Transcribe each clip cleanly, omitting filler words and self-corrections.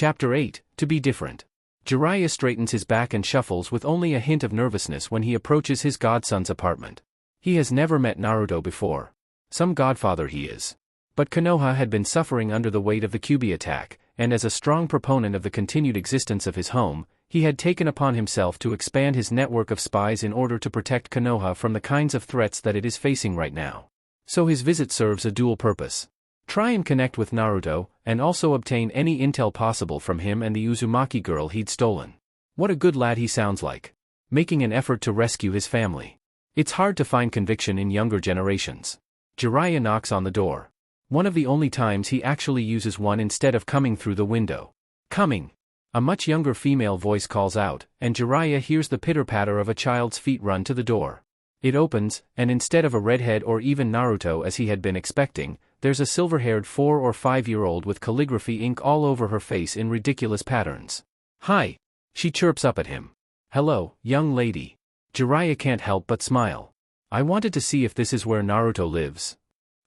Chapter 8, To Be Different. Jiraiya straightens his back and shuffles with only a hint of nervousness when he approaches his godson's apartment. He has never met Naruto before. Some godfather he is. But Konoha had been suffering under the weight of the Kyuubi attack, and as a strong proponent of the continued existence of his home, he had taken upon himself to expand his network of spies in order to protect Konoha from the kinds of threats that it is facing right now. So his visit serves a dual purpose. Try and connect with Naruto, and also obtain any intel possible from him and the Uzumaki girl he'd stolen. What a good lad he sounds like. Making an effort to rescue his family. It's hard to find conviction in younger generations. Jiraiya knocks on the door. One of the only times he actually uses one instead of coming through the window. Coming! A much younger female voice calls out, and Jiraiya hears the pitter-patter of a child's feet run to the door. It opens, and instead of a redhead or even Naruto as he had been expecting, there's a silver-haired 4- or 5-year-old with calligraphy ink all over her face in ridiculous patterns. Hi! She chirps up at him. Hello, young lady. Jiraiya can't help but smile. I wanted to see if this is where Naruto lives.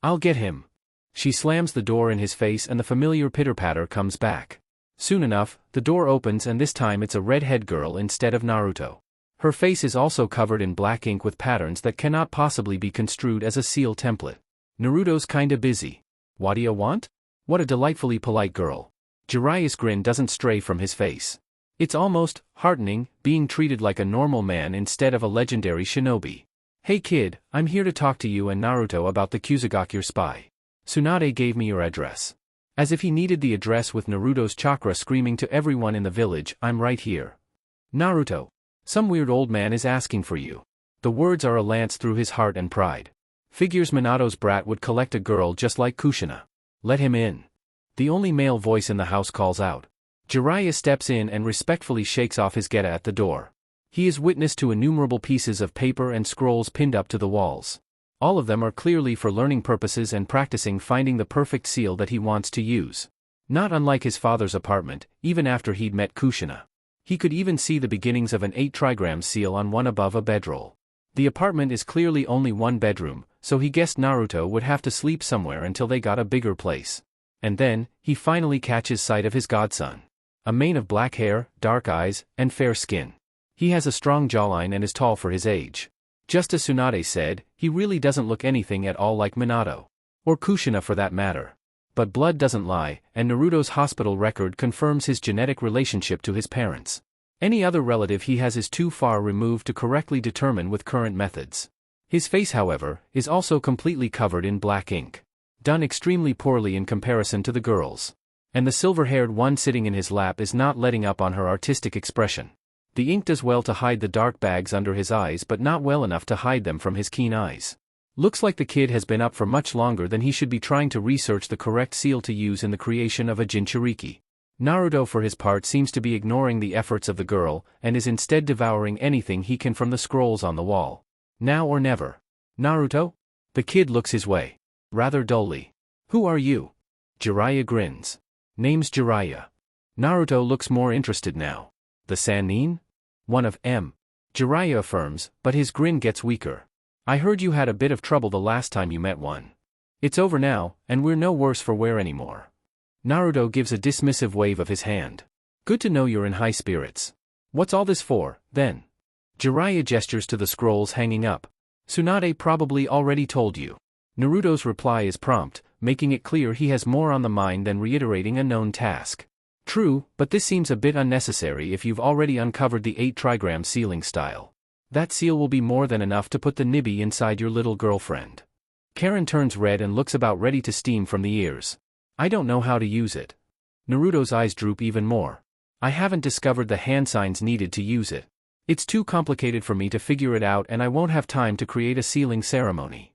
I'll get him. She slams the door in his face and the familiar pitter-patter comes back. Soon enough, the door opens and this time it's a redhead girl instead of Naruto. Her face is also covered in black ink with patterns that cannot possibly be construed as a seal template. Naruto's kinda busy. What do you want? What a delightfully polite girl. Jiraiya's grin doesn't stray from his face. It's almost heartening, being treated like a normal man instead of a legendary shinobi. Hey kid, I'm here to talk to you and Naruto about the Kusugakure spy. Tsunade gave me your address. As if he needed the address with Naruto's chakra screaming to everyone in the village, I'm right here. Naruto. Some weird old man is asking for you. The words are a lance through his heart and pride. Figures Minato's brat would collect a girl just like Kushina. Let him in. The only male voice in the house calls out. Jiraiya steps in and respectfully shakes off his geta at the door. He is witness to innumerable pieces of paper and scrolls pinned up to the walls. All of them are clearly for learning purposes and practicing finding the perfect seal that he wants to use. Not unlike his father's apartment, even after he'd met Kushina. He could even see the beginnings of an 8-trigram seal on one above a bedroll. The apartment is clearly only one bedroom, so he guessed Naruto would have to sleep somewhere until they got a bigger place. And then, he finally catches sight of his godson. A mane of black hair, dark eyes, and fair skin. He has a strong jawline and is tall for his age. Just as Tsunade said, he really doesn't look anything at all like Minato. Or Kushina for that matter. But blood doesn't lie, and Naruto's hospital record confirms his genetic relationship to his parents. Any other relative he has is too far removed to correctly determine with current methods. His face, however, is also completely covered in black ink. Done extremely poorly in comparison to the girls. And the silver-haired one sitting in his lap is not letting up on her artistic expression. The ink does well to hide the dark bags under his eyes but not well enough to hide them from his keen eyes. Looks like the kid has been up for much longer than he should be trying to research the correct seal to use in the creation of a Jinchuriki. Naruto for his part seems to be ignoring the efforts of the girl and is instead devouring anything he can from the scrolls on the wall. Now or never. Naruto? The kid looks his way. Rather dully. Who are you? Jiraiya grins. Name's Jiraiya. Naruto looks more interested now. The Sannin? One of M. Jiraiya affirms, but his grin gets weaker. I heard you had a bit of trouble the last time you met one. It's over now, and we're no worse for wear anymore. Naruto gives a dismissive wave of his hand. Good to know you're in high spirits. What's all this for, then? Jiraiya gestures to the scrolls hanging up. Tsunade probably already told you. Naruto's reply is prompt, making it clear he has more on the mind than reiterating a known task. True, but this seems a bit unnecessary if you've already uncovered the 8-trigram sealing style. That seal will be more than enough to put the nibby inside your little girlfriend. Karen turns red and looks about ready to steam from the ears. I don't know how to use it. Naruto's eyes droop even more. I haven't discovered the hand signs needed to use it. It's too complicated for me to figure it out and I won't have time to create a sealing ceremony.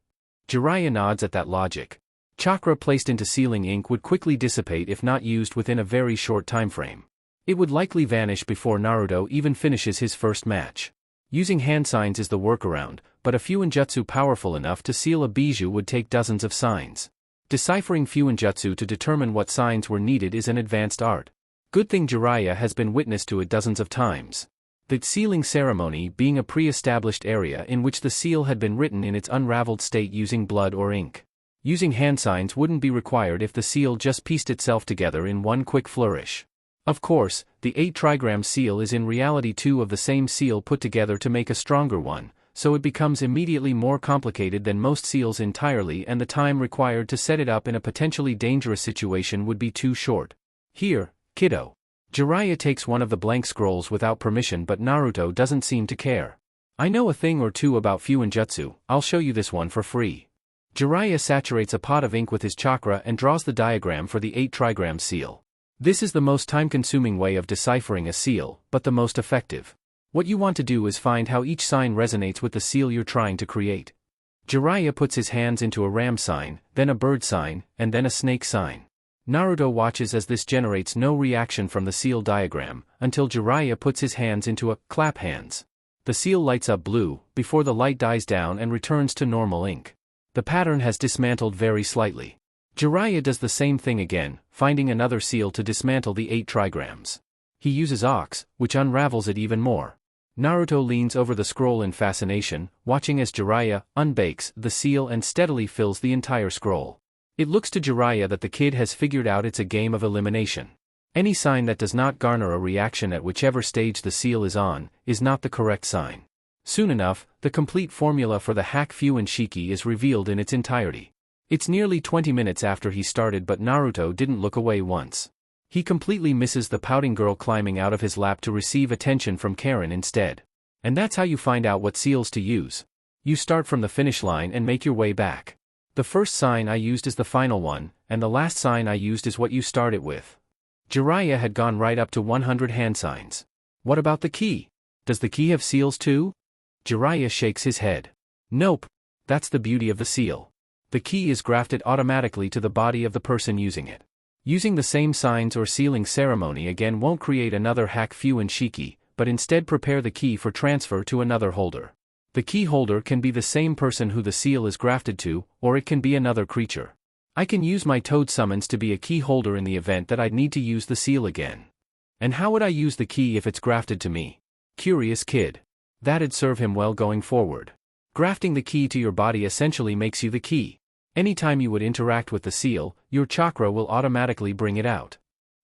Jiraiya nods at that logic. Chakra placed into sealing ink would quickly dissipate if not used within a very short time frame. It would likely vanish before Naruto even finishes his first match. Using hand signs is the workaround, but a Fuinjutsu powerful enough to seal a bijou would take dozens of signs. Deciphering Fuinjutsu to determine what signs were needed is an advanced art. Good thing Jiraiya has been witness to it dozens of times. The sealing ceremony being a pre-established area in which the seal had been written in its unraveled state using blood or ink. Using hand signs wouldn't be required if the seal just pieced itself together in one quick flourish. Of course, the 8 trigram seal is in reality 2 of the same seal put together to make a stronger one, so it becomes immediately more complicated than most seals entirely, and the time required to set it up in a potentially dangerous situation would be too short. Here, kiddo. Jiraiya takes one of the blank scrolls without permission, but Naruto doesn't seem to care. I know a thing or two about Fuinjutsu, I'll show you this one for free. Jiraiya saturates a pot of ink with his chakra and draws the diagram for the 8 trigram seal. This is the most time-consuming way of deciphering a seal, but the most effective. What you want to do is find how each sign resonates with the seal you're trying to create. Jiraiya puts his hands into a ram sign, then a bird sign, and then a snake sign. Naruto watches as this generates no reaction from the seal diagram, until Jiraiya puts his hands into a clap hands. The seal lights up blue, before the light dies down and returns to normal ink. The pattern has dismantled very slightly. Jiraiya does the same thing again, finding another seal to dismantle the 8 trigrams. He uses Ox, which unravels it even more. Naruto leans over the scroll in fascination, watching as Jiraiya unbakes the seal and steadily fills the entire scroll. It looks to Jiraiya that the kid has figured out it's a game of elimination. Any sign that does not garner a reaction at whichever stage the seal is on, is not the correct sign. Soon enough, the complete formula for the hack Fuin Shiki is revealed in its entirety. It's nearly 20 minutes after he started, but Naruto didn't look away once. He completely misses the pouting girl climbing out of his lap to receive attention from Karen instead. And that's how you find out what seals to use. You start from the finish line and make your way back. The first sign I used is the final one, and the last sign I used is what you start it with. Jiraiya had gone right up to 100 hand signs. What about the key? Does the key have seals too? Jiraiya shakes his head. Nope. That's the beauty of the seal. The key is grafted automatically to the body of the person using it. Using the same signs or sealing ceremony again won't create another hack Fuin Shiki, but instead prepare the key for transfer to another holder. The key holder can be the same person who the seal is grafted to, or it can be another creature. I can use my toad summons to be a key holder in the event that I'd need to use the seal again. And how would I use the key if it's grafted to me? Curious kid. That'd serve him well going forward. Grafting the key to your body essentially makes you the key. Anytime you would interact with the seal, your chakra will automatically bring it out.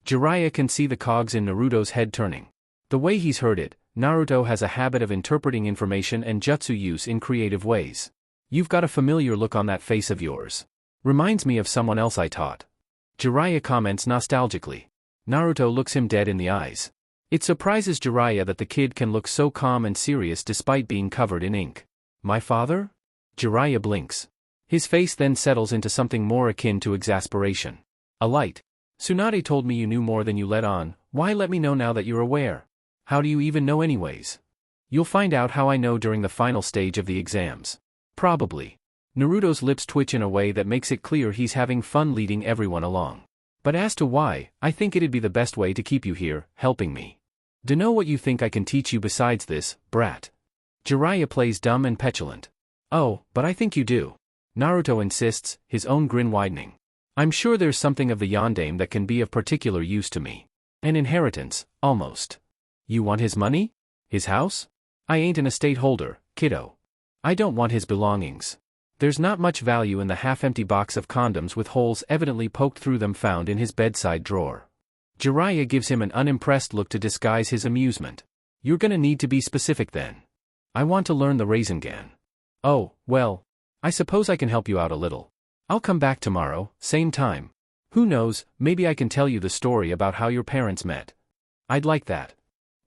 Jiraiya can see the cogs in Naruto's head turning. The way he's heard it, Naruto has a habit of interpreting information and jutsu use in creative ways. You've got a familiar look on that face of yours. Reminds me of someone else I taught. Jiraiya comments nostalgically. Naruto looks him dead in the eyes. It surprises Jiraiya that the kid can look so calm and serious despite being covered in ink. My father? Jiraiya blinks. His face then settles into something more akin to exasperation. A light. Tsunade told me you knew more than you let on, why let me know now that you're aware? How do you even know anyways? You'll find out how I know during the final stage of the exams. Probably. Naruto's lips twitch in a way that makes it clear he's having fun leading everyone along. But as to why, I think it'd be the best way to keep you here, helping me. Dunno what you think I can teach you besides this, brat. Jiraiya plays dumb and petulant. Oh, but I think you do. Naruto insists, his own grin widening. I'm sure there's something of the yondaime that can be of particular use to me. An inheritance, almost. You want his money? His house? I ain't an estate holder, kiddo. I don't want his belongings. There's not much value in the half-empty box of condoms with holes evidently poked through them found in his bedside drawer. Jiraiya gives him an unimpressed look to disguise his amusement. You're gonna need to be specific then. I want to learn the Rasengan. Oh, well. I suppose I can help you out a little. I'll come back tomorrow, same time. Who knows, maybe I can tell you the story about how your parents met. I'd like that.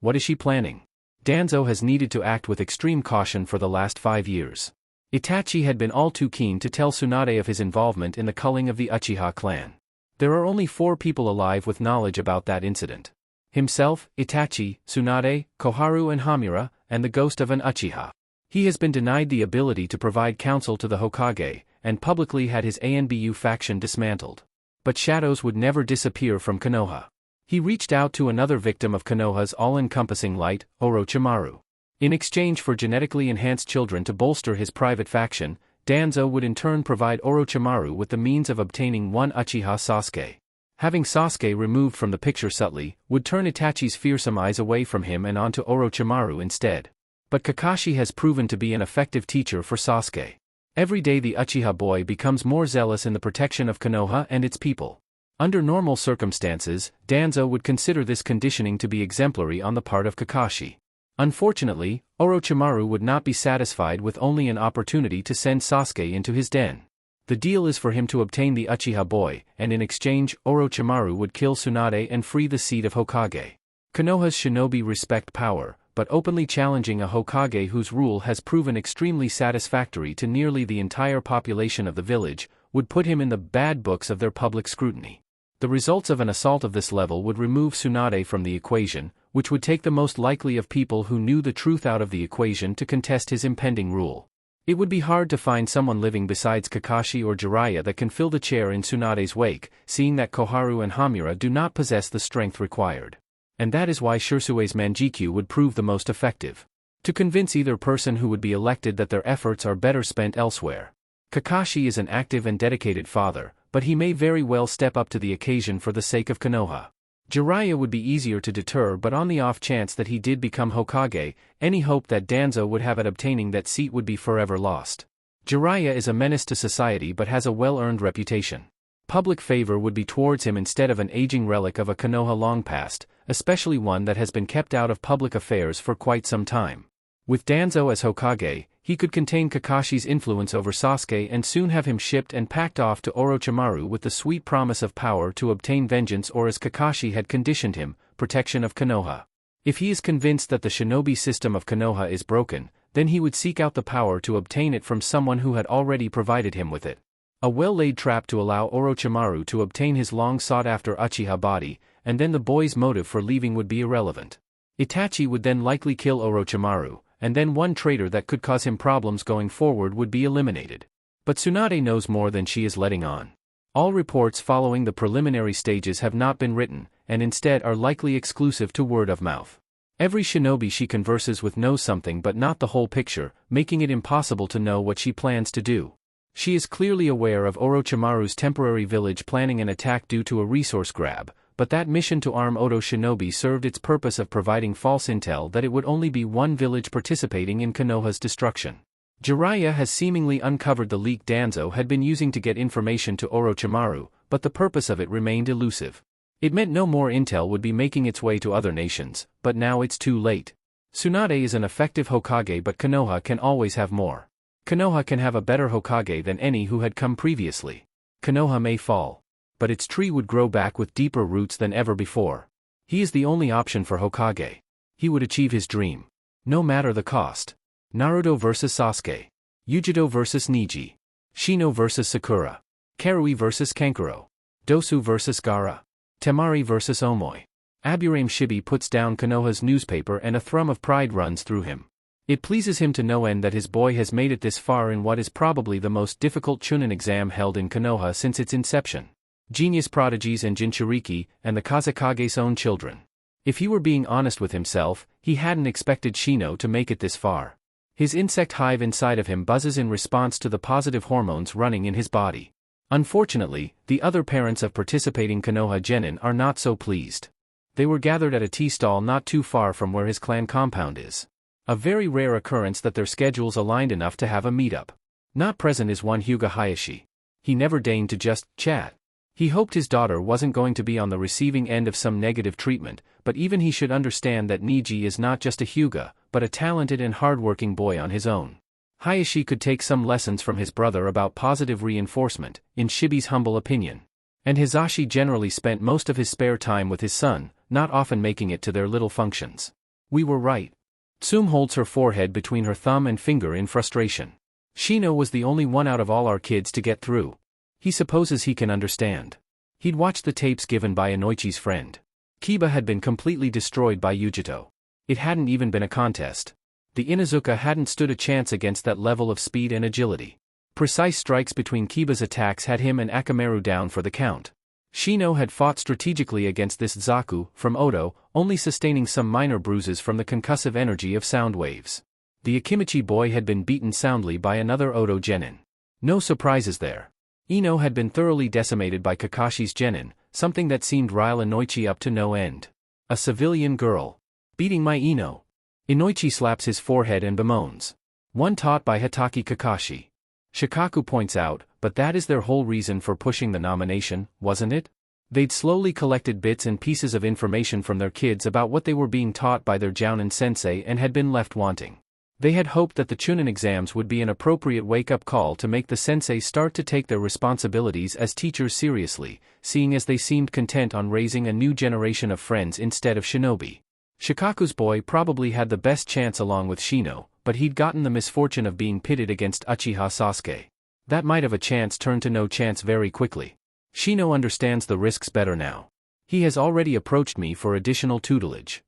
What is she planning? Danzo has needed to act with extreme caution for the last 5 years. Itachi had been all too keen to tell Tsunade of his involvement in the culling of the Uchiha clan. There are only 4 people alive with knowledge about that incident. Himself, Itachi, Tsunade, Koharu and Hamura, and the ghost of an Uchiha. He has been denied the ability to provide counsel to the Hokage, and publicly had his ANBU faction dismantled. But shadows would never disappear from Konoha. He reached out to another victim of Konoha's all-encompassing light, Orochimaru. In exchange for genetically enhanced children to bolster his private faction, Danzo would in turn provide Orochimaru with the means of obtaining one Uchiha Sasuke. Having Sasuke removed from the picture subtly, would turn Itachi's fearsome eyes away from him and onto Orochimaru instead. But Kakashi has proven to be an effective teacher for Sasuke. Every day the Uchiha boy becomes more zealous in the protection of Konoha and its people. Under normal circumstances, Danzo would consider this conditioning to be exemplary on the part of Kakashi. Unfortunately, Orochimaru would not be satisfied with only an opportunity to send Sasuke into his den. The deal is for him to obtain the Uchiha boy, and in exchange, Orochimaru would kill Tsunade and free the seat of Hokage. Konoha's shinobi respect power, but openly challenging a Hokage whose rule has proven extremely satisfactory to nearly the entire population of the village, would put him in the bad books of their public scrutiny. The results of an assault of this level would remove Tsunade from the equation, which would take the most likely of people who knew the truth out of the equation to contest his impending rule. It would be hard to find someone living besides Kakashi or Jiraiya that can fill the chair in Tsunade's wake, seeing that Koharu and Hamura do not possess the strength required. And that is why Shirsue's Manjikyu would prove the most effective. To convince either person who would be elected that their efforts are better spent elsewhere. Kakashi is an active and dedicated father, but he may very well step up to the occasion for the sake of Konoha. Jiraiya would be easier to deter, but on the off chance that he did become Hokage, any hope that Danzo would have at obtaining that seat would be forever lost. Jiraiya is a menace to society but has a well-earned reputation. Public favor would be towards him instead of an aging relic of a Konoha long past, especially one that has been kept out of public affairs for quite some time. With Danzo as Hokage, he could contain Kakashi's influence over Sasuke and soon have him shipped and packed off to Orochimaru with the sweet promise of power to obtain vengeance, or as Kakashi had conditioned him, protection of Konoha. If he is convinced that the shinobi system of Konoha is broken, then he would seek out the power to obtain it from someone who had already provided him with it. A well-laid trap to allow Orochimaru to obtain his long-sought-after Uchiha body, and then the boy's motive for leaving would be irrelevant. Itachi would then likely kill Orochimaru, and then one traitor that could cause him problems going forward would be eliminated. But Tsunade knows more than she is letting on. All reports following the preliminary stages have not been written, and instead are likely exclusive to word of mouth. Every shinobi she converses with knows something but not the whole picture, making it impossible to know what she plans to do. She is clearly aware of Orochimaru's temporary village planning an attack due to a resource grab, but that mission to arm Oto shinobi served its purpose of providing false intel that it would only be one village participating in Konoha's destruction. Jiraiya has seemingly uncovered the leak Danzo had been using to get information to Orochimaru, but the purpose of it remained elusive. It meant no more intel would be making its way to other nations, but now it's too late. Tsunade is an effective Hokage, but Konoha can always have more. Konoha can have a better Hokage than any who had come previously. Konoha may fall, but its tree would grow back with deeper roots than ever before. He is the only option for Hokage. He would achieve his dream, no matter the cost. Naruto vs Sasuke. Yujito vs Neji. Shino vs Sakura. Karui vs Kankuro. Dosu vs Gaara. Temari vs Omoi. Aburame Shibi puts down Konoha's newspaper and a thrum of pride runs through him. It pleases him to no end that his boy has made it this far in what is probably the most difficult Chunin exam held in Konoha since its inception. Genius prodigies and Jinchuriki, and the Kazekage's own children. If he were being honest with himself, he hadn't expected Shino to make it this far. His insect hive inside of him buzzes in response to the positive hormones running in his body. Unfortunately, the other parents of participating Konoha genin are not so pleased. They were gathered at a tea stall not too far from where his clan compound is. A very rare occurrence that their schedules aligned enough to have a meetup. Not present is one Hyuga Hayashi. He never deigned to just chat. He hoped his daughter wasn't going to be on the receiving end of some negative treatment, but even he should understand that Neji is not just a Hyuga, but a talented and hardworking boy on his own. Hayashi could take some lessons from his brother about positive reinforcement, in Shibi's humble opinion. And Hizashi generally spent most of his spare time with his son, not often making it to their little functions. We were right. Tsum holds her forehead between her thumb and finger in frustration. Shino was the only one out of all our kids to get through. He supposes he can understand. He'd watched the tapes given by Inoichi's friend. Kiba had been completely destroyed by Yujito. It hadn't even been a contest. The Inuzuka hadn't stood a chance against that level of speed and agility. Precise strikes between Kiba's attacks had him and Akamaru down for the count. Shino had fought strategically against this Zaku, from Oto, only sustaining some minor bruises from the concussive energy of sound waves. The Akimichi boy had been beaten soundly by another Oto genin. No surprises there. Ino had been thoroughly decimated by Kakashi's genin, something that seemed rile Inoichi up to no end. A civilian girl. Beating my Ino. Inoichi slaps his forehead and bemoans. One taught by Hitaki Kakashi. Shikaku points out, but that is their whole reason for pushing the nomination, wasn't it? They'd slowly collected bits and pieces of information from their kids about what they were being taught by their Jounin sensei and had been left wanting. They had hoped that the Chunin exams would be an appropriate wake-up call to make the sensei start to take their responsibilities as teachers seriously, seeing as they seemed content on raising a new generation of friends instead of shinobi. Shikaku's boy probably had the best chance along with Shino, but he'd gotten the misfortune of being pitted against Uchiha Sasuke. That might have a chance turned to no chance very quickly. Shino understands the risks better now. He has already approached me for additional tutelage.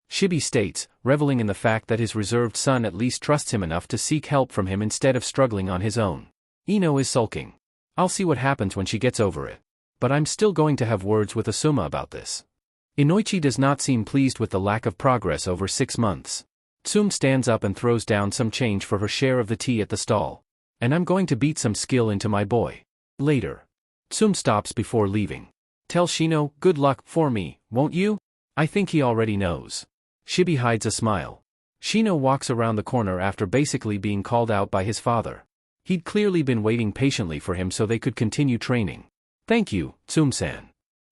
Shibi states, reveling in the fact that his reserved son at least trusts him enough to seek help from him instead of struggling on his own. Ino is sulking. I'll see what happens when she gets over it. But I'm still going to have words with Asuma about this. Inoichi does not seem pleased with the lack of progress over 6 months. Tsum stands up and throws down some change for her share of the tea at the stall. And I'm going to beat some skill into my boy. Later. Tsum stops before leaving. Tell Shino, good luck for me, won't you? I think he already knows. Shibi hides a smile. Shino walks around the corner after basically being called out by his father. He'd clearly been waiting patiently for him so they could continue training. Thank you, Tsum-san.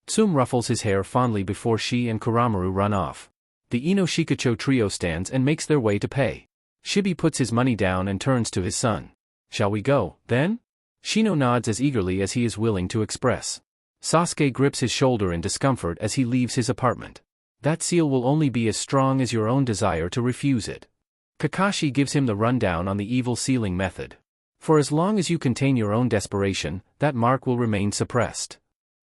Tsum ruffles his hair fondly before she and Kuramaru run off. The Ino Shikacho trio stands and makes their way to pay. Shibi puts his money down and turns to his son. Shall we go, then? Shino nods as eagerly as he is willing to express. Sasuke grips his shoulder in discomfort as he leaves his apartment. That seal will only be as strong as your own desire to refuse it. Kakashi gives him the rundown on the evil sealing method. For as long as you contain your own desperation, that mark will remain suppressed.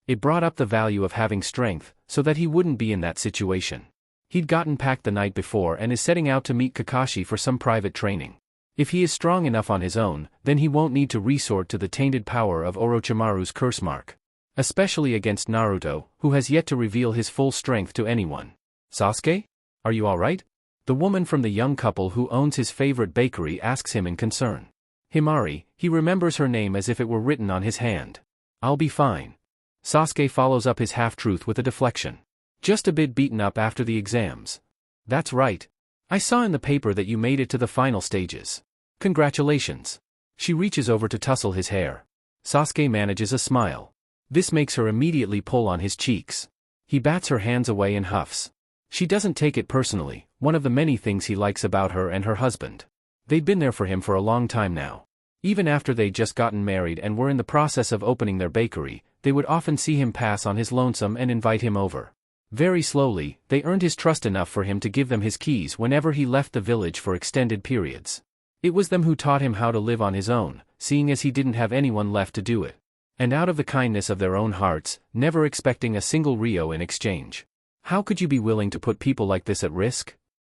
It brought up the value of having strength, so that he wouldn't be in that situation. He'd gotten packed the night before and is setting out to meet Kakashi for some private training. If he is strong enough on his own, then he won't need to resort to the tainted power of Orochimaru's curse mark. Especially against Naruto, who has yet to reveal his full strength to anyone. Sasuke? Are you alright? The woman from the young couple who owns his favorite bakery asks him in concern. Himari, he remembers her name as if it were written on his hand. I'll be fine. Sasuke follows up his half-truth with a deflection. Just a bit beaten up after the exams. That's right. I saw in the paper that you made it to the final stages. Congratulations. She reaches over to tussle his hair. Sasuke manages a smile. This makes her immediately pull on his cheeks. He bats her hands away and huffs. She doesn't take it personally, one of the many things he likes about her and her husband. They'd been there for him for a long time now. Even after they'd just gotten married and were in the process of opening their bakery, they would often see him pass on his lonesome and invite him over. Very slowly, they earned his trust enough for him to give them his keys whenever he left the village for extended periods. It was them who taught him how to live on his own, seeing as he didn't have anyone left to do it. And out of the kindness of their own hearts, never expecting a single Ryo in exchange. How could you be willing to put people like this at risk?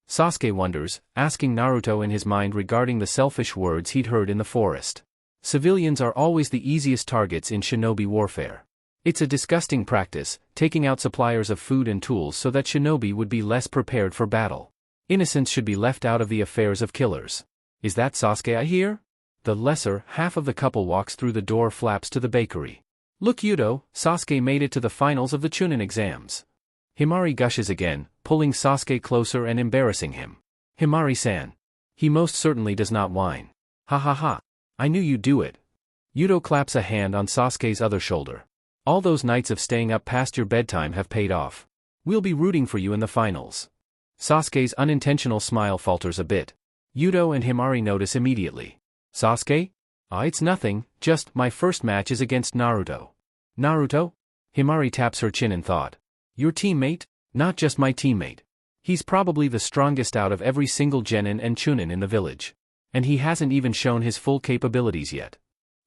Sasuke wonders, asking Naruto in his mind regarding the selfish words he'd heard in the forest. Civilians are always the easiest targets in shinobi warfare. It's a disgusting practice, taking out suppliers of food and tools so that shinobi would be less prepared for battle. Innocents should be left out of the affairs of killers. Is that Sasuke I hear? The lesser half of the couple walks through the door flaps to the bakery. Look Yudo, Sasuke made it to the finals of the Chunin exams. Himari gushes again, pulling Sasuke closer and embarrassing him. Himari-san. He most certainly does not whine. Ha ha ha. I knew you'd do it. Yudo claps a hand on Sasuke's other shoulder. All those nights of staying up past your bedtime have paid off. We'll be rooting for you in the finals. Sasuke's unintentional smile falters a bit. Yudo and Himari notice immediately. Sasuke? It's nothing, just my first match is against Naruto. Naruto? Himari taps her chin in thought. Your teammate? Not just my teammate. He's probably the strongest out of every single genin and chunin in the village. And he hasn't even shown his full capabilities yet.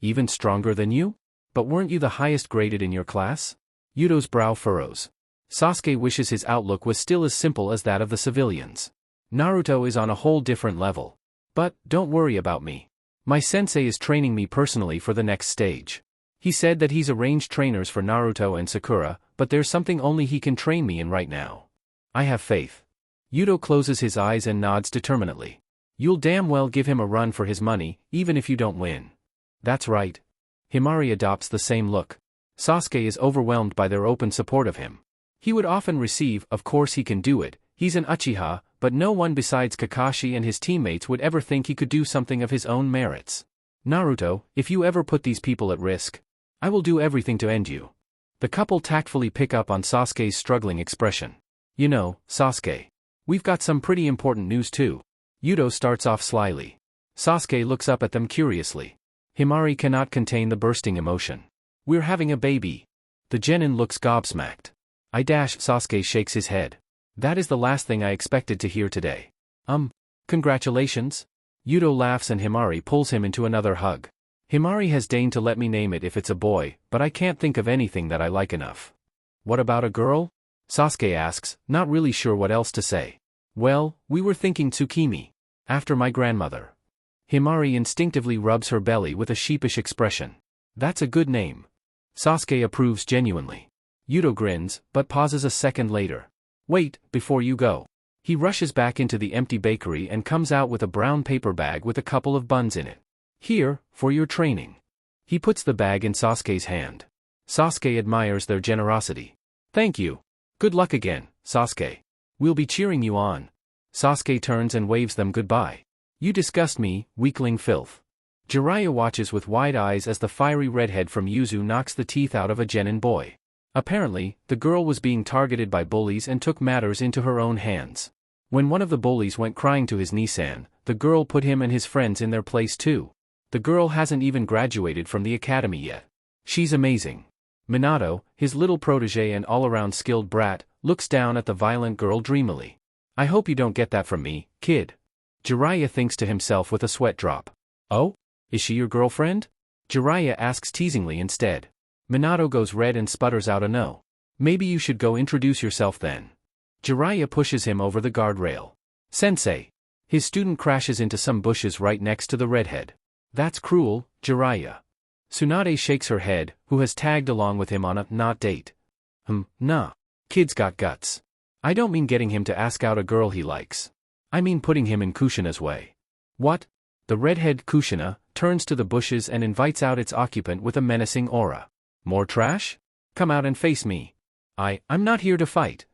Even stronger than you? But weren't you the highest graded in your class? Yudo's brow furrows. Sasuke wishes his outlook was still as simple as that of the civilians. Naruto is on a whole different level. But, don't worry about me. My sensei is training me personally for the next stage. He said that he's arranged trainers for Naruto and Sakura, but there's something only he can train me in right now. I have faith. Yudo closes his eyes and nods determinedly. You'll damn well give him a run for his money, even if you don't win. That's right. Himari adopts the same look. Sasuke is overwhelmed by their open support of him. He would often receive, of course he can do it, he's an Uchiha, but no one besides Kakashi and his teammates would ever think he could do something of his own merits. Naruto, if you ever put these people at risk, I will do everything to end you. The couple tactfully pick up on Sasuke's struggling expression. You know, Sasuke. We've got some pretty important news too. Yuto starts off slyly. Sasuke looks up at them curiously. Himari cannot contain the bursting emotion. We're having a baby. The genin looks gobsmacked. Sasuke shakes his head. That is the last thing I expected to hear today. Congratulations? Yuto laughs and Himari pulls him into another hug. Himari has deigned to let me name it if it's a boy, but I can't think of anything that I like enough. What about a girl? Sasuke asks, not really sure what else to say. Well, we were thinking Tsukimi. After my grandmother. Himari instinctively rubs her belly with a sheepish expression. That's a good name. Sasuke approves genuinely. Yuto grins, but pauses a second later. Wait, before you go. He rushes back into the empty bakery and comes out with a brown paper bag with a couple of buns in it. Here, for your training. He puts the bag in Sasuke's hand. Sasuke admires their generosity. Thank you. Good luck again, Sasuke. We'll be cheering you on. Sasuke turns and waves them goodbye. You disgust me, weakling filth. Jiraiya watches with wide eyes as the fiery redhead from Yuzu knocks the teeth out of a genin boy. Apparently, the girl was being targeted by bullies and took matters into her own hands. When one of the bullies went crying to his Nissan, the girl put him and his friends in their place too. The girl hasn't even graduated from the academy yet. She's amazing. Minato, his little protege and all-around skilled brat, looks down at the violent girl dreamily. I hope you don't get that from me, kid. Jiraiya thinks to himself with a sweat drop. Oh? Is she your girlfriend? Jiraiya asks teasingly instead. Minato goes red and sputters out a no. Maybe you should go introduce yourself then. Jiraiya pushes him over the guardrail. Sensei. His student crashes into some bushes right next to the redhead. That's cruel, Jiraiya. Tsunade shakes her head, who has tagged along with him on a not date. Nah. Kid's got guts. I don't mean getting him to ask out a girl he likes. I mean putting him in Kushina's way. What? The redhead Kushina turns to the bushes and invites out its occupant with a menacing aura. More trash? Come out and face me. I'm not here to fight.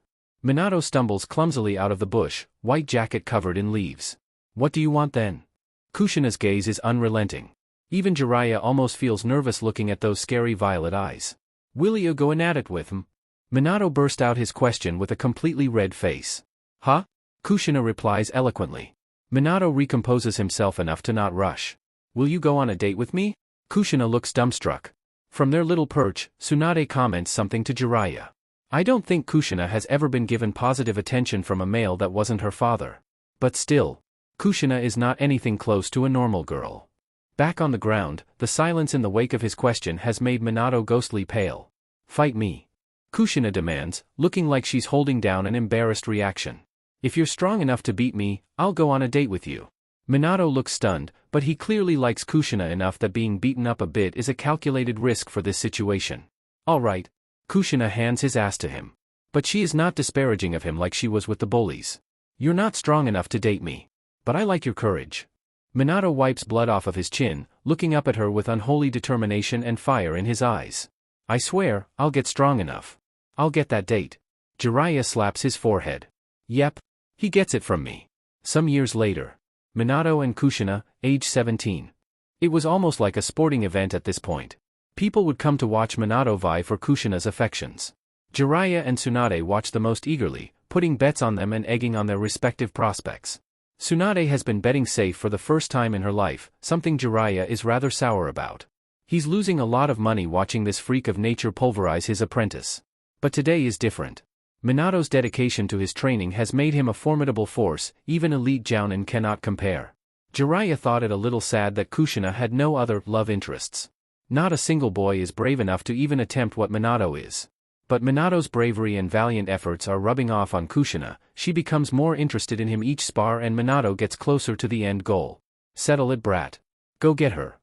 Minato stumbles clumsily out of the bush, white jacket covered in leaves. What do you want then? Kushina's gaze is unrelenting. Even Jiraiya almost feels nervous looking at those scary violet eyes. Will you go in at it with him? Minato burst out his question with a completely red face. Huh? Kushina replies eloquently. Minato recomposes himself enough to not rush. Will you go on a date with me? Kushina looks dumbstruck. From their little perch, Tsunade comments something to Jiraiya. I don't think Kushina has ever been given positive attention from a male that wasn't her father. But still, Kushina is not anything close to a normal girl. Back on the ground, the silence in the wake of his question has made Minato ghostly pale. Fight me. Kushina demands, looking like she's holding down an embarrassed reaction. If you're strong enough to beat me, I'll go on a date with you. Minato looks stunned, but he clearly likes Kushina enough that being beaten up a bit is a calculated risk for this situation. Alright. Kushina hands his ass to him. But she is not disparaging of him like she was with the bullies. You're not strong enough to date me. But I like your courage. Minato wipes blood off of his chin, looking up at her with unholy determination and fire in his eyes. I swear, I'll get strong enough. I'll get that date. Jiraiya slaps his forehead. Yep. He gets it from me. Some years later. Minato and Kushina, age 17. It was almost like a sporting event at this point. People would come to watch Minato vie for Kushina's affections. Jiraiya and Tsunade watched the most eagerly, putting bets on them and egging on their respective prospects. Tsunade has been betting safe for the first time in her life, something Jiraiya is rather sour about. He's losing a lot of money watching this freak of nature pulverize his apprentice. But today is different. Minato's dedication to his training has made him a formidable force, even elite jounin cannot compare. Jiraiya thought it a little sad that Kushina had no other love interests. Not a single boy is brave enough to even attempt what Minato is. But Minato's bravery and valiant efforts are rubbing off on Kushina, she becomes more interested in him each spar and Minato gets closer to the end goal. Settle it, brat. Go get her.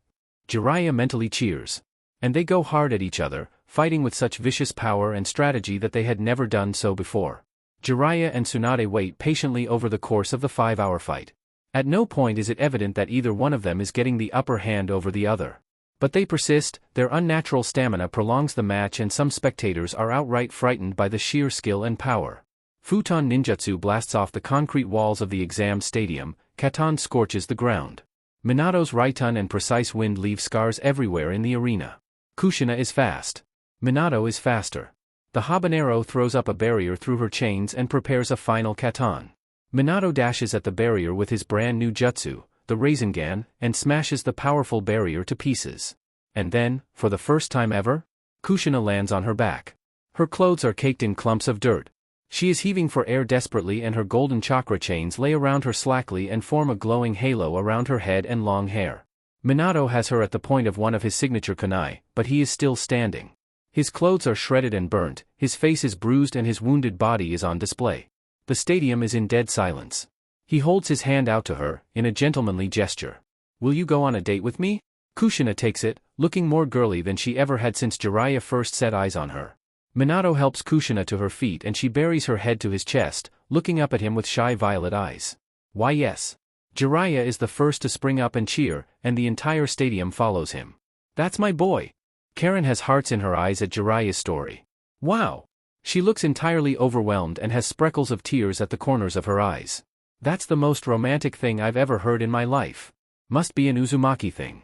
Jiraiya mentally cheers. And they go hard at each other, fighting with such vicious power and strategy that they had never done so before. Jiraiya and Tsunade wait patiently over the course of the 5-hour fight. At no point is it evident that either one of them is getting the upper hand over the other. But they persist, their unnatural stamina prolongs the match and some spectators are outright frightened by the sheer skill and power. Futon ninjutsu blasts off the concrete walls of the exam stadium, Katon scorches the ground. Minato's Raiton and precise wind leave scars everywhere in the arena. Kushina is fast. Minato is faster. The habanero throws up a barrier through her chains and prepares a final katon. Minato dashes at the barrier with his brand new jutsu, the Rasengan, and smashes the powerful barrier to pieces. And then, for the first time ever, Kushina lands on her back. Her clothes are caked in clumps of dirt. She is heaving for air desperately, and her golden chakra chains lay around her slackly and form a glowing halo around her head and long hair. Minato has her at the point of one of his signature kunai, but he is still standing. His clothes are shredded and burnt, his face is bruised, and his wounded body is on display. The stadium is in dead silence. He holds his hand out to her, in a gentlemanly gesture. "Will you go on a date with me?" Kushina takes it, looking more girly than she ever had since Jiraiya first set eyes on her. Minato helps Kushina to her feet and she buries her head to his chest, looking up at him with shy violet eyes. Why yes. Jiraiya is the first to spring up and cheer, and the entire stadium follows him. "That's my boy." Karen has hearts in her eyes at Jiraiya's story. Wow! She looks entirely overwhelmed and has sprinkles of tears at the corners of her eyes. "That's the most romantic thing I've ever heard in my life. Must be an Uzumaki thing."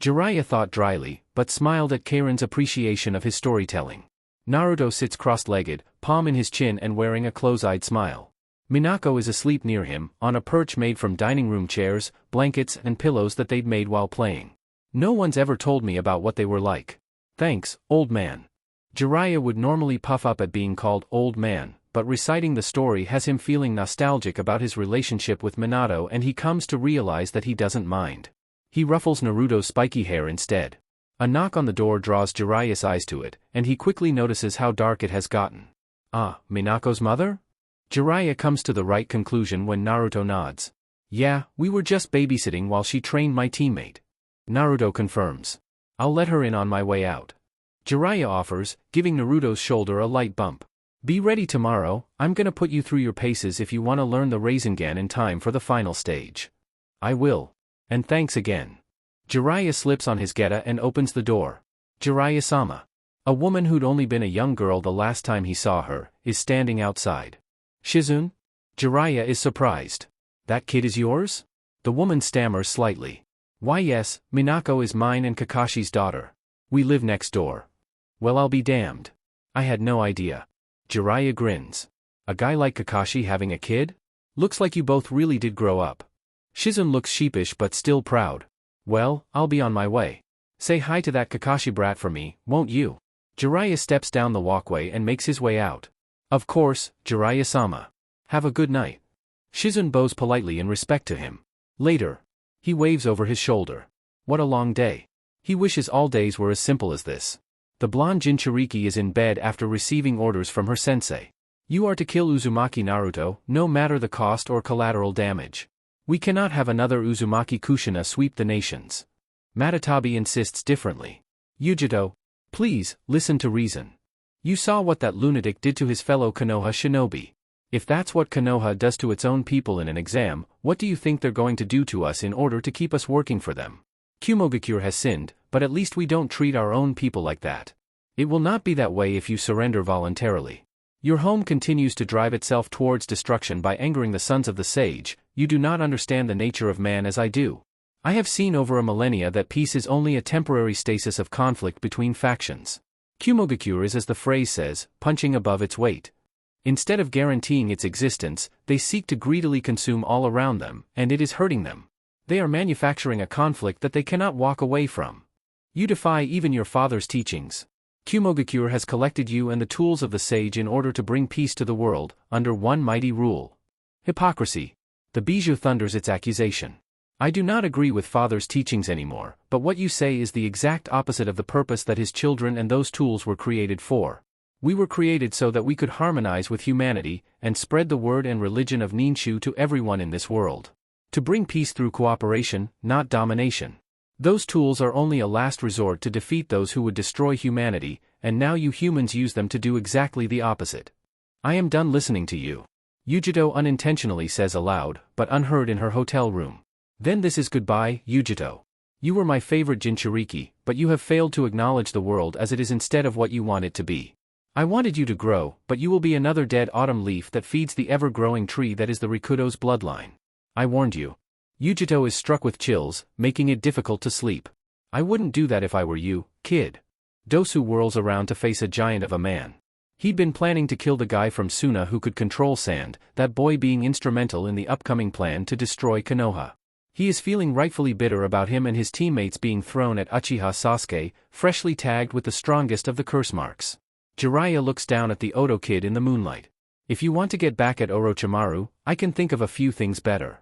Jiraiya thought dryly, but smiled at Karen's appreciation of his storytelling. Naruto sits cross-legged, palm in his chin and wearing a close-eyed smile. Minako is asleep near him, on a perch made from dining room chairs, blankets and pillows that they'd made while playing. "No one's ever told me about what they were like. Thanks, old man." Jiraiya would normally puff up at being called old man, but reciting the story has him feeling nostalgic about his relationship with Minato, and he comes to realize that he doesn't mind. He ruffles Naruto's spiky hair instead. A knock on the door draws Jiraiya's eyes to it, and he quickly notices how dark it has gotten. Ah, Minako's mother? Jiraiya comes to the right conclusion when Naruto nods. "Yeah, we were just babysitting while she trained my teammate." Naruto confirms. "I'll let her in on my way out." Jiraiya offers, giving Naruto's shoulder a light bump. "Be ready tomorrow, I'm gonna put you through your paces if you wanna learn the Rasengan in time for the final stage." "I will. And thanks again." Jiraiya slips on his geta and opens the door. Jiraiya-sama. A woman who'd only been a young girl the last time he saw her, is standing outside. "Shizune?" Jiraiya is surprised. "That kid is yours?" The woman stammers slightly. "Why yes, Minako is mine and Kakashi's daughter. We live next door." "Well, I'll be damned. I had no idea." Jiraiya grins. "A guy like Kakashi having a kid? Looks like you both really did grow up." Shizune looks sheepish but still proud. "Well, I'll be on my way. Say hi to that Kakashi brat for me, won't you?" Jiraiya steps down the walkway and makes his way out. "Of course, Jiraiya-sama. Have a good night." Shizune bows politely in respect to him. Later. He waves over his shoulder. What a long day. He wishes all days were as simple as this. The blonde Jinchuriki is in bed after receiving orders from her sensei. "You are to kill Uzumaki Naruto, no matter the cost or collateral damage. We cannot have another Uzumaki Kushina sweep the nations." Matatabi insists differently. "Yujito, please, listen to reason. You saw what that lunatic did to his fellow Konoha shinobi. If that's what Konoha does to its own people in an exam, what do you think they're going to do to us in order to keep us working for them? Kumogakure has sinned, but at least we don't treat our own people like that. It will not be that way if you surrender voluntarily. Your home continues to drive itself towards destruction by angering the sons of the sage. You do not understand the nature of man as I do. I have seen over a millennia that peace is only a temporary stasis of conflict between factions. Kumogakure is, as the phrase says, punching above its weight. Instead of guaranteeing its existence, they seek to greedily consume all around them, and it is hurting them. They are manufacturing a conflict that they cannot walk away from. You defy even your father's teachings. Kumogakure has collected you and the tools of the sage in order to bring peace to the world, under one mighty rule. Hypocrisy. The Bijou thunders its accusation. I do not agree with father's teachings anymore, but what you say is the exact opposite of the purpose that his children and those tools were created for. We were created so that we could harmonize with humanity, and spread the word and religion of Ninshu to everyone in this world. To bring peace through cooperation, not domination. Those tools are only a last resort to defeat those who would destroy humanity, and now you humans use them to do exactly the opposite. I am done listening to you. Yujito unintentionally says aloud, but unheard in her hotel room. Then this is goodbye, Yujito. You were my favorite Jinchuriki, but you have failed to acknowledge the world as it is instead of what you want it to be. I wanted you to grow, but you will be another dead autumn leaf that feeds the ever-growing tree that is the Rikudo's bloodline. I warned you. Yujito is struck with chills, making it difficult to sleep. I wouldn't do that if I were you, kid. Dosu whirls around to face a giant of a man. He'd been planning to kill the guy from Suna who could control sand, that boy being instrumental in the upcoming plan to destroy Konoha. He is feeling rightfully bitter about him and his teammates being thrown at Uchiha Sasuke, freshly tagged with the strongest of the curse marks. Jiraiya looks down at the Oto kid in the moonlight. If you want to get back at Orochimaru, I can think of a few things better.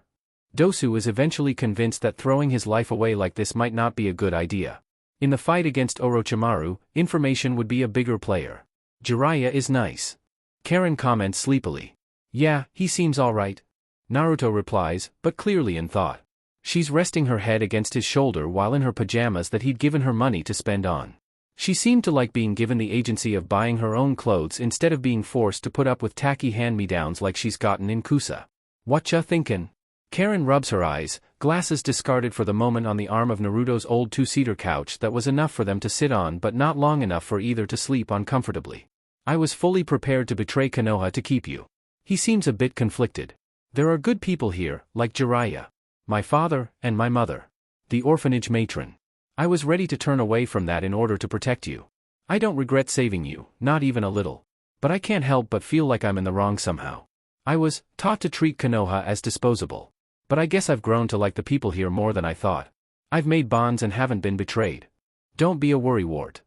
Dosu is eventually convinced that throwing his life away like this might not be a good idea. In the fight against Orochimaru, information would be a bigger player. Jiraiya is nice. Karen comments sleepily. Yeah, he seems alright. Naruto replies, but clearly in thought. She's resting her head against his shoulder while in her pajamas that he'd given her money to spend on. She seemed to like being given the agency of buying her own clothes instead of being forced to put up with tacky hand-me-downs like she's gotten in Kusa. Whatcha thinkin'? Karen rubs her eyes, glasses discarded for the moment on the arm of Naruto's old two-seater couch that was enough for them to sit on but not long enough for either to sleep on comfortably. I was fully prepared to betray Konoha to keep you. He seems a bit conflicted. There are good people here, like Jiraiya. My father, and my mother. The orphanage matron. I was ready to turn away from that in order to protect you. I don't regret saving you, not even a little. But I can't help but feel like I'm in the wrong somehow. I was taught to treat Konoha as disposable. But I guess I've grown to like the people here more than I thought. I've made bonds and haven't been betrayed. Don't be a worrywart.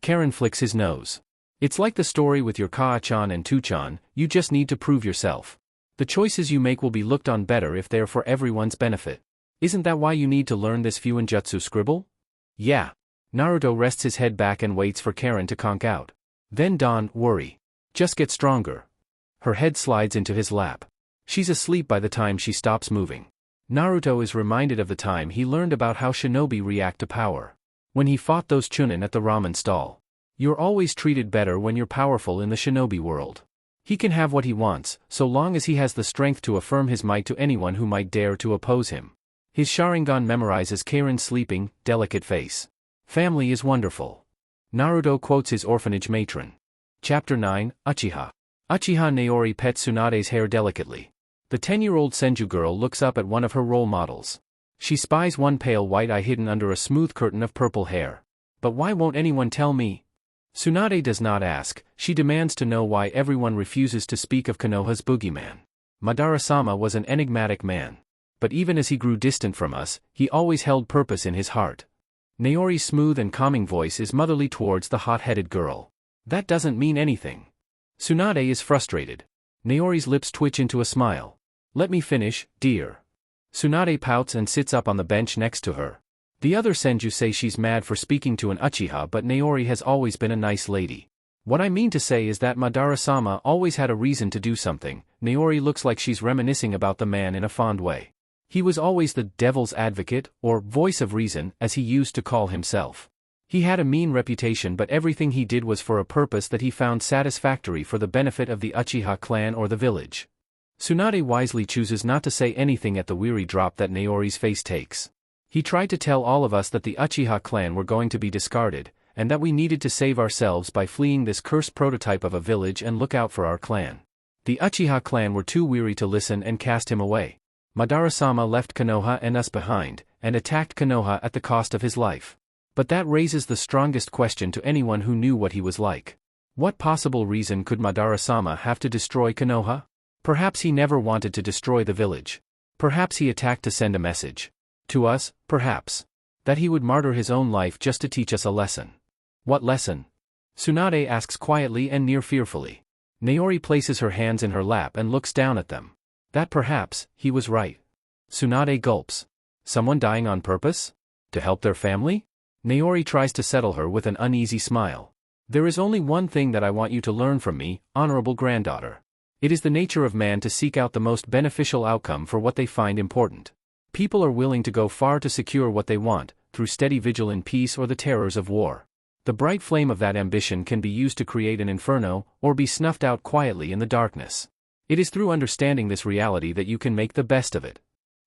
Karen flicks his nose. It's like the story with your Kaa-chan and Tu-chan, you just need to prove yourself. The choices you make will be looked on better if they're for everyone's benefit. Isn't that why you need to learn this Fuinjutsu scribble? Yeah. Naruto rests his head back and waits for Karen to conk out. Then don't worry. Just get stronger. Her head slides into his lap. She's asleep by the time she stops moving. Naruto is reminded of the time he learned about how shinobi react to power. When he fought those chunin at the ramen stall. You're always treated better when you're powerful in the shinobi world. He can have what he wants, so long as he has the strength to affirm his might to anyone who might dare to oppose him. His Sharingan memorizes Karen's sleeping, delicate face. Family is wonderful. Naruto quotes his orphanage matron. Chapter 9, Uchiha. Uchiha Naori pets Tsunade's hair delicately. The 10-year-old Senju girl looks up at one of her role models. She spies one pale white eye hidden under a smooth curtain of purple hair. But why won't anyone tell me? Tsunade does not ask, she demands to know why everyone refuses to speak of Konoha's boogeyman. Madara-sama was an enigmatic man. But even as he grew distant from us, he always held purpose in his heart. Naori's smooth and calming voice is motherly towards the hot-headed girl. That doesn't mean anything. Tsunade is frustrated. Naori's lips twitch into a smile. Let me finish, dear. Tsunade pouts and sits up on the bench next to her. The other Senju say she's mad for speaking to an Uchiha, but Naori has always been a nice lady. What I mean to say is that Madara-sama always had a reason to do something. Naori looks like she's reminiscing about the man in a fond way. He was always the devil's advocate, or voice of reason, as he used to call himself. He had a mean reputation, but everything he did was for a purpose that he found satisfactory for the benefit of the Uchiha clan or the village. Tsunade wisely chooses not to say anything at the weary drop that Naori's face takes. He tried to tell all of us that the Uchiha clan were going to be discarded, and that we needed to save ourselves by fleeing this cursed prototype of a village and look out for our clan. The Uchiha clan were too weary to listen and cast him away. Madara-sama left Konoha and us behind, and attacked Konoha at the cost of his life. But that raises the strongest question to anyone who knew what he was like. What possible reason could Madara-sama have to destroy Konoha? Perhaps he never wanted to destroy the village. Perhaps he attacked to send a message. To us, perhaps. That he would martyr his own life just to teach us a lesson. What lesson? Tsunade asks quietly and near fearfully. Naori places her hands in her lap and looks down at them. That perhaps, he was right. Tsunade gulps. Someone dying on purpose? To help their family? Naori tries to settle her with an uneasy smile. There is only one thing that I want you to learn from me, honorable granddaughter. It is the nature of man to seek out the most beneficial outcome for what they find important. People are willing to go far to secure what they want, through steady vigil in peace or the terrors of war. The bright flame of that ambition can be used to create an inferno, or be snuffed out quietly in the darkness. It is through understanding this reality that you can make the best of it.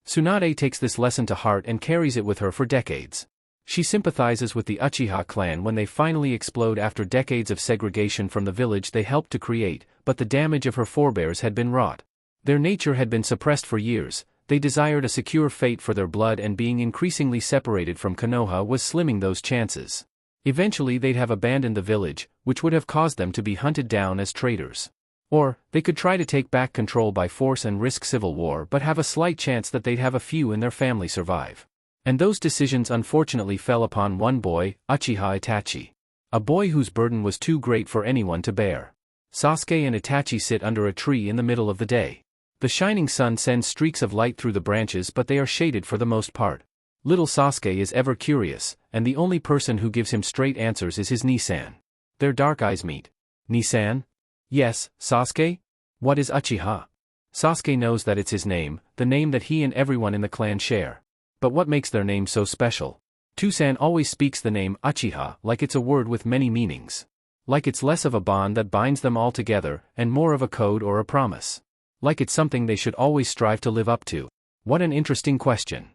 Tsunade takes this lesson to heart and carries it with her for decades. She sympathizes with the Uchiha clan when they finally explode after decades of segregation from the village they helped to create, but the damage of her forebears had been wrought. Their nature had been suppressed for years. They desired a secure fate for their blood, and being increasingly separated from Konoha was slimming those chances. Eventually they'd have abandoned the village, which would have caused them to be hunted down as traitors. Or, they could try to take back control by force and risk civil war but have a slight chance that they'd have a few in their family survive. And those decisions unfortunately fell upon one boy, Uchiha Itachi. A boy whose burden was too great for anyone to bear. Sasuke and Itachi sit under a tree in the middle of the day. The shining sun sends streaks of light through the branches but they are shaded for the most part. Little Sasuke is ever curious, and the only person who gives him straight answers is his Nisan. Their dark eyes meet. Nisan? Yes, Sasuke? What is Uchiha? Sasuke knows that it's his name, the name that he and everyone in the clan share. But what makes their name so special? Tusan always speaks the name Uchiha like it's a word with many meanings. Like it's less of a bond that binds them all together, and more of a code or a promise. Like it's something they should always strive to live up to. What an interesting question.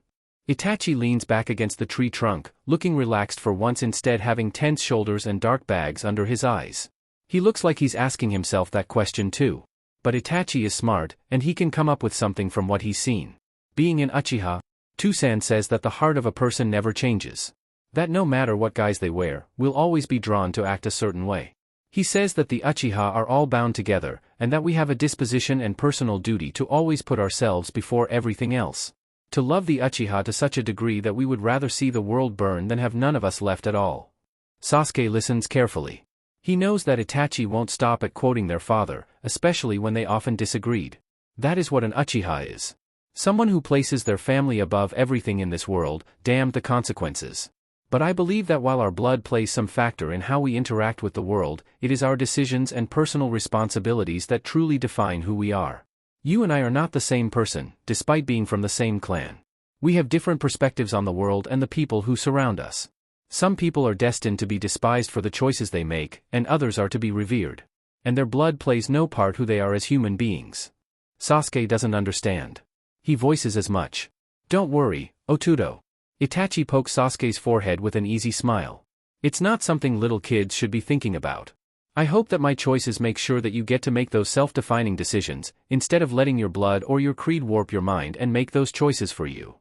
Itachi leans back against the tree trunk, looking relaxed for once instead having tense shoulders and dark bags under his eyes. He looks like he's asking himself that question too. But Itachi is smart, and he can come up with something from what he's seen. Being an Uchiha, Tusan says that the heart of a person never changes. That no matter what guise they wear, will always be drawn to act a certain way. He says that the Uchiha are all bound together, and that we have a disposition and personal duty to always put ourselves before everything else. To love the Uchiha to such a degree that we would rather see the world burn than have none of us left at all. Sasuke listens carefully. He knows that Itachi won't stop at quoting their father, especially when they often disagreed. That is what an Uchiha is. Someone who places their family above everything in this world, damned the consequences. But I believe that while our blood plays some factor in how we interact with the world, it is our decisions and personal responsibilities that truly define who we are. You and I are not the same person, despite being from the same clan. We have different perspectives on the world and the people who surround us. Some people are destined to be despised for the choices they make, and others are to be revered. And their blood plays no part who they are as human beings. Sasuke doesn't understand. He voices as much. Don't worry, Otudo. Itachi pokes Sasuke's forehead with an easy smile. It's not something little kids should be thinking about. I hope that my choices make sure that you get to make those self-defining decisions, instead of letting your blood or your creed warp your mind and make those choices for you.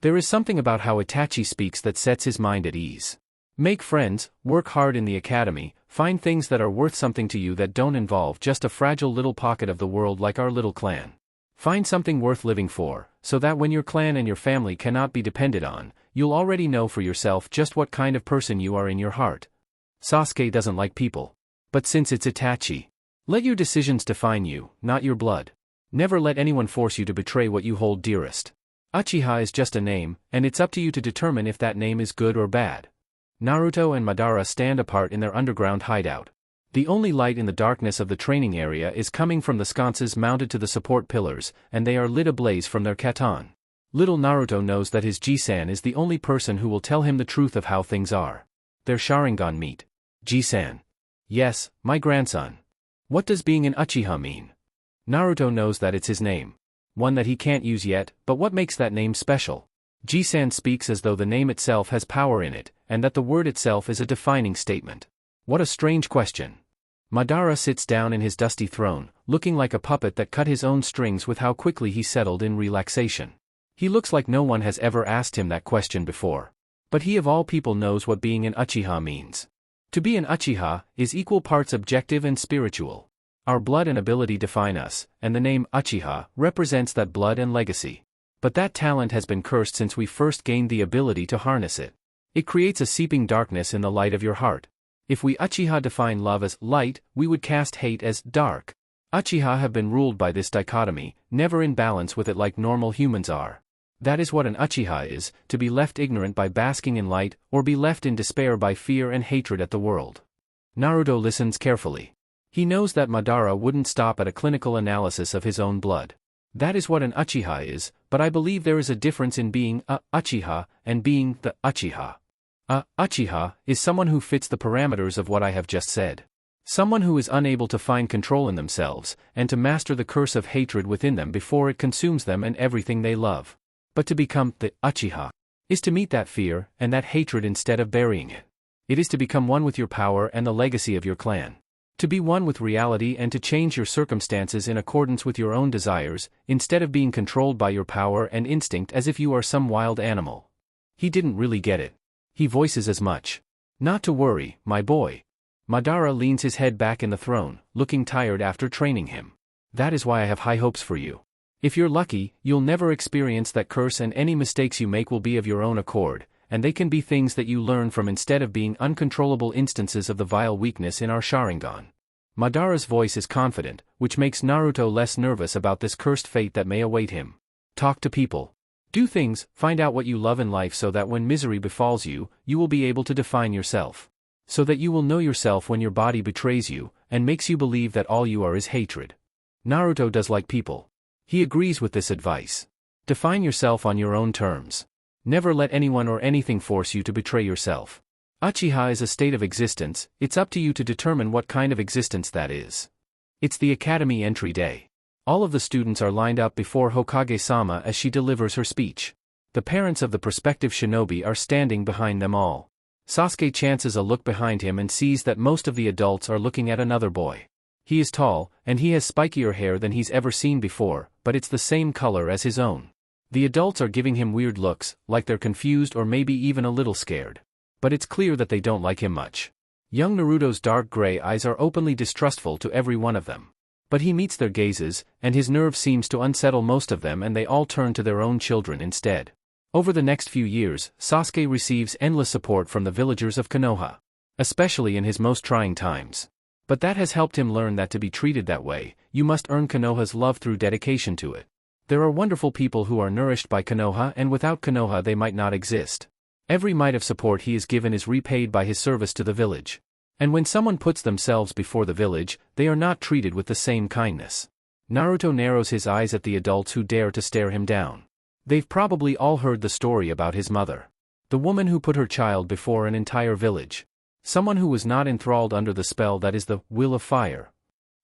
There is something about how Itachi speaks that sets his mind at ease. Make friends, work hard in the academy, find things that are worth something to you that don't involve just a fragile little pocket of the world like our little clan. Find something worth living for, so that when your clan and your family cannot be depended on, you'll already know for yourself just what kind of person you are in your heart. Sasuke doesn't like people. But since it's Itachi, let your decisions define you, not your blood. Never let anyone force you to betray what you hold dearest. Uchiha is just a name, and it's up to you to determine if that name is good or bad. Naruto and Madara stand apart in their underground hideout. The only light in the darkness of the training area is coming from the sconces mounted to the support pillars, and they are lit ablaze from their katan. Little Naruto knows that his Jisan is the only person who will tell him the truth of how things are. Their Sharingan meet. Jisan. Yes, my grandson. What does being an Uchiha mean? Naruto knows that it's his name. One that he can't use yet, but what makes that name special? Jisan speaks as though the name itself has power in it, and that the word itself is a defining statement. What a strange question. Madara sits down in his dusty throne, looking like a puppet that cut his own strings with how quickly he settled in relaxation. He looks like no one has ever asked him that question before. But he of all people knows what being an Uchiha means. To be an Uchiha is equal parts objective and spiritual. Our blood and ability define us, and the name Uchiha represents that blood and legacy. But that talent has been cursed since we first gained the ability to harness it. It creates a seeping darkness in the light of your heart. If we Uchiha define love as light, we would cast hate as dark. Uchiha have been ruled by this dichotomy, never in balance with it like normal humans are. That is what an Uchiha is, to be left ignorant by basking in light, or be left in despair by fear and hatred at the world. Naruto listens carefully. He knows that Madara wouldn't stop at a clinical analysis of his own blood. That is what an Uchiha is, but I believe there is a difference in being a Uchiha and being the Uchiha. A Uchiha is someone who fits the parameters of what I have just said. Someone who is unable to find control in themselves, and to master the curse of hatred within them before it consumes them and everything they love. But to become the Uchiha is to meet that fear and that hatred instead of burying it. It is to become one with your power and the legacy of your clan. To be one with reality and to change your circumstances in accordance with your own desires, instead of being controlled by your power and instinct as if you are some wild animal. He didn't really get it. He voices as much. Not to worry, my boy. Madara leans his head back in the throne, looking tired after training him. That is why I have high hopes for you. If you're lucky, you'll never experience that curse, and any mistakes you make will be of your own accord, and they can be things that you learn from instead of being uncontrollable instances of the vile weakness in our Sharingan. Madara's voice is confident, which makes Naruto less nervous about this cursed fate that may await him. Talk to people. Do things, find out what you love in life so that when misery befalls you, you will be able to define yourself. So that you will know yourself when your body betrays you, and makes you believe that all you are is hatred. Naruto does like people. He agrees with this advice. Define yourself on your own terms. Never let anyone or anything force you to betray yourself. Uchiha is a state of existence, it's up to you to determine what kind of existence that is. It's the academy entry day. All of the students are lined up before Hokage-sama as she delivers her speech. The parents of the prospective shinobi are standing behind them all. Sasuke chances a look behind him and sees that most of the adults are looking at another boy. He is tall, and he has spikier hair than he's ever seen before, but it's the same color as his own. The adults are giving him weird looks, like they're confused or maybe even a little scared. But it's clear that they don't like him much. Young Naruto's dark gray eyes are openly distrustful to every one of them. But he meets their gazes, and his nerve seems to unsettle most of them, and they all turn to their own children instead. Over the next few years, Sasuke receives endless support from the villagers of Konoha. Especially in his most trying times. But that has helped him learn that to be treated that way, you must earn Konoha's love through dedication to it. There are wonderful people who are nourished by Konoha, and without Konoha they might not exist. Every mite of support he is given is repaid by his service to the village. And when someone puts themselves before the village, they are not treated with the same kindness. Naruto narrows his eyes at the adults who dare to stare him down. They've probably all heard the story about his mother. The woman who put her child before an entire village. Someone who was not enthralled under the spell that is the will of fire.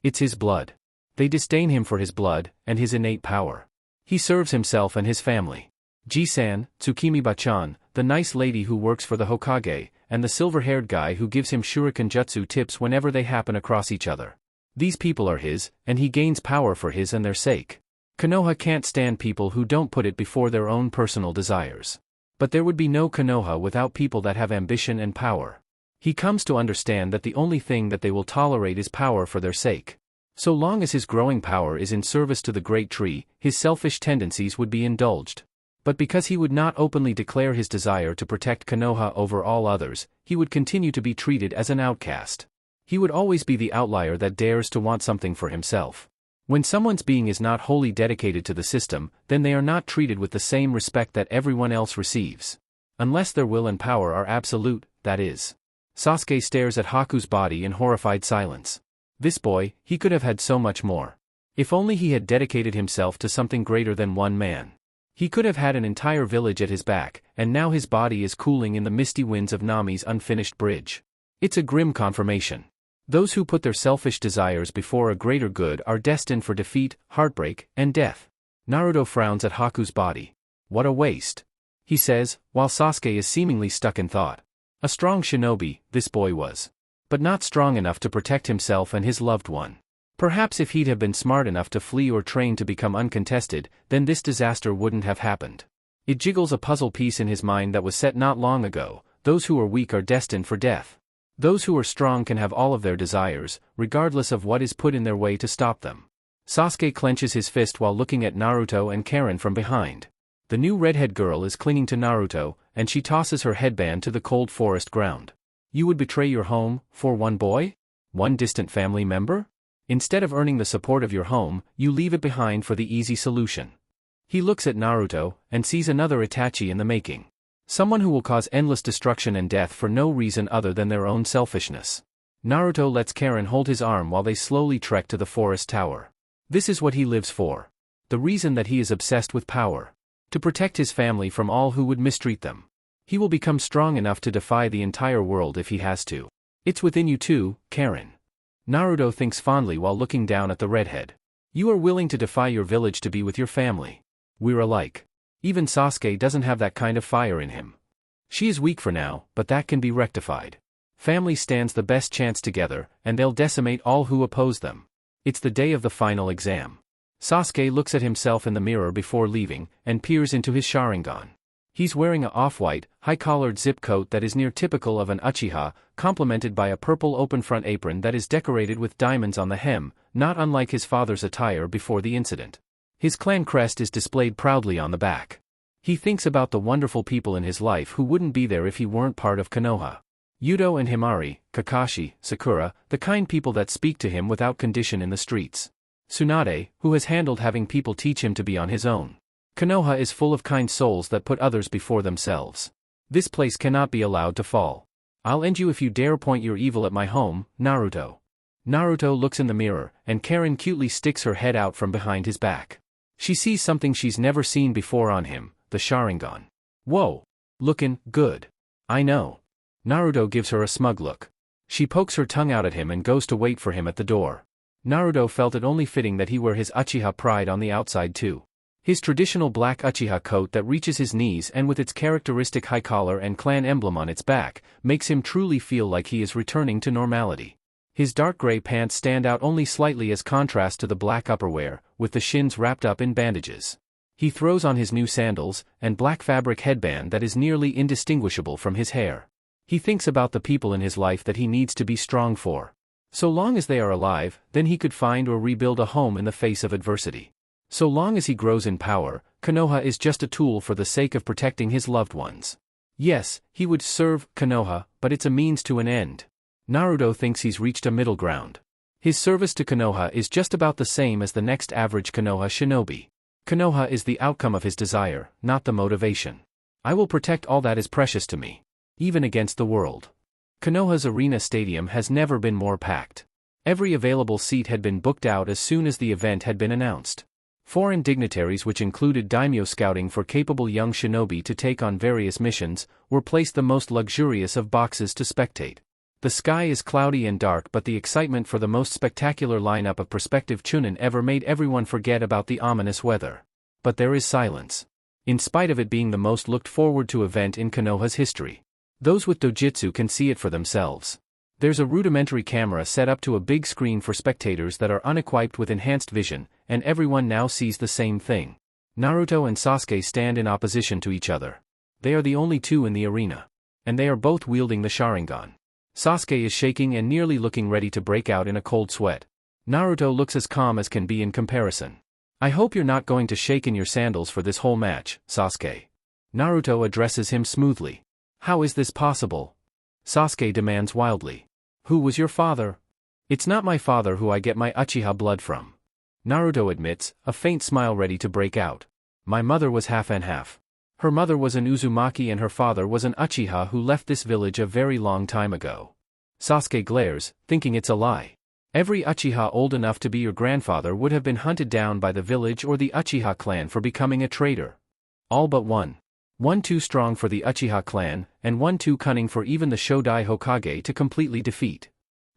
It's his blood. They disdain him for his blood, and his innate power. He serves himself and his family. Ji-san, Tsukimi-bachan, the nice lady who works for the Hokage, and the silver-haired guy who gives him shuriken jutsu tips whenever they happen across each other. These people are his, and he gains power for his and their sake. Konoha can't stand people who don't put it before their own personal desires. But there would be no Konoha without people that have ambition and power. He comes to understand that the only thing that they will tolerate is power for their sake. So long as his growing power is in service to the great tree, his selfish tendencies would be indulged. But because he would not openly declare his desire to protect Konoha over all others, he would continue to be treated as an outcast. He would always be the outlier that dares to want something for himself. When someone's being is not wholly dedicated to the system, then they are not treated with the same respect that everyone else receives. Unless their will and power are absolute, that is. Sasuke stares at Haku's body in horrified silence. This boy, he could have had so much more. If only he had dedicated himself to something greater than one man. He could have had an entire village at his back, and now his body is cooling in the misty winds of Nami's unfinished bridge. It's a grim confirmation. Those who put their selfish desires before a greater good are destined for defeat, heartbreak, and death. Naruto frowns at Haku's body. What a waste. He says, while Sasuke is seemingly stuck in thought. A strong shinobi, this boy was. But not strong enough to protect himself and his loved one. Perhaps if he'd have been smart enough to flee or train to become uncontested, then this disaster wouldn't have happened. It jiggles a puzzle piece in his mind that was set not long ago. Those who are weak are destined for death. Those who are strong can have all of their desires, regardless of what is put in their way to stop them. Sasuke clenches his fist while looking at Naruto and Karen from behind. The new redhead girl is clinging to Naruto, and she tosses her headband to the cold forest ground. You would betray your home, for one boy? One distant family member? Instead of earning the support of your home, you leave it behind for the easy solution. He looks at Naruto, and sees another Itachi in the making. Someone who will cause endless destruction and death for no reason other than their own selfishness. Naruto lets Karen hold his arm while they slowly trek to the forest tower. This is what he lives for. The reason that he is obsessed with power. To protect his family from all who would mistreat them. He will become strong enough to defy the entire world if he has to. It's within you too, Karen. Naruto thinks fondly while looking down at the redhead. You are willing to defy your village to be with your family. We're alike. Even Sasuke doesn't have that kind of fire in him. She is weak for now, but that can be rectified. Family stands the best chance together, and they'll decimate all who oppose them. It's the day of the final exam. Sasuke looks at himself in the mirror before leaving, and peers into his Sharingan. He's wearing a off-white, high-collared zip coat that is near typical of an Uchiha, complemented by a purple open-front apron that is decorated with diamonds on the hem, not unlike his father's attire before the incident. His clan crest is displayed proudly on the back. He thinks about the wonderful people in his life who wouldn't be there if he weren't part of Konoha. Yudo and Himari, Kakashi, Sakura, the kind people that speak to him without condition in the streets. Tsunade, who has handled having people teach him to be on his own. Konoha is full of kind souls that put others before themselves. This place cannot be allowed to fall. I'll end you if you dare point your evil at my home, Naruto. Naruto looks in the mirror, and Karen cutely sticks her head out from behind his back. She sees something she's never seen before on him, the Sharingan. Whoa! Lookin' good. I know. Naruto gives her a smug look. She pokes her tongue out at him and goes to wait for him at the door. Naruto felt it only fitting that he wear his Uchiha pride on the outside too. His traditional black Uchiha coat that reaches his knees and with its characteristic high collar and clan emblem on its back, makes him truly feel like he is returning to normality. His dark gray pants stand out only slightly as contrast to the black upperwear, with the shins wrapped up in bandages. He throws on his new sandals, and black fabric headband that is nearly indistinguishable from his hair. He thinks about the people in his life that he needs to be strong for. So long as they are alive, then he could find or rebuild a home in the face of adversity. So long as he grows in power, Konoha is just a tool for the sake of protecting his loved ones. Yes, he would serve Konoha, but it's a means to an end. Naruto thinks he's reached a middle ground. His service to Konoha is just about the same as the next average Konoha shinobi. Konoha is the outcome of his desire, not the motivation. I will protect all that is precious to me. Even against the world. Konoha's arena stadium has never been more packed. Every available seat had been booked out as soon as the event had been announced. Foreign dignitaries, which included daimyo scouting for capable young shinobi to take on various missions, were placed the most luxurious of boxes to spectate. The sky is cloudy and dark, but the excitement for the most spectacular lineup of prospective chunin ever made everyone forget about the ominous weather. But there is silence. In spite of it being the most looked forward to event in Konoha's history. Those with dojutsu can see it for themselves. There's a rudimentary camera set up to a big screen for spectators that are unequipped with enhanced vision, and everyone now sees the same thing. Naruto and Sasuke stand in opposition to each other. They are the only two in the arena. And they are both wielding the Sharingan. Sasuke is shaking and nearly looking ready to break out in a cold sweat. Naruto looks as calm as can be in comparison. I hope you're not going to shake in your sandals for this whole match, Sasuke. Naruto addresses him smoothly. How is this possible? Sasuke demands wildly. Who was your father? It's not my father who I get my Uchiha blood from. Naruto admits, a faint smile ready to break out. My mother was half and half. Her mother was an Uzumaki and her father was an Uchiha who left this village a very long time ago. Sasuke glares, thinking it's a lie. Every Uchiha old enough to be your grandfather would have been hunted down by the village or the Uchiha clan for becoming a traitor. All but one. One too strong for the Uchiha clan, and one too cunning for even the Shodai Hokage to completely defeat.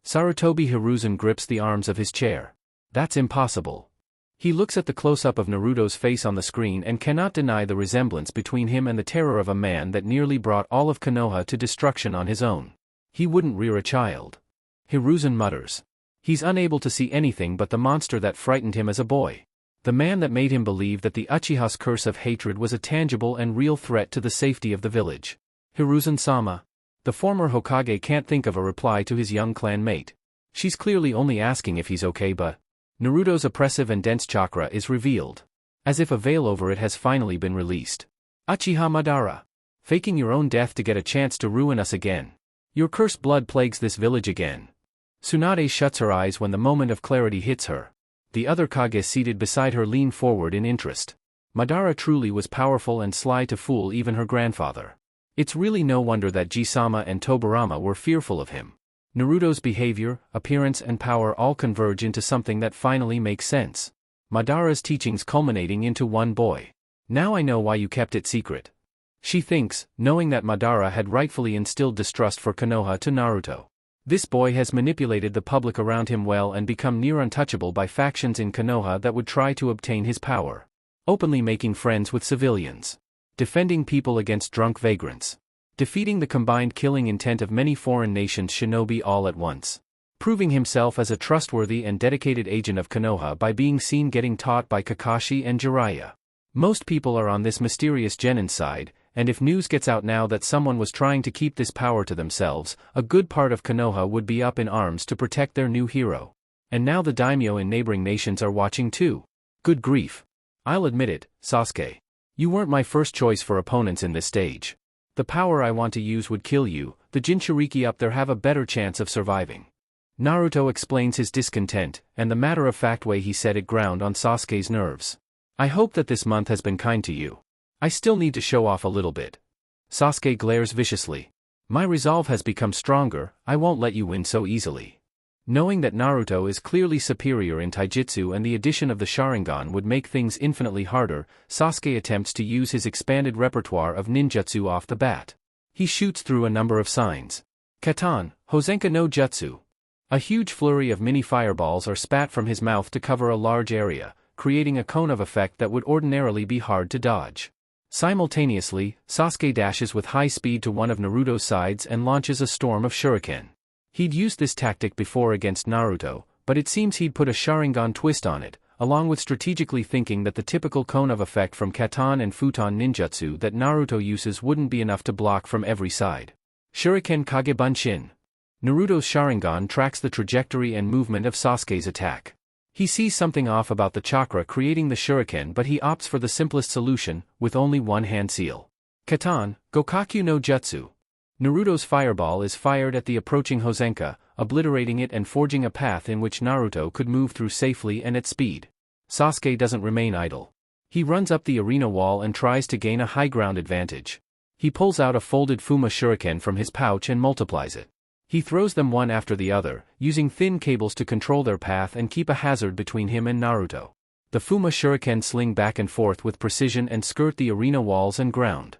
Sarutobi Hiruzen grips the arms of his chair. That's impossible. He looks at the close-up of Naruto's face on the screen and cannot deny the resemblance between him and the terror of a man that nearly brought all of Konoha to destruction on his own. He wouldn't rear a child. Hiruzen mutters. He's unable to see anything but the monster that frightened him as a boy. The man that made him believe that the Uchiha's curse of hatred was a tangible and real threat to the safety of the village. Hiruzen-sama. The former Hokage can't think of a reply to his young clan mate. She's clearly only asking if he's okay, but Naruto's oppressive and dense chakra is revealed. As if a veil over it has finally been released. Uchiha Madara. Faking your own death to get a chance to ruin us again. Your cursed blood plagues this village again. Tsunade shuts her eyes when the moment of clarity hits her. The other Kage seated beside her lean forward in interest. Madara truly was powerful and sly to fool even her grandfather. It's really no wonder that Jisama and Tobirama were fearful of him. Naruto's behavior, appearance and power all converge into something that finally makes sense. Madara's teachings culminating into one boy. Now I know why you kept it secret. She thinks, knowing that Madara had rightfully instilled distrust for Konoha to Naruto. This boy has manipulated the public around him well and become near untouchable by factions in Konoha that would try to obtain his power. Openly making friends with civilians. Defending people against drunk vagrants. Defeating the combined killing intent of many foreign nations shinobi all at once. Proving himself as a trustworthy and dedicated agent of Konoha by being seen getting taught by Kakashi and Jiraiya. Most people are on this mysterious genin side, and if news gets out now that someone was trying to keep this power to themselves, a good part of Konoha would be up in arms to protect their new hero. And now the daimyo in neighboring nations are watching too. Good grief. I'll admit it, Sasuke. You weren't my first choice for opponents in this stage. The power I want to use would kill you, the Jinchuriki up there have a better chance of surviving. Naruto explains his discontent, and the matter-of-fact way he said it ground on Sasuke's nerves. I hope that this month has been kind to you. I still need to show off a little bit. Sasuke glares viciously. My resolve has become stronger, I won't let you win so easily. Knowing that Naruto is clearly superior in taijutsu and the addition of the Sharingan would make things infinitely harder, Sasuke attempts to use his expanded repertoire of ninjutsu off the bat. He shoots through a number of signs. Katan, Hozenka no Jutsu. A huge flurry of mini fireballs are spat from his mouth to cover a large area, creating a cone of effect that would ordinarily be hard to dodge. Simultaneously, Sasuke dashes with high speed to one of Naruto's sides and launches a storm of shuriken. He'd used this tactic before against Naruto, but it seems he'd put a Sharingan twist on it, along with strategically thinking that the typical cone of effect from Katan and Futon ninjutsu that Naruto uses wouldn't be enough to block from every side. Shuriken Kage Bunshin. Naruto's Sharingan tracks the trajectory and movement of Sasuke's attack. He sees something off about the chakra creating the shuriken, but he opts for the simplest solution, with only one hand seal. Katan, Gokakyu no Jutsu. Naruto's fireball is fired at the approaching Hozenka, obliterating it and forging a path in which Naruto could move through safely and at speed. Sasuke doesn't remain idle. He runs up the arena wall and tries to gain a high ground advantage. He pulls out a folded Fuma shuriken from his pouch and multiplies it. He throws them one after the other, using thin cables to control their path and keep a hazard between him and Naruto. The Fuma shuriken sling back and forth with precision and skirt the arena walls and ground.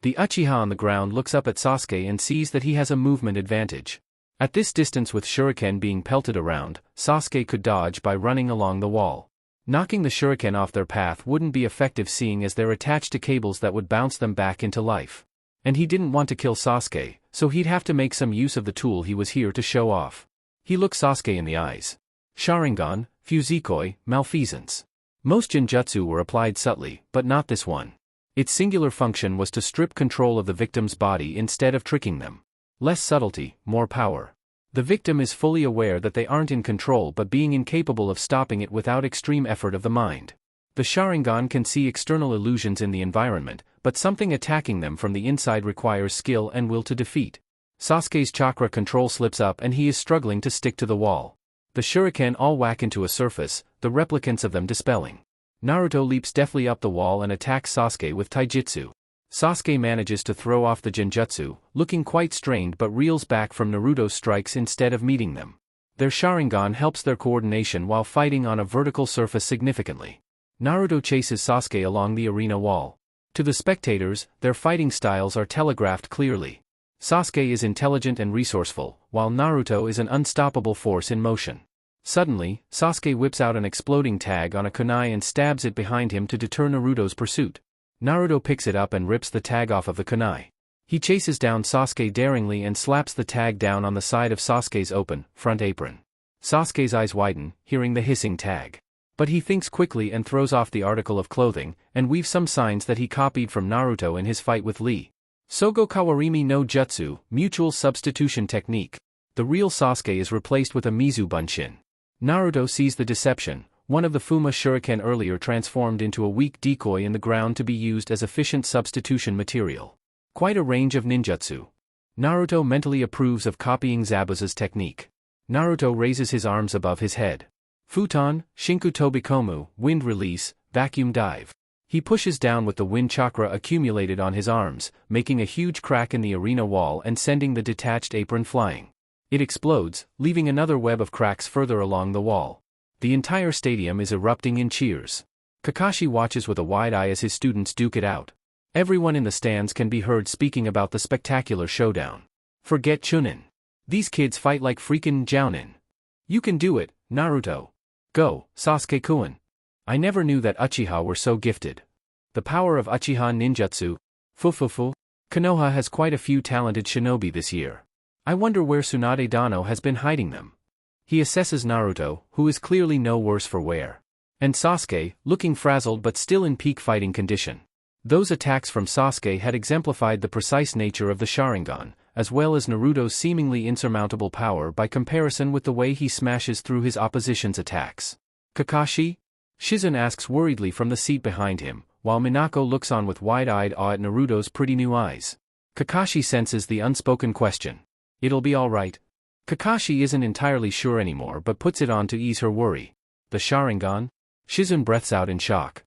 The Uchiha on the ground looks up at Sasuke and sees that he has a movement advantage. At this distance with shuriken being pelted around, Sasuke could dodge by running along the wall. Knocking the shuriken off their path wouldn't be effective seeing as they're attached to cables that would bounce them back into life. And he didn't want to kill Sasuke, so he'd have to make some use of the tool he was here to show off. He looks Sasuke in the eyes. Sharingan, Fuzikoi, Malfeasance. Most Jinjutsu were applied subtly, but not this one. Its singular function was to strip control of the victim's body instead of tricking them. Less subtlety, more power. The victim is fully aware that they aren't in control but being incapable of stopping it without extreme effort of the mind. The Sharingan can see external illusions in the environment, but something attacking them from the inside requires skill and will to defeat. Sasuke's chakra control slips up and he is struggling to stick to the wall. The shuriken all whack into a surface, the replicants of them dispelling. Naruto leaps deftly up the wall and attacks Sasuke with taijutsu. Sasuke manages to throw off the Genjutsu, looking quite strained but reels back from Naruto's strikes instead of meeting them. Their Sharingan helps their coordination while fighting on a vertical surface significantly. Naruto chases Sasuke along the arena wall. To the spectators, their fighting styles are telegraphed clearly. Sasuke is intelligent and resourceful, while Naruto is an unstoppable force in motion. Suddenly, Sasuke whips out an exploding tag on a kunai and stabs it behind him to deter Naruto's pursuit. Naruto picks it up and rips the tag off of the kunai. He chases down Sasuke daringly and slaps the tag down on the side of Sasuke's open, front apron. Sasuke's eyes widen, hearing the hissing tag. But he thinks quickly and throws off the article of clothing, and weaves some signs that he copied from Naruto in his fight with Lee. Sogo Kawarimi no Jutsu, Mutual Substitution Technique. The real Sasuke is replaced with a Mizu Bunshin. Naruto sees the deception. One of the Fuma shuriken earlier transformed into a weak decoy in the ground to be used as efficient substitution material. Quite a range of ninjutsu. Naruto mentally approves of copying Zabuza's technique. Naruto raises his arms above his head. Futon, Shinku Tobikomu, Wind Release, Vacuum Dive. He pushes down with the wind chakra accumulated on his arms, making a huge crack in the arena wall and sending the detached apron flying. It explodes, leaving another web of cracks further along the wall. The entire stadium is erupting in cheers. Kakashi watches with a wide eye as his students duke it out. Everyone in the stands can be heard speaking about the spectacular showdown. Forget Chunin. These kids fight like freaking Jounin. You can do it, Naruto. Go, Sasuke-kun. I never knew that Uchiha were so gifted. The power of Uchiha ninjutsu. Fufufu. Konoha has quite a few talented shinobi this year. I wonder where Tsunade Dano has been hiding them. He assesses Naruto, who is clearly no worse for wear. And Sasuke, looking frazzled but still in peak fighting condition. Those attacks from Sasuke had exemplified the precise nature of the Sharingan, as well as Naruto's seemingly insurmountable power by comparison with the way he smashes through his opposition's attacks. Kakashi? Shizune asks worriedly from the seat behind him, while Minako looks on with wide-eyed awe at Naruto's pretty new eyes. Kakashi senses the unspoken question. It'll be alright. Kakashi isn't entirely sure anymore but puts it on to ease her worry. The Sharingan? Shizune breathes out in shock.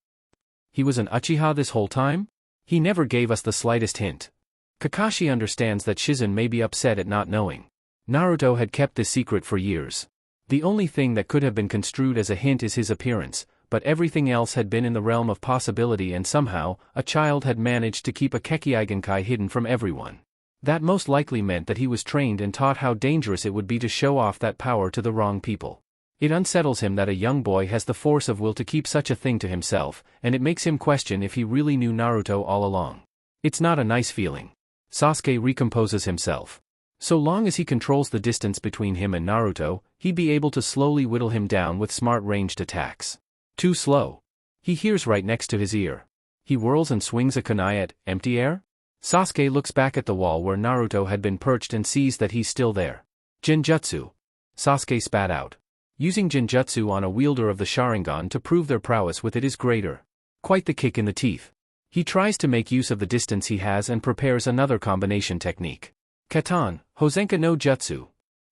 He was an Uchiha this whole time? He never gave us the slightest hint. Kakashi understands that Shizune may be upset at not knowing. Naruto had kept this secret for years. The only thing that could have been construed as a hint is his appearance, but everything else had been in the realm of possibility, and somehow, a child had managed to keep a Kekaigenkai hidden from everyone. That most likely meant that he was trained and taught how dangerous it would be to show off that power to the wrong people. It unsettles him that a young boy has the force of will to keep such a thing to himself, and it makes him question if he really knew Naruto all along. It's not a nice feeling. Sasuke recomposes himself. So long as he controls the distance between him and Naruto, he'd be able to slowly whittle him down with smart ranged attacks. Too slow. He hears right next to his ear. He whirls and swings a kunai at empty air? Sasuke looks back at the wall where Naruto had been perched and sees that he's still there. Genjutsu. Sasuke spat out. Using Genjutsu on a wielder of the Sharingan to prove their prowess with it is greater. Quite the kick in the teeth. He tries to make use of the distance he has and prepares another combination technique. Katan, Hosenka no Jutsu.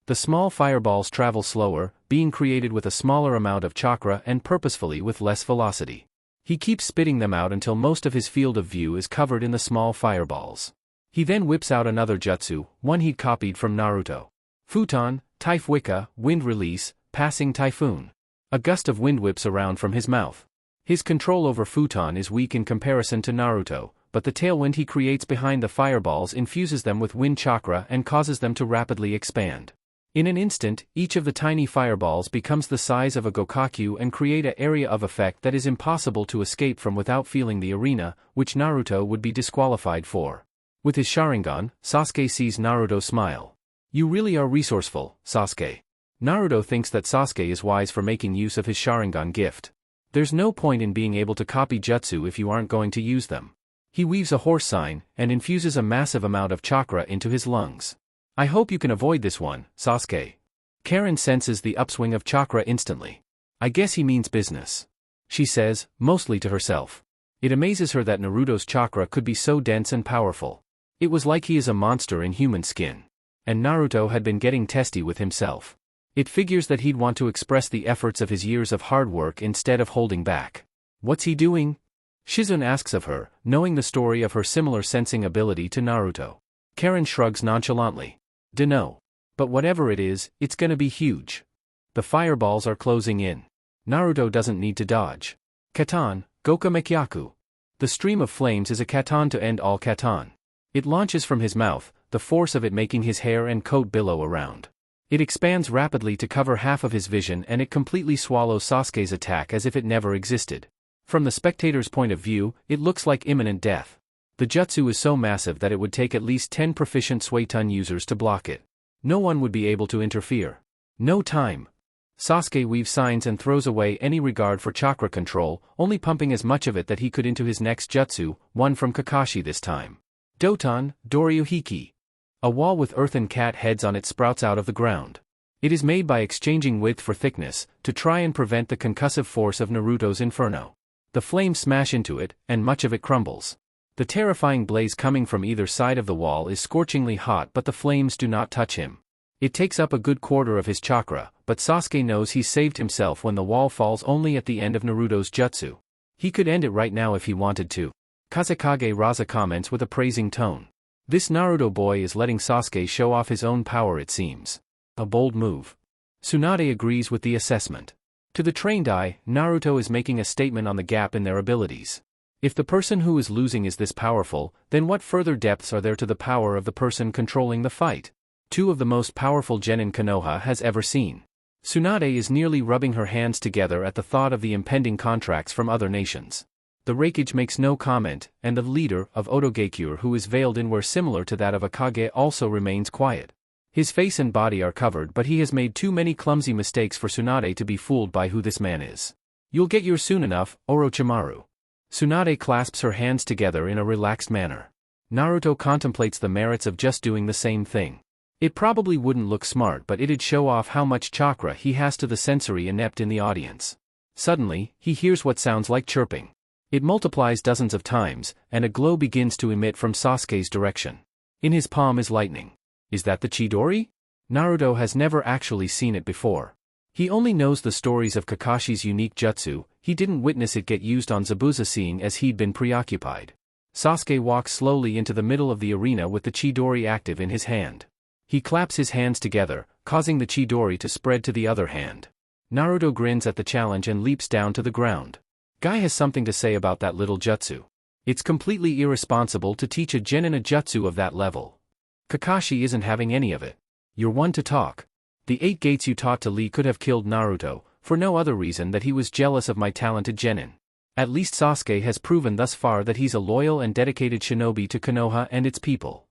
The small fireballs travel slower, being created with a smaller amount of chakra and purposefully with less velocity. He keeps spitting them out until most of his field of view is covered in the small fireballs. He then whips out another jutsu, one he'd copied from Naruto. Futon, Taifwika, wind release, passing typhoon. A gust of wind whips around from his mouth. His control over Futon is weak in comparison to Naruto, but the tailwind he creates behind the fireballs infuses them with wind chakra and causes them to rapidly expand. In an instant, each of the tiny fireballs becomes the size of a Gokaku and create an area of effect that is impossible to escape from without feeling the arena, which Naruto would be disqualified for. With his Sharingan, Sasuke sees Naruto smile. You really are resourceful, Sasuke. Naruto thinks that Sasuke is wise for making use of his Sharingan gift. There's no point in being able to copy jutsu if you aren't going to use them. He weaves a horse sign, and infuses a massive amount of chakra into his lungs. I hope you can avoid this one, Sasuke. Karen senses the upswing of chakra instantly. I guess he means business. She says, mostly to herself. It amazes her that Naruto's chakra could be so dense and powerful. It was like he is a monster in human skin. And Naruto had been getting testy with himself. It figures that he'd want to express the efforts of his years of hard work instead of holding back. What's he doing? Shizune asks of her, knowing the story of her similar sensing ability to Naruto. Karen shrugs nonchalantly. Dunno. But whatever it is, it's gonna be huge. The fireballs are closing in. Naruto doesn't need to dodge. Katan, Goka Mekyaku. The stream of flames is a katan to end all katan. It launches from his mouth, the force of it making his hair and coat billow around. It expands rapidly to cover half of his vision, and it completely swallows Sasuke's attack as if it never existed. From the spectator's point of view, it looks like imminent death. The jutsu is so massive that it would take at least 10 proficient Suiton users to block it. No one would be able to interfere. No time. Sasuke weaves signs and throws away any regard for chakra control, only pumping as much of it that he could into his next jutsu, one from Kakashi this time. Doton, Doryuhiki. A wall with earthen cat heads on it sprouts out of the ground. It is made by exchanging width for thickness, to try and prevent the concussive force of Naruto's inferno. The flames smash into it, and much of it crumbles. The terrifying blaze coming from either side of the wall is scorchingly hot, but the flames do not touch him. It takes up a good quarter of his chakra, but Sasuke knows he's saved himself when the wall falls only at the end of Naruto's jutsu. He could end it right now if he wanted to. Kazekage Raza comments with a praising tone. This Naruto boy is letting Sasuke show off his own power, it seems. A bold move. Tsunade agrees with the assessment. To the trained eye, Naruto is making a statement on the gap in their abilities. If the person who is losing is this powerful, then what further depths are there to the power of the person controlling the fight? Two of the most powerful genin Konoha has ever seen. Tsunade is nearly rubbing her hands together at the thought of the impending contracts from other nations. The Raikage makes no comment, and the leader of Otogekyure, who is veiled in wear similar to that of a Kage, also remains quiet. His face and body are covered, but he has made too many clumsy mistakes for Tsunade to be fooled by who this man is. You'll get yours soon enough, Orochimaru. Tsunade clasps her hands together in a relaxed manner. Naruto contemplates the merits of just doing the same thing. It probably wouldn't look smart, but it'd show off how much chakra he has to the sensory inept in the audience. Suddenly, he hears what sounds like chirping. It multiplies dozens of times, and a glow begins to emit from Sasuke's direction. In his palm is lightning. Is that the Chidori? Naruto has never actually seen it before. He only knows the stories of Kakashi's unique jutsu. He didn't witness it get used on Zabuza, seeing as he'd been preoccupied. Sasuke walks slowly into the middle of the arena with the Chidori active in his hand. He claps his hands together, causing the Chidori to spread to the other hand. Naruto grins at the challenge and leaps down to the ground. Guy has something to say about that little jutsu. It's completely irresponsible to teach a genin a jutsu of that level. Kakashi isn't having any of it. You're one to talk. The 8 gates you taught to Lee could have killed Naruto, for no other reason that he was jealous of my talented genin. At least Sasuke has proven thus far that he's a loyal and dedicated shinobi to Konoha and its people.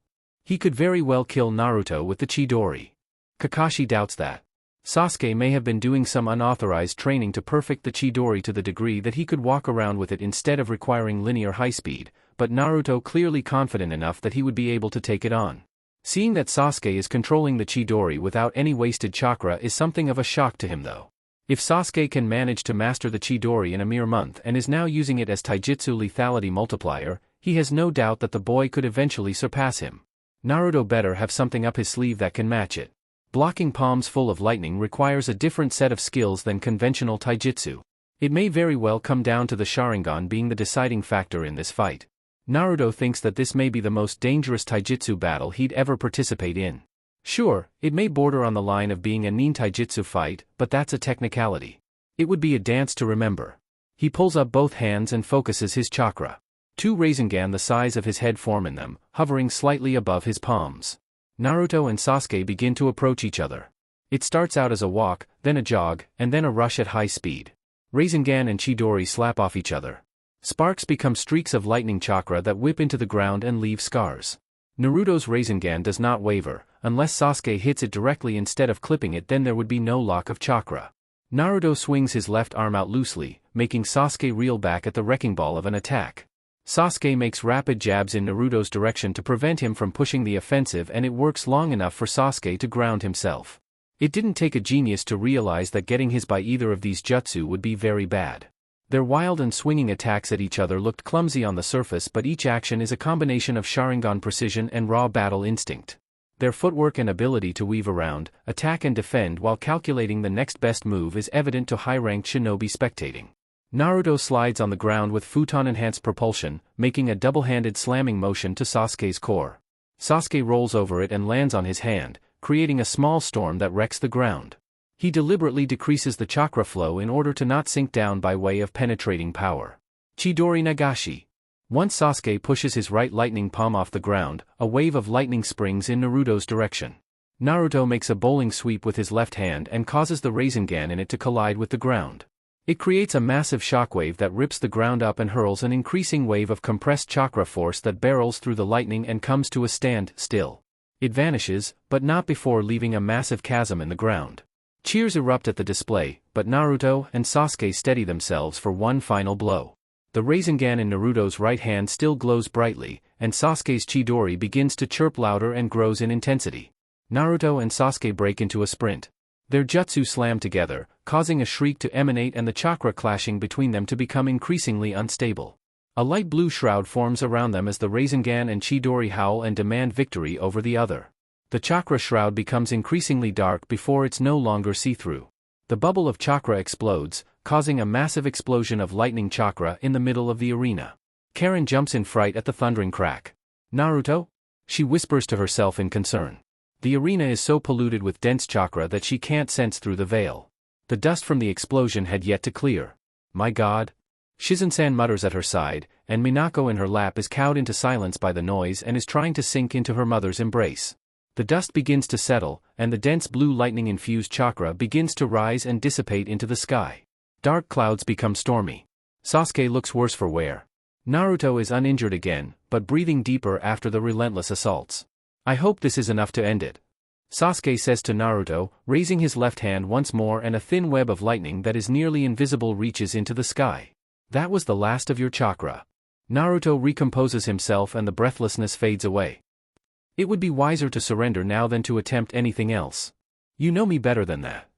He could very well kill Naruto with the Chidori. Kakashi doubts that. Sasuke may have been doing some unauthorized training to perfect the Chidori to the degree that he could walk around with it instead of requiring linear high speed, but Naruto clearly confident enough that he would be able to take it on. Seeing that Sasuke is controlling the Chidori without any wasted chakra is something of a shock to him though. If Sasuke can manage to master the Chidori in a mere month and is now using it as taijutsu lethality multiplier, he has no doubt that the boy could eventually surpass him. Naruto better have something up his sleeve that can match it. Blocking palms full of lightning requires a different set of skills than conventional taijutsu. It may very well come down to the Sharingan being the deciding factor in this fight. Naruto thinks that this may be the most dangerous taijutsu battle he'd ever participate in. Sure, it may border on the line of being a nin taijutsu fight, but that's a technicality. It would be a dance to remember. He pulls up both hands and focuses his chakra. 2 Rasengan the size of his head form in them, hovering slightly above his palms. Naruto and Sasuke begin to approach each other. It starts out as a walk, then a jog, and then a rush at high speed. Rasengan and Chidori slap off each other. Sparks become streaks of lightning chakra that whip into the ground and leave scars. Naruto's Rasengan does not waver. Unless Sasuke hits it directly instead of clipping it, then there would be no lock of chakra. Naruto swings his left arm out loosely, making Sasuke reel back at the wrecking ball of an attack. Sasuke makes rapid jabs in Naruto's direction to prevent him from pushing the offensive, and it works long enough for Sasuke to ground himself. It didn't take a genius to realize that getting his by either of these jutsu would be very bad. Their wild and swinging attacks at each other looked clumsy on the surface, but each action is a combination of Sharingan precision and raw battle instinct. Their footwork and ability to weave around, attack and defend while calculating the next best move is evident to high-ranked shinobi spectating. Naruto slides on the ground with futon-enhanced propulsion, making a double-handed slamming motion to Sasuke's core. Sasuke rolls over it and lands on his hand, creating a small storm that wrecks the ground. He deliberately decreases the chakra flow in order to not sink down by way of penetrating power. Chidori Nagashi. Once Sasuke pushes his right lightning palm off the ground, a wave of lightning springs in Naruto's direction. Naruto makes a bowling sweep with his left hand and causes the Rasengan in it to collide with the ground. It creates a massive shockwave that rips the ground up and hurls an increasing wave of compressed chakra force that barrels through the lightning and comes to a stand still. It vanishes, but not before leaving a massive chasm in the ground. Cheers erupt at the display, but Naruto and Sasuke steady themselves for one final blow. The Rasengan in Naruto's right hand still glows brightly, and Sasuke's Chidori begins to chirp louder and grows in intensity. Naruto and Sasuke break into a sprint. Their jutsu slam together, causing a shriek to emanate and the chakra clashing between them to become increasingly unstable. A light blue shroud forms around them as the Rasengan and Chidori howl and demand victory over the other. The chakra shroud becomes increasingly dark before it's no longer see-through. The bubble of chakra explodes, causing a massive explosion of lightning chakra in the middle of the arena. Karen jumps in fright at the thundering crack. Naruto? She whispers to herself in concern. The arena is so polluted with dense chakra that she can't sense through the veil. The dust from the explosion had yet to clear. My god. Shizen-san mutters at her side, and Minako in her lap is cowed into silence by the noise and is trying to sink into her mother's embrace. The dust begins to settle, and the dense blue lightning-infused chakra begins to rise and dissipate into the sky. Dark clouds become stormy. Sasuke looks worse for wear. Naruto is uninjured again, but breathing deeper after the relentless assaults. I hope this is enough to end it. Sasuke says to Naruto, raising his left hand once more, and a thin web of lightning that is nearly invisible reaches into the sky. That was the last of your chakra. Naruto recomposes himself and the breathlessness fades away. It would be wiser to surrender now than to attempt anything else. You know me better than that.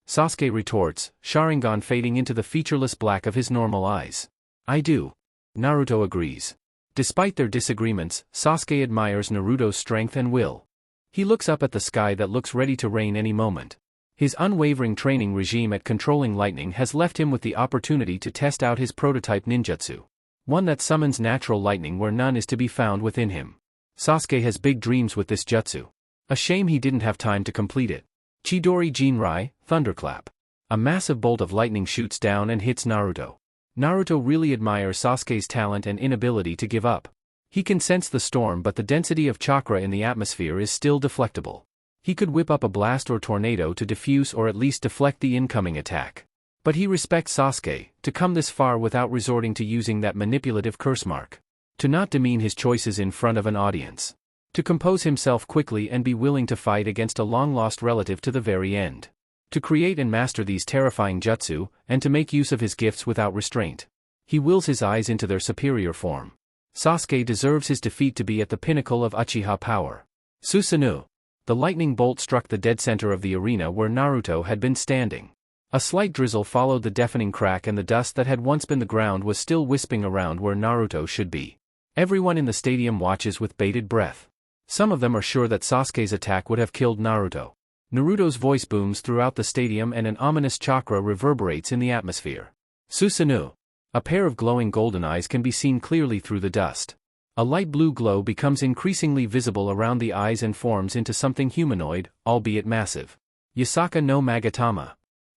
Sasuke retorts, Sharingan fading into the featureless black of his normal eyes. I do. Naruto agrees. Despite their disagreements, Sasuke admires Naruto's strength and will. He looks up at the sky that looks ready to rain any moment. His unwavering training regime at controlling lightning has left him with the opportunity to test out his prototype ninjutsu. One that summons natural lightning where none is to be found within him. Sasuke has big dreams with this jutsu. A shame he didn't have time to complete it. Chidori Jinrai, Thunderclap. A massive bolt of lightning shoots down and hits Naruto. Naruto really admires Sasuke's talent and inability to give up. He can sense the storm, but the density of chakra in the atmosphere is still deflectable. He could whip up a blast or tornado to diffuse or at least deflect the incoming attack. But he respects Sasuke, to come this far without resorting to using that manipulative curse mark. To not demean his choices in front of an audience. To compose himself quickly and be willing to fight against a long-lost relative to the very end. To create and master these terrifying jutsu, and to make use of his gifts without restraint. He wills his eyes into their superior form. Sasuke deserves his defeat to be at the pinnacle of Uchiha power. Susanoo. The lightning bolt struck the dead center of the arena where Naruto had been standing. A slight drizzle followed the deafening crack, and the dust that had once been the ground was still wisping around where Naruto should be. Everyone in the stadium watches with bated breath. Some of them are sure that Sasuke's attack would have killed Naruto. Naruto's voice booms throughout the stadium and an ominous chakra reverberates in the atmosphere. Susanoo. A pair of glowing golden eyes can be seen clearly through the dust. A light blue glow becomes increasingly visible around the eyes and forms into something humanoid, albeit massive. Yasaka no Magatama.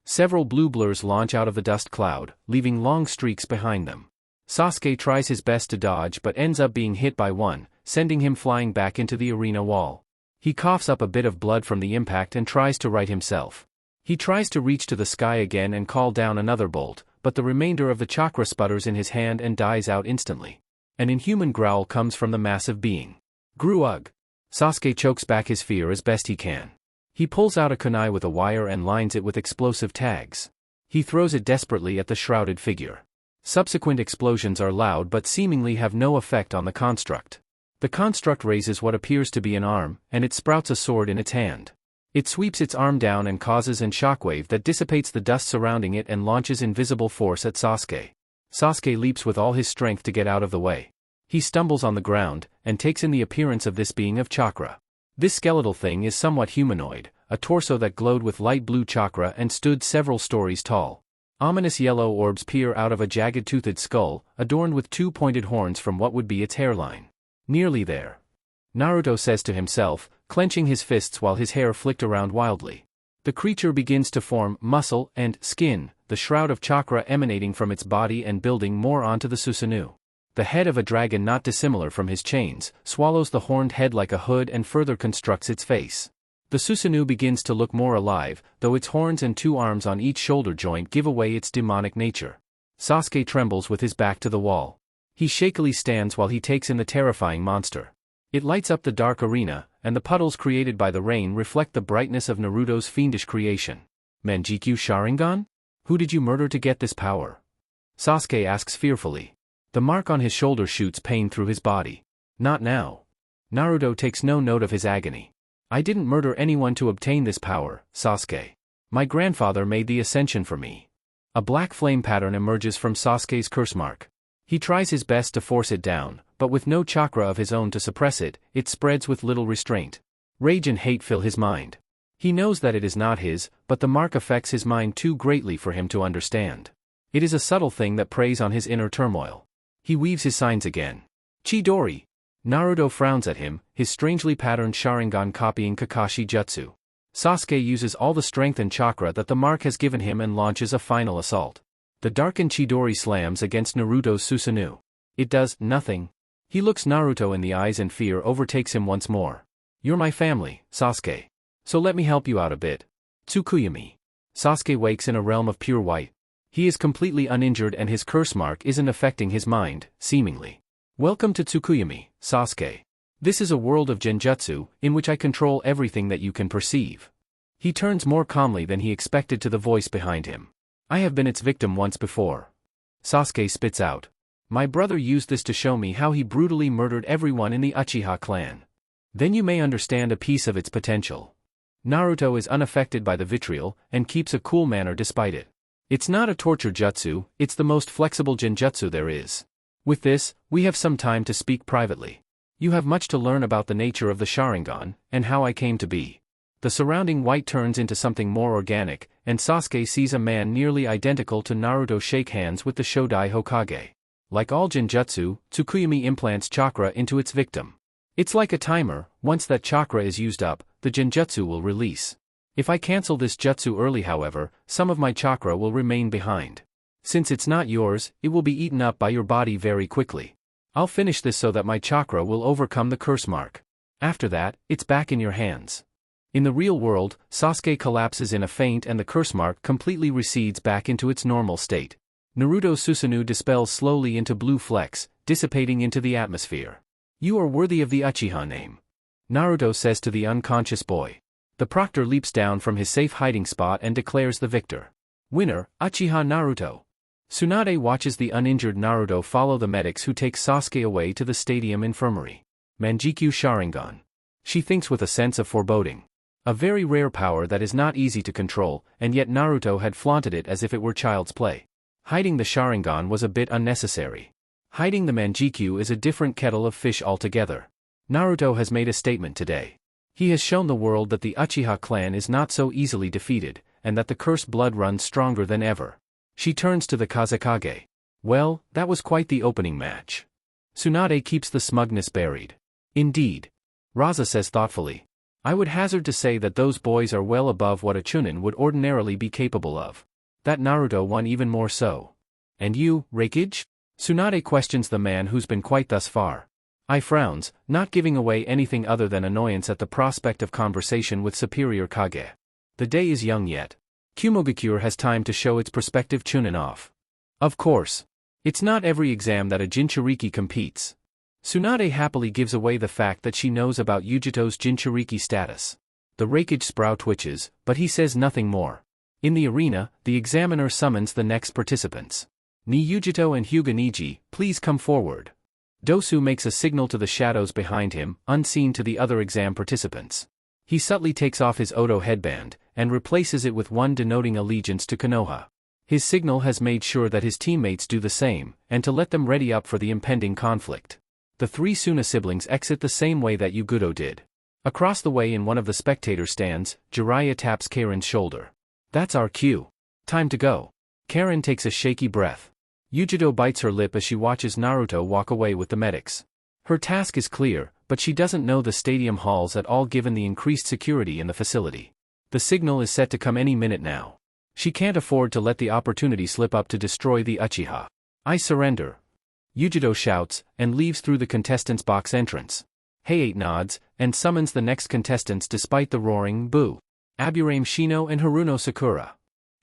Several blue blurs launch out of the dust cloud, leaving long streaks behind them. Sasuke tries his best to dodge but ends up being hit by one, sending him flying back into the arena wall. He coughs up a bit of blood from the impact and tries to right himself. He tries to reach to the sky again and call down another bolt, but the remainder of the chakra sputters in his hand and dies out instantly. An inhuman growl comes from the massive being. Gruug. Sasuke chokes back his fear as best he can. He pulls out a kunai with a wire and lines it with explosive tags. He throws it desperately at the shrouded figure. Subsequent explosions are loud but seemingly have no effect on the construct. The construct raises what appears to be an arm, and it sprouts a sword in its hand. It sweeps its arm down and causes an shockwave that dissipates the dust surrounding it and launches invisible force at Sasuke. Sasuke leaps with all his strength to get out of the way. He stumbles on the ground, and takes in the appearance of this being of chakra. This skeletal thing is somewhat humanoid, a torso that glowed with light blue chakra and stood several stories tall. Ominous yellow orbs peer out of a jagged toothed skull, adorned with two pointed horns from what would be its hairline. Nearly there. Naruto says to himself, clenching his fists while his hair flicked around wildly. The creature begins to form muscle and skin, the shroud of chakra emanating from its body and building more onto the Susanoo. The head of a dragon, not dissimilar from his chains, swallows the horned head like a hood and further constructs its face. The Susanoo begins to look more alive, though its horns and two arms on each shoulder joint give away its demonic nature. Sasuke trembles with his back to the wall. He shakily stands while he takes in the terrifying monster. It lights up the dark arena, and the puddles created by the rain reflect the brightness of Naruto's fiendish creation. Manjikyu Sharingan? Who did you murder to get this power? Sasuke asks fearfully. The mark on his shoulder shoots pain through his body. Not now. Naruto takes no note of his agony. I didn't murder anyone to obtain this power, Sasuke. My grandfather made the ascension for me. A black flame pattern emerges from Sasuke's curse mark. He tries his best to force it down, but with no chakra of his own to suppress it, it spreads with little restraint. Rage and hate fill his mind. He knows that it is not his, but the mark affects his mind too greatly for him to understand. It is a subtle thing that preys on his inner turmoil. He weaves his signs again. Chidori. Naruto frowns at him, his strangely patterned Sharingan copying Kakashi Jutsu. Sasuke uses all the strength and chakra that the mark has given him and launches a final assault. The darkened Chidori slams against Naruto's Susanoo. It does nothing. He looks Naruto in the eyes and fear overtakes him once more. You're my family, Sasuke. So let me help you out a bit. Tsukuyomi. Sasuke wakes in a realm of pure white. He is completely uninjured and his curse mark isn't affecting his mind, seemingly. Welcome to Tsukuyomi, Sasuke. This is a world of genjutsu, in which I control everything that you can perceive. He turns more calmly than he expected to the voice behind him. I have been its victim once before. Sasuke spits out. My brother used this to show me how he brutally murdered everyone in the Uchiha clan. Then you may understand a piece of its potential. Naruto is unaffected by the vitriol, and keeps a cool manner despite it. It's not a torture jutsu, it's the most flexible genjutsu there is. With this, we have some time to speak privately. You have much to learn about the nature of the Sharingan, and how I came to be. The surrounding white turns into something more organic, and Sasuke sees a man nearly identical to Naruto shake hands with the Shodai Hokage. Like all genjutsu, Tsukuyomi implants chakra into its victim. It's like a timer, once that chakra is used up, the genjutsu will release. If I cancel this jutsu early however, some of my chakra will remain behind. Since it's not yours, it will be eaten up by your body very quickly. I'll finish this so that my chakra will overcome the curse mark. After that, it's back in your hands. In the real world, Sasuke collapses in a faint and the curse mark completely recedes back into its normal state. Naruto Susanoo dispels slowly into blue flecks, dissipating into the atmosphere. You are worthy of the Uchiha name. Naruto says to the unconscious boy. The proctor leaps down from his safe hiding spot and declares the victor. Winner, Uchiha Naruto. Tsunade watches the uninjured Naruto follow the medics who take Sasuke away to the stadium infirmary. Manjikyu Sharingan. She thinks with a sense of foreboding. A very rare power that is not easy to control, and yet Naruto had flaunted it as if it were child's play. Hiding the Sharingan was a bit unnecessary. Hiding the Manjikyu is a different kettle of fish altogether. Naruto has made a statement today. He has shown the world that the Uchiha clan is not so easily defeated, and that the cursed blood runs stronger than ever. She turns to the Kazekage. Well, that was quite the opening match. Tsunade keeps the smugness buried. Indeed. Raza says thoughtfully. I would hazard to say that those boys are well above what a Chunin would ordinarily be capable of. That Naruto won even more so. And you, Reikage? Tsunade questions the man who's been quite thus far. I frowns, not giving away anything other than annoyance at the prospect of conversation with Superior Kage. The day is young yet. Kumogakure has time to show its prospective Chunin off. Of course. It's not every exam that a Jinchuriki competes. Tsunade happily gives away the fact that she knows about Yujito's Jinchuriki status. The Reikage brow twitches, but he says nothing more. In the arena, the examiner summons the next participants. Ni Yujito and Hyuga Niji, please come forward. Dosu makes a signal to the shadows behind him, unseen to the other exam participants. He subtly takes off his Odo headband, and replaces it with one denoting allegiance to Konoha. His signal has made sure that his teammates do the same, and to let them ready up for the impending conflict. The three Suna siblings exit the same way that Yugudo did. Across the way in one of the spectator stands, Jiraiya taps Karen's shoulder. That's our cue. Time to go. Karen takes a shaky breath. Yujito bites her lip as she watches Naruto walk away with the medics. Her task is clear, but she doesn't know the stadium halls at all given the increased security in the facility. The signal is set to come any minute now. She can't afford to let the opportunity slip up to destroy the Uchiha. I surrender. Yujito shouts, and leaves through the contestants' box entrance. Heiei nods, and summons the next contestants despite the roaring boo. Aburame Shino and Haruno Sakura.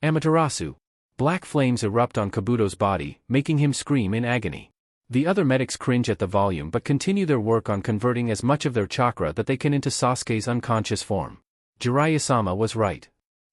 Amaterasu. Black flames erupt on Kabuto's body, making him scream in agony. The other medics cringe at the volume but continue their work on converting as much of their chakra that they can into Sasuke's unconscious form. Jiraiya-sama was right.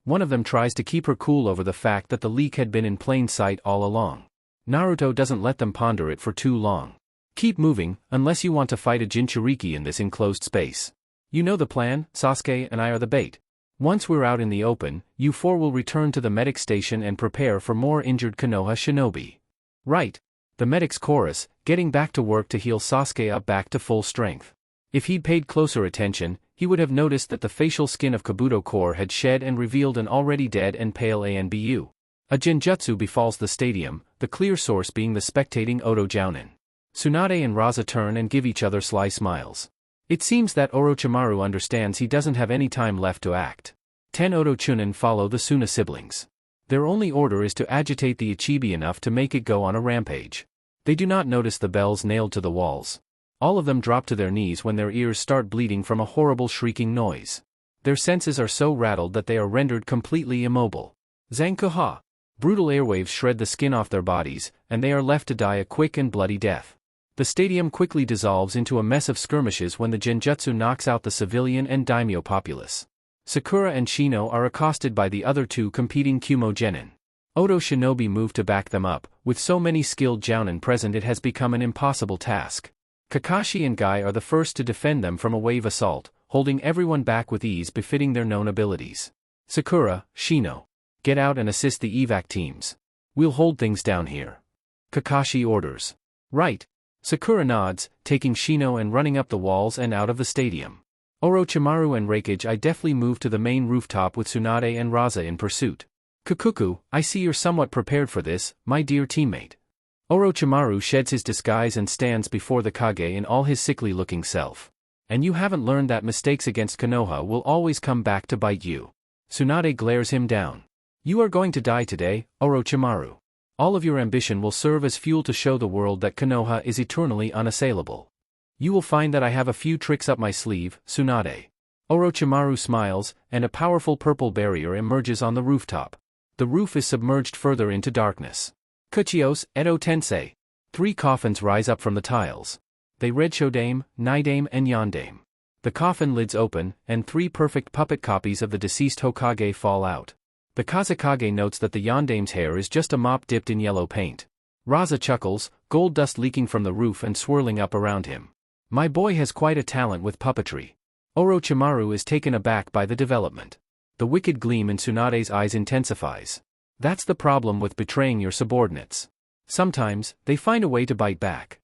One of them tries to keep her cool over the fact that the leak had been in plain sight all along. Naruto doesn't let them ponder it for too long. Keep moving, unless you want to fight a Jinchuriki in this enclosed space. You know the plan, Sasuke and I are the bait. Once we're out in the open, you four will return to the medic station and prepare for more injured Konoha shinobi. Right. The medics chorus, getting back to work to heal Sasuke up back to full strength. If he'd paid closer attention, he would have noticed that the facial skin of Kabuto core had shed and revealed an already dead and pale Anbu. A genjutsu befalls the stadium, the clear source being the spectating Oto Jounin. Tsunade and Raza turn and give each other sly smiles. It seems that Orochimaru understands he doesn't have any time left to act. 10 Oto Chunin follow the Suna siblings. Their only order is to agitate the Ichibi enough to make it go on a rampage. They do not notice the bells nailed to the walls. All of them drop to their knees when their ears start bleeding from a horrible shrieking noise. Their senses are so rattled that they are rendered completely immobile. Zankuha! Brutal airwaves shred the skin off their bodies, and they are left to die a quick and bloody death. The stadium quickly dissolves into a mess of skirmishes when the genjutsu knocks out the civilian and daimyo populace. Sakura and Shino are accosted by the other two competing Kumo genin. Odo shinobi moved to back them up. With so many skilled jounin present, it has become an impossible task. Kakashi and Guy are the first to defend them from a wave assault, holding everyone back with ease befitting their known abilities. Sakura, Shino. Get out and assist the evac teams. We'll hold things down here. Kakashi orders. Right. Sakura nods, taking Shino and running up the walls and out of the stadium. Orochimaru and Reikage deftly move to the main rooftop with Tsunade and Raza in pursuit. Kukuku, I see you're somewhat prepared for this, my dear teammate. Orochimaru sheds his disguise and stands before the Kage in all his sickly-looking self. And you haven't learned that mistakes against Konoha will always come back to bite you. Tsunade glares him down. You are going to die today, Orochimaru. All of your ambition will serve as fuel to show the world that Konoha is eternally unassailable. You will find that I have a few tricks up my sleeve, Tsunade. Orochimaru smiles, and a powerful purple barrier emerges on the rooftop. The roof is submerged further into darkness. Kuchios, Edo Tensei. 3 coffins rise up from the tiles. They read Shodame, Nidame and Yondame. The coffin lids open, and 3 perfect puppet copies of the deceased Hokage fall out. The Kazekage notes that the Yondame's hair is just a mop dipped in yellow paint. Raza chuckles, gold dust leaking from the roof and swirling up around him. My boy has quite a talent with puppetry. Orochimaru is taken aback by the development. The wicked gleam in Tsunade's eyes intensifies. That's the problem with betraying your subordinates. Sometimes, they find a way to bite back.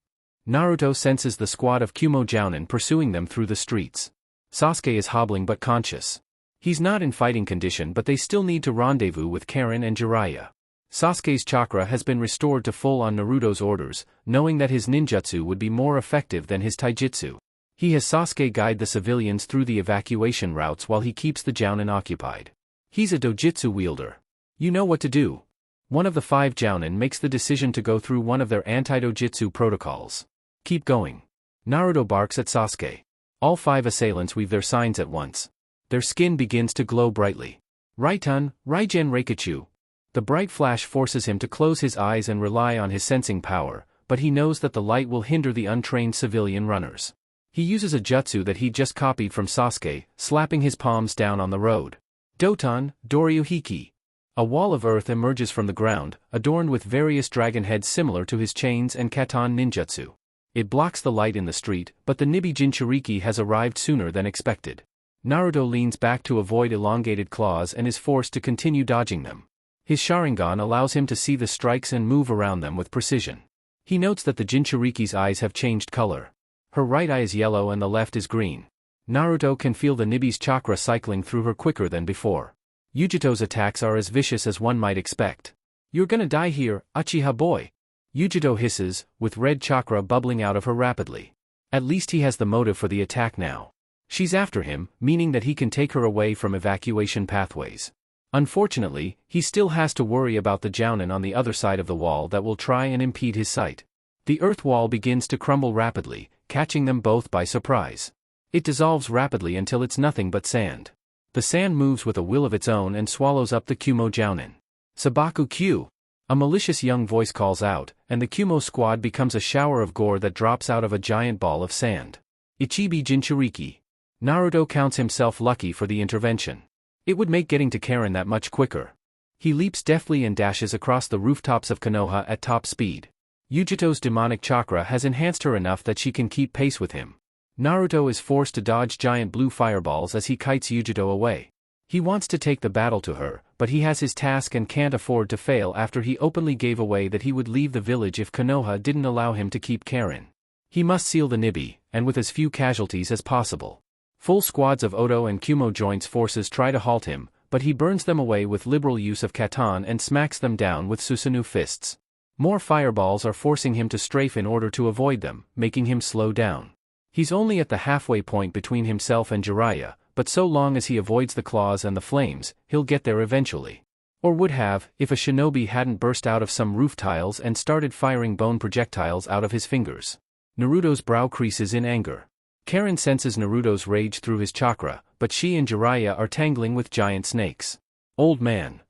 Naruto senses the squad of Kumo Jounin pursuing them through the streets. Sasuke is hobbling but conscious. He's not in fighting condition, but they still need to rendezvous with Karen and Jiraiya. Sasuke's chakra has been restored to full on Naruto's orders, knowing that his ninjutsu would be more effective than his taijutsu. He has Sasuke guide the civilians through the evacuation routes while he keeps the Jounin occupied. He's a dojutsu wielder. You know what to do. One of the 5 Jounin makes the decision to go through one of their anti-dojutsu protocols. Keep going. Naruto barks at Sasuke. All 5 assailants weave their signs at once. Their skin begins to glow brightly. Raitun, Raigen Reikachu. The bright flash forces him to close his eyes and rely on his sensing power, but he knows that the light will hinder the untrained civilian runners. He uses a jutsu that he just copied from Sasuke, slapping his palms down on the road. Doton, Doryu-hiki. A wall of earth emerges from the ground, adorned with various dragon heads similar to his chains and katan ninjutsu. It blocks the light in the street, but the Nibi Jinchuriki has arrived sooner than expected. Naruto leans back to avoid elongated claws and is forced to continue dodging them. His Sharingan allows him to see the strikes and move around them with precision. He notes that the Jinchuriki's eyes have changed color. Her right eye is yellow and the left is green. Naruto can feel the Nibi's chakra cycling through her quicker than before. Yujito's attacks are as vicious as one might expect. You're gonna die here, Uchiha boy. Yujito hisses, with red chakra bubbling out of her rapidly. At least he has the motive for the attack now. She's after him, meaning that he can take her away from evacuation pathways. Unfortunately, he still has to worry about the Jounin on the other side of the wall that will try and impede his sight. The earth wall begins to crumble rapidly, catching them both by surprise. It dissolves rapidly until it's nothing but sand. The sand moves with a will of its own and swallows up the Kumo Jounin. Sabaku Q! A malicious young voice calls out, and the Kumo squad becomes a shower of gore that drops out of a giant ball of sand. Ichibi Jinchuriki. Naruto counts himself lucky for the intervention. It would make getting to Karen that much quicker. He leaps deftly and dashes across the rooftops of Konoha at top speed. Yujito's demonic chakra has enhanced her enough that she can keep pace with him. Naruto is forced to dodge giant blue fireballs as he kites Yujito away. He wants to take the battle to her, but he has his task and can't afford to fail after he openly gave away that he would leave the village if Konoha didn't allow him to keep Karen. He must seal the Nibi, and with as few casualties as possible. Full squads of Odo and Kumo Joint's forces try to halt him, but he burns them away with liberal use of katan and smacks them down with Susanoo fists. More fireballs are forcing him to strafe in order to avoid them, making him slow down. He's only at the halfway point between himself and Jiraiya, but so long as he avoids the claws and the flames, he'll get there eventually. Or would have, if a shinobi hadn't burst out of some roof tiles and started firing bone projectiles out of his fingers. Naruto's brow creases in anger. Karen senses Naruto's rage through his chakra, but she and Jiraiya are tangling with giant snakes. Old man.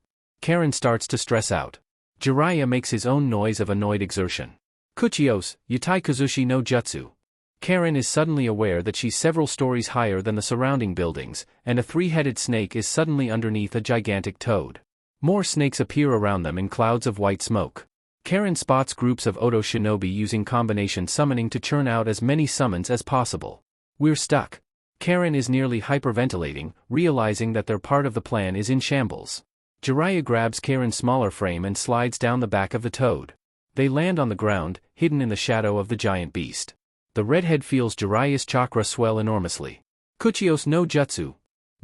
Karen starts to stress out. Jiraiya makes his own noise of annoyed exertion. Kuchios, Yatai Kazushi no Jutsu. Karen is suddenly aware that she's several stories higher than the surrounding buildings, and a 3-headed snake is suddenly underneath a gigantic toad. More snakes appear around them in clouds of white smoke. Karen spots groups of Odo shinobi using combination summoning to churn out as many summons as possible. We're stuck. Karen is nearly hyperventilating, realizing that their part of the plan is in shambles. Jiraiya grabs Karen's smaller frame and slides down the back of the toad. They land on the ground, hidden in the shadow of the giant beast. The redhead feels Jiraiya's chakra swell enormously. Kuchios no jutsu.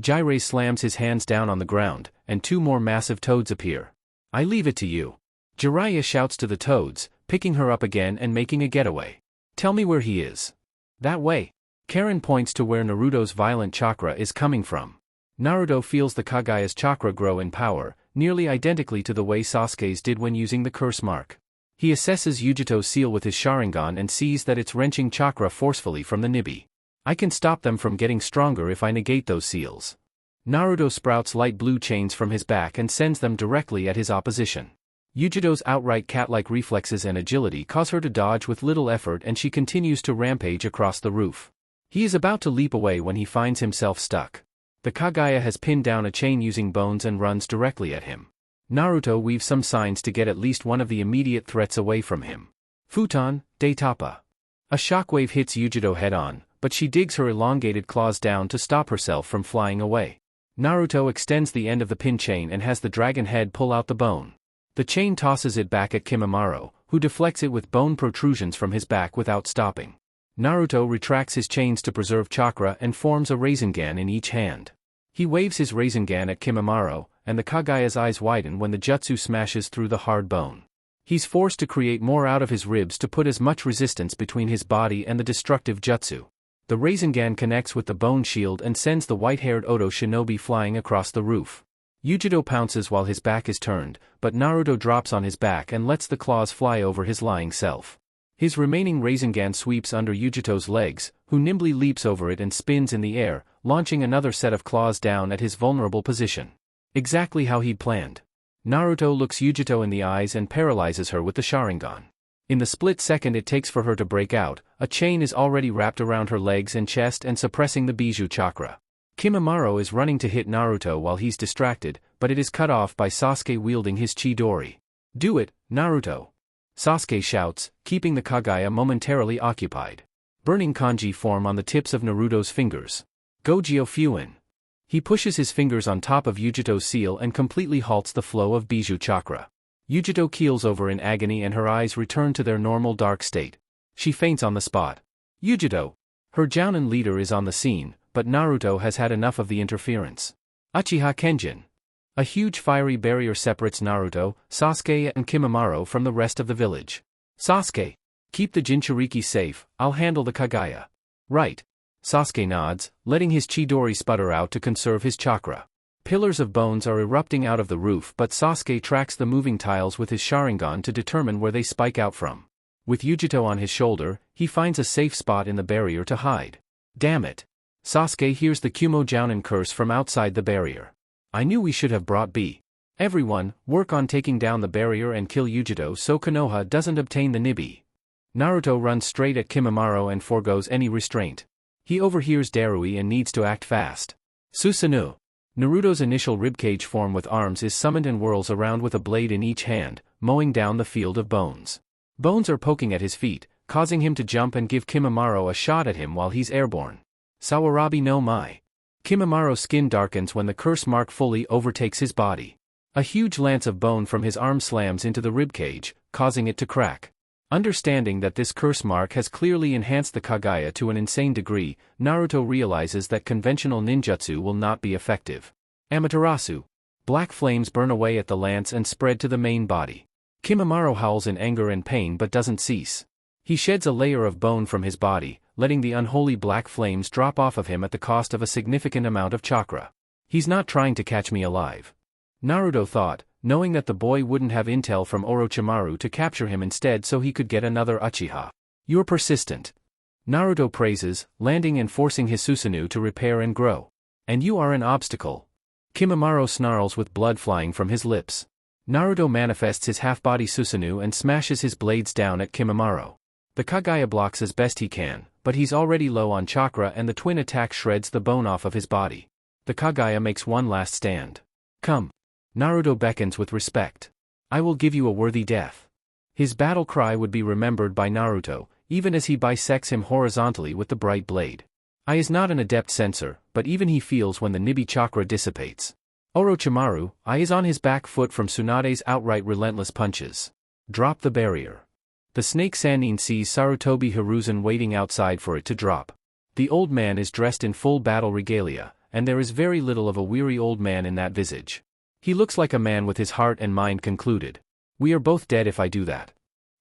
Jiraiya slams his hands down on the ground, and two more massive toads appear. I leave it to you. Jiraiya shouts to the toads, picking her up again and making a getaway. Tell me where he is. That way. Karen points to where Naruto's violent chakra is coming from. Naruto feels the Kagaya's chakra grow in power, nearly identically to the way Sasuke's did when using the curse mark. He assesses Yujito's seal with his Sharingan and sees that it's wrenching chakra forcefully from the Nibi. I can stop them from getting stronger if I negate those seals. Naruto sprouts light blue chains from his back and sends them directly at his opposition. Yujito's outright cat-like reflexes and agility cause her to dodge with little effort, and she continues to rampage across the roof. He is about to leap away when he finds himself stuck. The Kagaya has pinned down a chain using bones and runs directly at him. Naruto weaves some signs to get at least one of the immediate threats away from him. Futon, de Tapa. A shockwave hits Yujito head-on, but she digs her elongated claws down to stop herself from flying away. Naruto extends the end of the pin chain and has the dragon head pull out the bone. The chain tosses it back at Kimimaro, who deflects it with bone protrusions from his back without stopping. Naruto retracts his chains to preserve chakra and forms a Rasengan in each hand. He waves his Rasengan at Kimimaro, and the Kagaya's eyes widen when the jutsu smashes through the hard bone. He's forced to create more out of his ribs to put as much resistance between his body and the destructive jutsu. The Rasengan connects with the bone shield and sends the white-haired Odo shinobi flying across the roof. Yujito pounces while his back is turned, but Naruto drops on his back and lets the claws fly over his lying self. His remaining Rasengan sweeps under Yujito's legs, who nimbly leaps over it and spins in the air, launching another set of claws down at his vulnerable position. Exactly how he'd planned. Naruto looks Yujito in the eyes and paralyzes her with the Sharingan. In the split second it takes for her to break out, a chain is already wrapped around her legs and chest and suppressing the Bijou chakra. Kimimaro is running to hit Naruto while he's distracted, but it is cut off by Sasuke wielding his Chidori. Do it, Naruto. Sasuke shouts, keeping the Kagaya momentarily occupied. Burning kanji form on the tips of Naruto's fingers. Gojio Fuin. He pushes his fingers on top of Yujito's seal and completely halts the flow of Bijou chakra. Yujito keels over in agony and her eyes return to their normal dark state. She faints on the spot. Yujito. Her Jounin leader is on the scene, but Naruto has had enough of the interference. Uchiha Kenjin. A huge fiery barrier separates Naruto, Sasuke and Kimimaro from the rest of the village. Sasuke. Keep the Jinchuriki safe, I'll handle the Kagaya. Right. Sasuke nods, letting his Chidori sputter out to conserve his chakra. Pillars of bones are erupting out of the roof, but Sasuke tracks the moving tiles with his Sharingan to determine where they spike out from. With Yujito on his shoulder, he finds a safe spot in the barrier to hide. Damn it. Sasuke hears the Kumo Jounin curse from outside the barrier. I knew we should have brought B. Everyone, work on taking down the barrier and kill Yujito so Konoha doesn't obtain the Nibi. Naruto runs straight at Kimimaro and forgoes any restraint. He overhears Darui and needs to act fast. Susanoo. Naruto's initial ribcage form with arms is summoned and whirls around with a blade in each hand, mowing down the field of bones. Bones are poking at his feet, causing him to jump and give Kimimaro a shot at him while he's airborne. Sawarabi no Mai. Kimimaro's skin darkens when the curse mark fully overtakes his body. A huge lance of bone from his arm slams into the ribcage, causing it to crack. Understanding that this curse mark has clearly enhanced the Kagaya to an insane degree, Naruto realizes that conventional ninjutsu will not be effective. Amaterasu. Black flames burn away at the lance and spread to the main body. Kimimaro howls in anger and pain but doesn't cease. He sheds a layer of bone from his body, letting the unholy black flames drop off of him at the cost of a significant amount of chakra. He's not trying to catch me alive. Naruto thought, knowing that the boy wouldn't have intel from Orochimaru to capture him instead so he could get another Uchiha. You're persistent. Naruto praises, landing and forcing his Susanoo to repair and grow. And you are an obstacle. Kimimaro snarls with blood flying from his lips. Naruto manifests his half-body Susanoo and smashes his blades down at Kimimaro. The Kagaya blocks as best he can, but he's already low on chakra and the twin attack shreds the bone off of his body. The Kagaya makes one last stand. Come. Naruto beckons with respect. I will give you a worthy death. His battle cry would be remembered by Naruto, even as he bisects him horizontally with the bright blade. I is not an adept sensor, but even he feels when the Nibi chakra dissipates. Orochimaru, I is on his back foot from Tsunade's outright relentless punches. Drop the barrier. The snake Sannin sees Sarutobi Hiruzen waiting outside for it to drop. The old man is dressed in full battle regalia, and there is very little of a weary old man in that visage. He looks like a man with his heart and mind concluded. We are both dead if I do that.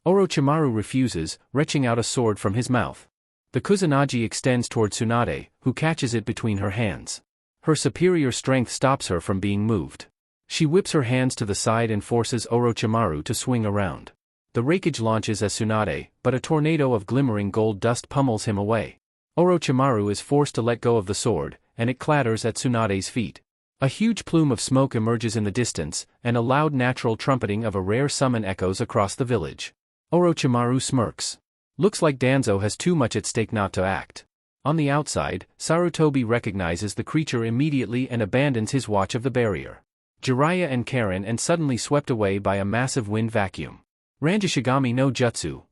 Orochimaru refuses, retching out a sword from his mouth. The Kusanagi extends toward Tsunade, who catches it between her hands. Her superior strength stops her from being moved. She whips her hands to the side and forces Orochimaru to swing around. The rakeage launches at Tsunade, but a tornado of glimmering gold dust pummels him away. Orochimaru is forced to let go of the sword, and it clatters at Tsunade's feet. A huge plume of smoke emerges in the distance, and a loud natural trumpeting of a rare summon echoes across the village. Orochimaru smirks. Looks like Danzo has too much at stake not to act. On the outside, Sarutobi recognizes the creature immediately and abandons his watch of the barrier. Jiraiya and Karen and suddenly swept away by a massive wind vacuum. Ranjishigami no Jutsu.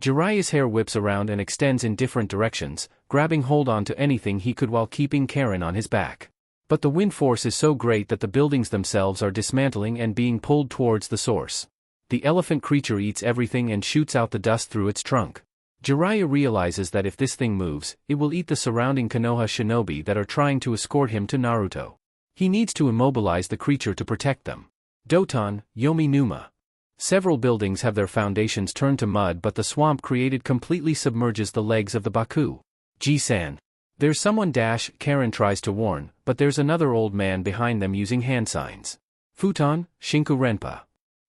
Jiraiya's hair whips around and extends in different directions, grabbing hold on to anything he could while keeping Karen on his back. But the wind force is so great that the buildings themselves are dismantling and being pulled towards the source. The elephant creature eats everything and shoots out the dust through its trunk. Jiraiya realizes that if this thing moves, it will eat the surrounding Konoha shinobi that are trying to escort him to Naruto. He needs to immobilize the creature to protect them. Doton, Yomi Numa. Several buildings have their foundations turned to mud, but the swamp created completely submerges the legs of the Baku. Ji-san. There's someone dash, Karen tries to warn, but there's another old man behind them using hand signs. Futon, Shinku Renpa.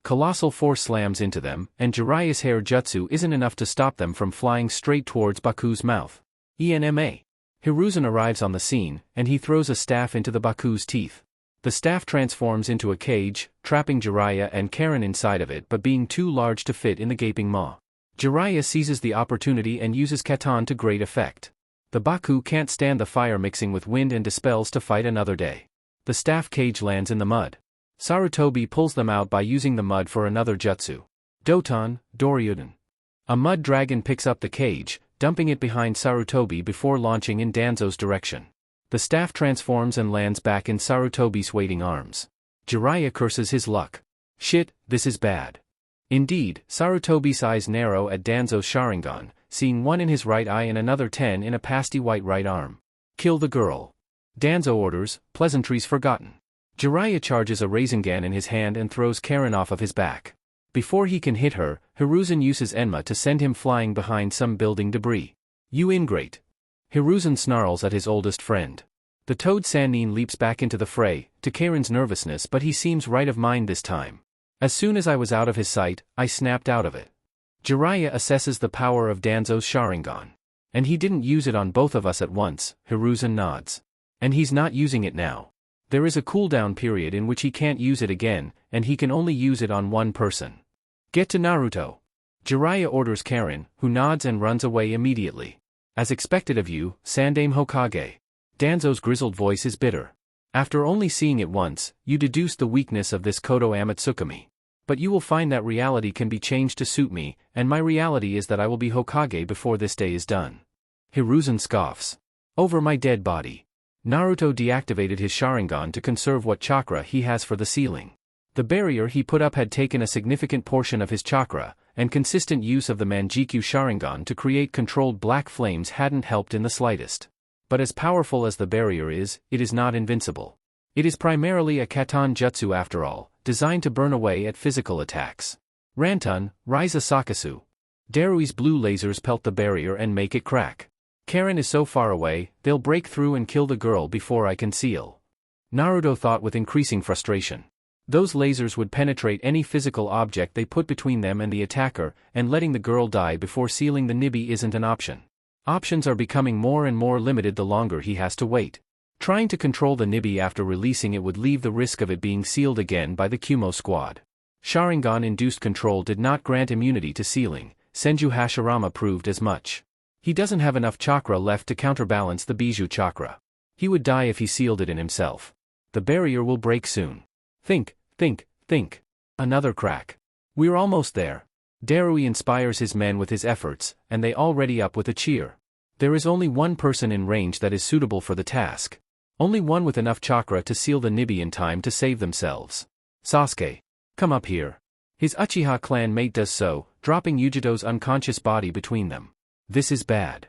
Colossal force slams into them, and Jiraiya's hair jutsu isn't enough to stop them from flying straight towards Baku's mouth. ENMA. Hiruzen arrives on the scene, and he throws a staff into the Baku's teeth. The staff transforms into a cage, trapping Jiraiya and Karen inside of it but being too large to fit in the gaping maw. Jiraiya seizes the opportunity and uses Katon to great effect. The Baku can't stand the fire mixing with wind and dispels to fight another day. The staff cage lands in the mud. Sarutobi pulls them out by using the mud for another jutsu. Doton, Doryuden. A mud dragon picks up the cage, dumping it behind Sarutobi before launching in Danzo's direction. The staff transforms and lands back in Sarutobi's waiting arms. Jiraiya curses his luck. Shit, this is bad. Indeed, Sarutobi's eyes narrow at Danzo's Sharingan, seeing one in his right eye and another 10 in a pasty white right arm. Kill the girl. Danzo orders, pleasantries forgotten. Jiraiya charges a Rasengan in his hand and throws Karen off of his back. Before he can hit her, Hiruzen uses Enma to send him flying behind some building debris. You ingrate. Hiruzen snarls at his oldest friend. The toad Sannin leaps back into the fray, to Karen's nervousness, but he seems right of mind this time. As soon as I was out of his sight, I snapped out of it. Jiraiya assesses the power of Danzo's Sharingan. And he didn't use it on both of us at once, Hiruzen nods. And he's not using it now. There is a cooldown period in which he can't use it again, and he can only use it on one person. Get to Naruto. Jiraiya orders Karen, who nods and runs away immediately. As expected of you, Sandame Hokage. Danzo's grizzled voice is bitter. After only seeing it once, you deduce the weakness of this Kodo Amatsukami. But you will find that reality can be changed to suit me, and my reality is that I will be Hokage before this day is done. Hiruzen scoffs. Over my dead body. Naruto deactivated his Sharingan to conserve what chakra he has for the ceiling. The barrier he put up had taken a significant portion of his chakra, and consistent use of the Manjikyu Sharingan to create controlled black flames hadn't helped in the slightest. But as powerful as the barrier is, it is not invincible. It is primarily a Katon Jutsu after all, designed to burn away at physical attacks. Rantun, Raiza Sakasu. Darui's blue lasers pelt the barrier and make it crack. Karen is so far away, they'll break through and kill the girl before I can seal. Naruto thought with increasing frustration. Those lasers would penetrate any physical object they put between them and the attacker, and letting the girl die before sealing the Nibi isn't an option. Options are becoming more and more limited the longer he has to wait. Trying to control the Nibi after releasing it would leave the risk of it being sealed again by the Kumo squad. Sharingan-induced control did not grant immunity to sealing, Senju Hashirama proved as much. He doesn't have enough chakra left to counterbalance the Bijou chakra. He would die if he sealed it in himself. The barrier will break soon. Think, Think. Another crack. We're almost there. Darui inspires his men with his efforts, and they all ready up with a cheer. There is only one person in range that is suitable for the task. Only one with enough chakra to seal the Nibi in time to save themselves. Sasuke. Come up here. His Uchiha clan mate does so, dropping Yujito's unconscious body between them. This is bad.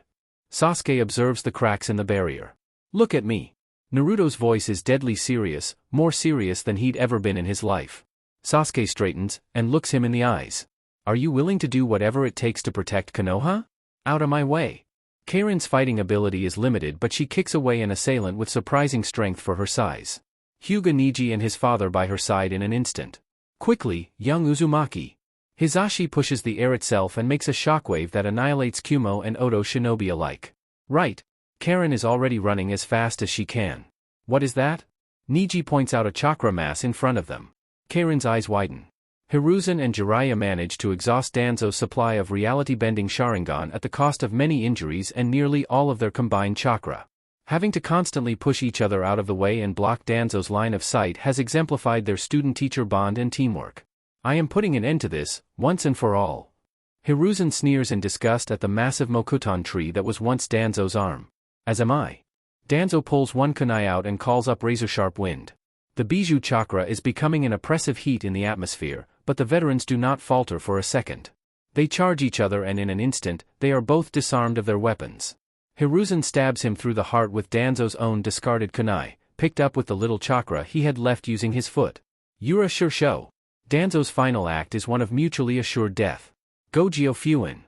Sasuke observes the cracks in the barrier. Look at me. Naruto's voice is deadly serious, more serious than he'd ever been in his life. Sasuke straightens, and looks him in the eyes. Are you willing to do whatever it takes to protect Konoha? Out of my way. Karin's fighting ability is limited, but she kicks away an assailant with surprising strength for her size. Hyuga Neji and his father by her side in an instant. Quickly, young Uzumaki. Hizashi pushes the air itself and makes a shockwave that annihilates Kumo and Oto Shinobi alike. Right. Karin is already running as fast as she can. What is that? Neji points out a chakra mass in front of them. Karin's eyes widen. Hiruzen and Jiraiya manage to exhaust Danzo's supply of reality-bending Sharingan at the cost of many injuries and nearly all of their combined chakra. Having to constantly push each other out of the way and block Danzo's line of sight has exemplified their student-teacher bond and teamwork. I am putting an end to this, once and for all. Hiruzen sneers in disgust at the massive Mokuton tree that was once Danzo's arm. As am I. Danzo pulls one kunai out and calls up razor-sharp wind. The Bijou chakra is becoming an oppressive heat in the atmosphere, but the veterans do not falter for a second. They charge each other and in an instant, they are both disarmed of their weapons. Hiruzen stabs him through the heart with Danzo's own discarded kunai, picked up with the little chakra he had left using his foot. Yura sure show. Danzo's final act is one of mutually assured death. Gogyo Fuin.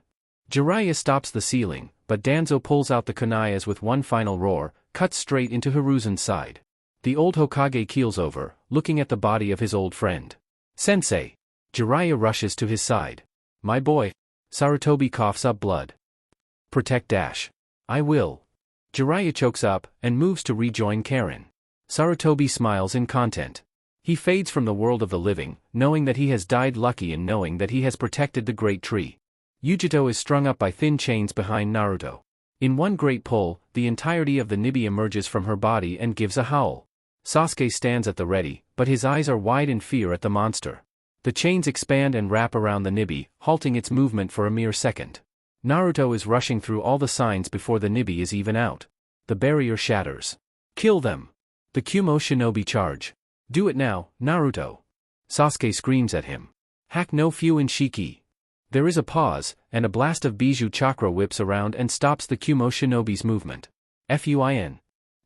Jiraiya stops the ceiling, but Danzo pulls out the kunai as with one final roar, cuts straight into Hiruzen's side. The old Hokage keels over, looking at the body of his old friend. Sensei. Jiraiya rushes to his side. My boy. Sarutobi coughs up blood. Protect Dash. I will. Jiraiya chokes up, and moves to rejoin Karin. Sarutobi smiles in content. He fades from the world of the living, knowing that he has died lucky and knowing that he has protected the great tree. Yujito is strung up by thin chains behind Naruto. In one great pull, the entirety of the Nibi emerges from her body and gives a howl. Sasuke stands at the ready, but his eyes are wide in fear at the monster. The chains expand and wrap around the Nibi, halting its movement for a mere second. Naruto is rushing through all the signs before the Nibi is even out. The barrier shatters. Kill them! The Kumo shinobi charge. Do it now, Naruto! Sasuke screams at him. Hack no Fuin Shiki. There is a pause, and a blast of Bijou chakra whips around and stops the Kumo shinobi's movement. Fuin.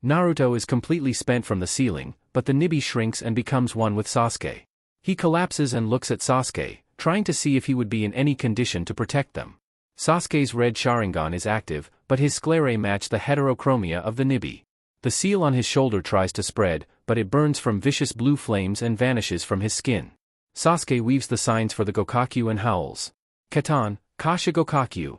Naruto is completely spent from the ceiling, but the Nibi shrinks and becomes one with Sasuke. He collapses and looks at Sasuke, trying to see if he would be in any condition to protect them. Sasuke's red Sharingan is active, but his sclerae match the heterochromia of the Nibi. The seal on his shoulder tries to spread, but it burns from vicious blue flames and vanishes from his skin. Sasuke weaves the signs for the Gokakyu and howls. Katan, Kasha Gokakyu.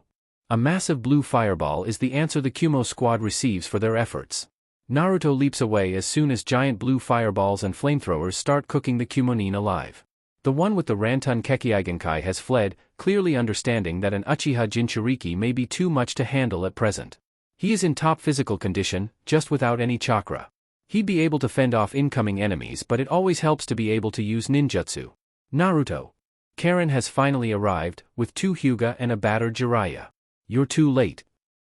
A massive blue fireball is the answer the Kumo squad receives for their efforts. Naruto leaps away as soon as giant blue fireballs and flamethrowers start cooking the Kumonin alive. The one with the Rantun Kekiigenkai has fled, clearly understanding that an Uchiha Jinchuriki may be too much to handle at present. He is in top physical condition, just without any chakra. He'd be able to fend off incoming enemies, but it always helps to be able to use ninjutsu. Naruto. Karin has finally arrived, with 2 Hyuga and a battered Jiraiya. You're too late.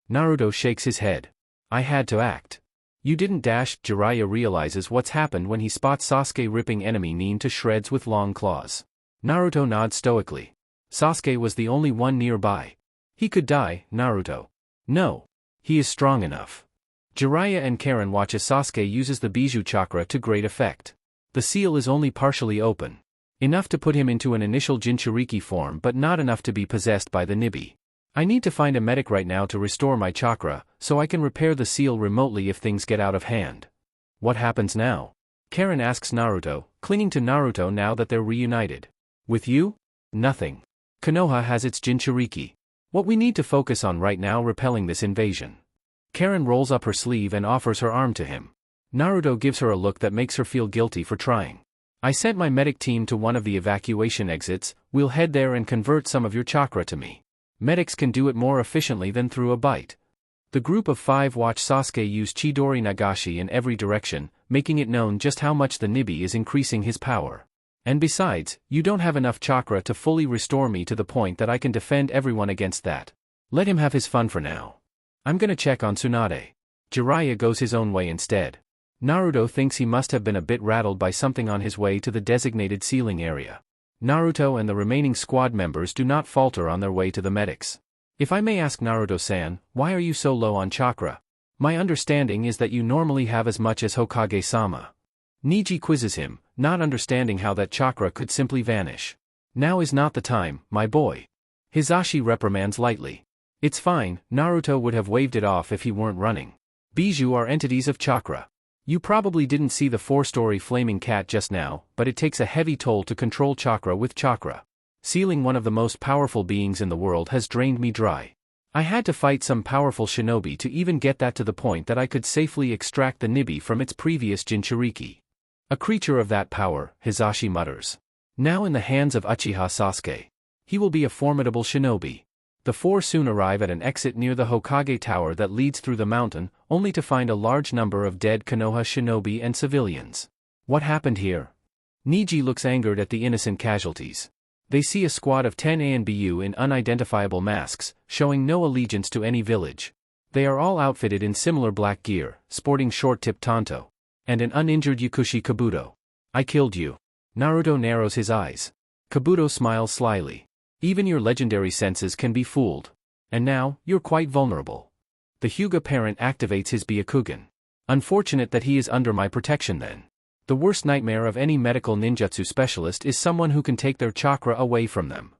Naruto shakes his head. I had to act. You didn't dash. Jiraiya realizes what's happened when he spots Sasuke ripping enemy Nin to shreds with long claws. Naruto nods stoically. Sasuke was the only one nearby. He could die, Naruto. No. He is strong enough. Jiraiya and Karin watch as Sasuke uses the Bijou chakra to great effect. The seal is only partially open. Enough to put him into an initial Jinchuriki form but not enough to be possessed by the Nibi. I need to find a medic right now to restore my chakra, so I can repair the seal remotely if things get out of hand. What happens now? Karin asks Naruto, clinging to Naruto now that they're reunited. With you? Nothing. Konoha has its Jinchuriki. What we need to focus on right now repelling this invasion. Karin rolls up her sleeve and offers her arm to him. Naruto gives her a look that makes her feel guilty for trying. I sent my medic team to one of the evacuation exits. We'll head there and convert some of your chakra to me. Medics can do it more efficiently than through a bite. The group of 5 watch Sasuke use Chidori Nagashi in every direction, making it known just how much the Nibi is increasing his power. And besides, you don't have enough chakra to fully restore me to the point that I can defend everyone against that. Let him have his fun for now. I'm gonna check on Tsunade. Jiraiya goes his own way instead. Naruto thinks he must have been a bit rattled by something on his way to the designated ceiling area. Naruto and the remaining squad members do not falter on their way to the medics. If I may ask Naruto-san, why are you so low on chakra? My understanding is that you normally have as much as Hokage-sama. Neji quizzes him, not understanding how that chakra could simply vanish. Now is not the time, my boy. Hisashi reprimands lightly. It's fine, Naruto would have waved it off if he weren't running. Bijou are entities of chakra. You probably didn't see the 4-story flaming cat just now, but it takes a heavy toll to control chakra with chakra. Sealing one of the most powerful beings in the world has drained me dry. I had to fight some powerful shinobi to even get that to the point that I could safely extract the Nibi from its previous Jinchuriki. A creature of that power, Hisashi mutters. Now in the hands of Uchiha Sasuke. He will be a formidable shinobi. The four soon arrive at an exit near the Hokage Tower that leads through the mountain, only to find a large number of dead Konoha shinobi and civilians. What happened here? Neji looks angered at the innocent casualties. They see a squad of 10 ANBU in unidentifiable masks, showing no allegiance to any village. They are all outfitted in similar black gear, sporting short-tipped tanto. And an uninjured Yakushi Kabuto. I killed you. Naruto narrows his eyes. Kabuto smiles slyly. Even your legendary senses can be fooled. And now, you're quite vulnerable. The Hyuga parent activates his Byakugan. Unfortunate that he is under my protection then. The worst nightmare of any medical ninjutsu specialist is someone who can take their chakra away from them.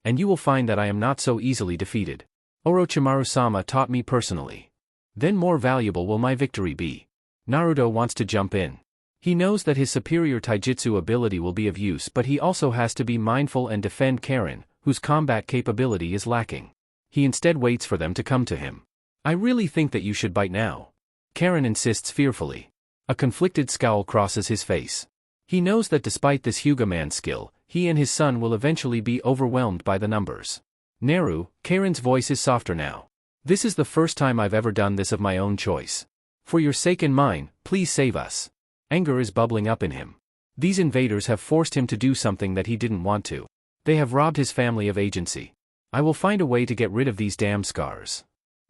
And you will find that I am not so easily defeated. Orochimaru-sama taught me personally. Then more valuable will my victory be. Naruto wants to jump in. He knows that his superior taijutsu ability will be of use, but he also has to be mindful and defend Karin, whose combat capability is lacking. He instead waits for them to come to him. I really think that you should bite now. Karin insists fearfully. A conflicted scowl crosses his face. He knows that despite this Hyuga man's skill, he and his son will eventually be overwhelmed by the numbers. Neru, Karin's voice is softer now. This is the first time I've ever done this of my own choice. For your sake and mine, please save us. Anger is bubbling up in him. These invaders have forced him to do something that he didn't want to. They have robbed his family of agency. I will find a way to get rid of these damn scars.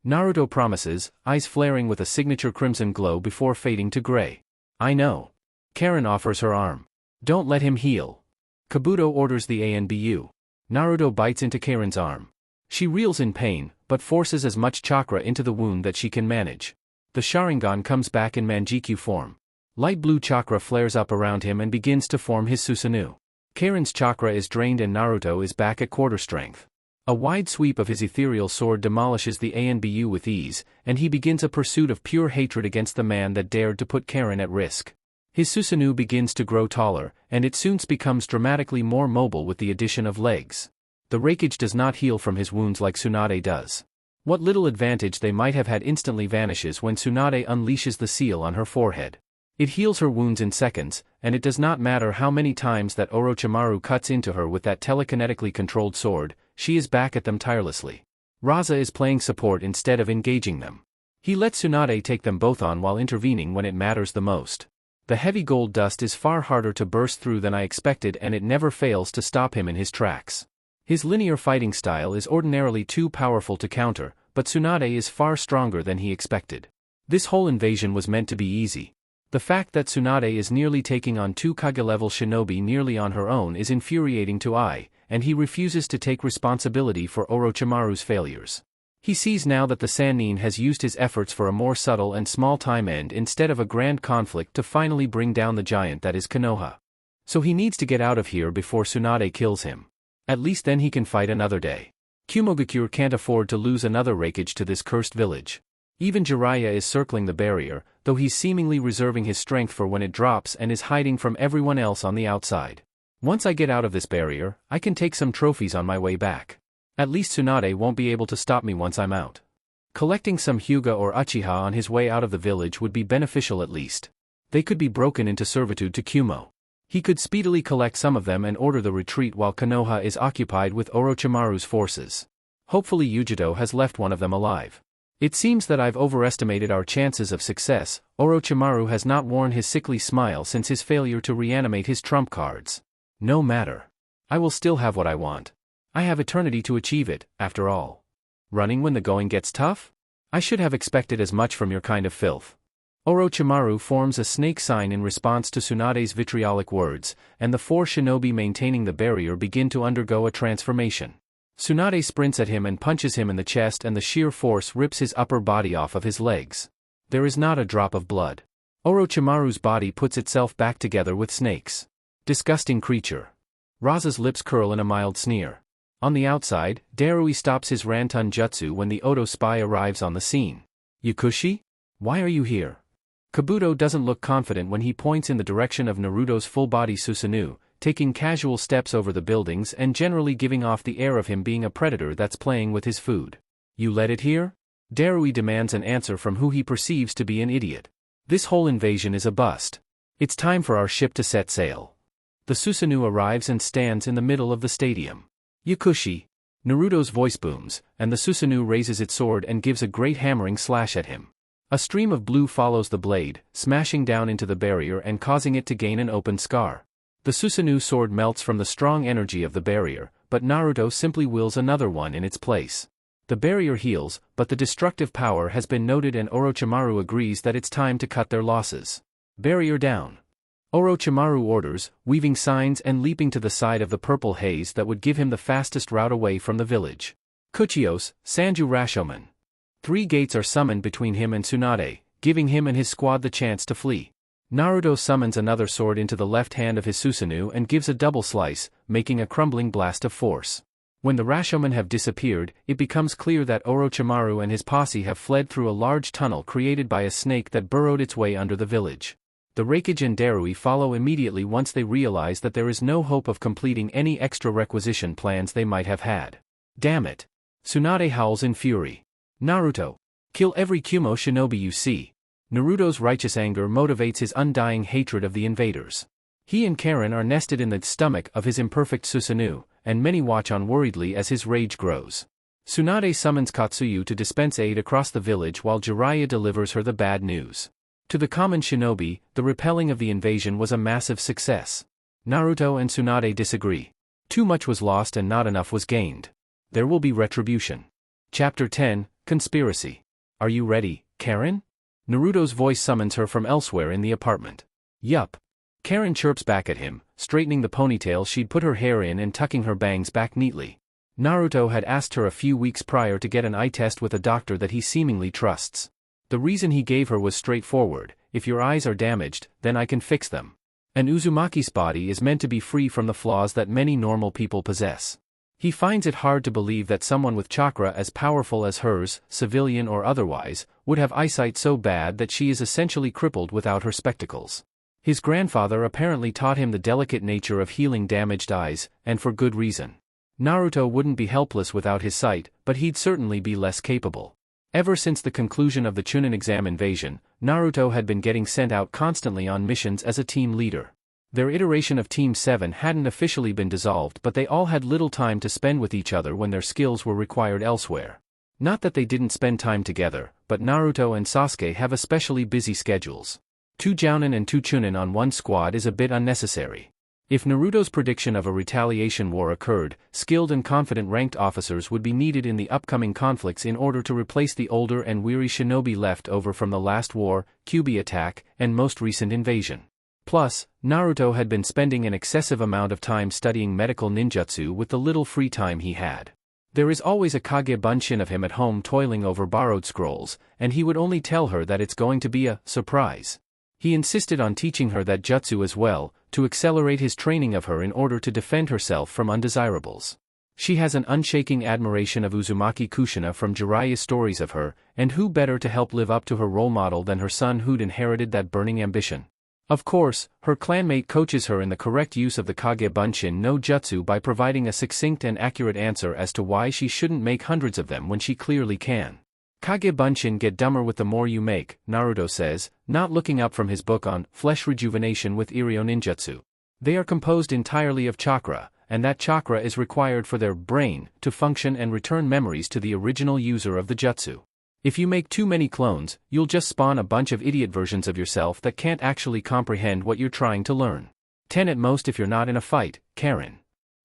Naruto promises, eyes flaring with a signature crimson glow before fading to gray. I know. Karin offers her arm. Don't let him heal. Kabuto orders the ANBU. Naruto bites into Karin's arm. She reels in pain, but forces as much chakra into the wound that she can manage. The Sharingan comes back in Manjikyu form. Light blue chakra flares up around him and begins to form his Susanoo. Karin's chakra is drained and Naruto is back at quarter strength. A wide sweep of his ethereal sword demolishes the ANBU with ease, and he begins a pursuit of pure hatred against the man that dared to put Karin at risk. His Susanoo begins to grow taller, and it soon becomes dramatically more mobile with the addition of legs. The raikage does not heal from his wounds like Tsunade does. What little advantage they might have had instantly vanishes when Tsunade unleashes the seal on her forehead. It heals her wounds in seconds, and it does not matter how many times that Orochimaru cuts into her with that telekinetically controlled sword, she is back at them tirelessly. Raza is playing support instead of engaging them. He lets Tsunade take them both on while intervening when it matters the most. The heavy gold dust is far harder to burst through than I expected, and it never fails to stop him in his tracks. His linear fighting style is ordinarily too powerful to counter, but Tsunade is far stronger than he expected. This whole invasion was meant to be easy. The fact that Tsunade is nearly taking on 2 Kage-level shinobi nearly on her own is infuriating to Ai, and he refuses to take responsibility for Orochimaru's failures. He sees now that the Sannin has used his efforts for a more subtle and small-time end instead of a grand conflict to finally bring down the giant that is Konoha. So he needs to get out of here before Tsunade kills him. At least then he can fight another day. Kumogakure can't afford to lose another raikage to this cursed village. Even Jiraiya is circling the barrier, though he's seemingly reserving his strength for when it drops and is hiding from everyone else on the outside. Once I get out of this barrier, I can take some trophies on my way back. At least Tsunade won't be able to stop me once I'm out. Collecting some Hyuga or Uchiha on his way out of the village would be beneficial at least. They could be broken into servitude to Kumo. He could speedily collect some of them and order the retreat while Konoha is occupied with Orochimaru's forces. Hopefully Yujito has left one of them alive. It seems that I've overestimated our chances of success. Orochimaru has not worn his sickly smile since his failure to reanimate his trump cards. No matter. I will still have what I want. I have eternity to achieve it, after all. Running when the going gets tough? I should have expected as much from your kind of filth. Orochimaru forms a snake sign in response to Tsunade's vitriolic words, and the 4 shinobi maintaining the barrier begin to undergo a transformation. Tsunade sprints at him and punches him in the chest, and the sheer force rips his upper body off of his legs. There is not a drop of blood. Orochimaru's body puts itself back together with snakes. Disgusting creature. Raza's lips curl in a mild sneer. On the outside, Darui stops his Rantun jutsu when the Oto spy arrives on the scene. Yakushi? Why are you here? Kabuto doesn't look confident when he points in the direction of Naruto's full-body Susanoo, taking casual steps over the buildings and generally giving off the air of him being a predator that's playing with his food. You let it here? Darui demands an answer from who he perceives to be an idiot. This whole invasion is a bust. It's time for our ship to set sail. The Susanoo arrives and stands in the middle of the stadium. Yakushi. Naruto's voice booms, and the Susanoo raises its sword and gives a great hammering slash at him. A stream of blue follows the blade, smashing down into the barrier and causing it to gain an open scar. The Susanoo sword melts from the strong energy of the barrier, but Naruto simply wills another one in its place. The barrier heals, but the destructive power has been noted, and Orochimaru agrees that it's time to cut their losses. Barrier down. Orochimaru orders, weaving signs and leaping to the side of the purple haze that would give him the fastest route away from the village. Kuchios, Sanju Rashomon. 3 gates are summoned between him and Tsunade, giving him and his squad the chance to flee. Naruto summons another sword into the left hand of his Susanoo and gives a double slice, making a crumbling blast of force. When the Rashomon have disappeared, it becomes clear that Orochimaru and his posse have fled through a large tunnel created by a snake that burrowed its way under the village. The Raikage and Darui follow immediately once they realize that there is no hope of completing any extra requisition plans they might have had. Damn it! Tsunade howls in fury. Naruto. Kill every Kumo shinobi you see. Naruto's righteous anger motivates his undying hatred of the invaders. He and Karen are nested in the stomach of his imperfect Susanoo, and many watch on worriedly as his rage grows. Tsunade summons Katsuyu to dispense aid across the village while Jiraiya delivers her the bad news. To the common shinobi, the repelling of the invasion was a massive success. Naruto and Tsunade disagree. Too much was lost and not enough was gained. There will be retribution. Chapter 10, Conspiracy. Are you ready, Karen? Naruto's voice summons her from elsewhere in the apartment. Yup. Karen chirps back at him, straightening the ponytail she'd put her hair in and tucking her bangs back neatly. Naruto had asked her a few weeks prior to get an eye test with a doctor that he seemingly trusts. The reason he gave her was straightforward: if your eyes are damaged, then I can fix them. An Uzumaki's body is meant to be free from the flaws that many normal people possess. He finds it hard to believe that someone with chakra as powerful as hers, civilian or otherwise, would have eyesight so bad that she is essentially crippled without her spectacles. His grandfather apparently taught him the delicate nature of healing damaged eyes, and for good reason. Naruto wouldn't be helpless without his sight, but he'd certainly be less capable. Ever since the conclusion of the Chunin exam invasion, Naruto had been getting sent out constantly on missions as a team leader. Their iteration of Team 7 hadn't officially been dissolved, but they all had little time to spend with each other when their skills were required elsewhere. Not that they didn't spend time together, but Naruto and Sasuke have especially busy schedules. 2 Jounin and 2 Chunin on one squad is a bit unnecessary. If Naruto's prediction of a retaliation war occurred, skilled and confident ranked officers would be needed in the upcoming conflicts in order to replace the older and weary shinobi left over from the last war, Kyuubi attack, and most recent invasion. Plus, Naruto had been spending an excessive amount of time studying medical ninjutsu with the little free time he had. There is always a Kage Bunshin of him at home toiling over borrowed scrolls, and he would only tell her that it's going to be a surprise. He insisted on teaching her that jutsu as well, to accelerate his training of her in order to defend herself from undesirables. She has an unshaking admiration of Uzumaki Kushina from Jiraiya's stories of her, and who better to help live up to her role model than her son who'd inherited that burning ambition. Of course, her clanmate coaches her in the correct use of the Kage Bunshin no Jutsu by providing a succinct and accurate answer as to why she shouldn't make hundreds of them when she clearly can. Kage Bunshin get dumber with the more you make, Naruto says, not looking up from his book on flesh rejuvenation with Iryo Ninjutsu. They are composed entirely of chakra, and that chakra is required for their brain to function and return memories to the original user of the jutsu. If you make too many clones, you'll just spawn a bunch of idiot versions of yourself that can't actually comprehend what you're trying to learn. 10 at most if you're not in a fight, Karen.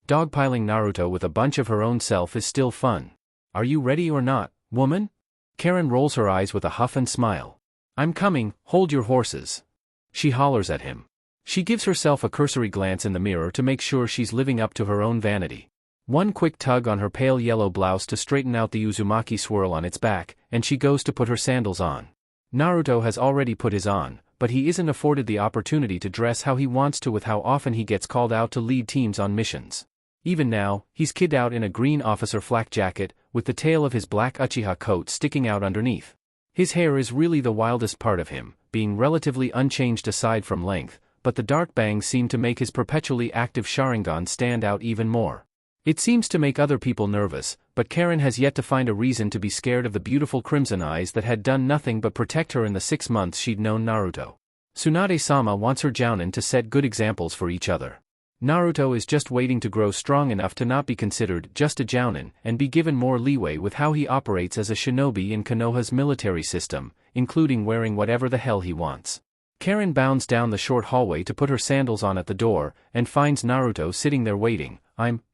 Dogpiling Naruto with a bunch of her own self is still fun. Are you ready or not, woman? Karen rolls her eyes with a huff and smile. I'm coming, hold your horses. She hollers at him. She gives herself a cursory glance in the mirror to make sure she's living up to her own vanity. One quick tug on her pale yellow blouse to straighten out the Uzumaki swirl on its back, and she goes to put her sandals on. Naruto has already put his on, but he isn't afforded the opportunity to dress how he wants to with how often he gets called out to lead teams on missions. Even now, he's kid out in a green officer flak jacket, with the tail of his black Uchiha coat sticking out underneath. His hair is really the wildest part of him, being relatively unchanged aside from length, but the dark bangs seem to make his perpetually active Sharingan stand out even more. It seems to make other people nervous, but Karen has yet to find a reason to be scared of the beautiful crimson eyes that had done nothing but protect her in the 6 months she'd known Naruto. Tsunade-sama wants her jounin to set good examples for each other. Naruto is just waiting to grow strong enough to not be considered just a jounin and be given more leeway with how he operates as a shinobi in Konoha's military system, including wearing whatever the hell he wants. Karen bounds down the short hallway to put her sandals on at the door, and finds Naruto sitting there waiting,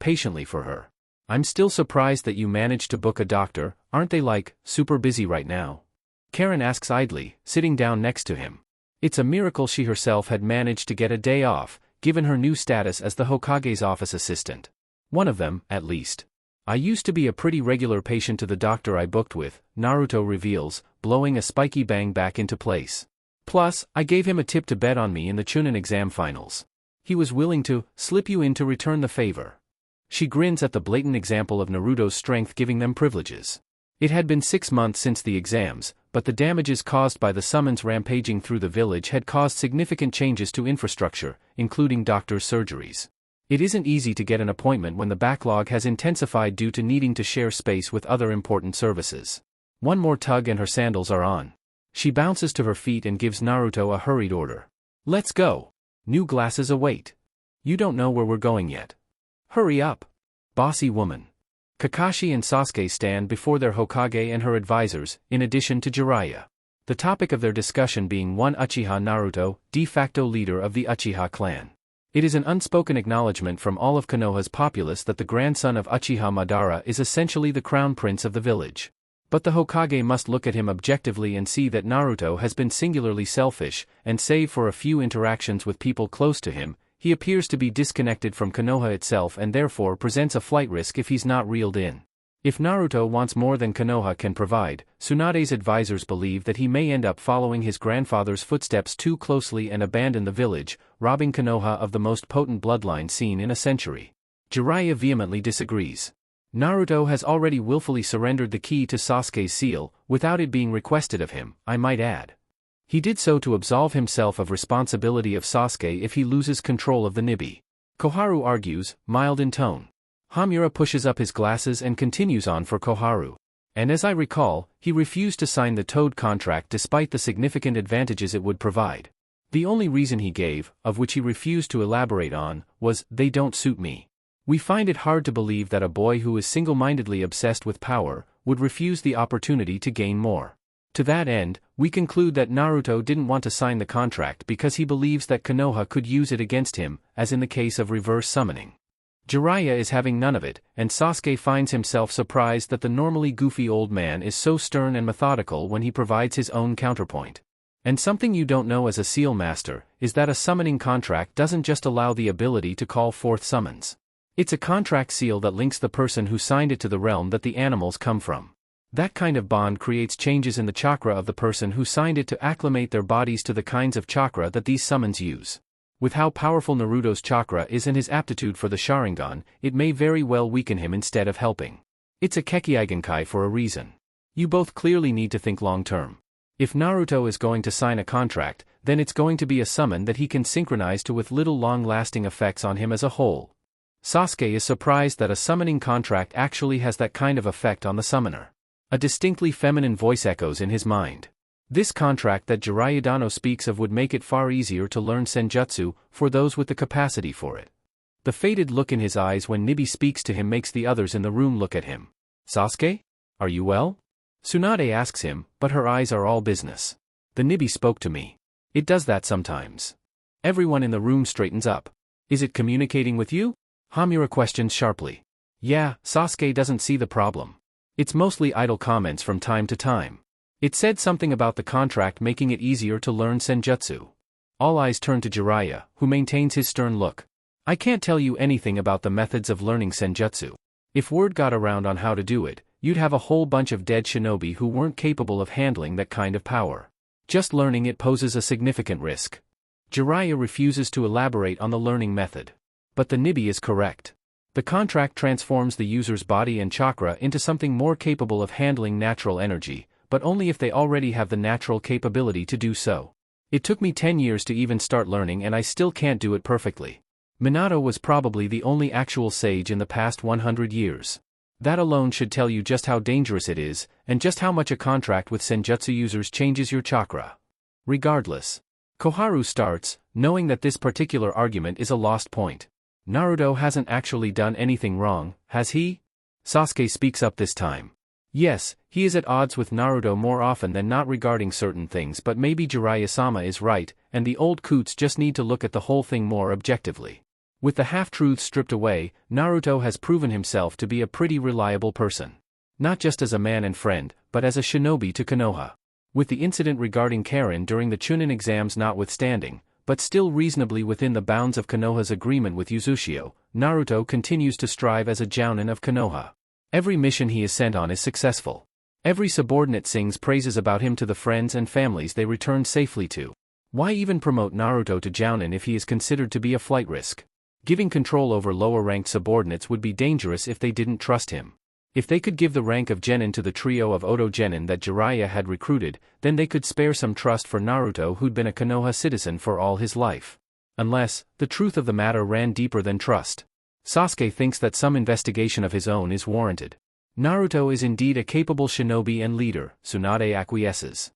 patiently for her. I'm still surprised that you managed to book a doctor, aren't they super busy right now? Karen asks idly, sitting down next to him. It's a miracle she herself had managed to get a day off, given her new status as the Hokage's office assistant. One of them, at least. I used to be a pretty regular patient to the doctor I booked with, Naruto reveals, blowing a spiky bang back into place. Plus, I gave him a tip to bet on me in the Chunin exam finals. He was willing to slip you in to return the favor. She grins at the blatant example of Naruto's strength giving them privileges. It had been 6 months since the exams, but the damages caused by the summons rampaging through the village had caused significant changes to infrastructure, including doctors' surgeries. It isn't easy to get an appointment when the backlog has intensified due to needing to share space with other important services. One more tug and her sandals are on. She bounces to her feet and gives Naruto a hurried order. Let's go. New glasses await. You don't know where we're going yet. Hurry up. Bossy woman. Kakashi and Sasuke stand before their Hokage and her advisors, in addition to Jiraiya. The topic of their discussion being one Uchiha Naruto, de facto leader of the Uchiha clan. It is an unspoken acknowledgement from all of Konoha's populace that the grandson of Uchiha Madara is essentially the crown prince of the village. But the Hokage must look at him objectively and see that Naruto has been singularly selfish, and save for a few interactions with people close to him, he appears to be disconnected from Konoha itself and therefore presents a flight risk if he's not reeled in. If Naruto wants more than Konoha can provide, Tsunade's advisors believe that he may end up following his grandfather's footsteps too closely and abandon the village, robbing Konoha of the most potent bloodline seen in a century. Jiraiya vehemently disagrees. Naruto has already willfully surrendered the key to Sasuke's seal, without it being requested of him, I might add. He did so to absolve himself of responsibility of Sasuke if he loses control of the Nibi. Koharu argues, mild in tone. Hamura pushes up his glasses and continues on for Koharu. And as I recall, he refused to sign the Toad contract despite the significant advantages it would provide. The only reason he gave, of which he refused to elaborate on, was, they don't suit me. We find it hard to believe that a boy who is single-mindedly obsessed with power, would refuse the opportunity to gain more. To that end, we conclude that Naruto didn't want to sign the contract because he believes that Konoha could use it against him, as in the case of reverse summoning. Jiraiya is having none of it, and Sasuke finds himself surprised that the normally goofy old man is so stern and methodical when he provides his own counterpoint. And something you don't know as a seal master, is that a summoning contract doesn't just allow the ability to call forth summons. It's a contract seal that links the person who signed it to the realm that the animals come from. That kind of bond creates changes in the chakra of the person who signed it to acclimate their bodies to the kinds of chakra that these summons use. With how powerful Naruto's chakra is and his aptitude for the Sharingan, it may very well weaken him instead of helping. It's a Kekkeigenkai for a reason. You both clearly need to think long-term. If Naruto is going to sign a contract, then it's going to be a summon that he can synchronize to with little long-lasting effects on him as a whole. Sasuke is surprised that a summoning contract actually has that kind of effect on the summoner. A distinctly feminine voice echoes in his mind. This contract that Jiraiya speaks of would make it far easier to learn senjutsu, for those with the capacity for it. The faded look in his eyes when Nibi speaks to him makes the others in the room look at him. Sasuke? Are you well? Tsunade asks him, but her eyes are all business. The Nibi spoke to me. It does that sometimes. Everyone in the room straightens up. Is it communicating with you? Hamura questions sharply. Yeah, Sasuke doesn't see the problem. It's mostly idle comments from time to time. It said something about the contract making it easier to learn senjutsu. All eyes turn to Jiraiya, who maintains his stern look. I can't tell you anything about the methods of learning senjutsu. If word got around on how to do it, you'd have a whole bunch of dead shinobi who weren't capable of handling that kind of power. Just learning it poses a significant risk. Jiraiya refuses to elaborate on the learning method. But the Nibi is correct. The contract transforms the user's body and chakra into something more capable of handling natural energy, but only if they already have the natural capability to do so. It took me 10 years to even start learning and I still can't do it perfectly. Minato was probably the only actual sage in the past 100 years. That alone should tell you just how dangerous it is, and just how much a contract with senjutsu users changes your chakra. Regardless, Koharu starts, knowing that this particular argument is a lost point. Naruto hasn't actually done anything wrong, has he? Sasuke speaks up this time. Yes, he is at odds with Naruto more often than not regarding certain things, but maybe Jiraiya-sama is right, and the old coots just need to look at the whole thing more objectively. With the half-truths stripped away, Naruto has proven himself to be a pretty reliable person. Not just as a man and friend, but as a shinobi to Konoha. With the incident regarding Karen during the Chunin exams notwithstanding, but still reasonably within the bounds of Konoha's agreement with Uzushio, Naruto continues to strive as a jounin of Konoha. Every mission he is sent on is successful. Every subordinate sings praises about him to the friends and families they return safely to. Why even promote Naruto to jounin if he is considered to be a flight risk? Giving control over lower-ranked subordinates would be dangerous if they didn't trust him. If they could give the rank of genin to the trio of Oto genin that Jiraiya had recruited, then they could spare some trust for Naruto who'd been a Konoha citizen for all his life. Unless, the truth of the matter ran deeper than trust. Sasuke thinks that some investigation of his own is warranted. Naruto is indeed a capable shinobi and leader, Tsunade acquiesces.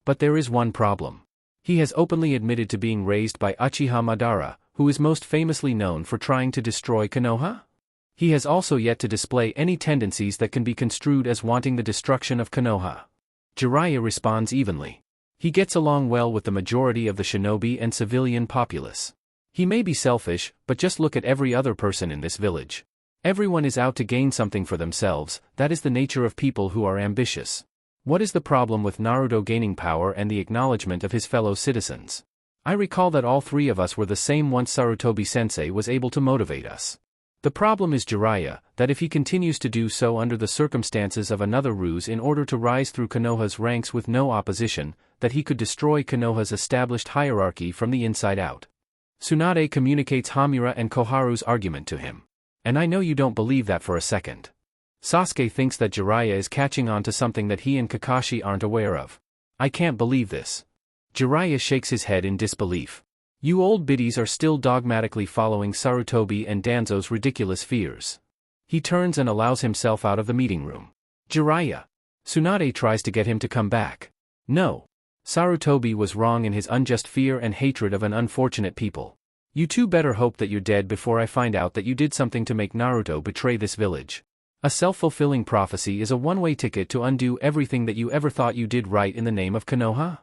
But there is one problem. He has openly admitted to being raised by Uchiha Madara, who is most famously known for trying to destroy Konoha. He has also yet to display any tendencies that can be construed as wanting the destruction of Konoha. Jiraiya responds evenly. He gets along well with the majority of the shinobi and civilian populace. He may be selfish, but just look at every other person in this village. Everyone is out to gain something for themselves. That is the nature of people who are ambitious. What is the problem with Naruto gaining power and the acknowledgement of his fellow citizens? I recall that all three of us were the same once Sarutobi-sensei was able to motivate us. The problem is Jiraiya, that if he continues to do so under the circumstances of another ruse in order to rise through Konoha's ranks with no opposition, that he could destroy Konoha's established hierarchy from the inside out. Tsunade communicates Hamura and Koharu's argument to him. And I know you don't believe that for a second. Sasuke thinks that Jiraiya is catching on to something that he and Kakashi aren't aware of. I can't believe this. Jiraiya shakes his head in disbelief. You old biddies are still dogmatically following Sarutobi and Danzo's ridiculous fears. He turns and allows himself out of the meeting room. Jiraiya. Tsunade tries to get him to come back. No. Sarutobi was wrong in his unjust fear and hatred of an unfortunate people. You two better hope that you're dead before I find out that you did something to make Naruto betray this village. A self-fulfilling prophecy is a one-way ticket to undo everything that you ever thought you did right in the name of Konoha.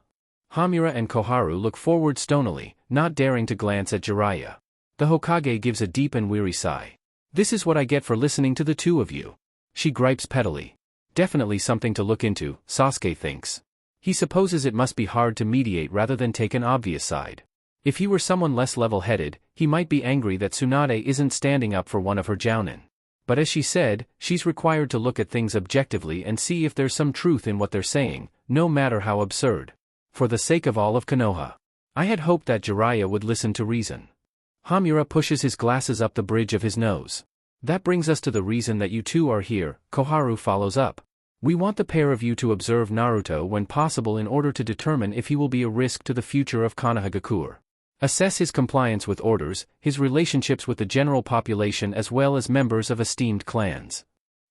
Hamura and Koharu look forward stonily, not daring to glance at Jiraiya. The Hokage gives a deep and weary sigh. This is what I get for listening to the two of you. She gripes pettily. Definitely something to look into, Sasuke thinks. He supposes it must be hard to mediate rather than take an obvious side. If he were someone less level-headed, he might be angry that Tsunade isn't standing up for one of her jounin. But as she said, she's required to look at things objectively and see if there's some truth in what they're saying, no matter how absurd. For the sake of all of Konoha. I had hoped that Jiraiya would listen to reason. Hamura pushes his glasses up the bridge of his nose. That brings us to the reason that you two are here, Koharu follows up. We want the pair of you to observe Naruto when possible in order to determine if he will be a risk to the future of Konohagakure. Assess his compliance with orders, his relationships with the general population as well as members of esteemed clans.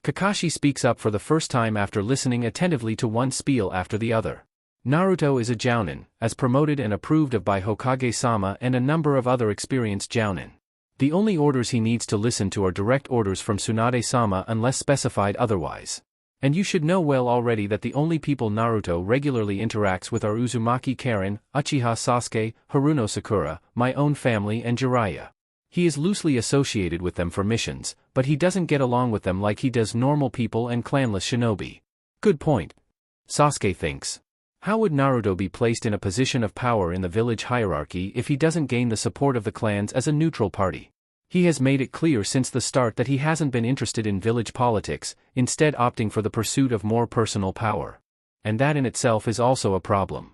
Kakashi speaks up for the first time after listening attentively to one spiel after the other. Naruto is a jounin, as promoted and approved of by Hokage-sama and a number of other experienced jounin. The only orders he needs to listen to are direct orders from Tsunade-sama unless specified otherwise. And you should know well already that the only people Naruto regularly interacts with are Uzumaki Karen, Uchiha Sasuke, Haruno Sakura, my own family and Jiraiya. He is loosely associated with them for missions, but he doesn't get along with them like he does normal people and clanless shinobi. Good point. Sasuke thinks. How would Naruto be placed in a position of power in the village hierarchy if he doesn't gain the support of the clans as a neutral party? He has made it clear since the start that he hasn't been interested in village politics, instead opting for the pursuit of more personal power. And that in itself is also a problem.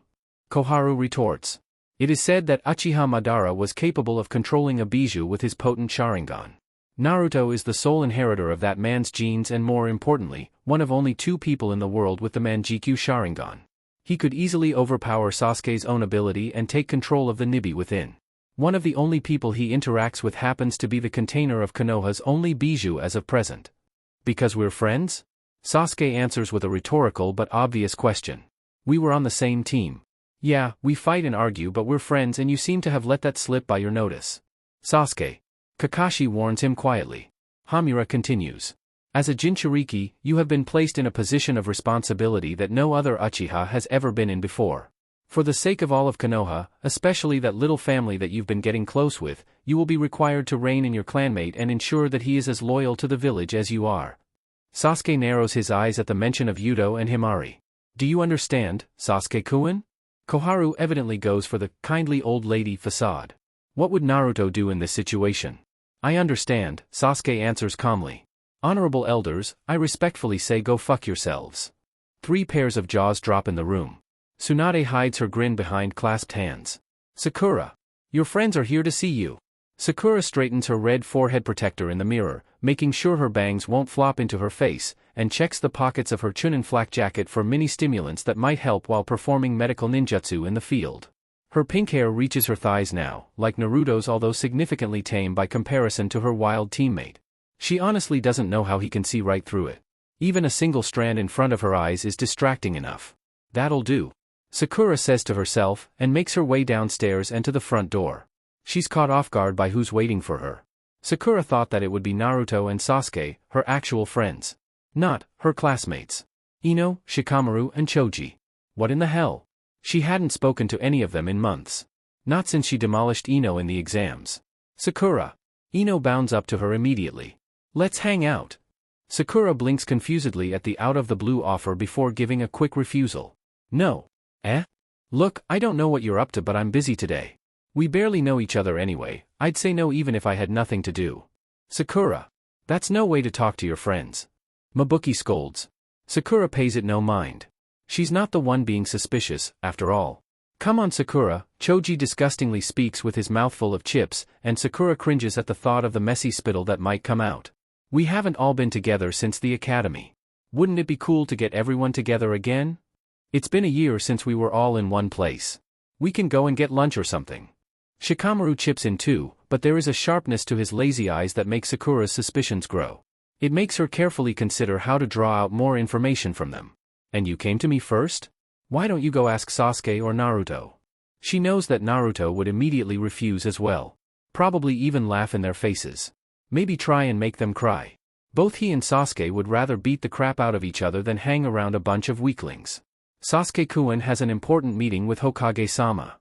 Koharu retorts. It is said that Uchiha Madara was capable of controlling a Bijuu with his potent Sharingan. Naruto is the sole inheritor of that man's genes and more importantly, one of only 2 people in the world with the Manjikyu Sharingan. He could easily overpower Sasuke's own ability and take control of the Nibi within. One of the only people he interacts with happens to be the container of Konoha's only Bijuu as of present. Because we're friends? Sasuke answers with a rhetorical but obvious question. We were on the same team. Yeah, we fight and argue but we're friends and you seem to have let that slip by your notice. Sasuke. Kakashi warns him quietly. Hamura continues. As a Jinchuriki, you have been placed in a position of responsibility that no other Uchiha has ever been in before. For the sake of all of Konoha, especially that little family that you've been getting close with, you will be required to rein in your clanmate and ensure that he is as loyal to the village as you are. Sasuke narrows his eyes at the mention of Yuto and Himari. Do you understand, Sasuke-kun? Koharu evidently goes for the kindly old lady facade. What would Naruto do in this situation? I understand, Sasuke answers calmly. Honorable elders, I respectfully say go fuck yourselves. 3 pairs of jaws drop in the room. Tsunade hides her grin behind clasped hands. Sakura. Your friends are here to see you. Sakura straightens her red forehead protector in the mirror, making sure her bangs won't flop into her face, and checks the pockets of her Chunin flak jacket for mini stimulants that might help while performing medical ninjutsu in the field. Her pink hair reaches her thighs now, like Naruto's although significantly tame by comparison to her wild teammate. She honestly doesn't know how he can see right through it. Even a single strand in front of her eyes is distracting enough. That'll do. Sakura says to herself, and makes her way downstairs and to the front door. She's caught off guard by who's waiting for her. Sakura thought that it would be Naruto and Sasuke, her actual friends. Not her classmates. Ino, Shikamaru and Choji. What in the hell? She hadn't spoken to any of them in months. Not since she demolished Ino in the exams. Sakura. Ino bounds up to her immediately. Let's hang out. Sakura blinks confusedly at the out-of-the-blue offer before giving a quick refusal. No. Look, I don't know what you're up to but I'm busy today. We barely know each other anyway, I'd say no even if I had nothing to do. Sakura. That's no way to talk to your friends. Mabuki scolds. Sakura pays it no mind. She's not the one being suspicious, after all. Come on Sakura, Choji disgustingly speaks with his mouth full of chips, and Sakura cringes at the thought of the messy spittle that might come out. We haven't all been together since the academy. Wouldn't it be cool to get everyone together again? It's been a year since we were all in one place. We can go and get lunch or something. Shikamaru chips in too, but there is a sharpness to his lazy eyes that makes Sakura's suspicions grow. It makes her carefully consider how to draw out more information from them. And you came to me first? Why don't you go ask Sasuke or Naruto? She knows that Naruto would immediately refuse as well. Probably even laugh in their faces. Maybe try and make them cry. Both he and Sasuke would rather beat the crap out of each other than hang around a bunch of weaklings. Sasuke-kun has an important meeting with Hokage-sama.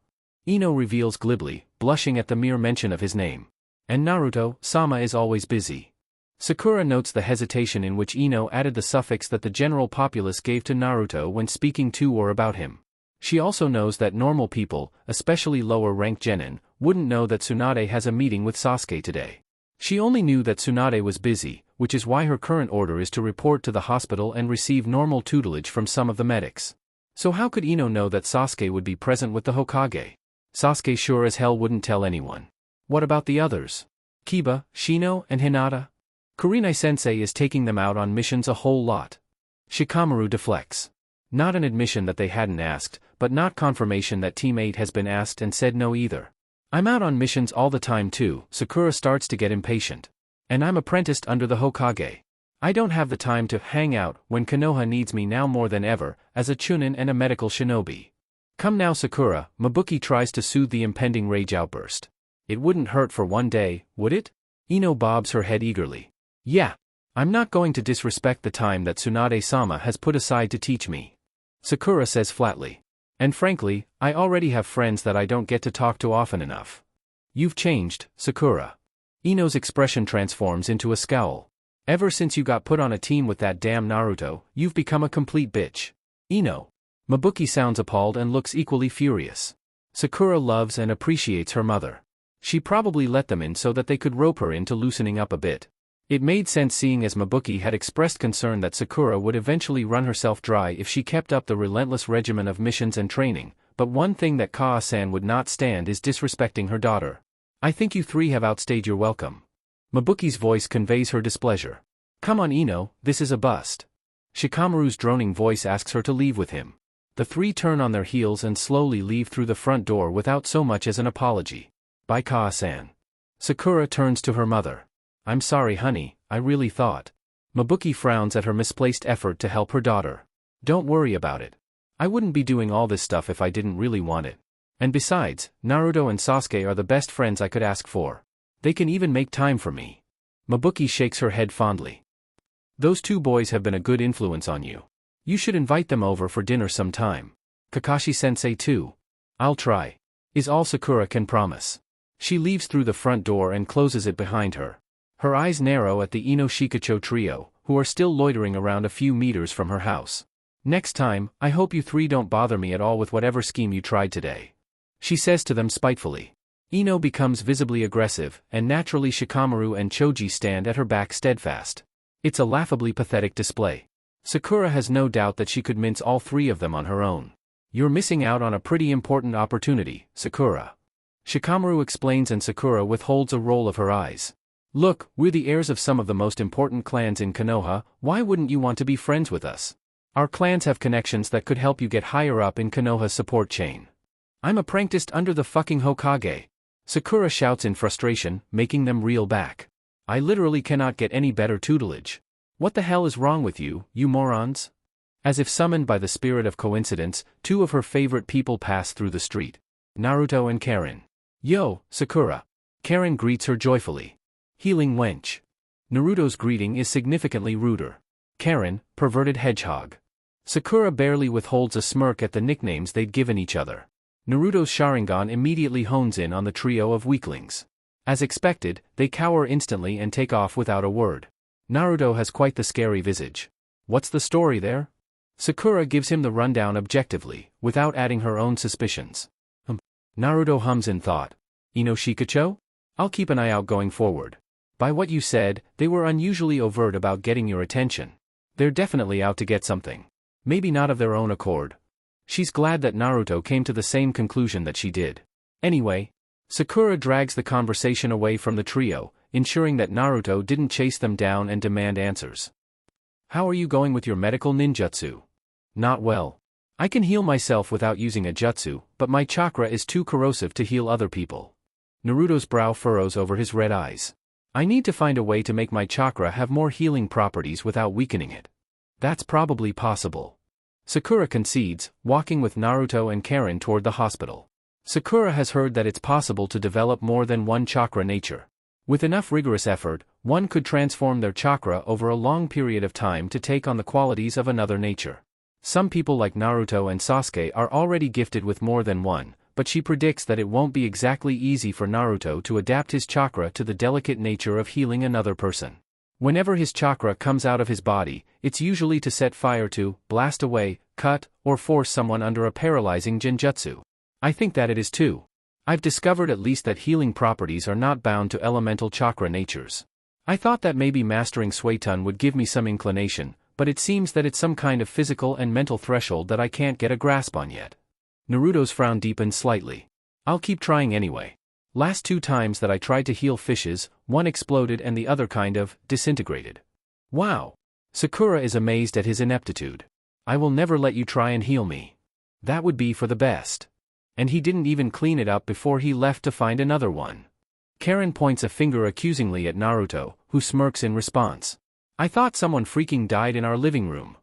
Ino reveals glibly, blushing at the mere mention of his name. And Naruto-sama is always busy. Sakura notes the hesitation in which Ino added the suffix that the general populace gave to Naruto when speaking to or about him. She also knows that normal people, especially lower-ranked genin, wouldn't know that Tsunade has a meeting with Sasuke today. She only knew that Tsunade was busy, which is why her current order is to report to the hospital and receive normal tutelage from some of the medics. So how could Ino know that Sasuke would be present with the Hokage? Sasuke sure as hell wouldn't tell anyone. What about the others? Kiba, Shino, and Hinata? Kurenai-sensei is taking them out on missions a whole lot. Shikamaru deflects. Not an admission that they hadn't asked, but not confirmation that Team 8 has been asked and said no either. I'm out on missions all the time too, Sakura starts to get impatient. And I'm apprenticed under the Hokage. I don't have the time to hang out when Konoha needs me now more than ever, as a chunin and a medical shinobi. Come now Sakura, Mabuki tries to soothe the impending rage outburst. It wouldn't hurt for one day, would it? Ino bobs her head eagerly. Yeah. I'm not going to disrespect the time that Tsunade-sama has put aside to teach me. Sakura says flatly. And frankly, I already have friends that I don't get to talk to often enough. You've changed, Sakura. Ino's expression transforms into a scowl. Ever since you got put on a team with that damn Naruto, you've become a complete bitch. Ino. Mabuki sounds appalled and looks equally furious. Sakura loves and appreciates her mother. She probably let them in so that they could rope her into loosening up a bit. It made sense seeing as Mabuki had expressed concern that Sakura would eventually run herself dry if she kept up the relentless regimen of missions and training, but one thing that Kaa-san would not stand is disrespecting her daughter. I think you three have outstayed your welcome. Mabuki's voice conveys her displeasure. Come on Ino, this is a bust. Shikamaru's droning voice asks her to leave with him. The three turn on their heels and slowly leave through the front door without so much as an apology. Bye Kaa-san. Sakura turns to her mother. I'm sorry honey, I really thought. Mabuki frowns at her misplaced effort to help her daughter. Don't worry about it. I wouldn't be doing all this stuff if I didn't really want it. And besides, Naruto and Sasuke are the best friends I could ask for. They can even make time for me. Mabuki shakes her head fondly. Those two boys have been a good influence on you. You should invite them over for dinner sometime. Kakashi-sensei too. I'll try. Is all Sakura can promise. She leaves through the front door and closes it behind her. Her eyes narrow at the Ino Shikacho trio, who are still loitering around a few meters from her house. Next time, I hope you three don't bother me at all with whatever scheme you tried today. She says to them spitefully. Ino becomes visibly aggressive, and naturally Shikamaru and Choji stand at her back steadfast. It's a laughably pathetic display. Sakura has no doubt that she could mince all three of them on her own. You're missing out on a pretty important opportunity, Sakura. Shikamaru explains and Sakura withholds a roll of her eyes. Look, we're the heirs of some of the most important clans in Konoha, why wouldn't you want to be friends with us? Our clans have connections that could help you get higher up in Konoha's support chain. I'm apprenticed under the fucking Hokage. Sakura shouts in frustration, making them reel back. I literally cannot get any better tutelage. What the hell is wrong with you, you morons? As if summoned by the spirit of coincidence, two of her favorite people pass through the street. Naruto and Karen. Yo, Sakura. Karen greets her joyfully. Healing wench. Naruto's greeting is significantly ruder. Karen, perverted hedgehog. Sakura barely withholds a smirk at the nicknames they'd given each other. Naruto's Sharingan immediately hones in on the trio of weaklings. As expected, they cower instantly and take off without a word. Naruto has quite the scary visage. What's the story there? Sakura gives him the rundown objectively, without adding her own suspicions. Naruto hums in thought. Ino Shikacho? I'll keep an eye out going forward. By what you said, they were unusually overt about getting your attention. They're definitely out to get something. Maybe not of their own accord. She's glad that Naruto came to the same conclusion that she did. Anyway, Sakura drags the conversation away from the trio, ensuring that Naruto didn't chase them down and demand answers. How are you going with your medical ninjutsu? Not well. I can heal myself without using a jutsu, but my chakra is too corrosive to heal other people. Naruto's brow furrows over his red eyes. I need to find a way to make my chakra have more healing properties without weakening it. That's probably possible. Sakura concedes, walking with Naruto and Karen toward the hospital. Sakura has heard that it's possible to develop more than one chakra nature. With enough rigorous effort, one could transform their chakra over a long period of time to take on the qualities of another nature. Some people like Naruto and Sasuke are already gifted with more than one, but she predicts that it won't be exactly easy for Naruto to adapt his chakra to the delicate nature of healing another person. Whenever his chakra comes out of his body, it's usually to set fire to, blast away, cut, or force someone under a paralyzing genjutsu. I think that it is too. I've discovered at least that healing properties are not bound to elemental chakra natures. I thought that maybe mastering Suiton would give me some inclination, but it seems that it's some kind of physical and mental threshold that I can't get a grasp on yet. Naruto's frown deepened slightly. I'll keep trying anyway. Last 2 times that I tried to heal fishes, one exploded and the other kind of disintegrated. Wow! Sakura is amazed at his ineptitude. I will never let you try and heal me. That would be for the best. And he didn't even clean it up before he left to find another one. Karen points a finger accusingly at Naruto, who smirks in response. I thought someone freaking died in our living room.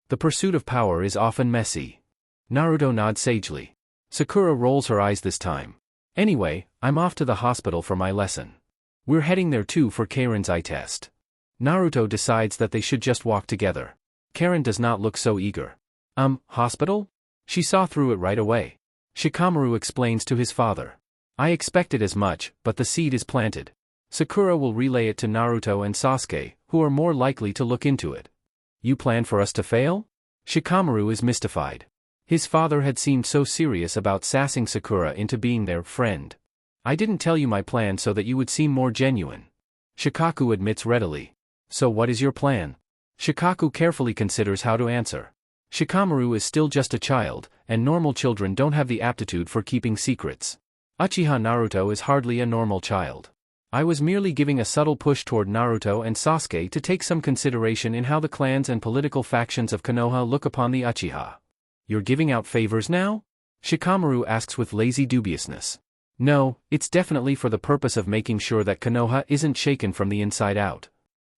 The pursuit of power is often messy. Naruto nods sagely. Sakura rolls her eyes this time. Anyway, I'm off to the hospital for my lesson. We're heading there too for Karen's eye test. Naruto decides that they should just walk together. Karen does not look so eager. Hospital? She saw through it right away. Shikamaru explains to his father. I expected as much, but the seed is planted. Sakura will relay it to Naruto and Sasuke, who are more likely to look into it. You plan for us to fail? Shikamaru is mystified. His father had seemed so serious about sassing Sakura into being their friend. I didn't tell you my plan so that you would seem more genuine. Shikaku admits readily. So what is your plan? Shikaku carefully considers how to answer. Shikamaru is still just a child, and normal children don't have the aptitude for keeping secrets. Uchiha Naruto is hardly a normal child. I was merely giving a subtle push toward Naruto and Sasuke to take some consideration in how the clans and political factions of Konoha look upon the Uchiha. You're giving out favors now? Shikamaru asks with lazy dubiousness. No, it's definitely for the purpose of making sure that Konoha isn't shaken from the inside out.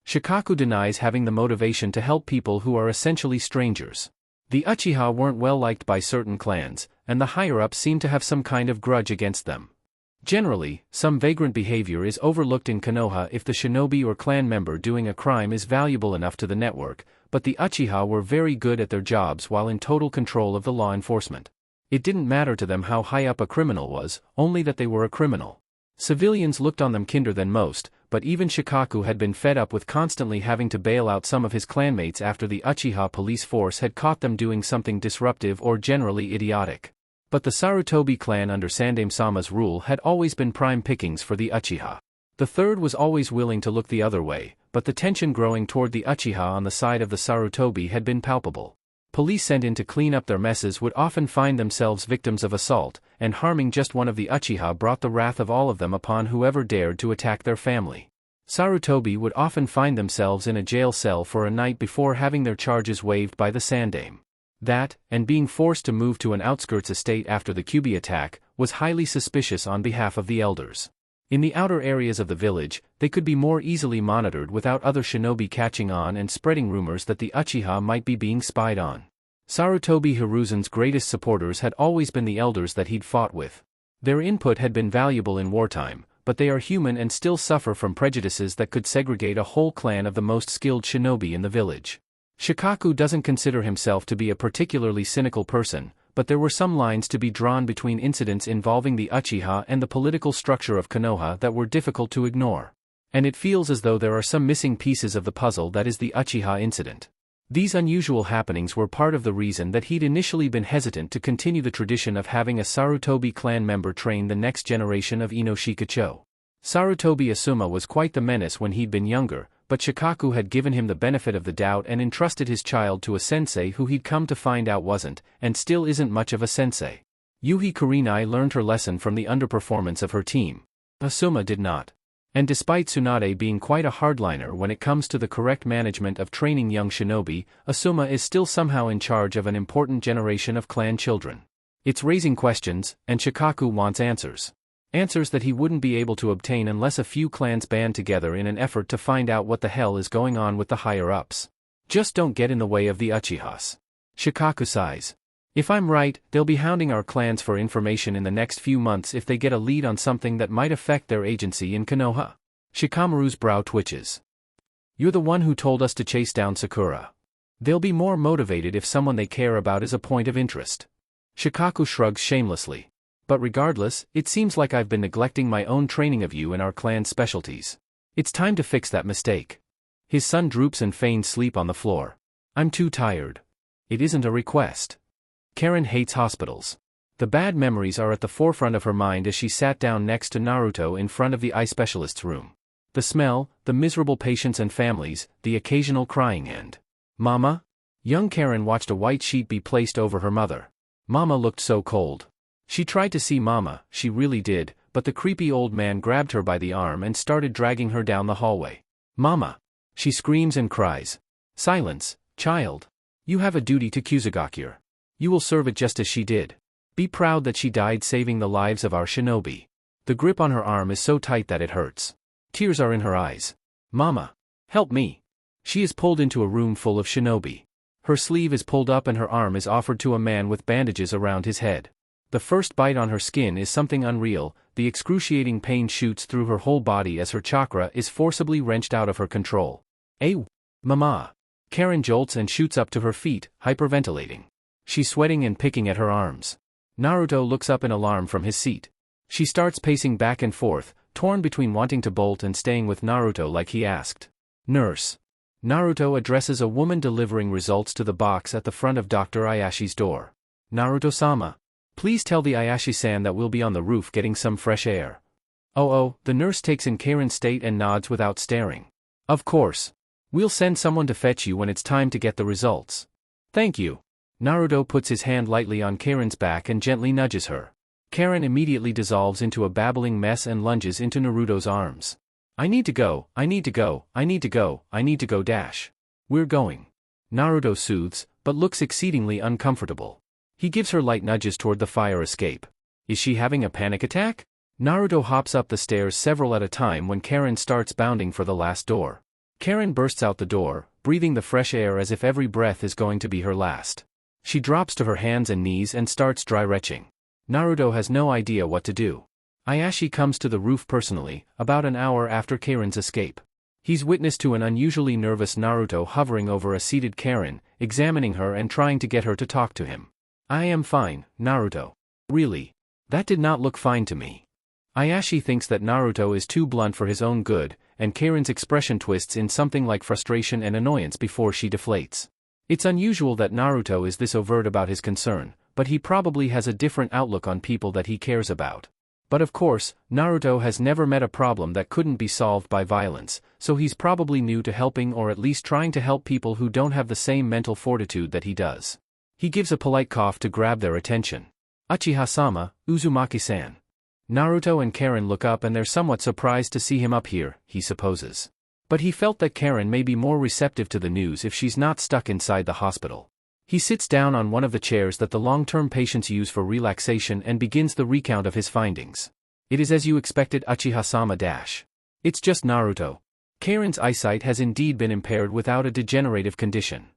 Shikaku denies having the motivation to help people who are essentially strangers. The Uchiha weren't well liked by certain clans, and the higher-ups seem to have some kind of grudge against them. Generally, some vagrant behavior is overlooked in Konoha if the shinobi or clan member doing a crime is valuable enough to the network, but the Uchiha were very good at their jobs while in total control of the law enforcement. It didn't matter to them how high up a criminal was, only that they were a criminal. Civilians looked on them kinder than most, but even Shikaku had been fed up with constantly having to bail out some of his clanmates after the Uchiha police force had caught them doing something disruptive or generally idiotic. But the Sarutobi clan under Sandaime-sama's rule had always been prime pickings for the Uchiha. The third was always willing to look the other way, but the tension growing toward the Uchiha on the side of the Sarutobi had been palpable. Police sent in to clean up their messes would often find themselves victims of assault, and harming just one of the Uchiha brought the wrath of all of them upon whoever dared to attack their family. Sarutobi would often find themselves in a jail cell for a night before having their charges waived by the Sandaime. That, and being forced to move to an outskirts estate after the Kyubi attack, was highly suspicious on behalf of the elders. In the outer areas of the village, they could be more easily monitored without other shinobi catching on and spreading rumors that the Uchiha might be being spied on. Sarutobi Hiruzen's greatest supporters had always been the elders that he'd fought with. Their input had been valuable in wartime, but they are human and still suffer from prejudices that could segregate a whole clan of the most skilled shinobi in the village. Shikaku doesn't consider himself to be a particularly cynical person, but there were some lines to be drawn between incidents involving the Uchiha and the political structure of Konoha that were difficult to ignore. And it feels as though there are some missing pieces of the puzzle that is the Uchiha incident. These unusual happenings were part of the reason that he'd initially been hesitant to continue the tradition of having a Sarutobi clan member train the next generation of Inoshikacho. Sarutobi Asuma was quite the menace when he'd been younger, but Shikaku had given him the benefit of the doubt and entrusted his child to a sensei who he'd come to find out wasn't, and still isn't much of a sensei. Yuhi Kurenai learned her lesson from the underperformance of her team. Asuma did not. And despite Tsunade being quite a hardliner when it comes to the correct management of training young shinobi, Asuma is still somehow in charge of an important generation of clan children. It's raising questions, and Shikaku wants answers. Answers that he wouldn't be able to obtain unless a few clans band together in an effort to find out what the hell is going on with the higher-ups. Just don't get in the way of the Uchihas. Shikaku sighs. If I'm right, they'll be hounding our clans for information in the next few months if they get a lead on something that might affect their agency in Konoha. Shikamaru's brow twitches. You're the one who told us to chase down Sakura. They'll be more motivated if someone they care about is a point of interest. Shikaku shrugs shamelessly. But regardless, it seems like I've been neglecting my own training of you in our clan's specialties. It's time to fix that mistake. His son droops and feigns sleep on the floor. I'm too tired. It isn't a request. Karen hates hospitals. The bad memories are at the forefront of her mind as she sat down next to Naruto in front of the eye specialist's room. The smell, the miserable patients and families, the occasional crying and... Mama? Young Karen watched a white sheet be placed over her mother. Mama looked so cold. She tried to see Mama, she really did, but the creepy old man grabbed her by the arm and started dragging her down the hallway. Mama! She screams and cries. Silence, child. You have a duty to Kusagakure. You will serve it just as she did. Be proud that she died saving the lives of our shinobi. The grip on her arm is so tight that it hurts. Tears are in her eyes. Mama! Help me! She is pulled into a room full of shinobi. Her sleeve is pulled up and her arm is offered to a man with bandages around his head. The first bite on her skin is something unreal, the excruciating pain shoots through her whole body as her chakra is forcibly wrenched out of her control. Mama! Karen jolts and shoots up to her feet, hyperventilating. She's sweating and picking at her arms. Naruto looks up in alarm from his seat. She starts pacing back and forth, torn between wanting to bolt and staying with Naruto like he asked. Nurse. Naruto addresses a woman delivering results to the box at the front of Dr. Ayashi's door. Naruto-sama. Please tell the Ayashi-san that we'll be on the roof getting some fresh air. Oh, the nurse takes in Karen's state and nods without staring. Of course. We'll send someone to fetch you when it's time to get the results. Thank you. Naruto puts his hand lightly on Karen's back and gently nudges her. Karen immediately dissolves into a babbling mess and lunges into Naruto's arms. I need to go, I need to go, I need to go, I need to go dash. We're going. Naruto soothes, but looks exceedingly uncomfortable. He gives her light nudges toward the fire escape. Is she having a panic attack? Naruto hops up the stairs several at a time when Karen starts bounding for the last door. Karen bursts out the door, breathing the fresh air as if every breath is going to be her last. She drops to her hands and knees and starts dry retching. Naruto has no idea what to do. Ayashi comes to the roof personally, about an hour after Karen's escape. He's witness to an unusually nervous Naruto hovering over a seated Karen, examining her and trying to get her to talk to him. I am fine, Naruto. Really? That did not look fine to me. Ayashi thinks that Naruto is too blunt for his own good, and Karen's expression twists in something like frustration and annoyance before she deflates. It's unusual that Naruto is this overt about his concern, but he probably has a different outlook on people that he cares about. But of course, Naruto has never met a problem that couldn't be solved by violence, so he's probably new to helping or at least trying to help people who don't have the same mental fortitude that he does. He gives a polite cough to grab their attention. Uchiha-sama, Uzumaki-san. Naruto and Karen look up and they're somewhat surprised to see him up here, he supposes. But he felt that Karen may be more receptive to the news if she's not stuck inside the hospital. He sits down on one of the chairs that the long-term patients use for relaxation and begins the recount of his findings. It is as you expected, Uchiha-sama dash. It's just Naruto. Karen's eyesight has indeed been impaired without a degenerative condition.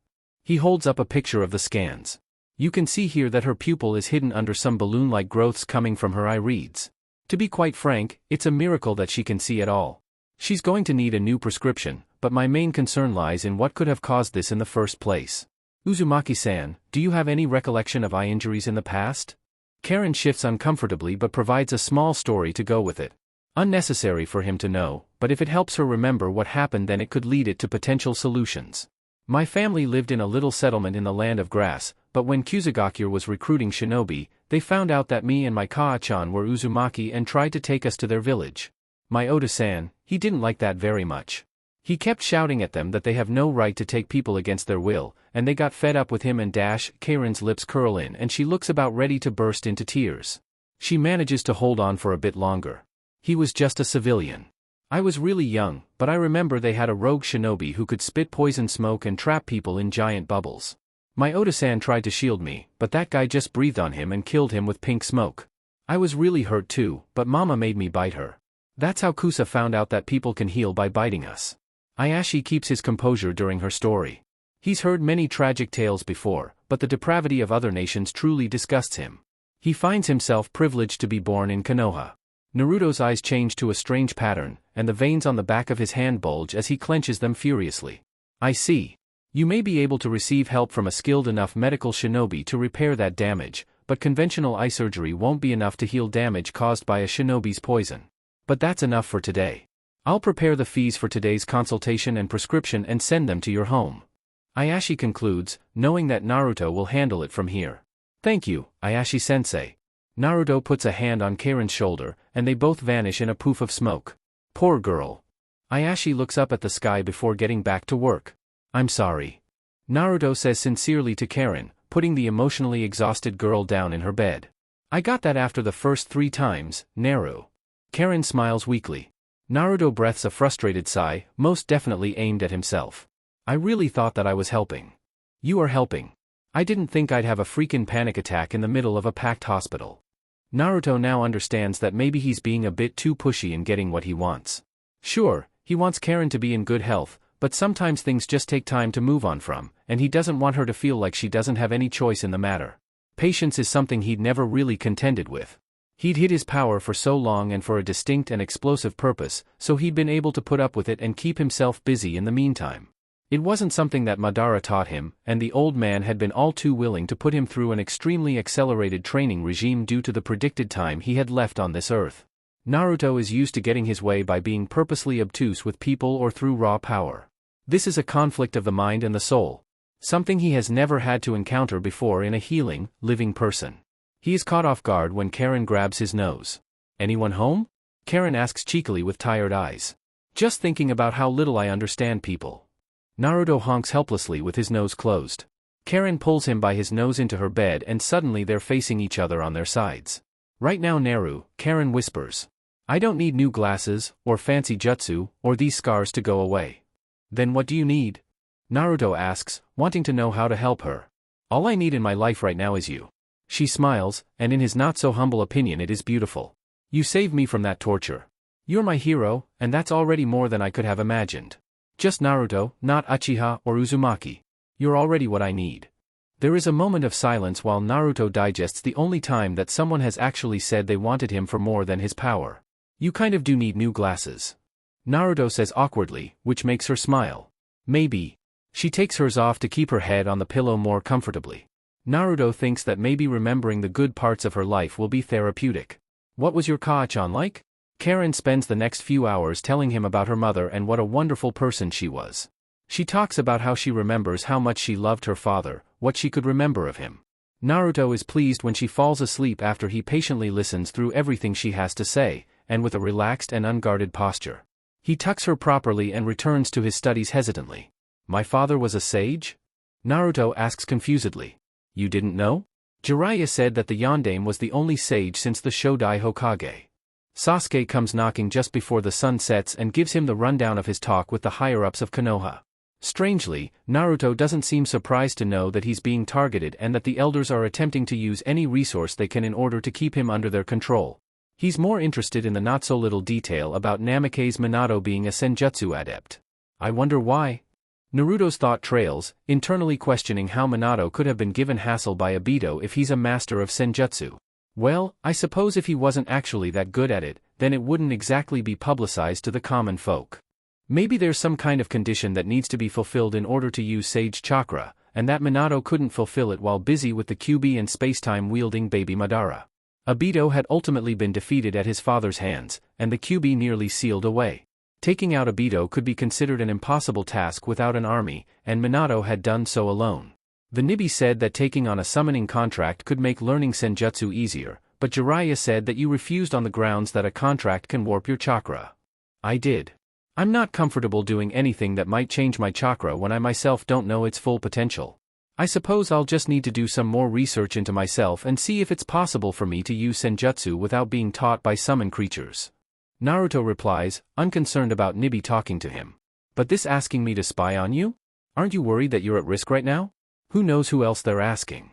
He holds up a picture of the scans. You can see here that her pupil is hidden under some balloon-like growths coming from her irides. To be quite frank, it's a miracle that she can see at all. She's going to need a new prescription, but my main concern lies in what could have caused this in the first place. Uzumaki-san, do you have any recollection of eye injuries in the past? Karen shifts uncomfortably but provides a small story to go with it. Unnecessary for him to know, but if it helps her remember what happened then it could lead it to potential solutions. My family lived in a little settlement in the land of grass, but when Kusagakure was recruiting shinobi, they found out that me and my Kaa-chan were Uzumaki and tried to take us to their village. My Oda-san, he didn't like that very much. He kept shouting at them that they have no right to take people against their will, and they got fed up with him and dash. Karen's lips curl in and she looks about ready to burst into tears. She manages to hold on for a bit longer. He was just a civilian. I was really young, but I remember they had a rogue shinobi who could spit poison smoke and trap people in giant bubbles. My Oda-san tried to shield me, but that guy just breathed on him and killed him with pink smoke. I was really hurt too, but Mama made me bite her. That's how Kusa found out that people can heal by biting us. Ayashi keeps his composure during her story. He's heard many tragic tales before, but the depravity of other nations truly disgusts him. He finds himself privileged to be born in Konoha. Naruto's eyes change to a strange pattern, and the veins on the back of his hand bulge as he clenches them furiously. I see. You may be able to receive help from a skilled enough medical shinobi to repair that damage, but conventional eye surgery won't be enough to heal damage caused by a shinobi's poison. But that's enough for today. I'll prepare the fees for today's consultation and prescription and send them to your home. Ayashi concludes, knowing that Naruto will handle it from here. Thank you, Ayashi-sensei. Naruto puts a hand on Karen's shoulder, and they both vanish in a poof of smoke. Poor girl. Ayashi looks up at the sky before getting back to work. I'm sorry. Naruto says sincerely to Karen, putting the emotionally exhausted girl down in her bed. I got that after the first 3 times, Naru. Karen smiles weakly. Naruto breathes a frustrated sigh, most definitely aimed at himself. I really thought that I was helping. You are helping. I didn't think I'd have a freaking panic attack in the middle of a packed hospital. Naruto now understands that maybe he's being a bit too pushy in getting what he wants. Sure, he wants Karen to be in good health, but sometimes things just take time to move on from, and he doesn't want her to feel like she doesn't have any choice in the matter. Patience is something he'd never really contended with. He'd hid his power for so long and for a distinct and explosive purpose, so he'd been able to put up with it and keep himself busy in the meantime. It wasn't something that Madara taught him, and the old man had been all too willing to put him through an extremely accelerated training regime due to the predicted time he had left on this earth. Naruto is used to getting his way by being purposely obtuse with people or through raw power. This is a conflict of the mind and the soul. Something he has never had to encounter before in a healing, living person. He is caught off guard when Karen grabs his nose. "Anyone home?" Karen asks cheekily with tired eyes. "Just thinking about how little I understand people." Naruto honks helplessly with his nose closed. Karen pulls him by his nose into her bed and suddenly they're facing each other on their sides. "Right now Naru," Karen whispers. "I don't need new glasses, or fancy jutsu, or these scars to go away." "Then what do you need?" Naruto asks, wanting to know how to help her. "All I need in my life right now is you." She smiles, and in his not-so-humble opinion it is beautiful. "You saved me from that torture. You're my hero, and that's already more than I could have imagined. Just Naruto, not Uchiha or Uzumaki. You're already what I need." There is a moment of silence while Naruto digests the only time that someone has actually said they wanted him for more than his power. "You kind of do need new glasses." Naruto says awkwardly, which makes her smile. "Maybe." She takes hers off to keep her head on the pillow more comfortably. Naruto thinks that maybe remembering the good parts of her life will be therapeutic. "What was your Kaa-chan like?" Karen spends the next few hours telling him about her mother and what a wonderful person she was. She talks about how she remembers how much she loved her father, what she could remember of him. Naruto is pleased when she falls asleep after he patiently listens through everything she has to say, and with a relaxed and unguarded posture. He tucks her properly and returns to his studies hesitantly. "My father was a sage?" Naruto asks confusedly. "You didn't know?" Jiraiya said that the Yondaime was the only sage since the Shodai Hokage. Sasuke comes knocking just before the sun sets and gives him the rundown of his talk with the higher-ups of Konoha. Strangely, Naruto doesn't seem surprised to know that he's being targeted and that the elders are attempting to use any resource they can in order to keep him under their control. He's more interested in the not-so-little detail about Namake's Minato being a senjutsu adept. I wonder why? Naruto's thought trails, internally questioning how Minato could have been given hassle by Obito if he's a master of senjutsu. Well, I suppose if he wasn't actually that good at it, then it wouldn't exactly be publicized to the common folk. Maybe there's some kind of condition that needs to be fulfilled in order to use Sage Chakra, and that Minato couldn't fulfill it while busy with the Kyuubi and spacetime wielding baby Madara. Obito had ultimately been defeated at his father's hands, and the Kyuubi nearly sealed away. Taking out Obito could be considered an impossible task without an army, and Minato had done so alone. The Nibi said that taking on a summoning contract could make learning senjutsu easier, but Jiraiya said that you refused on the grounds that a contract can warp your chakra. I did. I'm not comfortable doing anything that might change my chakra when I myself don't know its full potential. I suppose I'll just need to do some more research into myself and see if it's possible for me to use senjutsu without being taught by summon creatures. Naruto replies, unconcerned about Nibi talking to him. But this asking me to spy on you? Aren't you worried that you're at risk right now? Who knows who else they're asking?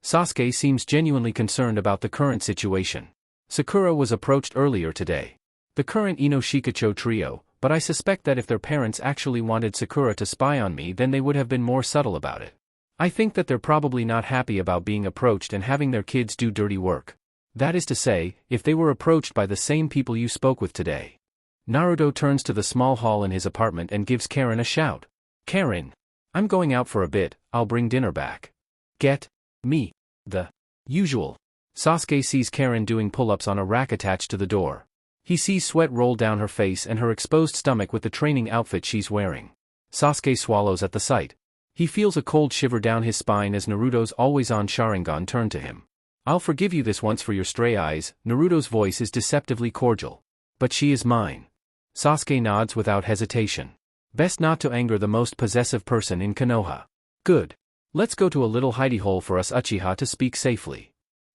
Sasuke seems genuinely concerned about the current situation. Sakura was approached earlier today. The current Ino-Shikacho trio, but I suspect that if their parents actually wanted Sakura to spy on me then they would have been more subtle about it. I think that they're probably not happy about being approached and having their kids do dirty work. That is to say, if they were approached by the same people you spoke with today. Naruto turns to the small hall in his apartment and gives Karen a shout. Karen! I'm going out for a bit, I'll bring dinner back. Get me the usual. Sasuke sees Karen doing pull-ups on a rack attached to the door. He sees sweat roll down her face and her exposed stomach with the training outfit she's wearing. Sasuke swallows at the sight. He feels a cold shiver down his spine as Naruto's always-on Sharingan turned to him. I'll forgive you this once for your stray eyes, Naruto's voice is deceptively cordial. But she is mine. Sasuke nods without hesitation. Best not to anger the most possessive person in Konoha. Good. Let's go to a little hidey hole for us Uchiha to speak safely.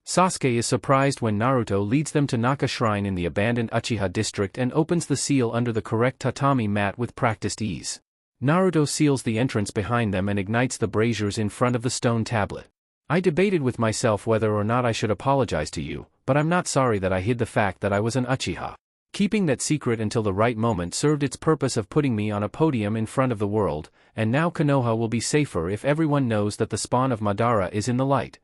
Sasuke is surprised when Naruto leads them to Naka Shrine in the abandoned Uchiha district and opens the seal under the correct tatami mat with practiced ease. Naruto seals the entrance behind them and ignites the braziers in front of the stone tablet. I debated with myself whether or not I should apologize to you, but I'm not sorry that I hid the fact that I was an Uchiha. Keeping that secret until the right moment served its purpose of putting me on a podium in front of the world, and now Konoha will be safer if everyone knows that the spawn of Madara is in the light.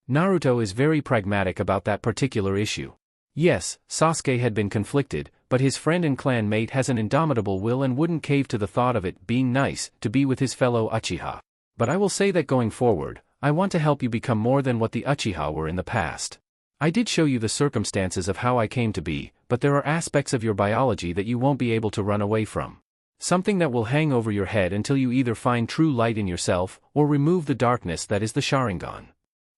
Naruto is very pragmatic about that particular issue. Yes, Sasuke had been conflicted, but his friend and clan mate has an indomitable will and wouldn't cave to the thought of it being nice to be with his fellow Uchiha. But I will say that going forward, I want to help you become more than what the Uchiha were in the past. I did show you the circumstances of how I came to be, but there are aspects of your biology that you won't be able to run away from. Something that will hang over your head until you either find true light in yourself, or remove the darkness that is the Sharingan.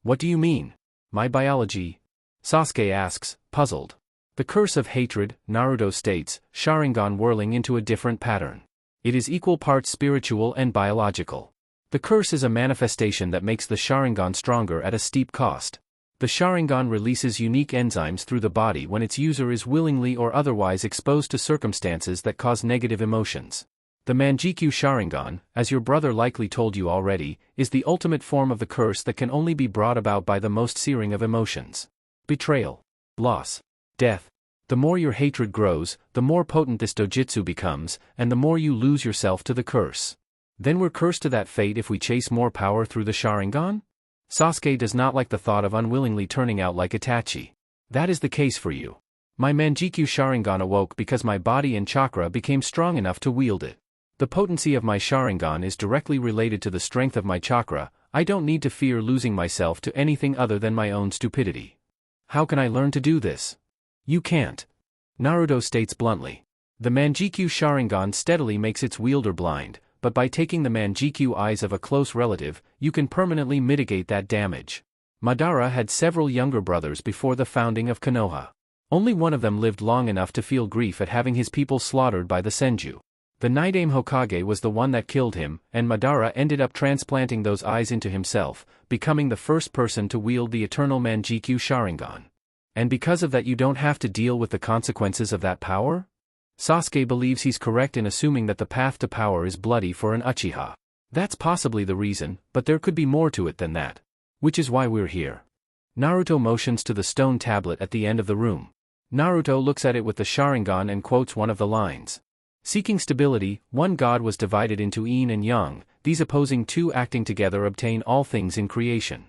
What do you mean? My biology? Sasuke asks, puzzled. The curse of hatred, Naruto states, Sharingan whirling into a different pattern. It is equal parts spiritual and biological. The curse is a manifestation that makes the Sharingan stronger at a steep cost. The Sharingan releases unique enzymes through the body when its user is willingly or otherwise exposed to circumstances that cause negative emotions. The Manjikyu Sharingan, as your brother likely told you already, is the ultimate form of the curse that can only be brought about by the most searing of emotions. Betrayal. Loss. Death. The more your hatred grows, the more potent this dojutsu becomes, and the more you lose yourself to the curse. Then we're cursed to that fate if we chase more power through the Sharingan? Sasuke does not like the thought of unwillingly turning out like Itachi. That is the case for you. My Manjikyu Sharingan awoke because my body and chakra became strong enough to wield it. The potency of my Sharingan is directly related to the strength of my chakra. I don't need to fear losing myself to anything other than my own stupidity. How can I learn to do this? You can't. Naruto states bluntly. The Manjikyu Sharingan steadily makes its wielder blind, but by taking the Manjikyu eyes of a close relative, you can permanently mitigate that damage. Madara had several younger brothers before the founding of Konoha. Only one of them lived long enough to feel grief at having his people slaughtered by the Senju. The Nidaime Hokage was the one that killed him, and Madara ended up transplanting those eyes into himself, becoming the first person to wield the eternal Manjikyu Sharingan. And because of that you don't have to deal with the consequences of that power? Sasuke believes he's correct in assuming that the path to power is bloody for an Uchiha. That's possibly the reason, but there could be more to it than that. Which is why we're here. Naruto motions to the stone tablet at the end of the room. Naruto looks at it with the Sharingan and quotes one of the lines. Seeking stability, one god was divided into yin and yang, these opposing two acting together obtain all things in creation.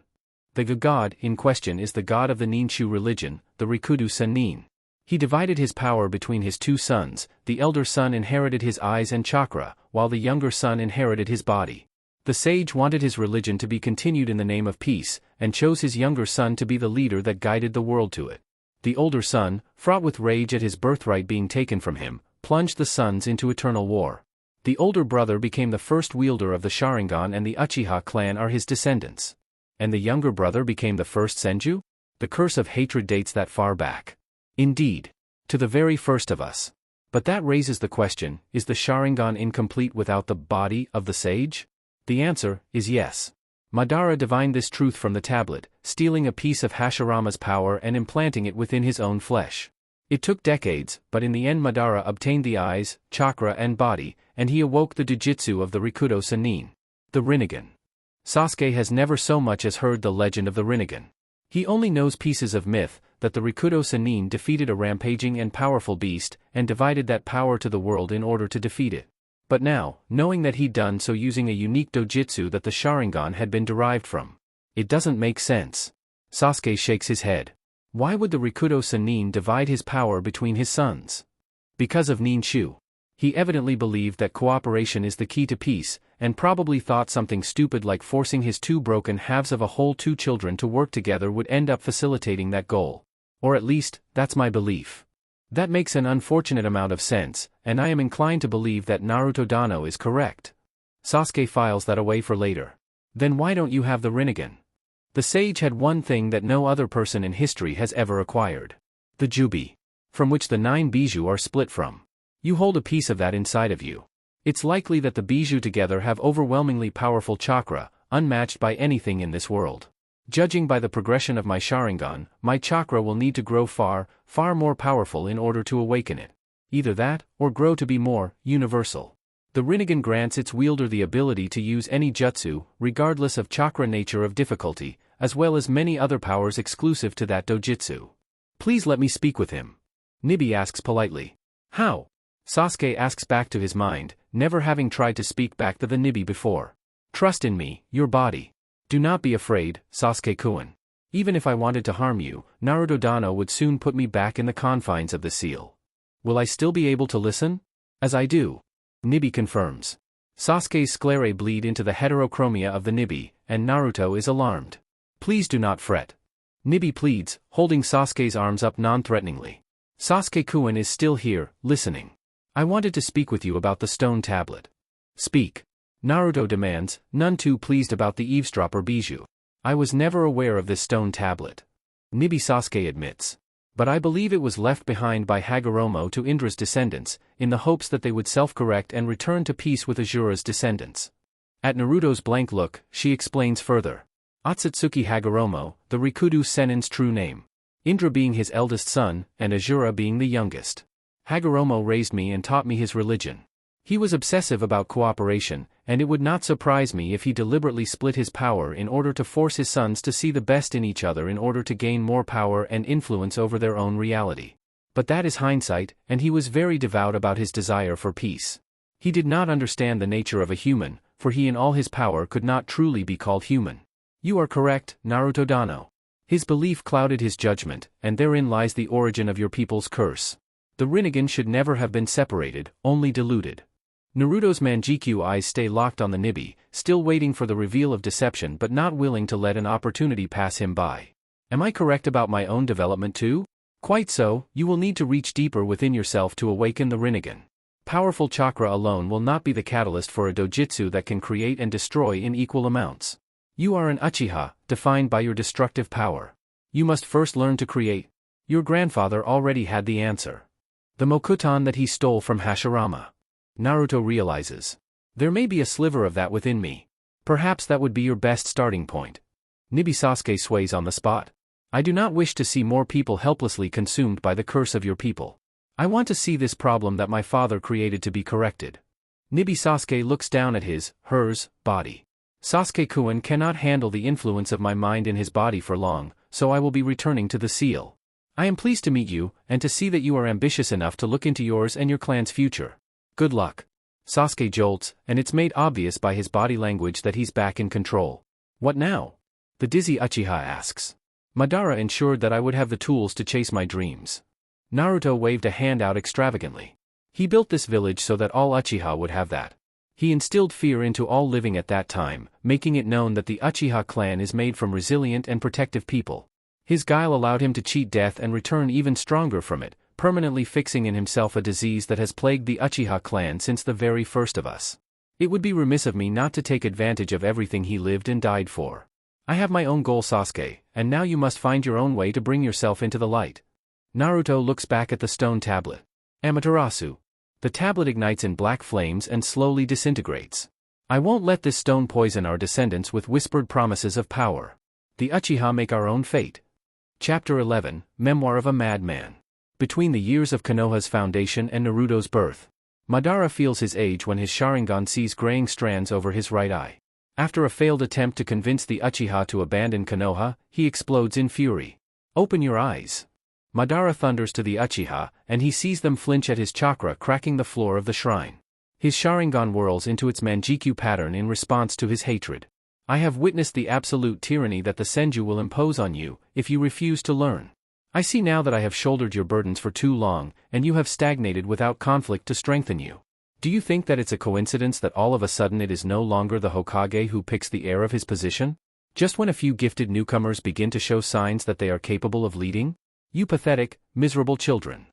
The god in question is the god of the Ninshu religion, the Rikudo Sennin. He divided his power between his two sons. The elder son inherited his eyes and chakra, while the younger son inherited his body. The sage wanted his religion to be continued in the name of peace, and chose his younger son to be the leader that guided the world to it. The older son, fraught with rage at his birthright being taken from him, plunged the sons into eternal war. The older brother became the first wielder of the Sharingan and the Uchiha clan are his descendants. And the younger brother became the first Senju? The curse of hatred dates that far back. Indeed. To the very first of us. But that raises the question, is the Sharingan incomplete without the body of the sage? The answer is yes. Madara divined this truth from the tablet, stealing a piece of Hashirama's power and implanting it within his own flesh. It took decades, but in the end Madara obtained the eyes, chakra and body, and he awoke the Dojutsu of the Rikudo Sennin. The Rinnegan. Sasuke has never so much as heard the legend of the Rinnegan. He only knows pieces of myth, that the Rikudo Sennin defeated a rampaging and powerful beast, and divided that power to the world in order to defeat it. But now, knowing that he'd done so using a unique dojutsu that the Sharingan had been derived from. It doesn't make sense. Sasuke shakes his head. Why would the Rikudo Sennin divide his power between his sons? Because of Ninshu. He evidently believed that cooperation is the key to peace, and probably thought something stupid like forcing his two broken halves of a whole two children to work together would end up facilitating that goal. Or at least, that's my belief. That makes an unfortunate amount of sense, and I am inclined to believe that Naruto Dano is correct. Sasuke files that away for later. Then why don't you have the Rinnegan? The sage had one thing that no other person in history has ever acquired. The Jubi. From which the 9 bijou are split from. You hold a piece of that inside of you. It's likely that the bijou together have overwhelmingly powerful chakra, unmatched by anything in this world. Judging by the progression of my Sharingan, my chakra will need to grow far, far more powerful in order to awaken it. Either that, or grow to be more universal. The Rinnegan grants its wielder the ability to use any jutsu, regardless of chakra nature of difficulty, as well as many other powers exclusive to that dojutsu. Please let me speak with him. Nibi asks politely. How? Sasuke asks back to his mind, never having tried to speak back to the Nibi before. Trust in me, your body. Do not be afraid, Sasuke-kun. Even if I wanted to harm you, Naruto Dano would soon put me back in the confines of the seal. Will I still be able to listen? As I do. Nibi confirms. Sasuke's sclerae bleed into the heterochromia of the Nibi, and Naruto is alarmed. Please do not fret. Nibi pleads, holding Sasuke's arms up non-threateningly. Sasuke-kun is still here, listening. I wanted to speak with you about the stone tablet. Speak. Naruto demands, none too pleased about the eavesdropper Bijou. I was never aware of this stone tablet. Nibi Sasuke admits. But I believe it was left behind by Hagoromo to Indra's descendants, in the hopes that they would self-correct and return to peace with Azura's descendants. At Naruto's blank look, she explains further. Otsutsuki Hagoromo, the Rikudo Sennin's true name. Indra being his eldest son, and Azura being the youngest. Hagoromo raised me and taught me his religion. He was obsessive about cooperation, and it would not surprise me if he deliberately split his power in order to force his sons to see the best in each other in order to gain more power and influence over their own reality. But that is hindsight, and he was very devout about his desire for peace. He did not understand the nature of a human, for he in all his power could not truly be called human. You are correct, Naruto Dano. His belief clouded his judgment, and therein lies the origin of your people's curse. The Rinnegan should never have been separated, only diluted. Naruto's Manjikyu eyes stay locked on the Nibi, still waiting for the reveal of deception but not willing to let an opportunity pass him by. Am I correct about my own development too? Quite so, you will need to reach deeper within yourself to awaken the Rinnegan. Powerful chakra alone will not be the catalyst for a dojutsu that can create and destroy in equal amounts. You are an Uchiha, defined by your destructive power. You must first learn to create. Your grandfather already had the answer. The Mokuton that he stole from Hashirama. Naruto realizes. There may be a sliver of that within me. Perhaps that would be your best starting point. Nibi Sasuke sways on the spot. I do not wish to see more people helplessly consumed by the curse of your people. I want to see this problem that my father created to be corrected. Nibi Sasuke looks down at hers, body. Sasuke-kun cannot handle the influence of my mind in his body for long, so I will be returning to the seal. I am pleased to meet you, and to see that you are ambitious enough to look into yours and your clan's future. Good luck. Sasuke jolts, and it's made obvious by his body language that he's back in control. What now? The dizzy Uchiha asks. Madara ensured that I would have the tools to chase my dreams. Naruto waved a hand out extravagantly. He built this village so that all Uchiha would have that. He instilled fear into all living at that time, making it known that the Uchiha clan is made from resilient and protective people. His guile allowed him to cheat death and return even stronger from it, permanently fixing in himself a disease that has plagued the Uchiha clan since the very first of us. It would be remiss of me not to take advantage of everything he lived and died for. I have my own goal, Sasuke, and now you must find your own way to bring yourself into the light. Naruto looks back at the stone tablet. Amaterasu. The tablet ignites in black flames and slowly disintegrates. I won't let this stone poison our descendants with whispered promises of power. The Uchiha make our own fate. Chapter 11, Memoir of a Madman. Between the years of Konoha's foundation and Naruto's birth, Madara feels his age when his Sharingan sees graying strands over his right eye. After a failed attempt to convince the Uchiha to abandon Konoha, he explodes in fury. Open your eyes. Madara thunders to the Uchiha, and he sees them flinch at his chakra cracking the floor of the shrine. His Sharingan whirls into its Manjikyu pattern in response to his hatred. I have witnessed the absolute tyranny that the Senju will impose on you, if you refuse to learn. I see now that I have shouldered your burdens for too long, and you have stagnated without conflict to strengthen you. Do you think that it's a coincidence that all of a sudden it is no longer the Hokage who picks the heir of his position? Just when a few gifted newcomers begin to show signs that they are capable of leading? You pathetic, miserable children.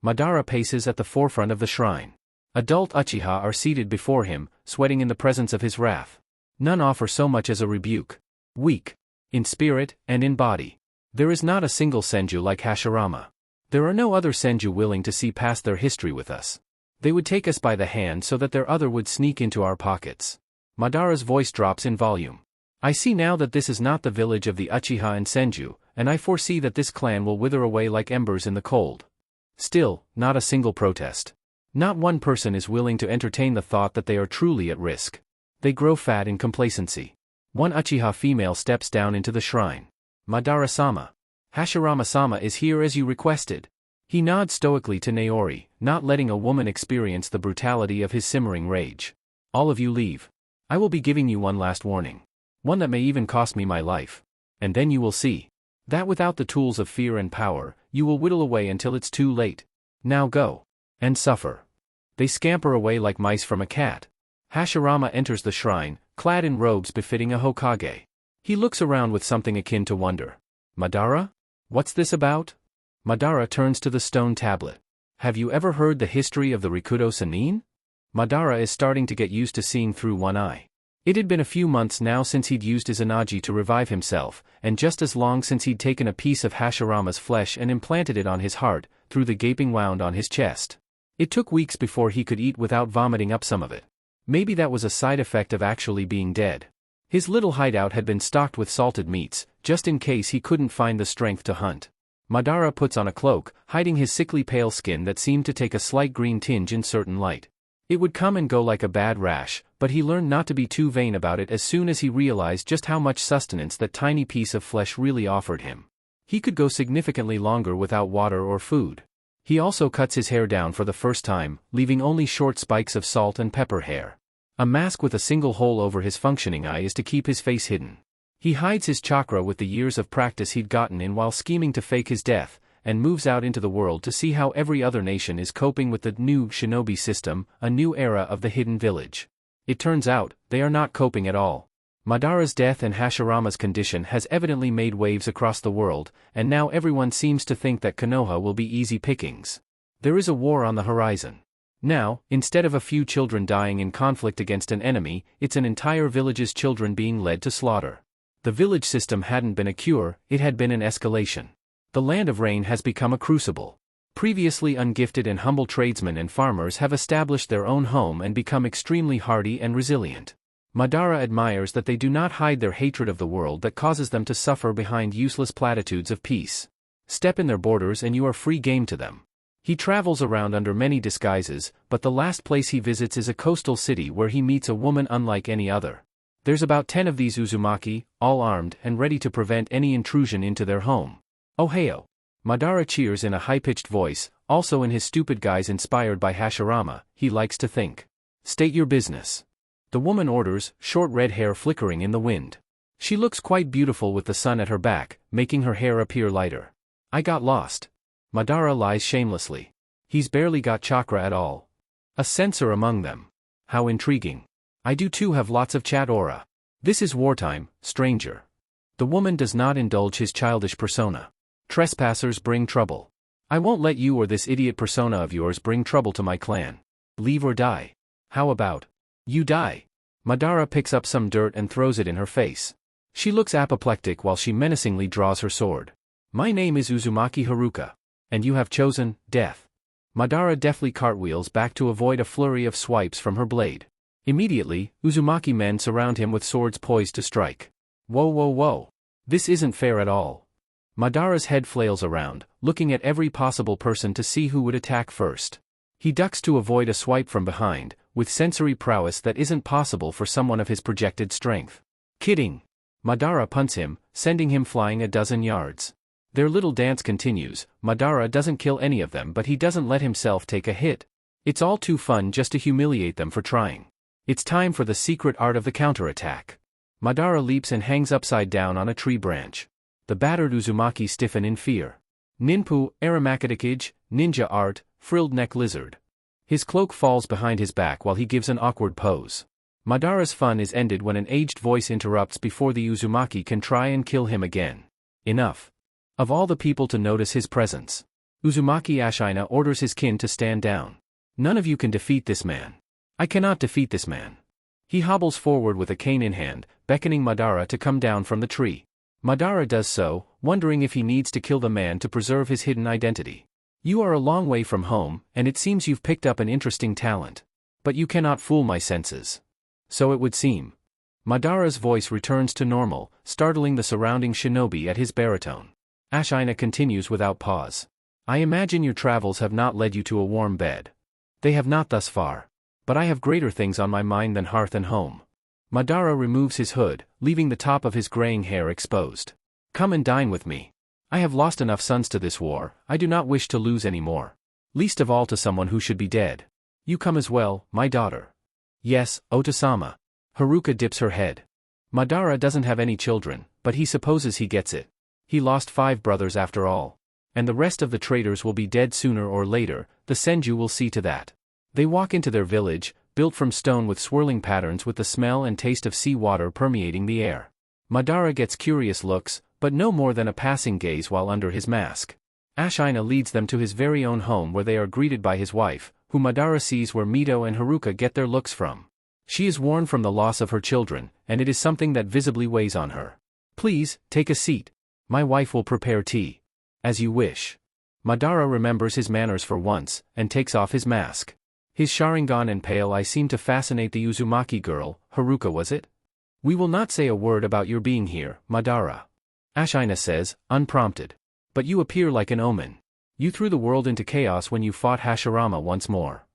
Madara paces at the forefront of the shrine. Adult Uchiha are seated before him, sweating in the presence of his wrath. None offer so much as a rebuke. Weak. In spirit, and in body. There is not a single Senju like Hashirama. There are no other Senju willing to see past their history with us. They would take us by the hand so that their other would sneak into our pockets. Madara's voice drops in volume. I see now that this is not the village of the Uchiha and Senju, and I foresee that this clan will wither away like embers in the cold. Still, not a single protest. Not one person is willing to entertain the thought that they are truly at risk. They grow fat in complacency. One Uchiha female steps down into the shrine. Madara-sama. Hashirama-sama is here as you requested. He nods stoically to Naori, not letting a woman experience the brutality of his simmering rage. All of you leave. I will be giving you one last warning. One that may even cost me my life. And then you will see. That without the tools of fear and power, you will whittle away until it's too late. Now go. And suffer. They scamper away like mice from a cat. Hashirama enters the shrine, clad in robes befitting a Hokage. He looks around with something akin to wonder. Madara? What's this about? Madara turns to the stone tablet. Have you ever heard the history of the Rikudo Sannin? Madara is starting to get used to seeing through one eye. It had been a few months now since he'd used his Anaji to revive himself, and just as long since he'd taken a piece of Hashirama's flesh and implanted it on his heart, through the gaping wound on his chest. It took weeks before he could eat without vomiting up some of it. Maybe that was a side effect of actually being dead. His little hideout had been stocked with salted meats, just in case he couldn't find the strength to hunt. Madara puts on a cloak, hiding his sickly pale skin that seemed to take a slight green tinge in certain light. It would come and go like a bad rash, but he learned not to be too vain about it as soon as he realized just how much sustenance that tiny piece of flesh really offered him. He could go significantly longer without water or food. He also cuts his hair down for the first time, leaving only short spikes of salt and pepper hair. A mask with a single hole over his functioning eye is to keep his face hidden. He hides his chakra with the years of practice he'd gotten in while scheming to fake his death, and moves out into the world to see how every other nation is coping with the new shinobi system, a new era of the hidden village. It turns out, they are not coping at all. Madara's death and Hashirama's condition has evidently made waves across the world, and now everyone seems to think that Konoha will be easy pickings. There is a war on the horizon. Now, instead of a few children dying in conflict against an enemy, it's an entire village's children being led to slaughter. The village system hadn't been a cure, it had been an escalation. The land of rain has become a crucible. Previously ungifted and humble tradesmen and farmers have established their own home and become extremely hardy and resilient. Madara admires that they do not hide their hatred of the world that causes them to suffer behind useless platitudes of peace. Step in their borders and you are free game to them. He travels around under many disguises, but the last place he visits is a coastal city where he meets a woman unlike any other. There's about 10 of these Uzumaki, all armed and ready to prevent any intrusion into their home. Ohio! Madara cheers in a high-pitched voice, also in his stupid guise inspired by Hashirama, he likes to think. State your business. The woman orders, short red hair flickering in the wind. She looks quite beautiful with the sun at her back, making her hair appear lighter. I got lost. Madara lies shamelessly. He's barely got chakra at all. A censor among them. How intriguing. I do too have lots of chat aura. This is wartime, stranger. The woman does not indulge his childish persona. Trespassers bring trouble. I won't let you or this idiot persona of yours bring trouble to my clan. Leave or die. How about you die? Madara picks up some dirt and throws it in her face. She looks apoplectic while she menacingly draws her sword. My name is Uzumaki Haruka. And you have chosen death. Madara deftly cartwheels back to avoid a flurry of swipes from her blade. Immediately, Uzumaki men surround him with swords poised to strike. Whoa whoa whoa. This isn't fair at all. Madara's head flails around, looking at every possible person to see who would attack first. He ducks to avoid a swipe from behind, with sensory prowess that isn't possible for someone of his projected strength. Kidding. Madara punts him, sending him flying a dozen yards. Their little dance continues. Madara doesn't kill any of them, but he doesn't let himself take a hit. It's all too fun just to humiliate them for trying. It's time for the secret art of the counterattack. Madara leaps and hangs upside down on a tree branch. The battered Uzumaki stiffen in fear. Ninpu, Aramakatakage, ninja art, frilled neck lizard. His cloak falls behind his back while he gives an awkward pose. Madara's fun is ended when an aged voice interrupts before the Uzumaki can try and kill him again. Enough. Of all the people to notice his presence, Uzumaki Ashina orders his kin to stand down. None of you can defeat this man. I cannot defeat this man. He hobbles forward with a cane in hand, beckoning Madara to come down from the tree. Madara does so, wondering if he needs to kill the man to preserve his hidden identity. You are a long way from home, and it seems you've picked up an interesting talent. But you cannot fool my senses. So it would seem. Madara's voice returns to normal, startling the surrounding shinobi at his baritone. Ashina continues without pause. I imagine your travels have not led you to a warm bed. They have not thus far. But I have greater things on my mind than hearth and home. Madara removes his hood, leaving the top of his graying hair exposed. Come and dine with me. I have lost enough sons to this war, I do not wish to lose any more. Least of all to someone who should be dead. You come as well, my daughter. Yes, Otasama. Haruka dips her head. Madara doesn't have any children, but he supposes he gets it. He lost 5 brothers after all. And the rest of the traitors will be dead sooner or later, the Senju will see to that. They walk into their village, built from stone with swirling patterns with the smell and taste of sea water permeating the air. Madara gets curious looks, but no more than a passing gaze while under his mask. Ashina leads them to his very own home where they are greeted by his wife, who Madara sees where Mito and Haruka get their looks from. She is worn from the loss of her children, and it is something that visibly weighs on her. Please, take a seat. My wife will prepare tea. As you wish. Madara remembers his manners for once, and takes off his mask. His Sharingan and pale eye seem to fascinate the Uzumaki girl. Haruka, was it? We will not say a word about your being here, Madara. Ashina says, unprompted. But you appear like an omen. You threw the world into chaos when you fought Hashirama once more.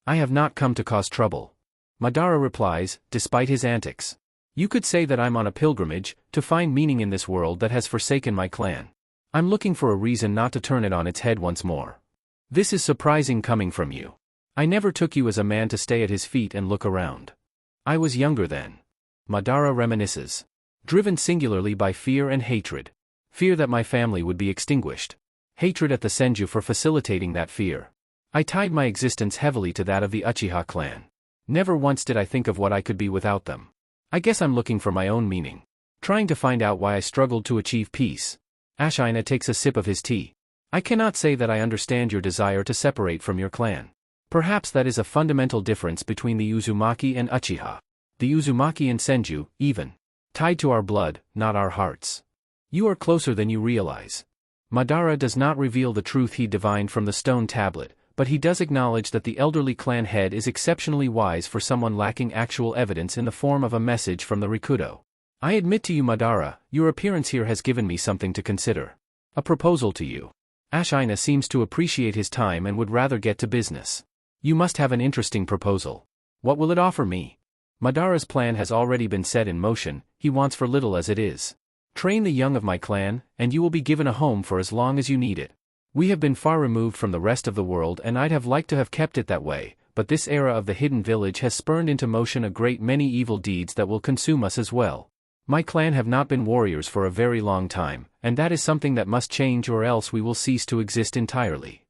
I have not come to cause trouble. Madara replies, despite his antics. You could say that I'm on a pilgrimage, to find meaning in this world that has forsaken my clan. I'm looking for a reason not to turn it on its head once more. This is surprising coming from you. I never took you as a man to stay at his feet and look around. I was younger then. Madara reminisces. Driven singularly by fear and hatred. Fear that my family would be extinguished. Hatred at the Senju for facilitating that fear. I tied my existence heavily to that of the Uchiha clan. Never once did I think of what I could be without them. I guess I'm looking for my own meaning. Trying to find out why I struggled to achieve peace. Ashina takes a sip of his tea. I cannot say that I understand your desire to separate from your clan. Perhaps that is a fundamental difference between the Uzumaki and Uchiha. The Uzumaki and Senju, even. Tied to our blood, not our hearts. You are closer than you realize. Madara does not reveal the truth he divined from the stone tablet, but he does acknowledge that the elderly clan head is exceptionally wise for someone lacking actual evidence in the form of a message from the Rikudo. I admit to you, Madara, your appearance here has given me something to consider. A proposal to you. Ashina seems to appreciate his time and would rather get to business. You must have an interesting proposal. What will it offer me? Madara's plan has already been set in motion, he wants for little as it is. Train the young of my clan, and you will be given a home for as long as you need it. We have been far removed from the rest of the world and I'd have liked to have kept it that way, but this era of the hidden village has spurned into motion a great many evil deeds that will consume us as well. My clan have not been warriors for a very long time, and that is something that must change or else we will cease to exist entirely.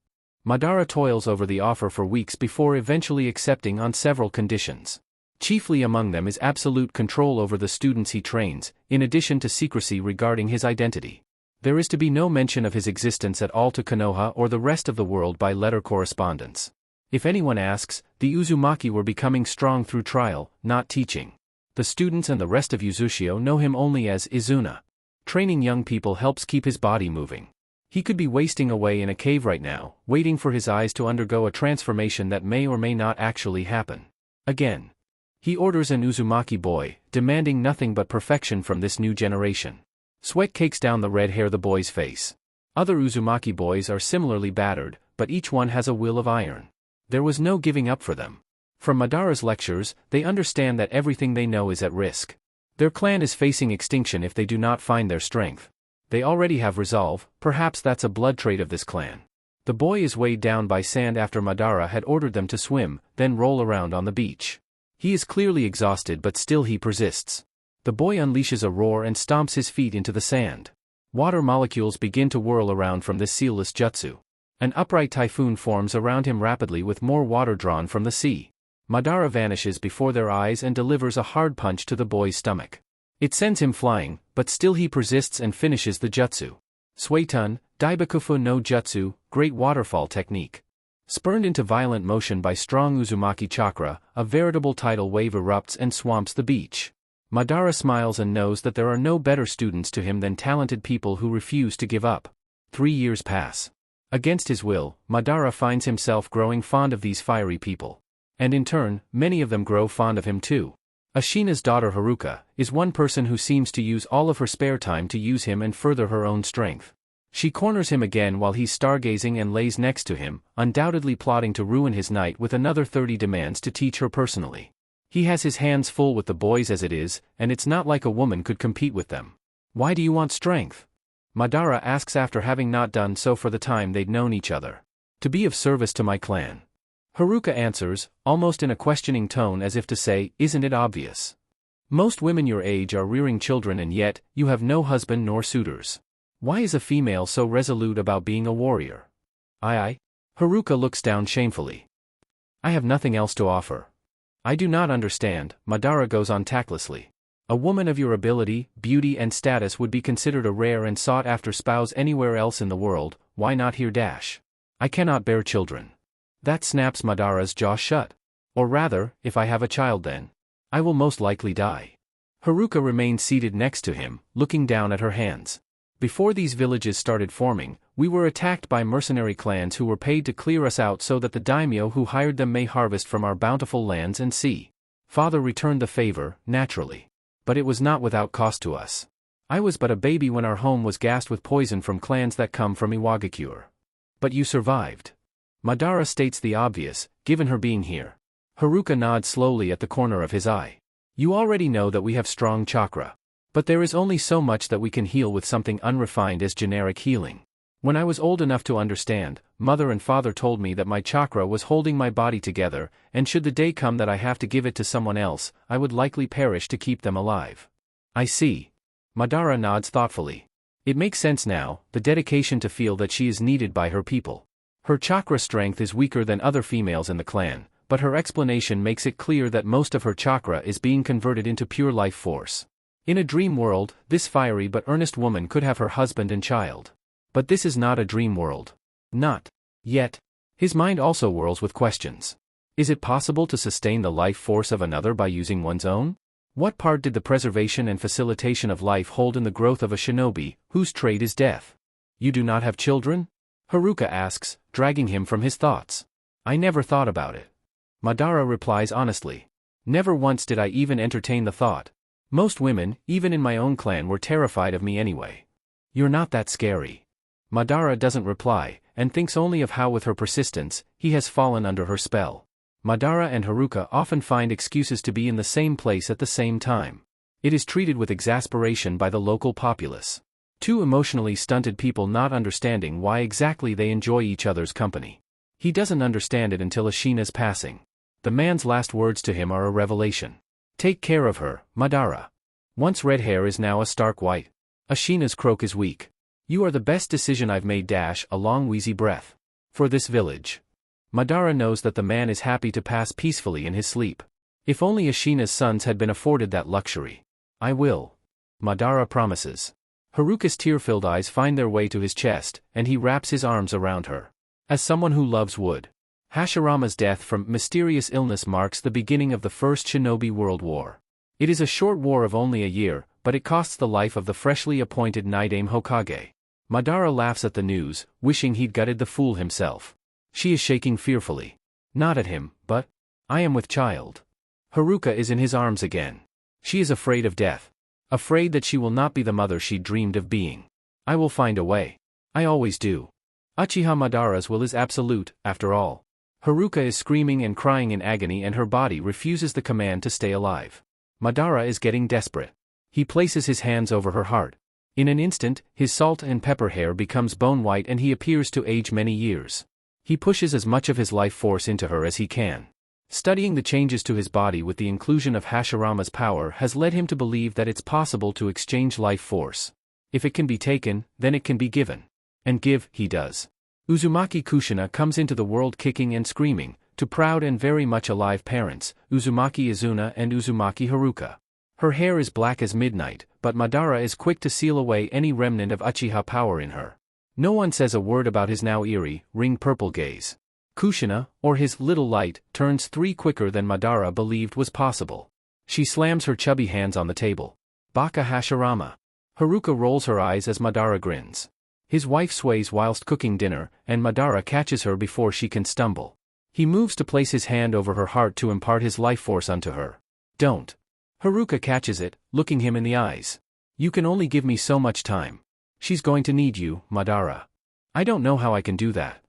Madara toils over the offer for weeks before eventually accepting on several conditions. Chiefly among them is absolute control over the students he trains, in addition to secrecy regarding his identity. There is to be no mention of his existence at all to Konoha or the rest of the world by letter correspondence. If anyone asks, the Uzumaki were becoming strong through trial, not teaching. The students and the rest of Uzushio know him only as Izuna. Training young people helps keep his body moving. He could be wasting away in a cave right now, waiting for his eyes to undergo a transformation that may or may not actually happen. Again. He orders an Uzumaki boy, demanding nothing but perfection from this new generation. Sweat cakes down the red hair the boy's face. Other Uzumaki boys are similarly battered, but each one has a will of iron. There was no giving up for them. From Madara's lectures, they understand that everything they know is at risk. Their clan is facing extinction if they do not find their strength. They already have resolve, perhaps that's a blood trait of this clan. The boy is weighed down by sand after Madara had ordered them to swim, then roll around on the beach. He is clearly exhausted but still he persists. The boy unleashes a roar and stomps his feet into the sand. Water molecules begin to whirl around from this sealless jutsu. An upright typhoon forms around him rapidly with more water drawn from the sea. Madara vanishes before their eyes and delivers a hard punch to the boy's stomach. It sends him flying, but still he persists and finishes the jutsu. Suetun, Daibakufu no Jutsu, Great Waterfall Technique. Spurned into violent motion by strong Uzumaki chakra, a veritable tidal wave erupts and swamps the beach. Madara smiles and knows that there are no better students to him than talented people who refuse to give up. 3 years pass. Against his will, Madara finds himself growing fond of these fiery people. And in turn, many of them grow fond of him too. Ashina's daughter Haruka is one person who seems to use all of her spare time to use him and further her own strength. She corners him again while he's stargazing and lays next to him, undoubtedly plotting to ruin his night with another 30 demands to teach her personally. He has his hands full with the boys as it is, and it's not like a woman could compete with them. Why do you want strength? Madara asks after having not done so for the time they'd known each other. To be of service to my clan. Haruka answers, almost in a questioning tone as if to say, isn't it obvious? Most women your age are rearing children and yet, you have no husband nor suitors. Why is a female so resolute about being a warrior? I. Haruka looks down shamefully. I have nothing else to offer. I do not understand, Madara goes on tactlessly. A woman of your ability, beauty and status would be considered a rare and sought-after spouse anywhere else in the world, why not here? I cannot bear children. That snaps Madara's jaw shut. Or rather, if I have a child then, I will most likely die. Haruka remained seated next to him, looking down at her hands. Before these villages started forming, we were attacked by mercenary clans who were paid to clear us out so that the daimyo who hired them may harvest from our bountiful lands and sea. Father returned the favor, naturally. But it was not without cost to us. I was but a baby when our home was gassed with poison from clans that come from Iwagakure. But you survived. Madara states the obvious, given her being here. Haruka nods slowly at the corner of his eye. You already know that we have strong chakra. But there is only so much that we can heal with something unrefined as generic healing. When I was old enough to understand, mother and father told me that my chakra was holding my body together, and should the day come that I have to give it to someone else, I would likely perish to keep them alive. I see. Madara nods thoughtfully. It makes sense now, the dedication to feel that she is needed by her people. Her chakra strength is weaker than other females in the clan, but her explanation makes it clear that most of her chakra is being converted into pure life force. In a dream world, this fiery but earnest woman could have her husband and child. But this is not a dream world. Not yet. His mind also whirls with questions. Is it possible to sustain the life force of another by using one's own? What part did the preservation and facilitation of life hold in the growth of a shinobi, whose trade is death? You do not have children? Haruka asks, dragging him from his thoughts. I never thought about it. Madara replies honestly. Never once did I even entertain the thought. Most women, even in my own clan, were terrified of me anyway. You're not that scary. Madara doesn't reply, and thinks only of how with her persistence, he has fallen under her spell. Madara and Haruka often find excuses to be in the same place at the same time. It is treated with exasperation by the local populace. Two emotionally stunted people not understanding why exactly they enjoy each other's company. He doesn't understand it until Ashina's passing. The man's last words to him are a revelation. Take care of her, Madara. Once red hair is now a stark white. Ashina's croak is weak. You are the best decision I've made. A long wheezy breath. For this village. Madara knows that the man is happy to pass peacefully in his sleep. If only Ashina's sons had been afforded that luxury. I will. Madara promises. Haruka's tear-filled eyes find their way to his chest, and he wraps his arms around her. As someone who loves would. Hashirama's death from mysterious illness marks the beginning of the First Shinobi World War. It is a short war of only a year, but it costs the life of the freshly appointed Naidame Hokage. Madara laughs at the news, wishing he'd gutted the fool himself. She is shaking fearfully. Not at him, but I am with child. Haruka is in his arms again. She is afraid of death. Afraid that she will not be the mother she dreamed of being. I will find a way. I always do. Uchiha Madara's will is absolute, after all. Haruka is screaming and crying in agony and her body refuses the command to stay alive. Madara is getting desperate. He places his hands over her heart. In an instant, his salt and pepper hair becomes bone white and he appears to age many years. He pushes as much of his life force into her as he can. Studying the changes to his body with the inclusion of Hashirama's power has led him to believe that it's possible to exchange life force. If it can be taken, then it can be given. And give, he does. Uzumaki Kushina comes into the world kicking and screaming, to proud and very much alive parents, Uzumaki Izuna and Uzumaki Haruka. Her hair is black as midnight, but Madara is quick to seal away any remnant of Uchiha power in her. No one says a word about his now eerie, ring-purple gaze. Kushina, or his little light, turns 3 quicker than Madara believed was possible. She slams her chubby hands on the table. Baka Hashirama. Haruka rolls her eyes as Madara grins. His wife sways whilst cooking dinner, and Madara catches her before she can stumble. He moves to place his hand over her heart to impart his life force unto her. Don't. Haruka catches it, looking him in the eyes. You can only give me so much time. She's going to need you, Madara. I don't know how I can do that.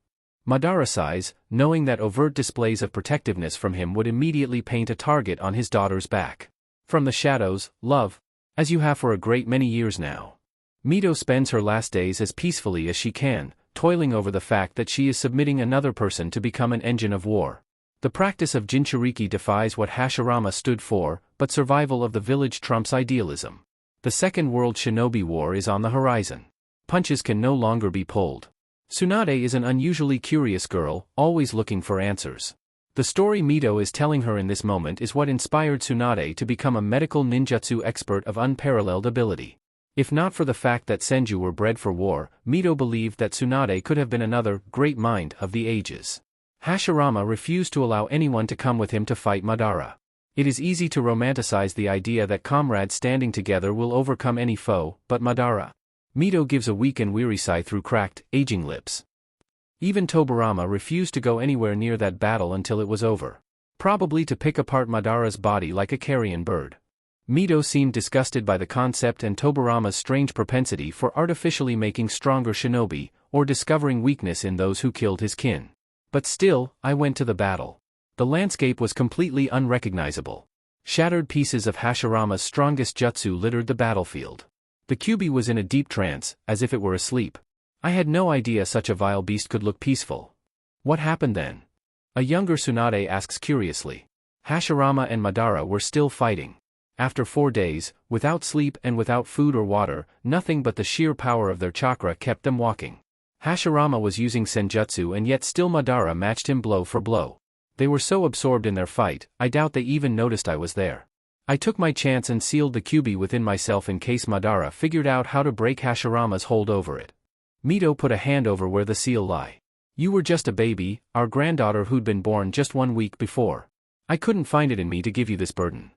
Madara sighs, knowing that overt displays of protectiveness from him would immediately paint a target on his daughter's back. From the shadows, love. As you have for a great many years now. Mito spends her last days as peacefully as she can, toiling over the fact that she is submitting another person to become an engine of war. The practice of Jinchuriki defies what Hashirama stood for, but survival of the village trumps idealism. The Second World Shinobi War is on the horizon. Punches can no longer be pulled. Tsunade is an unusually curious girl, always looking for answers. The story Mito is telling her in this moment is what inspired Tsunade to become a medical ninjutsu expert of unparalleled ability. If not for the fact that Senju were bred for war, Mito believed that Tsunade could have been another great mind of the ages. Hashirama refused to allow anyone to come with him to fight Madara. It is easy to romanticize the idea that comrades standing together will overcome any foe, but Madara. Mito gives a weak and weary sigh through cracked, aging lips. Even Tobirama refused to go anywhere near that battle until it was over. Probably to pick apart Madara's body like a carrion bird. Mito seemed disgusted by the concept and Tobirama's strange propensity for artificially making stronger shinobi, or discovering weakness in those who killed his kin. But still, I went to the battle. The landscape was completely unrecognizable. Shattered pieces of Hashirama's strongest jutsu littered the battlefield. The Kyuubi was in a deep trance, as if it were asleep. I had no idea such a vile beast could look peaceful. What happened then? A younger Tsunade asks curiously. Hashirama and Madara were still fighting. After 4 days, without sleep and without food or water, nothing but the sheer power of their chakra kept them walking. Hashirama was using senjutsu and yet still Madara matched him blow for blow. They were so absorbed in their fight, I doubt they even noticed I was there. I took my chance and sealed the Kyuubi within myself in case Madara figured out how to break Hashirama's hold over it. Mito put a hand over where the seal lay. You were just a baby, our granddaughter who'd been born just 1 week before. I couldn't find it in me to give you this burden.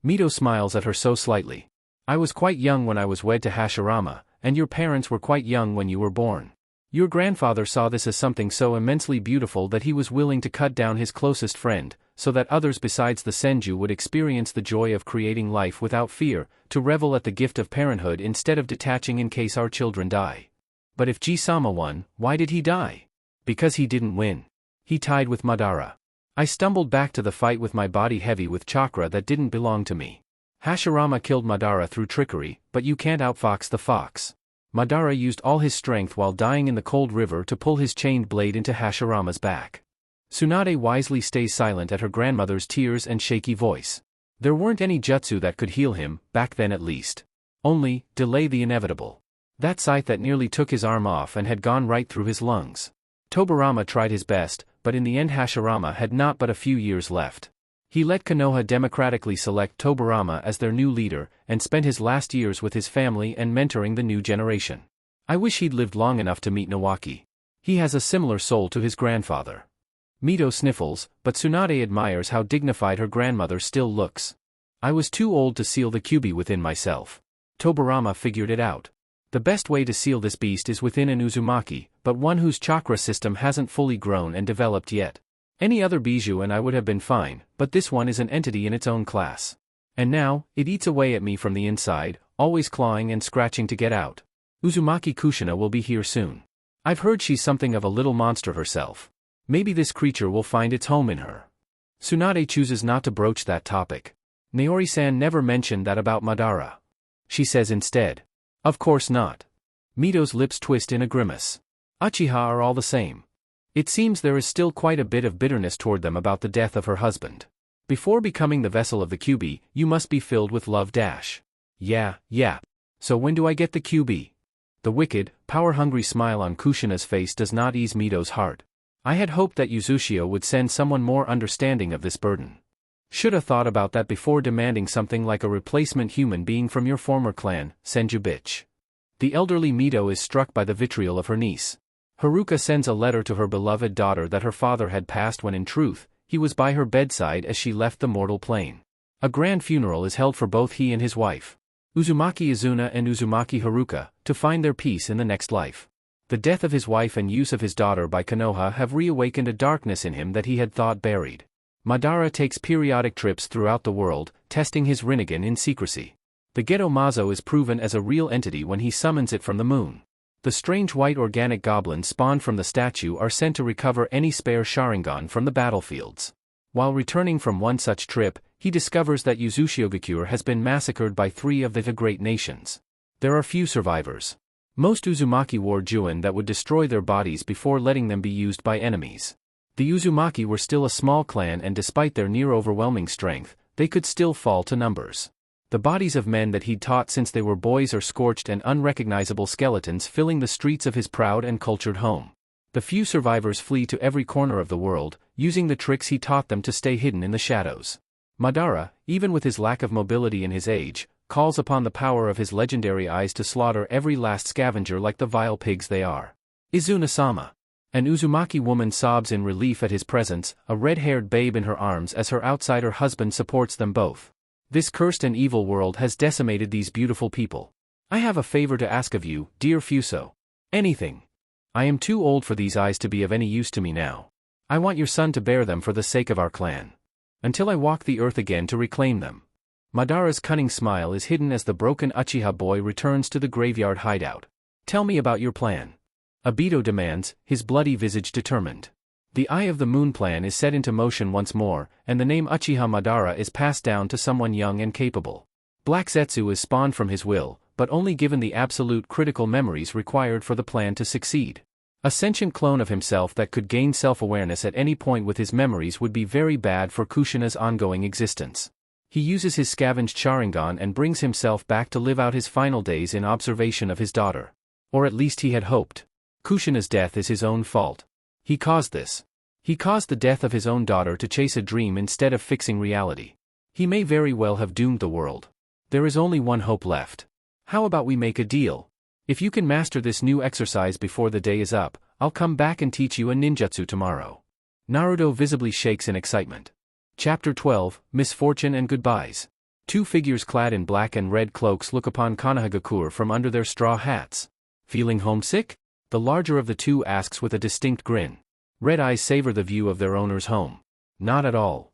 Mito smiles at her so slightly. I was quite young when I was wed to Hashirama, and your parents were quite young when you were born. Your grandfather saw this as something so immensely beautiful that he was willing to cut down his closest friend, so that others besides the Senju would experience the joy of creating life without fear, to revel at the gift of parenthood instead of detaching in case our children die. But if Ji-sama won, why did he die? Because he didn't win. He tied with Madara. I stumbled back to the fight with my body heavy with chakra that didn't belong to me. Hashirama killed Madara through trickery, but you can't outfox the fox. Madara used all his strength while dying in the cold river to pull his chained blade into Hashirama's back. Tsunade wisely stays silent at her grandmother's tears and shaky voice. There weren't any jutsu that could heal him, back then at least. Only, delay the inevitable. That scythe that nearly took his arm off and had gone right through his lungs. Tobirama tried his best, but in the end Hashirama had not but a few years left. He let Konoha democratically select Tobirama as their new leader, and spent his last years with his family and mentoring the new generation. I wish he'd lived long enough to meet Nawaki. He has a similar soul to his grandfather. Mito sniffles, but Tsunade admires how dignified her grandmother still looks. I was too old to seal the Kyuubi within myself. Tobirama figured it out. The best way to seal this beast is within an Uzumaki, but one whose chakra system hasn't fully grown and developed yet. Any other bijou and I would have been fine, but this one is an entity in its own class. And now, it eats away at me from the inside, always clawing and scratching to get out. Uzumaki Kushina will be here soon. I've heard she's something of a little monster herself. Maybe this creature will find its home in her. Tsunade chooses not to broach that topic. Naori-san never mentioned that about Madara. She says instead. Of course not. Mito's lips twist in a grimace. Uchiha are all the same. It seems there is still quite a bit of bitterness toward them about the death of her husband. Before becoming the vessel of the Kyuubi, you must be filled with love. Yeah. So when do I get the Kyuubi? The wicked, power-hungry smile on Kushina's face does not ease Mito's heart. I had hoped that Uzushio would send someone more understanding of this burden. Shoulda thought about that before demanding something like a replacement human being from your former clan, Senju bitch. The elderly Mito is struck by the vitriol of her niece. Haruka sends a letter to her beloved daughter that her father had passed when in truth, he was by her bedside as she left the mortal plane. A grand funeral is held for both he and his wife, Uzumaki Izuna and Uzumaki Haruka, to find their peace in the next life. The death of his wife and use of his daughter by Konoha have reawakened a darkness in him that he had thought buried. Madara takes periodic trips throughout the world, testing his Rinnegan in secrecy. The Geto Mazo is proven as a real entity when he summons it from the moon. The strange white organic goblins spawned from the statue are sent to recover any spare Sharingan from the battlefields. While returning from one such trip, he discovers that Uzushio has been massacred by 3 of the great nations. There are few survivors. Most Uzumaki wore Juin that would destroy their bodies before letting them be used by enemies. The Uzumaki were still a small clan and despite their near-overwhelming strength, they could still fall to numbers. The bodies of men that he'd taught since they were boys are scorched and unrecognizable skeletons filling the streets of his proud and cultured home. The few survivors flee to every corner of the world, using the tricks he taught them to stay hidden in the shadows. Madara, even with his lack of mobility in his age, calls upon the power of his legendary eyes to slaughter every last scavenger like the vile pigs they are. Izuna-sama. An Uzumaki woman sobs in relief at his presence, a red-haired babe in her arms as her outsider husband supports them both. This cursed and evil world has decimated these beautiful people. I have a favor to ask of you, dear Fuso. Anything. I am too old for these eyes to be of any use to me now. I want your son to bear them for the sake of our clan. Until I walk the earth again to reclaim them. Madara's cunning smile is hidden as the broken Uchiha boy returns to the graveyard hideout. Tell me about your plan. Obito demands, his bloody visage determined. The Eye of the Moon plan is set into motion once more, and the name Uchiha Madara is passed down to someone young and capable. Black Zetsu is spawned from his will, but only given the absolute critical memories required for the plan to succeed. A sentient clone of himself that could gain self-awareness at any point with his memories would be very bad for Kushina's ongoing existence. He uses his scavenged Sharingan and brings himself back to live out his final days in observation of his daughter. Or at least he had hoped. Kushina's death is his own fault. He caused this. He caused the death of his own daughter to chase a dream instead of fixing reality. He may very well have doomed the world. There is only one hope left. How about we make a deal? If you can master this new exercise before the day is up, I'll come back and teach you a ninjutsu tomorrow. Naruto visibly shakes in excitement. Chapter 12, Misfortune and Goodbyes. Two figures clad in black and red cloaks look upon Konohagakure from under their straw hats. Feeling homesick? The larger of the two asks with a distinct grin. Red eyes savor the view of their owner's home. Not at all.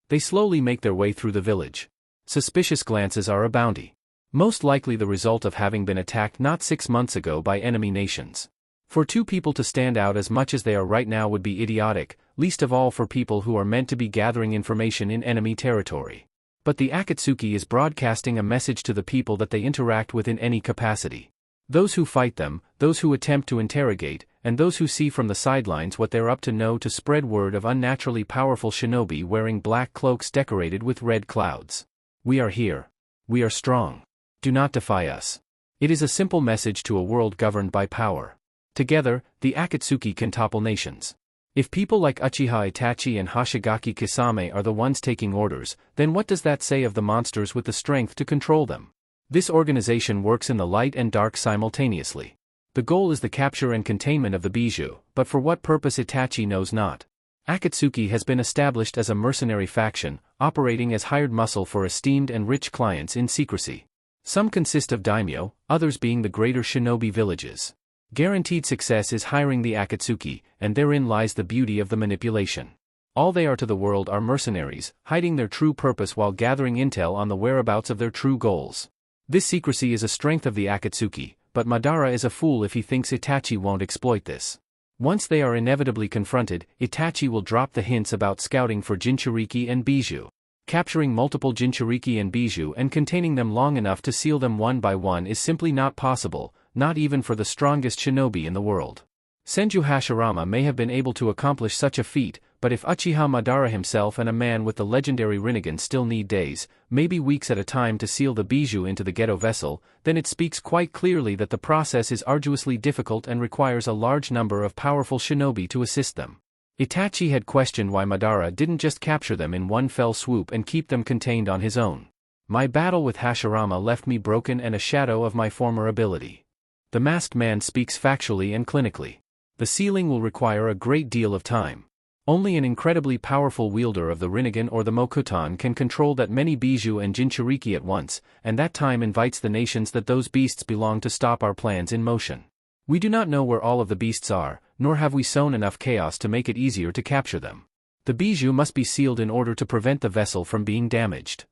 They slowly make their way through the village. Suspicious glances are abounding. Most likely the result of having been attacked not 6 months ago by enemy nations. For two people to stand out as much as they are right now would be idiotic, least of all for people who are meant to be gathering information in enemy territory. But the Akatsuki is broadcasting a message to the people that they interact with in any capacity. Those who fight them, those who attempt to interrogate, and those who see from the sidelines what they're up to know to spread word of unnaturally powerful shinobi wearing black cloaks decorated with red clouds. We are here. We are strong. Do not defy us. It is a simple message to a world governed by power. Together, the Akatsuki can topple nations. If people like Uchiha Itachi and Hoshigaki Kisame are the ones taking orders, then what does that say of the monsters with the strength to control them? This organization works in the light and dark simultaneously. The goal is the capture and containment of the Bijou, but for what purpose Itachi knows not. Akatsuki has been established as a mercenary faction, operating as hired muscle for esteemed and rich clients in secrecy. Some consist of daimyo, others being the greater shinobi villages. Guaranteed success is hiring the Akatsuki, and therein lies the beauty of the manipulation. All they are to the world are mercenaries, hiding their true purpose while gathering intel on the whereabouts of their true goals. This secrecy is a strength of the Akatsuki, but Madara is a fool if he thinks Itachi won't exploit this. Once they are inevitably confronted, Itachi will drop the hints about scouting for Jinchuriki and Bijou. Capturing multiple Jinchuriki and Bijou and containing them long enough to seal them one by one is simply not possible, not even for the strongest shinobi in the world. Senju Hashirama may have been able to accomplish such a feat, but if Uchiha Madara himself and a man with the legendary Rinnegan still need days, maybe weeks at a time to seal the Bijou into the Geto vessel, then it speaks quite clearly that the process is arduously difficult and requires a large number of powerful shinobi to assist them. Itachi had questioned why Madara didn't just capture them in one fell swoop and keep them contained on his own. My battle with Hashirama left me broken and a shadow of my former ability. The masked man speaks factually and clinically. The sealing will require a great deal of time. Only an incredibly powerful wielder of the Rinnegan or the Mokuton can control that many Bijou and Jinchuriki at once, and that time invites the nations that those beasts belong to stop our plans in motion. We do not know where all of the beasts are, nor have we sown enough chaos to make it easier to capture them. The Bijou must be sealed in order to prevent the vessel from being damaged.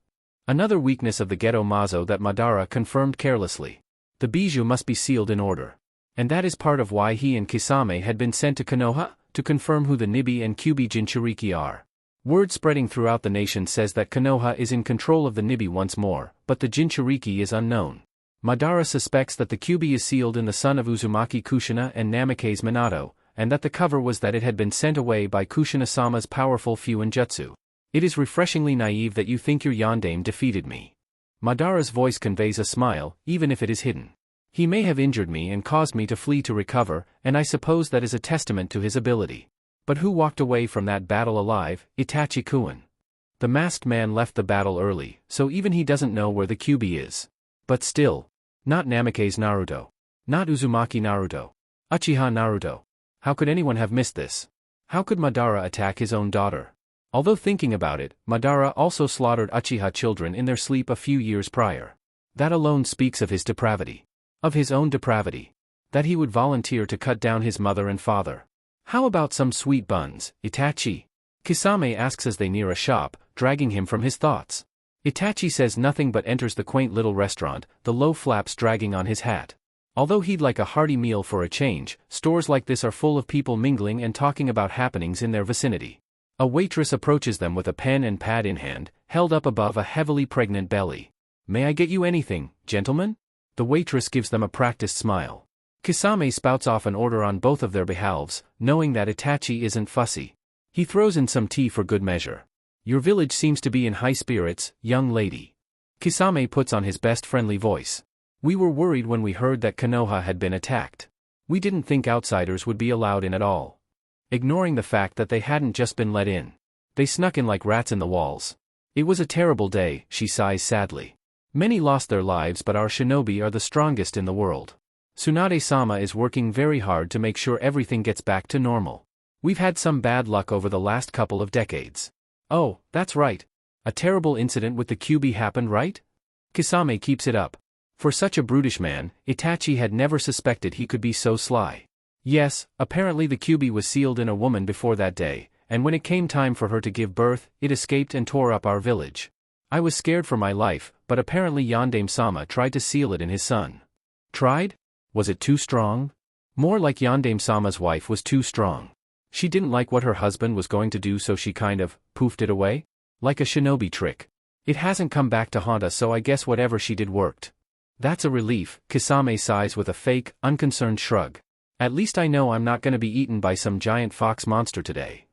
Another weakness of the Geto Mazo that Madara confirmed carelessly. The Bijou must be sealed in order. And that is part of why he and Kisame had been sent to Konoha, to confirm who the Nibi and Kyubi Jinchuriki are. Word spreading throughout the nation says that Konoha is in control of the Nibi once more, but the Jinchuriki is unknown. Madara suspects that the Kyubi is sealed in the son of Uzumaki Kushina and Namikaze Minato, and that the cover was that it had been sent away by Kushina-sama's powerful Fuinjutsu. It is refreshingly naive that you think your yondaime defeated me. Madara's voice conveys a smile, even if it is hidden. He may have injured me and caused me to flee to recover, and I suppose that is a testament to his ability. But who walked away from that battle alive? Itachi-kun. The masked man left the battle early, so even he doesn't know where the Kyuubi is. But still. Not Namake's Naruto. Not Uzumaki Naruto. Uchiha Naruto. How could anyone have missed this? How could Madara attack his own daughter? Although thinking about it, Madara also slaughtered Uchiha children in their sleep a few years prior. That alone speaks of his depravity. Of his own depravity. That he would volunteer to cut down his mother and father. How about some sweet buns, Itachi? Kisame asks as they near a shop, dragging him from his thoughts. Itachi says nothing but enters the quaint little restaurant, the low flaps dragging on his hat. Although he'd like a hearty meal for a change, stores like this are full of people mingling and talking about happenings in their vicinity. A waitress approaches them with a pen and pad in hand, held up above a heavily pregnant belly. "May I get you anything, gentlemen?" The waitress gives them a practiced smile. Kisame spouts off an order on both of their behalves, knowing that Itachi isn't fussy. He throws in some tea for good measure. "Your village seems to be in high spirits, young lady." Kisame puts on his best friendly voice. "We were worried when we heard that Konoha had been attacked. We didn't think outsiders would be allowed in at all." Ignoring the fact that they hadn't just been let in. They snuck in like rats in the walls. "It was a terrible day," she sighs sadly. "Many lost their lives, but our shinobi are the strongest in the world. Tsunade-sama is working very hard to make sure everything gets back to normal. We've had some bad luck over the last couple of decades." "Oh, that's right. A terrible incident with the Kyuubi happened, right?" Kisame keeps it up. For such a brutish man, Itachi had never suspected he could be so sly. "Yes, apparently the Kyuubi was sealed in a woman before that day, and when it came time for her to give birth, it escaped and tore up our village. I was scared for my life, but apparently Yondaime-sama tried to seal it in his son." "Tried? Was it too strong?" "More like Yondaime-sama's wife was too strong. She didn't like what her husband was going to do, so she kind of poofed it away? Like a shinobi trick. It hasn't come back to haunt us, so I guess whatever she did worked." "That's a relief," Kisame sighs with a fake, unconcerned shrug. "At least I know I'm not gonna be eaten by some giant fox monster today."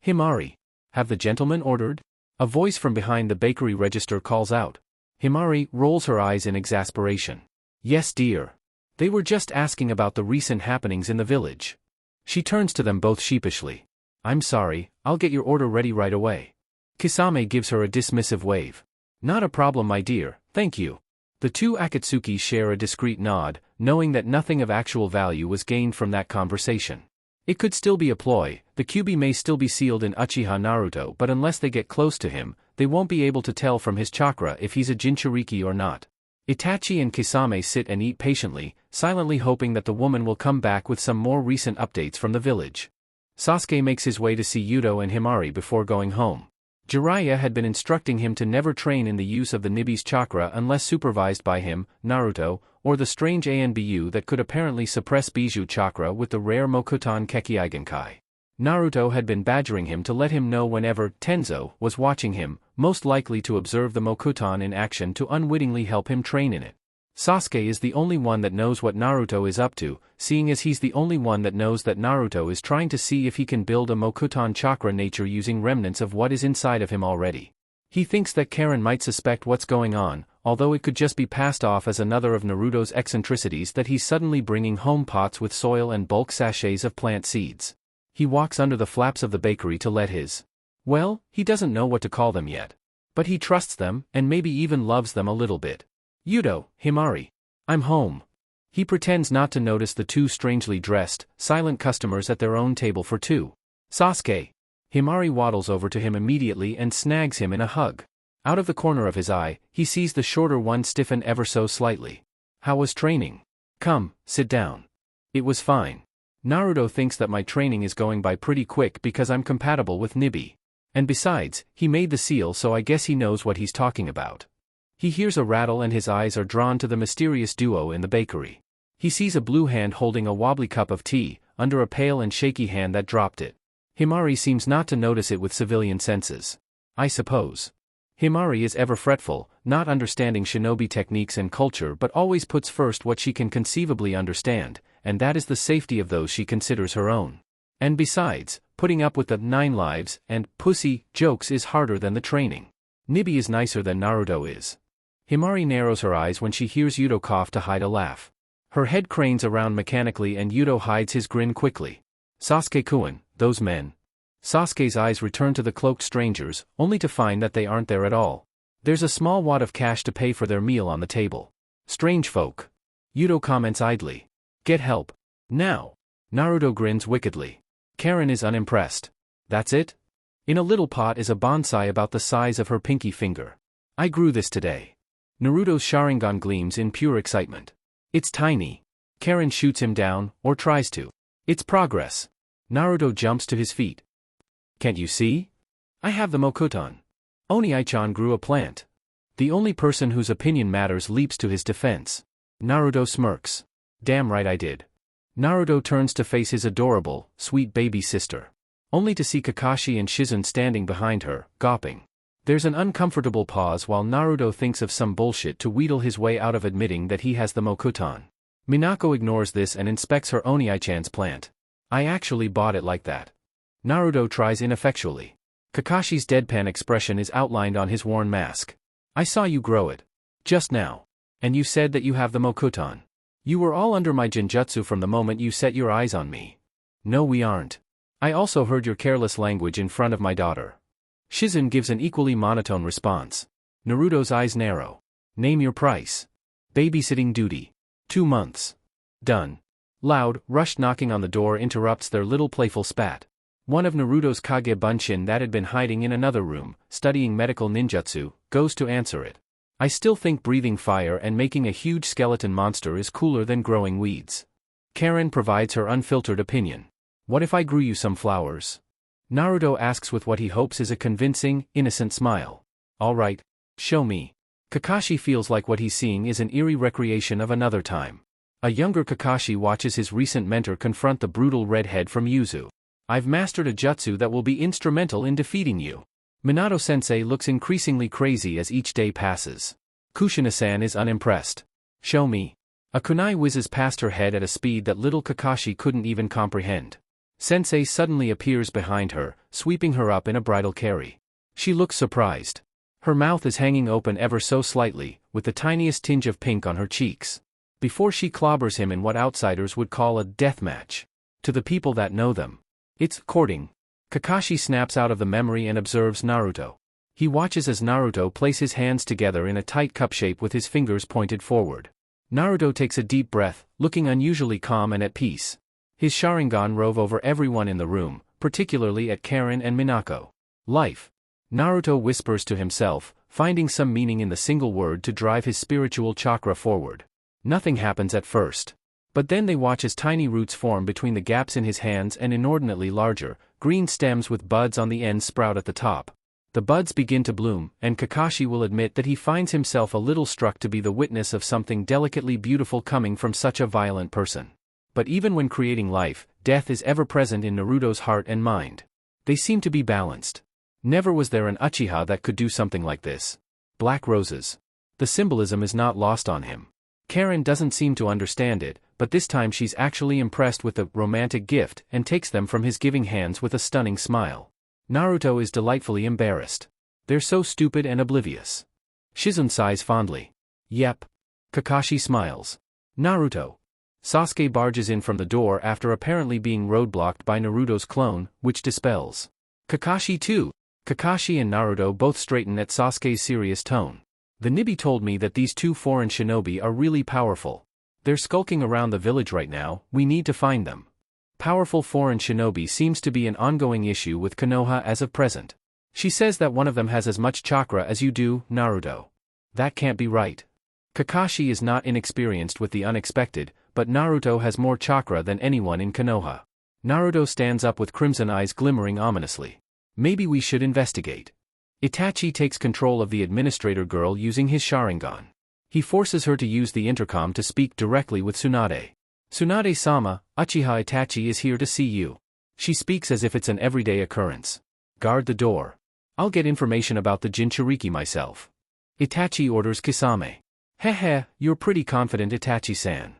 "Himari. Have the gentlemen ordered?" A voice from behind the bakery register calls out. Himari rolls her eyes in exasperation. "Yes, dear. They were just asking about the recent happenings in the village." She turns to them both sheepishly. "I'm sorry, I'll get your order ready right away." Kisame gives her a dismissive wave. "Not a problem, my dear, thank you." The two Akatsuki share a discreet nod, knowing that nothing of actual value was gained from that conversation. It could still be a ploy. The Kyuubi may still be sealed in Uchiha Naruto, but unless they get close to him, they won't be able to tell from his chakra if he's a Jinchuriki or not. Itachi and Kisame sit and eat patiently, silently hoping that the woman will come back with some more recent updates from the village. Sasuke makes his way to see Yuto and Himari before going home. Jiraiya had been instructing him to never train in the use of the Nibi's chakra unless supervised by him, Naruto, or the strange Anbu that could apparently suppress Bijou chakra with the rare Mokuton Kekkeigenkai. Naruto had been badgering him to let him know whenever Tenzo was watching him, most likely to observe the Mokuton in action to unwittingly help him train in it. Sasuke is the only one that knows what Naruto is up to, seeing as he's the only one that knows that Naruto is trying to see if he can build a Mokuton chakra nature using remnants of what is inside of him already. He thinks that Karen might suspect what's going on, although it could just be passed off as another of Naruto's eccentricities that he's suddenly bringing home pots with soil and bulk sachets of plant seeds. He walks under the flaps of the bakery to let his... well, he doesn't know what to call them yet. But he trusts them, and maybe even loves them a little bit. "Yuto, Himari. I'm home." He pretends not to notice the two strangely dressed, silent customers at their own table for two. "Sasuke." Himari waddles over to him immediately and snags him in a hug. Out of the corner of his eye, he sees the shorter one stiffen ever so slightly. "How was training?" "Come, sit down." "It was fine. Naruto thinks that my training is going by pretty quick because I'm compatible with Nibi. And besides, he made the seal, so I guess he knows what he's talking about." He hears a rattle and his eyes are drawn to the mysterious duo in the bakery. He sees a blue hand holding a wobbly cup of tea, under a pale and shaky hand that dropped it. Himari seems not to notice it with civilian senses. I suppose. Himari is ever fretful, not understanding shinobi techniques and culture, but always puts first what she can conceivably understand, and that is the safety of those she considers her own. And besides, putting up with the 9 lives and pussy jokes is harder than the training. Nibi is nicer than Naruto is. Himari narrows her eyes when she hears Yuto cough to hide a laugh. Her head cranes around mechanically and Yuto hides his grin quickly. Sasuke-kun, those men. Sasuke's eyes return to the cloaked strangers, only to find that they aren't there at all. There's a small wad of cash to pay for their meal on the table. Strange folk. Yuto comments idly. Get help. Now. Naruto grins wickedly. Karen is unimpressed. That's it? In a little pot is a bonsai about the size of her pinky finger. I grew this today. Naruto's Sharingan gleams in pure excitement. It's tiny. Karen shoots him down, or tries to. It's progress. Naruto jumps to his feet. Can't you see? I have the Mokuton. Oni-chan grew a plant. The only person whose opinion matters leaps to his defense. Naruto smirks. Damn right I did. Naruto turns to face his adorable, sweet baby sister. Only to see Kakashi and Shizune standing behind her, gawping. There's an uncomfortable pause while Naruto thinks of some bullshit to wheedle his way out of admitting that he has the Mokuton. Minako ignores this and inspects her Oni-chan's plant. I actually bought it like that. Naruto tries ineffectually. Kakashi's deadpan expression is outlined on his worn mask. I saw you grow it. Just now. And you said that you have the Mokuton. You were all under my genjutsu from the moment you set your eyes on me. No, we aren't. I also heard your careless language in front of my daughter. Shizune gives an equally monotone response. Naruto's eyes narrow. Name your price. Babysitting duty. 2 months. Done. Loud, rushed knocking on the door interrupts their little playful spat. One of Naruto's Kage Bunshin that had been hiding in another room, studying medical ninjutsu, goes to answer it. I still think breathing fire and making a huge skeleton monster is cooler than growing weeds. Karen provides her unfiltered opinion. What if I grew you some flowers? Naruto asks with what he hopes is a convincing, innocent smile. All right, show me. Kakashi feels like what he's seeing is an eerie recreation of another time. A younger Kakashi watches his recent mentor confront the brutal redhead from Yuzu. I've mastered a jutsu that will be instrumental in defeating you. Minato-sensei looks increasingly crazy as each day passes. Kushina-san is unimpressed. Show me. A kunai whizzes past her head at a speed that little Kakashi couldn't even comprehend. Sensei suddenly appears behind her, sweeping her up in a bridal carry. She looks surprised. Her mouth is hanging open ever so slightly, with the tiniest tinge of pink on her cheeks. Before she clobbers him in what outsiders would call a death match. To the people that know them. It's courting. Kakashi snaps out of the memory and observes Naruto. He watches as Naruto place his hands together in a tight cup shape with his fingers pointed forward. Naruto takes a deep breath, looking unusually calm and at peace. His Sharingan rove over everyone in the room, particularly at Karen and Minako. Life. Naruto whispers to himself, finding some meaning in the single word to drive his spiritual chakra forward. Nothing happens at first. But then they watch as tiny roots form between the gaps in his hands and inordinately larger, green stems with buds on the ends sprout at the top. The buds begin to bloom, and Kakashi will admit that he finds himself a little struck to be the witness of something delicately beautiful coming from such a violent person. But even when creating life, death is ever present in Naruto's heart and mind. They seem to be balanced. Never was there an Uchiha that could do something like this. Black roses. The symbolism is not lost on him. Karen doesn't seem to understand it, but this time she's actually impressed with the romantic gift and takes them from his giving hands with a stunning smile. Naruto is delightfully embarrassed. They're so stupid and oblivious. Shizune sighs fondly. Yep. Kakashi smiles. Naruto. Sasuke barges in from the door after apparently being roadblocked by Naruto's clone, which dispels. Kakashi too. Kakashi and Naruto both straighten at Sasuke's serious tone. The Nibi told me that these 2 foreign shinobi are really powerful. They're skulking around the village right now, we need to find them. Powerful foreign shinobi seems to be an ongoing issue with Konoha as of present. She says that one of them has as much chakra as you do, Naruto. That can't be right. Kakashi is not inexperienced with the unexpected, but Naruto has more chakra than anyone in Konoha. Naruto stands up with crimson eyes glimmering ominously. Maybe we should investigate. Itachi takes control of the administrator girl using his Sharingan. He forces her to use the intercom to speak directly with Tsunade. Tsunade-sama, Uchiha Itachi is here to see you. She speaks as if it's an everyday occurrence. Guard the door. I'll get information about the Jinchuriki myself. Itachi orders Kisame. Heh, you're pretty confident, Itachi-san.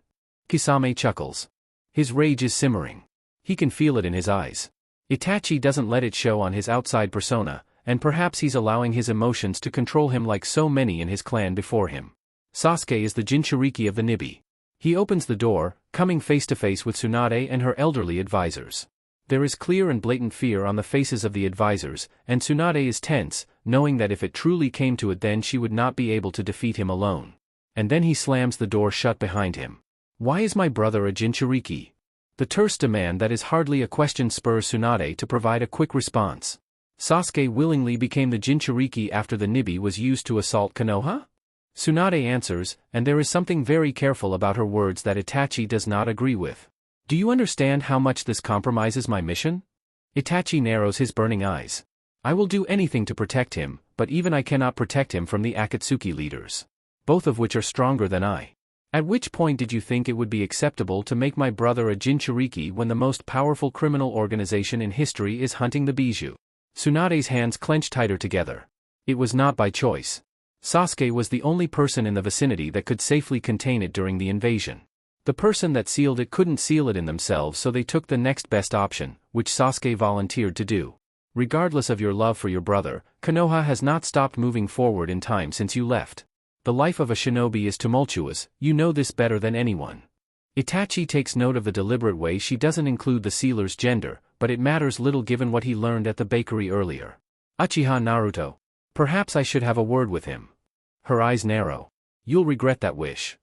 Kisame chuckles. His rage is simmering. He can feel it in his eyes. Itachi doesn't let it show on his outside persona, And perhaps he's allowing his emotions to control him like so many in his clan before him. Sasuke is the Jinchuriki of the Nibi. He opens the door, coming face to face with Tsunade and her elderly advisors. There is clear and blatant fear on the faces of the advisors, and Tsunade is tense, knowing that if it truly came to it then she would not be able to defeat him alone. And then he slams the door shut behind him. Why is my brother a Jinchuriki? The terse demand that is hardly a question spurs Tsunade to provide a quick response. Sasuke willingly became the Jinchuriki after the Nibi was used to assault Konoha? Tsunade answers, and there is something very careful about her words that Itachi does not agree with. Do you understand how much this compromises my mission? Itachi narrows his burning eyes. I will do anything to protect him, but even I cannot protect him from the Akatsuki leaders. Both of which are stronger than I. At which point did you think it would be acceptable to make my brother a Jinchuriki when the most powerful criminal organization in history is hunting the Bijou? Tsunade's hands clenched tighter together. It was not by choice. Sasuke was the only person in the vicinity that could safely contain it during the invasion. The person that sealed it couldn't seal it in themselves, so they took the next best option, which Sasuke volunteered to do. Regardless of your love for your brother, Konoha has not stopped moving forward in time since you left. The life of a shinobi is tumultuous, you know this better than anyone. Itachi takes note of the deliberate way she doesn't include the sealer's gender, but it matters little given what he learned at the bakery earlier. Uchiha Naruto. Perhaps I should have a word with him. Her eyes narrow. You'll regret that wish.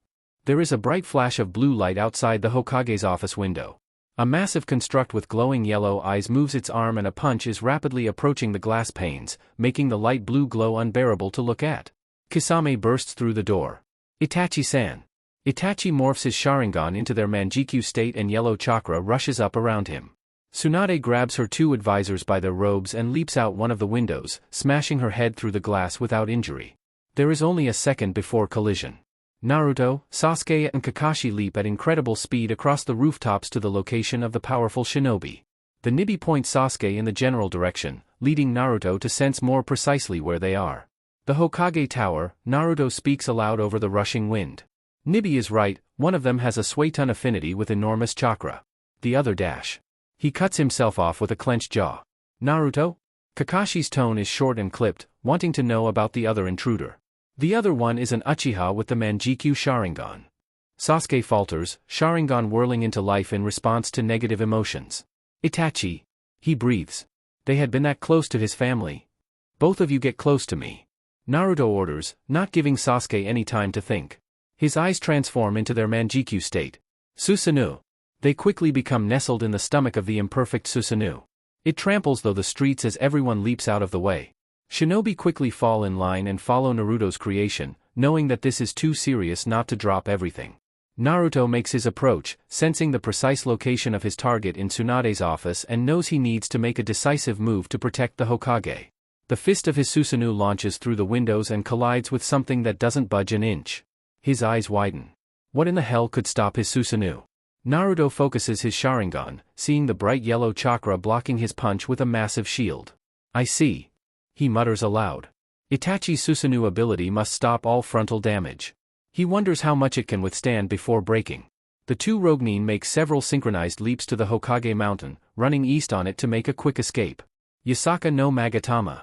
There is a bright flash of blue light outside the Hokage's office window. A massive construct with glowing yellow eyes moves its arm and a punch is rapidly approaching the glass panes, making the light blue glow unbearable to look at. Kisame bursts through the door. Itachi-san. Itachi morphs his Sharingan into their Manjikyu state and yellow chakra rushes up around him. Tsunade grabs her two advisors by their robes and leaps out one of the windows, smashing her head through the glass without injury. There is only a second before collision. Naruto, Sasuke and Kakashi leap at incredible speed across the rooftops to the location of the powerful shinobi. The Nibi points Sasuke in the general direction, leading Naruto to sense more precisely where they are. The Hokage Tower, Naruto speaks aloud over the rushing wind. Nibi is right, one of them has a Suiton affinity with enormous chakra. The other dash. He cuts himself off with a clenched jaw. Naruto? Kakashi's tone is short and clipped, wanting to know about the other intruder. The other one is an Uchiha with the Manjikyu Sharingan. Sasuke falters, Sharingan whirling into life in response to negative emotions. Itachi. He breathes. They had been that close to his family. Both of you get close to me. Naruto orders, not giving Sasuke any time to think. His eyes transform into their Manjikyu state. Susanoo. They quickly become nestled in the stomach of the imperfect Susanoo. It tramples through the streets as everyone leaps out of the way. Shinobi quickly fall in line and follow Naruto's creation, knowing that this is too serious not to drop everything. Naruto makes his approach, sensing the precise location of his target in Tsunade's office and knows he needs to make a decisive move to protect the Hokage. The fist of his Susanoo launches through the windows and collides with something that doesn't budge an inch. His eyes widen. What in the hell could stop his Susanoo? Naruto focuses his Sharingan, seeing the bright yellow chakra blocking his punch with a massive shield. I see. He mutters aloud. Itachi's Susanoo ability must stop all frontal damage. He wonders how much it can withstand before breaking. The two Ronin make several synchronized leaps to the Hokage mountain, running east on it to make a quick escape. Yasaka no Magatama.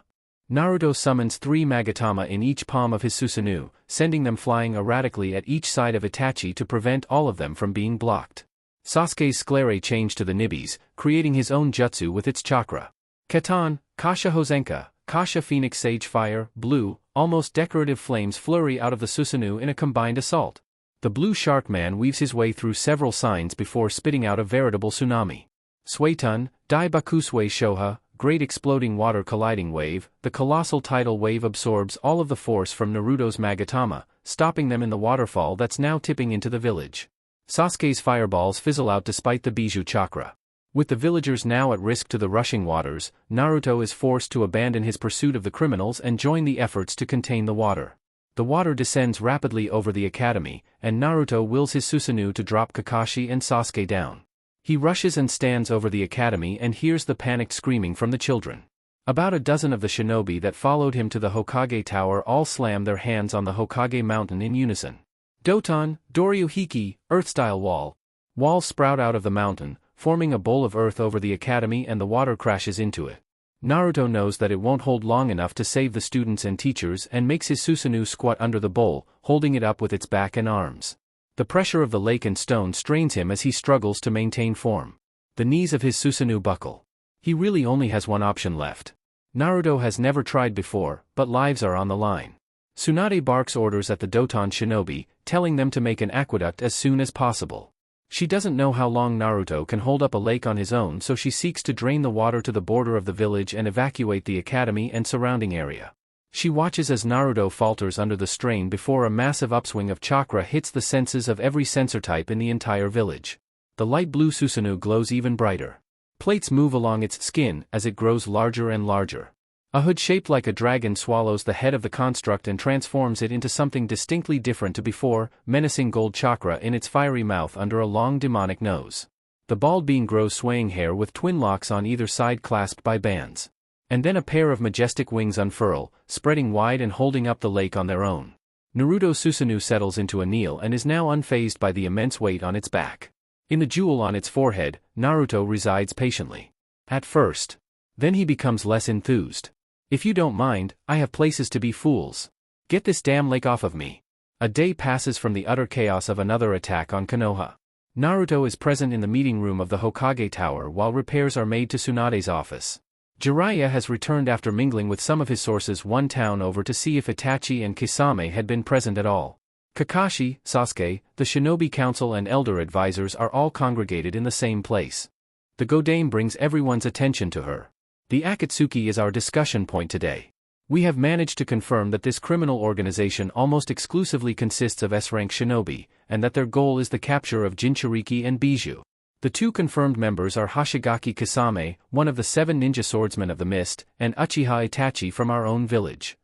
Naruto summons 3 Magatama in each palm of his Susanoo, sending them flying erratically at each side of Itachi to prevent all of them from being blocked. Sasuke's sclerae change to the Nibis, creating his own jutsu with its chakra. Katan, Kasha Hozenka, Kasha Phoenix Sage Fire, Blue, almost decorative flames flurry out of the Susanoo in a combined assault. The blue shark man weaves his way through several signs before spitting out a veritable tsunami. Suiton, Dai Bakusui Shoha, Great Exploding Water Colliding Wave, the colossal tidal wave absorbs all of the force from Naruto's Magatama, stopping them in the waterfall that's now tipping into the village. Sasuke's fireballs fizzle out despite the Bijou chakra. With the villagers now at risk to the rushing waters, Naruto is forced to abandon his pursuit of the criminals and join the efforts to contain the water. The water descends rapidly over the academy, and Naruto wills his Susanoo to drop Kakashi and Sasuke down. He rushes and stands over the academy and hears the panicked screaming from the children. About a dozen of the shinobi that followed him to the Hokage Tower all slam their hands on the Hokage mountain in unison. Doton, Doryu-hiki, Earth-style wall. Walls sprout out of the mountain, forming a bowl of earth over the academy and the water crashes into it. Naruto knows that it won't hold long enough to save the students and teachers and makes his Susanoo squat under the bowl, holding it up with its back and arms. The pressure of the lake and stone strains him as he struggles to maintain form. The knees of his Susanoo buckle. He really only has one option left. Naruto has never tried before, but lives are on the line. Tsunade barks orders at the Doton shinobi, telling them to make an aqueduct as soon as possible. She doesn't know how long Naruto can hold up a lake on his own, so she seeks to drain the water to the border of the village and evacuate the academy and surrounding area. She watches as Naruto falters under the strain before a massive upswing of chakra hits the senses of every sensor type in the entire village. The light blue Susanoo glows even brighter. Plates move along its skin as it grows larger and larger. A hood shaped like a dragon swallows the head of the construct and transforms it into something distinctly different to before, menacing gold chakra in its fiery mouth under a long demonic nose. The bald being grows swaying hair with twin locks on either side clasped by bands. And then a pair of majestic wings unfurl, spreading wide and holding up the lake on their own. Naruto's Susanoo settles into a kneel and is now unfazed by the immense weight on its back. In the jewel on its forehead, Naruto resides patiently. At first. Then he becomes less enthused. If you don't mind, I have places to be fools. Get this damn lake off of me. A day passes from the utter chaos of another attack on Konoha. Naruto is present in the meeting room of the Hokage Tower while repairs are made to Tsunade's office. Jiraiya has returned after mingling with some of his sources one town over to see if Itachi and Kisame had been present at all. Kakashi, Sasuke, the Shinobi Council and Elder Advisors are all congregated in the same place. The Godame brings everyone's attention to her. The Akatsuki is our discussion point today. We have managed to confirm that this criminal organization almost exclusively consists of S-rank shinobi, and that their goal is the capture of Jinchuriki and Bijou. The two confirmed members are Hoshigaki Kisame, one of the 7 ninja swordsmen of the Mist, and Uchiha Itachi from our own village.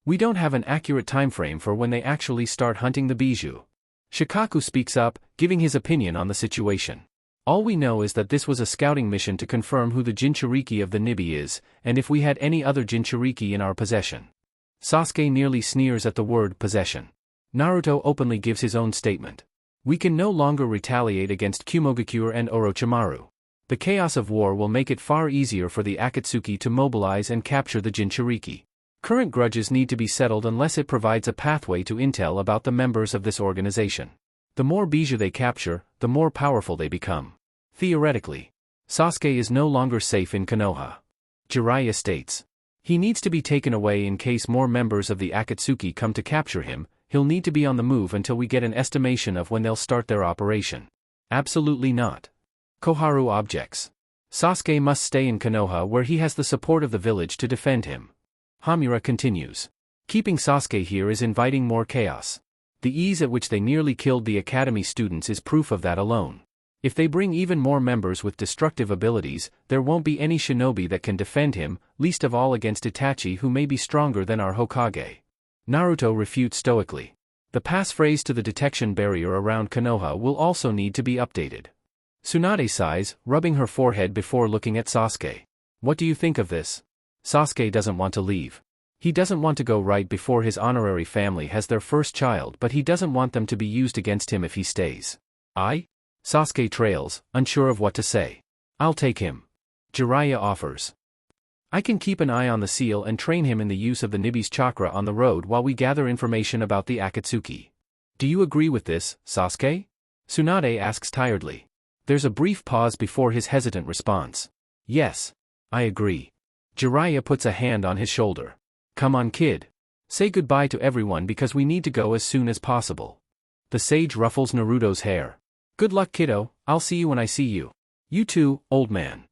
We don't have an accurate timeframe for when they actually start hunting the Bijou. Shikaku speaks up, giving his opinion on the situation. All we know is that this was a scouting mission to confirm who the Jinchuriki of the Nibi is, and if we had any other Jinchuriki in our possession. Sasuke nearly sneers at the word possession. Naruto openly gives his own statement. We can no longer retaliate against Kumogakure and Orochimaru. The chaos of war will make it far easier for the Akatsuki to mobilize and capture the Jinchuriki. Current grudges need to be settled unless it provides a pathway to intel about the members of this organization. The more Bijou they capture, the more powerful they become. Theoretically, Sasuke is no longer safe in Konoha. Jiraiya states. He needs to be taken away in case more members of the Akatsuki come to capture him. He'll need to be on the move until we get an estimation of when they'll start their operation. Absolutely not. Koharu objects. Sasuke must stay in Konoha where he has the support of the village to defend him. Hamura continues. Keeping Sasuke here is inviting more chaos. The ease at which they nearly killed the academy students is proof of that alone. If they bring even more members with destructive abilities, there won't be any shinobi that can defend him, least of all against Itachi who may be stronger than our Hokage. Naruto refutes stoically. The passphrase to the detection barrier around Konoha will also need to be updated. Tsunade sighs, rubbing her forehead before looking at Sasuke. What do you think of this? Sasuke doesn't want to leave. He doesn't want to go right before his honorary family has their first child, but he doesn't want them to be used against him if he stays. Sasuke trails, unsure of what to say. I'll take him. Jiraiya offers. I can keep an eye on the seal and train him in the use of the Nibi's chakra on the road while we gather information about the Akatsuki. Do you agree with this, Sasuke? Tsunade asks tiredly. There's a brief pause before his hesitant response. Yes. I agree. Jiraiya puts a hand on his shoulder. Come on, kid. Say goodbye to everyone because we need to go as soon as possible. The sage ruffles Naruto's hair. Good luck, kiddo, I'll see you when I see you. You too, old man.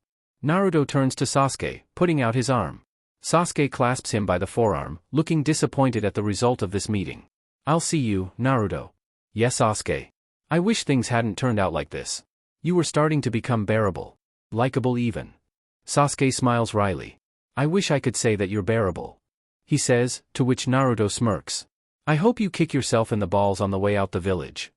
Naruto turns to Sasuke, putting out his arm. Sasuke clasps him by the forearm, looking disappointed at the result of this meeting. I'll see you, Naruto. Yes, Sasuke. I wish things hadn't turned out like this. You were starting to become bearable. Likeable even. Sasuke smiles wryly. I wish I could say that you're bearable. He says, to which Naruto smirks. I hope you kick yourself in the balls on the way out the village.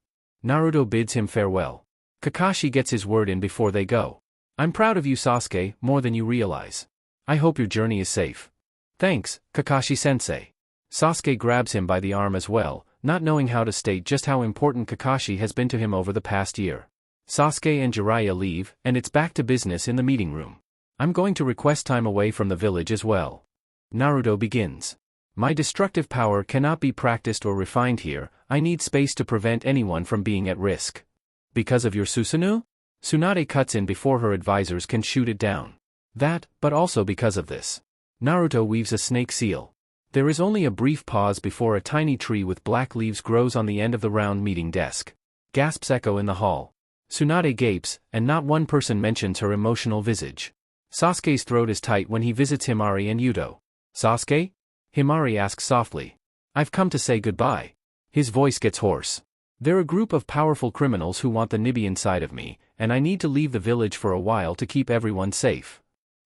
Naruto bids him farewell. Kakashi gets his word in before they go. I'm proud of you, Sasuke, more than you realize. I hope your journey is safe. Thanks, Kakashi-sensei. Sasuke grabs him by the arm as well, not knowing how to state just how important Kakashi has been to him over the past year. Sasuke and Jiraiya leave, and it's back to business in the meeting room. I'm going to request time away from the village as well. Naruto begins. My destructive power cannot be practiced or refined here, I need space to prevent anyone from being at risk. Because of your Susanoo? Tsunade cuts in before her advisors can shoot it down. That, but also because of this. Naruto weaves a snake seal. There is only a brief pause before a tiny tree with black leaves grows on the end of the round meeting desk. Gasps echo in the hall. Tsunade gapes, and not one person mentions her emotional visage. Sasuke's throat is tight when he visits Himari and Yuto. Sasuke? Himari asks softly. I've come to say goodbye. His voice gets hoarse. They're a group of powerful criminals who want the Nibi inside of me, and I need to leave the village for a while to keep everyone safe.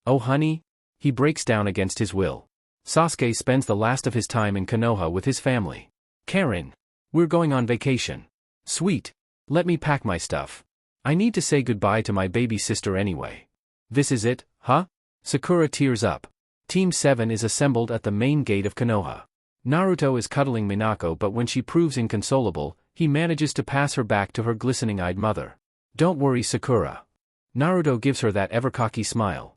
Oh honey? He breaks down against his will. Sasuke spends the last of his time in Konoha with his family. Karin. We're going on vacation. Sweet. Let me pack my stuff. I need to say goodbye to my baby sister anyway. This is it, huh? Sakura tears up. Team 7 is assembled at the main gate of Konoha. Naruto is cuddling Minako, but when she proves inconsolable, he manages to pass her back to her glistening-eyed mother. Don't worry, Sakura. Naruto gives her that ever-cocky smile.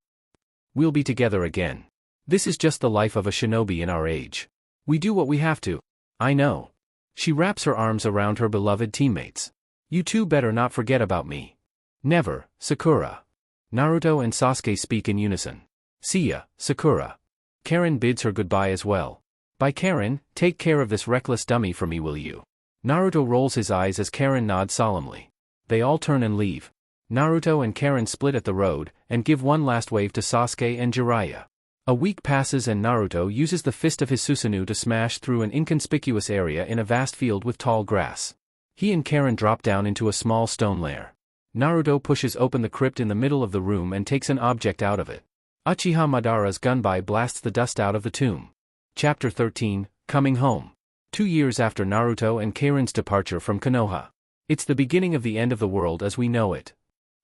We'll be together again. This is just the life of a shinobi in our age. We do what we have to. I know. She wraps her arms around her beloved teammates. You two better not forget about me. Never, Sakura. Naruto and Sasuke speak in unison. See ya, Sakura. Karin bids her goodbye as well. Bye Karin, take care of this reckless dummy for me, will you? Naruto rolls his eyes as Karin nods solemnly. They all turn and leave. Naruto and Karin split at the road, and give one last wave to Sasuke and Jiraiya. A week passes and Naruto uses the fist of his Susanoo to smash through an inconspicuous area in a vast field with tall grass. He and Karin drop down into a small stone lair. Naruto pushes open the crypt in the middle of the room and takes an object out of it. Uchiha Madara's gunbai blasts the dust out of the tomb. Chapter 13, Coming Home. 2 years after Naruto and Karin's departure from Konoha. It's the beginning of the end of the world as we know it.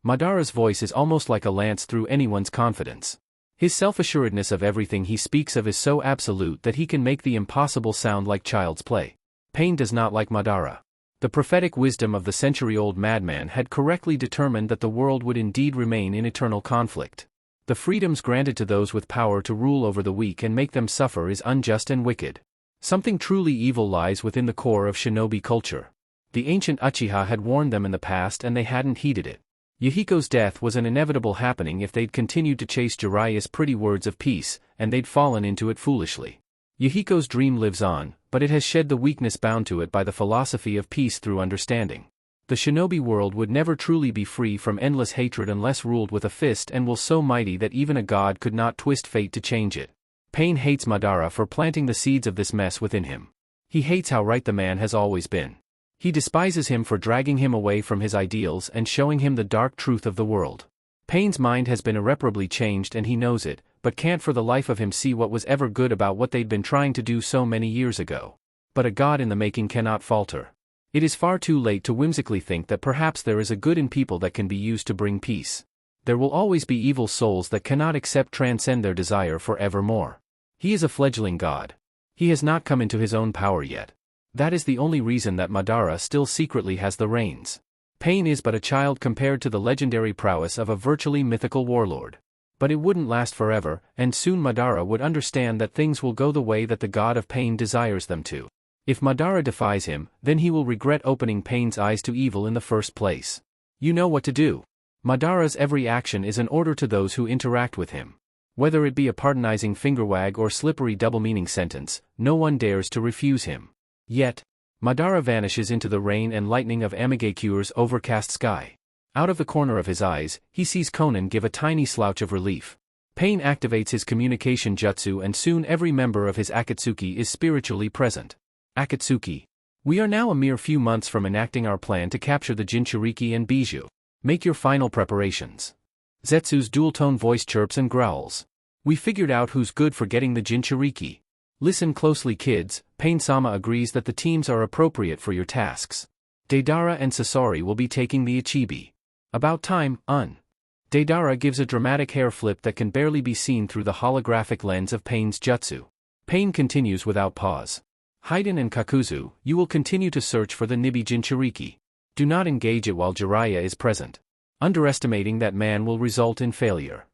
Madara's voice is almost like a lance through anyone's confidence. His self-assuredness of everything he speaks of is so absolute that he can make the impossible sound like child's play. Pain does not like Madara. The prophetic wisdom of the century-old madman had correctly determined that the world would indeed remain in eternal conflict. The freedoms granted to those with power to rule over the weak and make them suffer is unjust and wicked. Something truly evil lies within the core of shinobi culture. The ancient Uchiha had warned them in the past and they hadn't heeded it. Yahiko's death was an inevitable happening if they'd continued to chase Jiraiya's pretty words of peace, and they'd fallen into it foolishly. Yahiko's dream lives on, but it has shed the weakness bound to it by the philosophy of peace through understanding. The shinobi world would never truly be free from endless hatred unless ruled with a fist and will so mighty that even a god could not twist fate to change it. Pain hates Madara for planting the seeds of this mess within him. He hates how right the man has always been. He despises him for dragging him away from his ideals and showing him the dark truth of the world. Pain's mind has been irreparably changed and he knows it, but can't for the life of him see what was ever good about what they'd been trying to do so many years ago. But a god in the making cannot falter. It is far too late to whimsically think that perhaps there is a good in people that can be used to bring peace. There will always be evil souls that cannot accept transcend their desire for evermore. He is a fledgling god. He has not come into his own power yet. That is the only reason that Madara still secretly has the reins. Pain is but a child compared to the legendary prowess of a virtually mythical warlord. But it wouldn't last forever, and soon Madara would understand that things will go the way that the god of pain desires them to. If Madara defies him, then he will regret opening Pain's eyes to evil in the first place. You know what to do. Madara's every action is an order to those who interact with him. Whether it be a pardonizing fingerwag or slippery double-meaning sentence, no one dares to refuse him. Yet, Madara vanishes into the rain and lightning of Amagakure's overcast sky. Out of the corner of his eyes, he sees Konan give a tiny slouch of relief. Pain activates his communication jutsu and soon every member of his Akatsuki is spiritually present. Akatsuki. We are now a mere few months from enacting our plan to capture the Jinchuriki and Bijou. Make your final preparations. Zetsu's dual-tone voice chirps and growls. We figured out who's good for getting the Jinchuriki. Listen closely kids, Pain-sama agrees that the teams are appropriate for your tasks. Deidara and Sasori will be taking the Ichibi. About time, Deidara gives a dramatic hair flip that can barely be seen through the holographic lens of Pain's jutsu. Pain continues without pause. Haiden and Kakuzu, you will continue to search for the Nibi Jinchuriki. Do not engage it while Jiraiya is present. Underestimating that man will result in failure.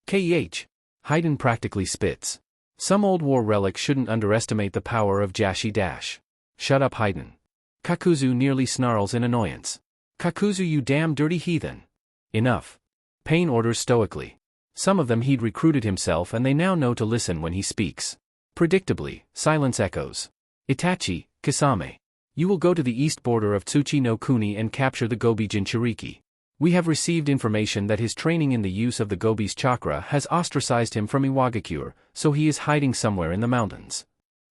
Kh. Haydn practically spits. Some old war relic shouldn't underestimate the power of Jashi Dash. Shut up, Haydn. Kakuzu nearly snarls in annoyance. Kakuzu, you damn dirty heathen. Enough. Pain orders stoically. Some of them he'd recruited himself and they now know to listen when he speaks. Predictably, silence echoes. Itachi, Kisame. You will go to the east border of Tsuchi no Kuni and capture the Gobi Jinchuriki. We have received information that his training in the use of the Gobi's chakra has ostracized him from Iwagakure, so he is hiding somewhere in the mountains.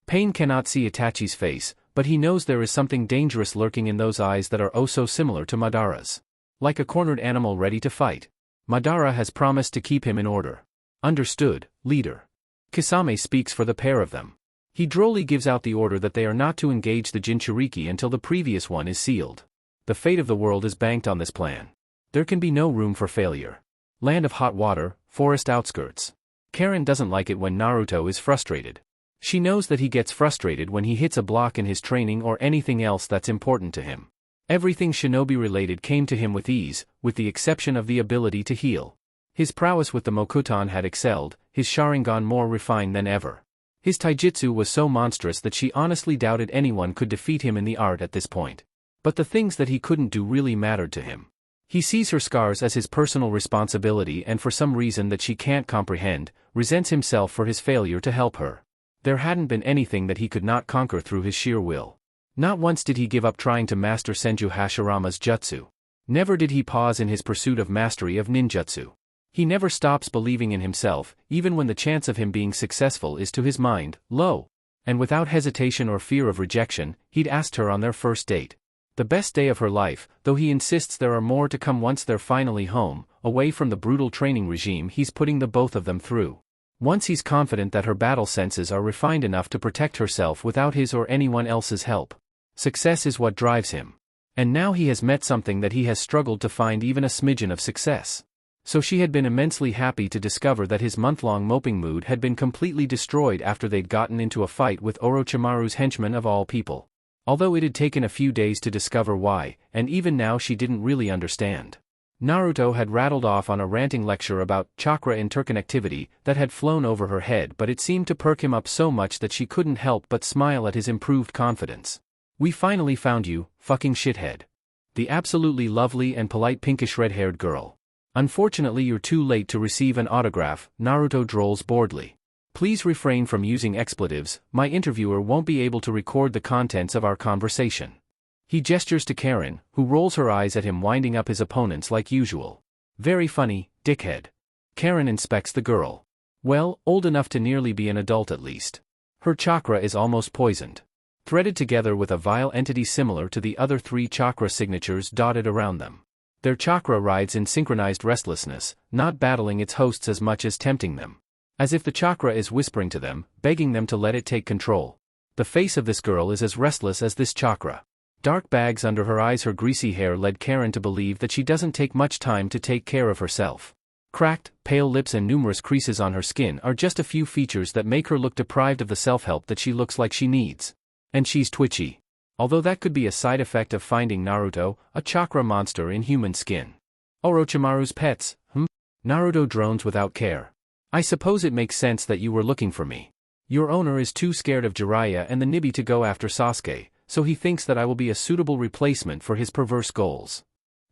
Pain cannot see Itachi's face, but he knows there is something dangerous lurking in those eyes that are oh so similar to Madara's. Like a cornered animal ready to fight. Madara has promised to keep him in order. Understood, leader. Kisame speaks for the pair of them. He drolly gives out the order that they are not to engage the Jinchuriki until the previous one is sealed. The fate of the world is banked on this plan. There can be no room for failure. Land of hot water, forest outskirts. Karen doesn't like it when Naruto is frustrated. She knows that he gets frustrated when he hits a block in his training or anything else that's important to him. Everything shinobi-related came to him with ease, with the exception of the ability to heal. His prowess with the Mokuton had excelled, his Sharingan more refined than ever. His taijutsu was so monstrous that she honestly doubted anyone could defeat him in the art at this point. But the things that he couldn't do really mattered to him. He sees her scars as his personal responsibility and for some reason that she can't comprehend, resents himself for his failure to help her. There hadn't been anything that he could not conquer through his sheer will. Not once did he give up trying to master Senju Hashirama's jutsu. Never did he pause in his pursuit of mastery of ninjutsu. He never stops believing in himself, even when the chance of him being successful is to his mind low. And without hesitation or fear of rejection, he'd asked her on their first date. The best day of her life, though he insists there are more to come once they're finally home, away from the brutal training regime he's putting the both of them through. Once he's confident that her battle senses are refined enough to protect herself without his or anyone else's help. Success is what drives him. And now he has met something that he has struggled to find even a smidgen of success. So she had been immensely happy to discover that his month-long moping mood had been completely destroyed after they'd gotten into a fight with Orochimaru's henchman of all people. Although it had taken a few days to discover why, and even now she didn't really understand. Naruto had rattled off on a ranting lecture about chakra interconnectivity that had flown over her head, but it seemed to perk him up so much that she couldn't help but smile at his improved confidence. We finally found you, fucking shithead. The absolutely lovely and polite pinkish red-haired girl. Unfortunately you're too late to receive an autograph, Naruto drolls boredly. Please refrain from using expletives, my interviewer won't be able to record the contents of our conversation. He gestures to Karen, who rolls her eyes at him winding up his opponents like usual. Very funny, dickhead. Karen inspects the girl. Well, old enough to nearly be an adult at least. Her chakra is almost poisoned. Threaded together with a vile entity similar to the other 3 chakra signatures dotted around them. Their chakra rides in synchronized restlessness, not battling its hosts as much as tempting them. As if the chakra is whispering to them, begging them to let it take control. The face of this girl is as restless as this chakra. Dark bags under her eyes, her greasy hair led Karen to believe that she doesn't take much time to take care of herself. Cracked, pale lips and numerous creases on her skin are just a few features that make her look deprived of the self-help that she looks like she needs. And she's twitchy. Although that could be a side effect of finding Naruto, a chakra monster in human skin. Orochimaru's pets, Naruto drones without care. I suppose it makes sense that you were looking for me. Your owner is too scared of Jiraiya and the Nibi to go after Sasuke, so he thinks that I will be a suitable replacement for his perverse goals.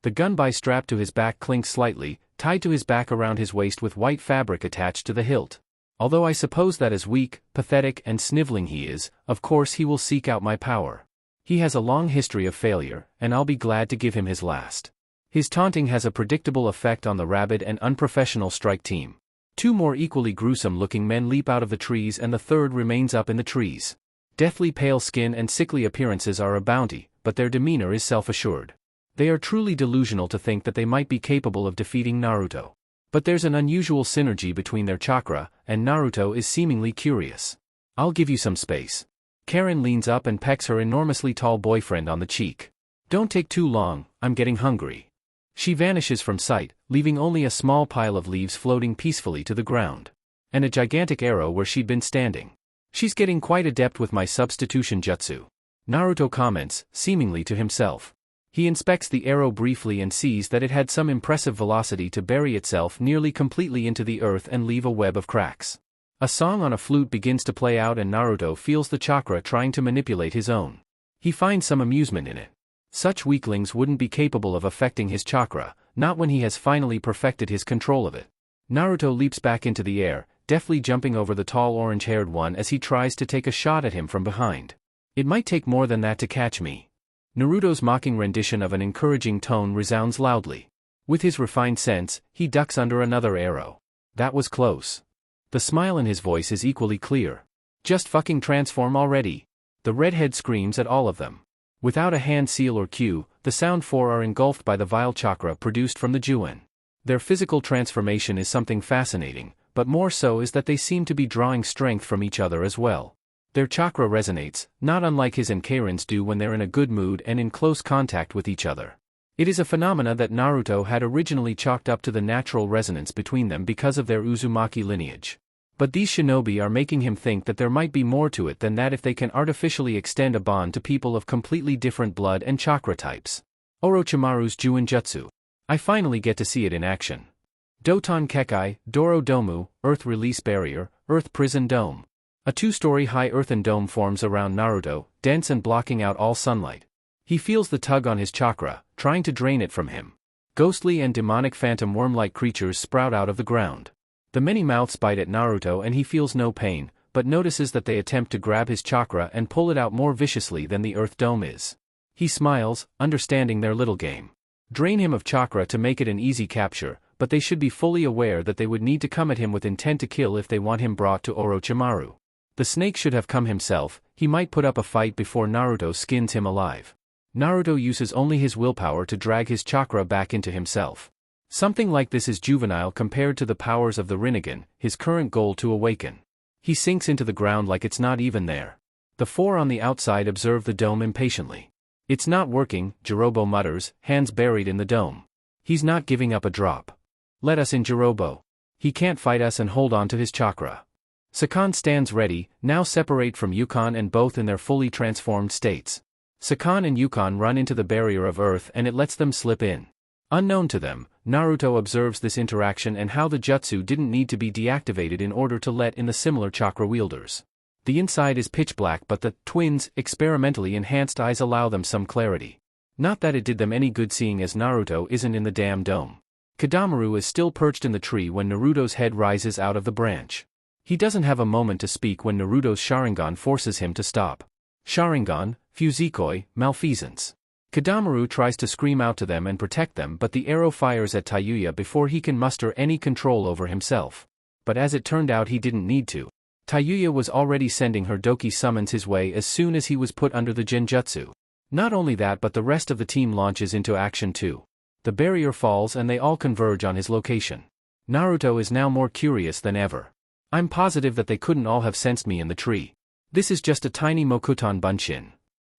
The gunbai strapped to his back clinks slightly, tied to his back around his waist with white fabric attached to the hilt. Although I suppose that as weak, pathetic and sniveling he is, of course he will seek out my power. He has a long history of failure, and I'll be glad to give him his last. His taunting has a predictable effect on the rabid and unprofessional strike team. 2 more equally gruesome-looking men leap out of the trees and the third remains up in the trees. Deathly pale skin and sickly appearances are a bounty, but their demeanor is self-assured. They are truly delusional to think that they might be capable of defeating Naruto. But there's an unusual synergy between their chakra, and Naruto is seemingly curious. I'll give you some space. Karen leans up and pecks her enormously tall boyfriend on the cheek. Don't take too long, I'm getting hungry. She vanishes from sight, leaving only a small pile of leaves floating peacefully to the ground. And a gigantic arrow where she'd been standing. She's getting quite adept with my substitution jutsu. Naruto comments, seemingly to himself. He inspects the arrow briefly and sees that it had some impressive velocity to bury itself nearly completely into the earth and leave a web of cracks. A song on a flute begins to play out and Naruto feels the chakra trying to manipulate his own. He finds some amusement in it. Such weaklings wouldn't be capable of affecting his chakra, not when he has finally perfected his control of it. Naruto leaps back into the air, deftly jumping over the tall orange-haired one as he tries to take a shot at him from behind. It might take more than that to catch me. Naruto's mocking rendition of an encouraging tone resounds loudly. With his refined sense, he ducks under another arrow. That was close. The smile in his voice is equally clear. Just fucking transform already. The redhead screams at all of them. Without a hand seal or cue, the Sound Four are engulfed by the vile chakra produced from the Juin. Their physical transformation is something fascinating, but more so is that they seem to be drawing strength from each other as well. Their chakra resonates, not unlike his and Karen's do when they're in a good mood and in close contact with each other. It is a phenomena that Naruto had originally chalked up to the natural resonance between them because of their Uzumaki lineage. But these shinobi are making him think that there might be more to it than that if they can artificially extend a bond to people of completely different blood and chakra types. Orochimaru's Juinjutsu. I finally get to see it in action. Doton Kekai, Doro Domu, Earth Release Barrier, Earth Prison Dome. A 2-story high earthen dome forms around Naruto, dense and blocking out all sunlight. He feels the tug on his chakra, trying to drain it from him. Ghostly and demonic phantom worm-like creatures sprout out of the ground. The many mouths bite at Naruto and he feels no pain, but notices that they attempt to grab his chakra and pull it out more viciously than the Earth Dome is. He smiles, understanding their little game. Drain him of chakra to make it an easy capture, but they should be fully aware that they would need to come at him with intent to kill if they want him brought to Orochimaru. The snake should have come himself. He might put up a fight before Naruto skins him alive. Naruto uses only his willpower to drag his chakra back into himself. Something like this is juvenile compared to the powers of the Rinnegan, his current goal to awaken. He sinks into the ground like it's not even there. The four on the outside observe the dome impatiently. It's not working, Jirobo mutters, hands buried in the dome. He's not giving up a drop. Let us in, Jirobo. He can't fight us and hold on to his chakra. Sakan stands ready, now separate from Yukon and both in their fully transformed states. Sakan and Yukon run into the barrier of earth and it lets them slip in. Unknown to them, Naruto observes this interaction and how the jutsu didn't need to be deactivated in order to let in the similar chakra wielders. The inside is pitch black but the twins' experimentally enhanced eyes allow them some clarity. Not that it did them any good seeing as Naruto isn't in the damn dome. Kadamaru is still perched in the tree when Naruto's head rises out of the branch. He doesn't have a moment to speak when Naruto's Sharingan forces him to stop. Sharingan, Fuzikoi, malfeasance. Kadamaru tries to scream out to them and protect them but the arrow fires at Tayuya before he can muster any control over himself. But as it turned out he didn't need to. Tayuya was already sending her Doki summons his way as soon as he was put under the Genjutsu. Not only that but the rest of the team launches into action too. The barrier falls and they all converge on his location. Naruto is now more curious than ever. I'm positive that they couldn't all have sensed me in the tree. This is just a tiny Mokuton Bunshin.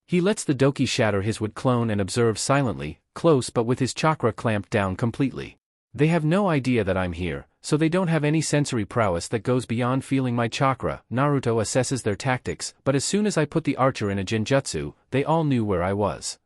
He lets the Doki shatter his wood clone and observes silently, close but with his chakra clamped down completely. They have no idea that I'm here, so they don't have any sensory prowess that goes beyond feeling my chakra. Naruto assesses their tactics, but as soon as I put the archer in a genjutsu, they all knew where I was.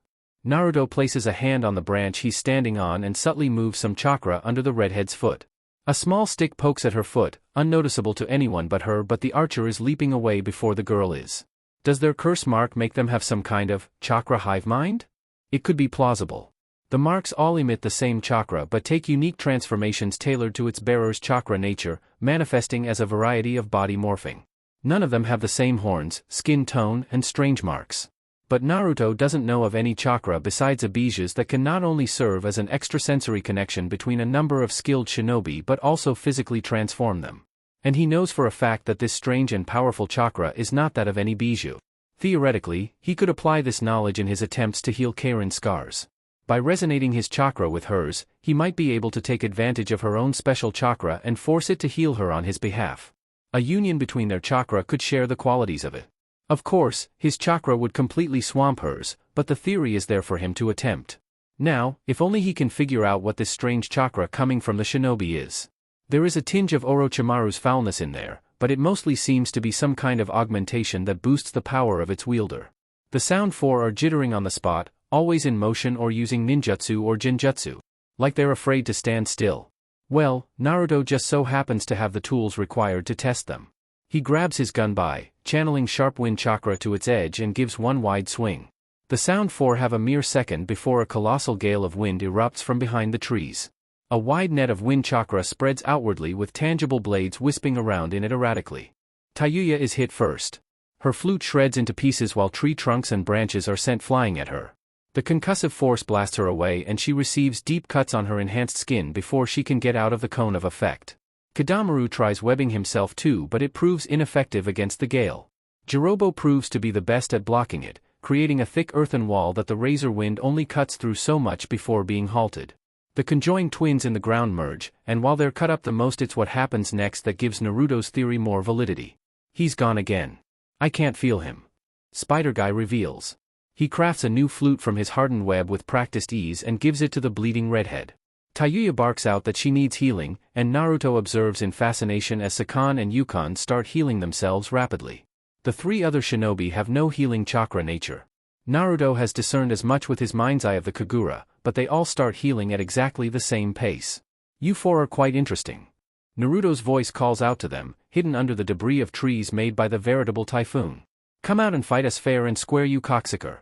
Naruto places a hand on the branch he's standing on and subtly moves some chakra under the redhead's foot. A small stick pokes at her foot, unnoticeable to anyone but her, but the archer is leaping away before the girl is. Does their curse mark make them have some kind of chakra hive mind? It could be plausible. The marks all emit the same chakra but take unique transformations tailored to its bearer's chakra nature, manifesting as a variety of body morphing. None of them have the same horns, skin tone, and strange marks. But Naruto doesn't know of any chakra besides Abija's that can not only serve as an extrasensory connection between a number of skilled shinobi but also physically transform them. And he knows for a fact that this strange and powerful chakra is not that of any Biju. Theoretically, he could apply this knowledge in his attempts to heal Karen's scars. By resonating his chakra with hers, he might be able to take advantage of her own special chakra and force it to heal her on his behalf. A union between their chakra could share the qualities of it. Of course, his chakra would completely swamp hers, but the theory is there for him to attempt. Now, if only he can figure out what this strange chakra coming from the shinobi is. There is a tinge of Orochimaru's foulness in there, but it mostly seems to be some kind of augmentation that boosts the power of its wielder. The Sound Four are jittering on the spot, always in motion or using ninjutsu or jinjutsu. Like they're afraid to stand still. Well, Naruto just so happens to have the tools required to test them. He grabs his gunbai, channeling sharp wind chakra to its edge and gives one wide swing. The sound for have a mere second before a colossal gale of wind erupts from behind the trees. A wide net of wind chakra spreads outwardly with tangible blades wisping around in it erratically. Tayuya is hit first. Her flute shreds into pieces while tree trunks and branches are sent flying at her. The concussive force blasts her away and she receives deep cuts on her enhanced skin before she can get out of the cone of effect. Kidamaru tries webbing himself too, but it proves ineffective against the gale. Jirobo proves to be the best at blocking it, creating a thick earthen wall that the razor wind only cuts through so much before being halted. The conjoined twins in the ground merge, and while they're cut up the most, it's what happens next that gives Naruto's theory more validity. He's gone again. I can't feel him. Spider Guy reveals. He crafts a new flute from his hardened web with practiced ease and gives it to the bleeding redhead. Tayuya barks out that she needs healing, and Naruto observes in fascination as Sakan and Yukon start healing themselves rapidly. The three other shinobi have no healing chakra nature. Naruto has discerned as much with his mind's eye of the Kagura, but they all start healing at exactly the same pace. You four are quite interesting. Naruto's voice calls out to them, hidden under the debris of trees made by the veritable typhoon. Come out and fight us fair and square, you cocksucker.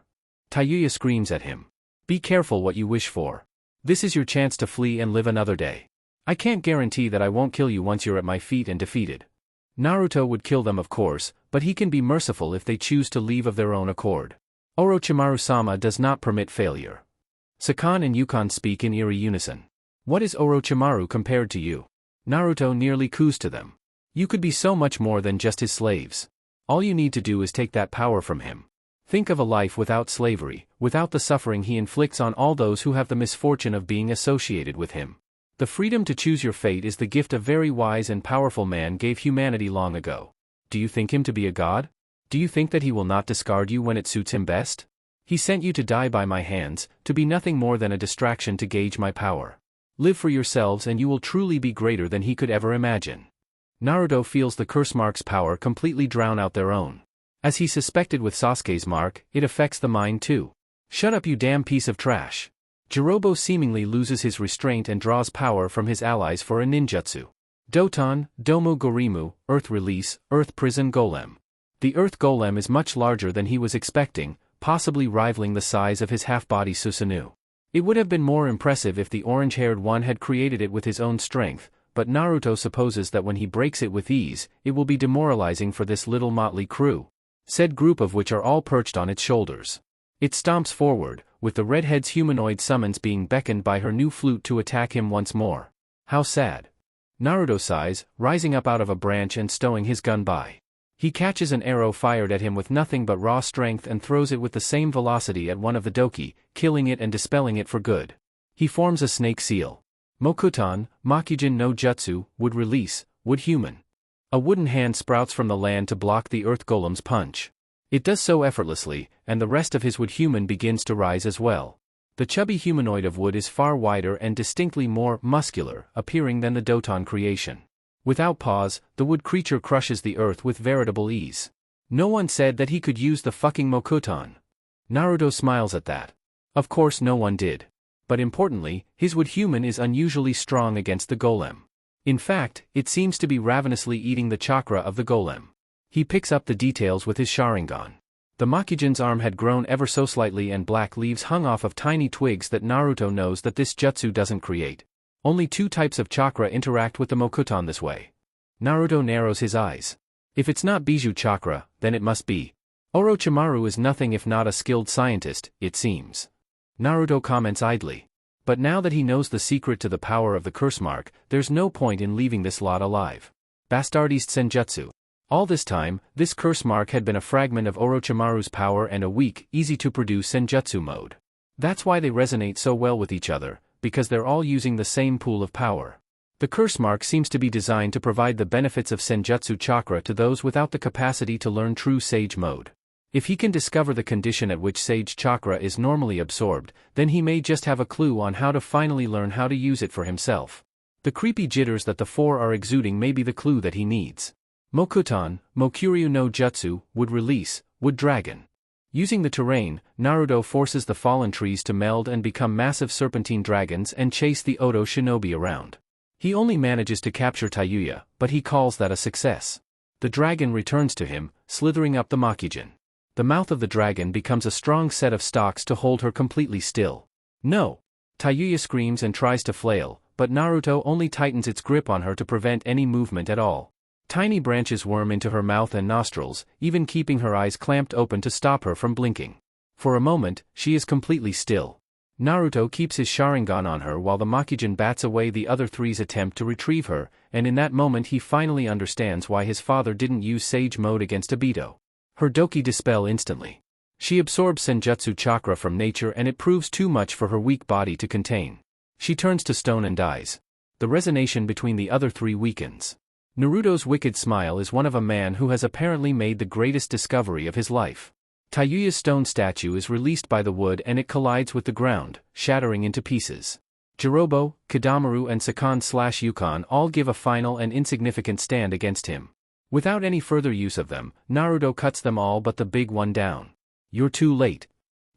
Tayuya screams at him. Be careful what you wish for. This is your chance to flee and live another day. I can't guarantee that I won't kill you once you're at my feet and defeated. Naruto would kill them of course, but he can be merciful if they choose to leave of their own accord. Orochimaru-sama does not permit failure. Sakan and Yukon speak in eerie unison. What is Orochimaru compared to you? Naruto nearly coos to them. You could be so much more than just his slaves. All you need to do is take that power from him. Think of a life without slavery, without the suffering he inflicts on all those who have the misfortune of being associated with him. The freedom to choose your fate is the gift a very wise and powerful man gave humanity long ago. Do you think him to be a god? Do you think that he will not discard you when it suits him best? He sent you to die by my hands, to be nothing more than a distraction to gauge my power. Live for yourselves and you will truly be greater than he could ever imagine. Naruto feels the curse mark's power completely drown out their own. As he suspected with Sasuke's mark, it affects the mind too. Shut up, you damn piece of trash. Jirobo seemingly loses his restraint and draws power from his allies for a ninjutsu. Doton, Domu Gorimu, Earth Release, Earth Prison Golem. The Earth Golem is much larger than he was expecting, possibly rivaling the size of his half-body Susanoo. It would have been more impressive if the orange-haired one had created it with his own strength, but Naruto supposes that when he breaks it with ease, it will be demoralizing for this little motley crew. Said group of which are all perched on its shoulders. It stomps forward, with the redhead's humanoid summons being beckoned by her new flute to attack him once more. How sad. Naruto sighs, rising up out of a branch and stowing his gun by. He catches an arrow fired at him with nothing but raw strength and throws it with the same velocity at one of the doki, killing it and dispelling it for good. He forms a snake seal. Mokuton, Makijin no Jutsu, would release, would human. A wooden hand sprouts from the land to block the earth golem's punch. It does so effortlessly, and the rest of his wood human begins to rise as well. The chubby humanoid of wood is far wider and distinctly more muscular appearing than the Doton creation. Without pause, the wood creature crushes the earth with veritable ease. No one said that he could use the fucking Mokuton. Naruto smiles at that. Of course no one did. But importantly, his wood human is unusually strong against the golem. In fact, it seems to be ravenously eating the chakra of the golem. He picks up the details with his Sharingan. The Makijin's arm had grown ever so slightly and black leaves hung off of tiny twigs that Naruto knows that this jutsu doesn't create. Only two types of chakra interact with the Mokuton this way. Naruto narrows his eyes. If it's not Bijou chakra, then it must be. Orochimaru is nothing if not a skilled scientist, it seems. Naruto comments idly. But now that he knows the secret to the power of the curse mark, there's no point in leaving this lot alive. Bastardized Senjutsu. All this time, this curse mark had been a fragment of Orochimaru's power and a weak, easy-to-produce Senjutsu mode. That's why they resonate so well with each other, because they're all using the same pool of power. The curse mark seems to be designed to provide the benefits of Senjutsu chakra to those without the capacity to learn true Sage mode. If he can discover the condition at which Sage chakra is normally absorbed, then he may just have a clue on how to finally learn how to use it for himself. The creepy jitters that the four are exuding may be the clue that he needs. Mokuton, Mokuryu no Jutsu, would release, would dragon. Using the terrain, Naruto forces the fallen trees to meld and become massive serpentine dragons and chase the Oto shinobi around. He only manages to capture Tayuya, but he calls that a success. The dragon returns to him, slithering up the Makijin. The mouth of the dragon becomes a strong set of stalks to hold her completely still. No! Tayuya screams and tries to flail, but Naruto only tightens its grip on her to prevent any movement at all. Tiny branches worm into her mouth and nostrils, even keeping her eyes clamped open to stop her from blinking. For a moment, she is completely still. Naruto keeps his Sharingan on her while the Makijin bats away the other three's attempt to retrieve her, and in that moment he finally understands why his father didn't use Sage Mode against Obito. Her Doki dispel instantly. She absorbs Senjutsu chakra from nature and it proves too much for her weak body to contain. She turns to stone and dies. The resonation between the other three weakens. Naruto's wicked smile is one of a man who has apparently made the greatest discovery of his life. Tayuya's stone statue is released by the wood and it collides with the ground, shattering into pieces. Jirobo, Kidamaru and Sakan/Yukon all give a final and insignificant stand against him. Without any further use of them, Naruto cuts them all but the big one down. You're too late.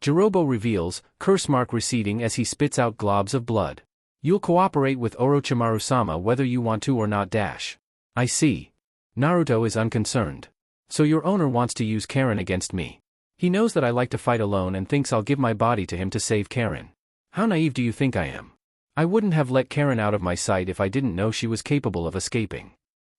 Jirobo reveals, curse mark receding as he spits out globs of blood. You'll cooperate with Orochimaru-sama whether you want to or not dash. I see. Naruto is unconcerned. So your owner wants to use Karen against me. He knows that I like to fight alone and thinks I'll give my body to him to save Karen. How naive do you think I am? I wouldn't have let Karen out of my sight if I didn't know she was capable of escaping.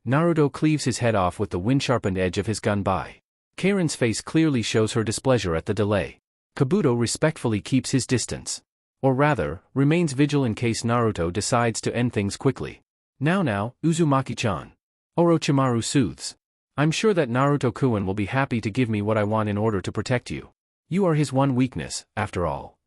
Naruto cleaves his head off with the wind-sharpened edge of his gun by. Karen's face clearly shows her displeasure at the delay. Kabuto respectfully keeps his distance. Or rather, remains vigil in case Naruto decides to end things quickly. Now, Uzumaki-chan. Orochimaru soothes. I'm sure that Naruto-kun will be happy to give me what I want in order to protect you. You are his one weakness, after all.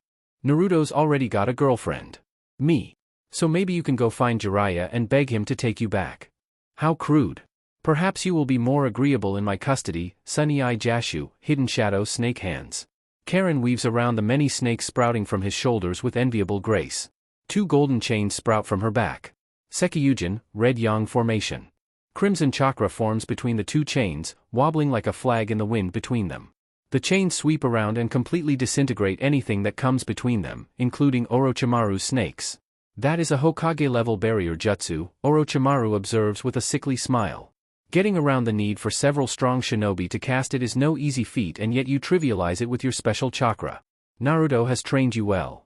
Naruto's already got a girlfriend. Me. So maybe you can go find Jiraiya and beg him to take you back. How crude. Perhaps you will be more agreeable in my custody, Sunny Eye Jashu, Hidden Shadow Snake Hands. Karen weaves around the many snakes sprouting from his shoulders with enviable grace. 2 golden chains sprout from her back. Sekyujin, Red Yang formation. Crimson chakra forms between the 2 chains, wobbling like a flag in the wind between them. The chains sweep around and completely disintegrate anything that comes between them, including Orochimaru's snakes. That is a Hokage-level barrier jutsu, Orochimaru observes with a sickly smile. Getting around the need for several strong shinobi to cast it is no easy feat and yet you trivialize it with your special chakra. Naruto has trained you well.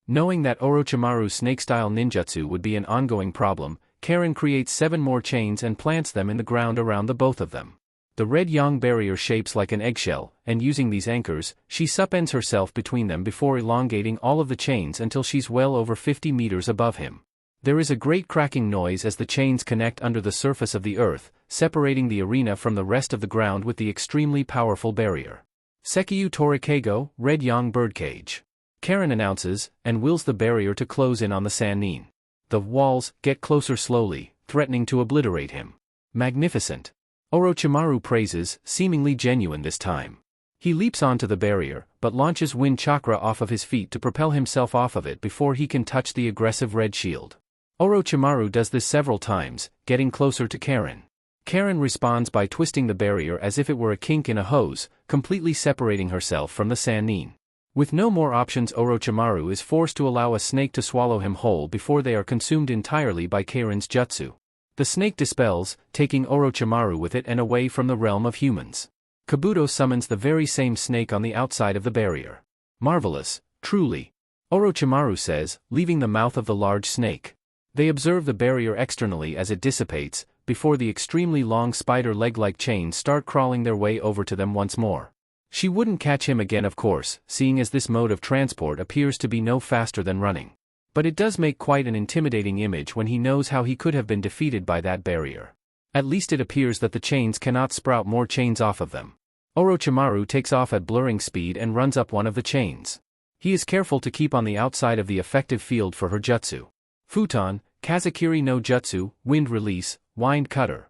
Knowing that Orochimaru's snake-style ninjutsu would be an ongoing problem, Karen creates 7 more chains and plants them in the ground around the both of them. The red yang barrier shapes like an eggshell, and using these anchors, she upends herself between them before elongating all of the chains until she's well over 50 meters above him. There is a great cracking noise as the chains connect under the surface of the earth, separating the arena from the rest of the ground with the extremely powerful barrier. Sekyu Torikeigo, Red Yang Birdcage. Karen announces, and wills the barrier to close in on the Sannin. The walls get closer slowly, threatening to obliterate him. Magnificent. Orochimaru praises, seemingly genuine this time. He leaps onto the barrier, but launches wind chakra off of his feet to propel himself off of it before he can touch the aggressive red shield. Orochimaru does this several times, getting closer to Karen. Karen responds by twisting the barrier as if it were a kink in a hose, completely separating herself from the Sannin. With no more options, Orochimaru is forced to allow a snake to swallow him whole before they are consumed entirely by Karen's jutsu. The snake dispels, taking Orochimaru with it and away from the realm of humans. Kabuto summons the very same snake on the outside of the barrier. Marvelous, truly. Orochimaru says, leaving the mouth of the large snake. They observe the barrier externally as it dissipates, before the extremely long spider leg-like chains start crawling their way over to them once more. She wouldn't catch him again of course, seeing as this mode of transport appears to be no faster than running. But it does make quite an intimidating image when he knows how he could have been defeated by that barrier. At least it appears that the chains cannot sprout more chains off of them. Orochimaru takes off at blurring speed and runs up one of the chains. He is careful to keep on the outside of the effective field for her jutsu. Futon, Kazakiri no Jutsu, Wind Release, Wind Cutter.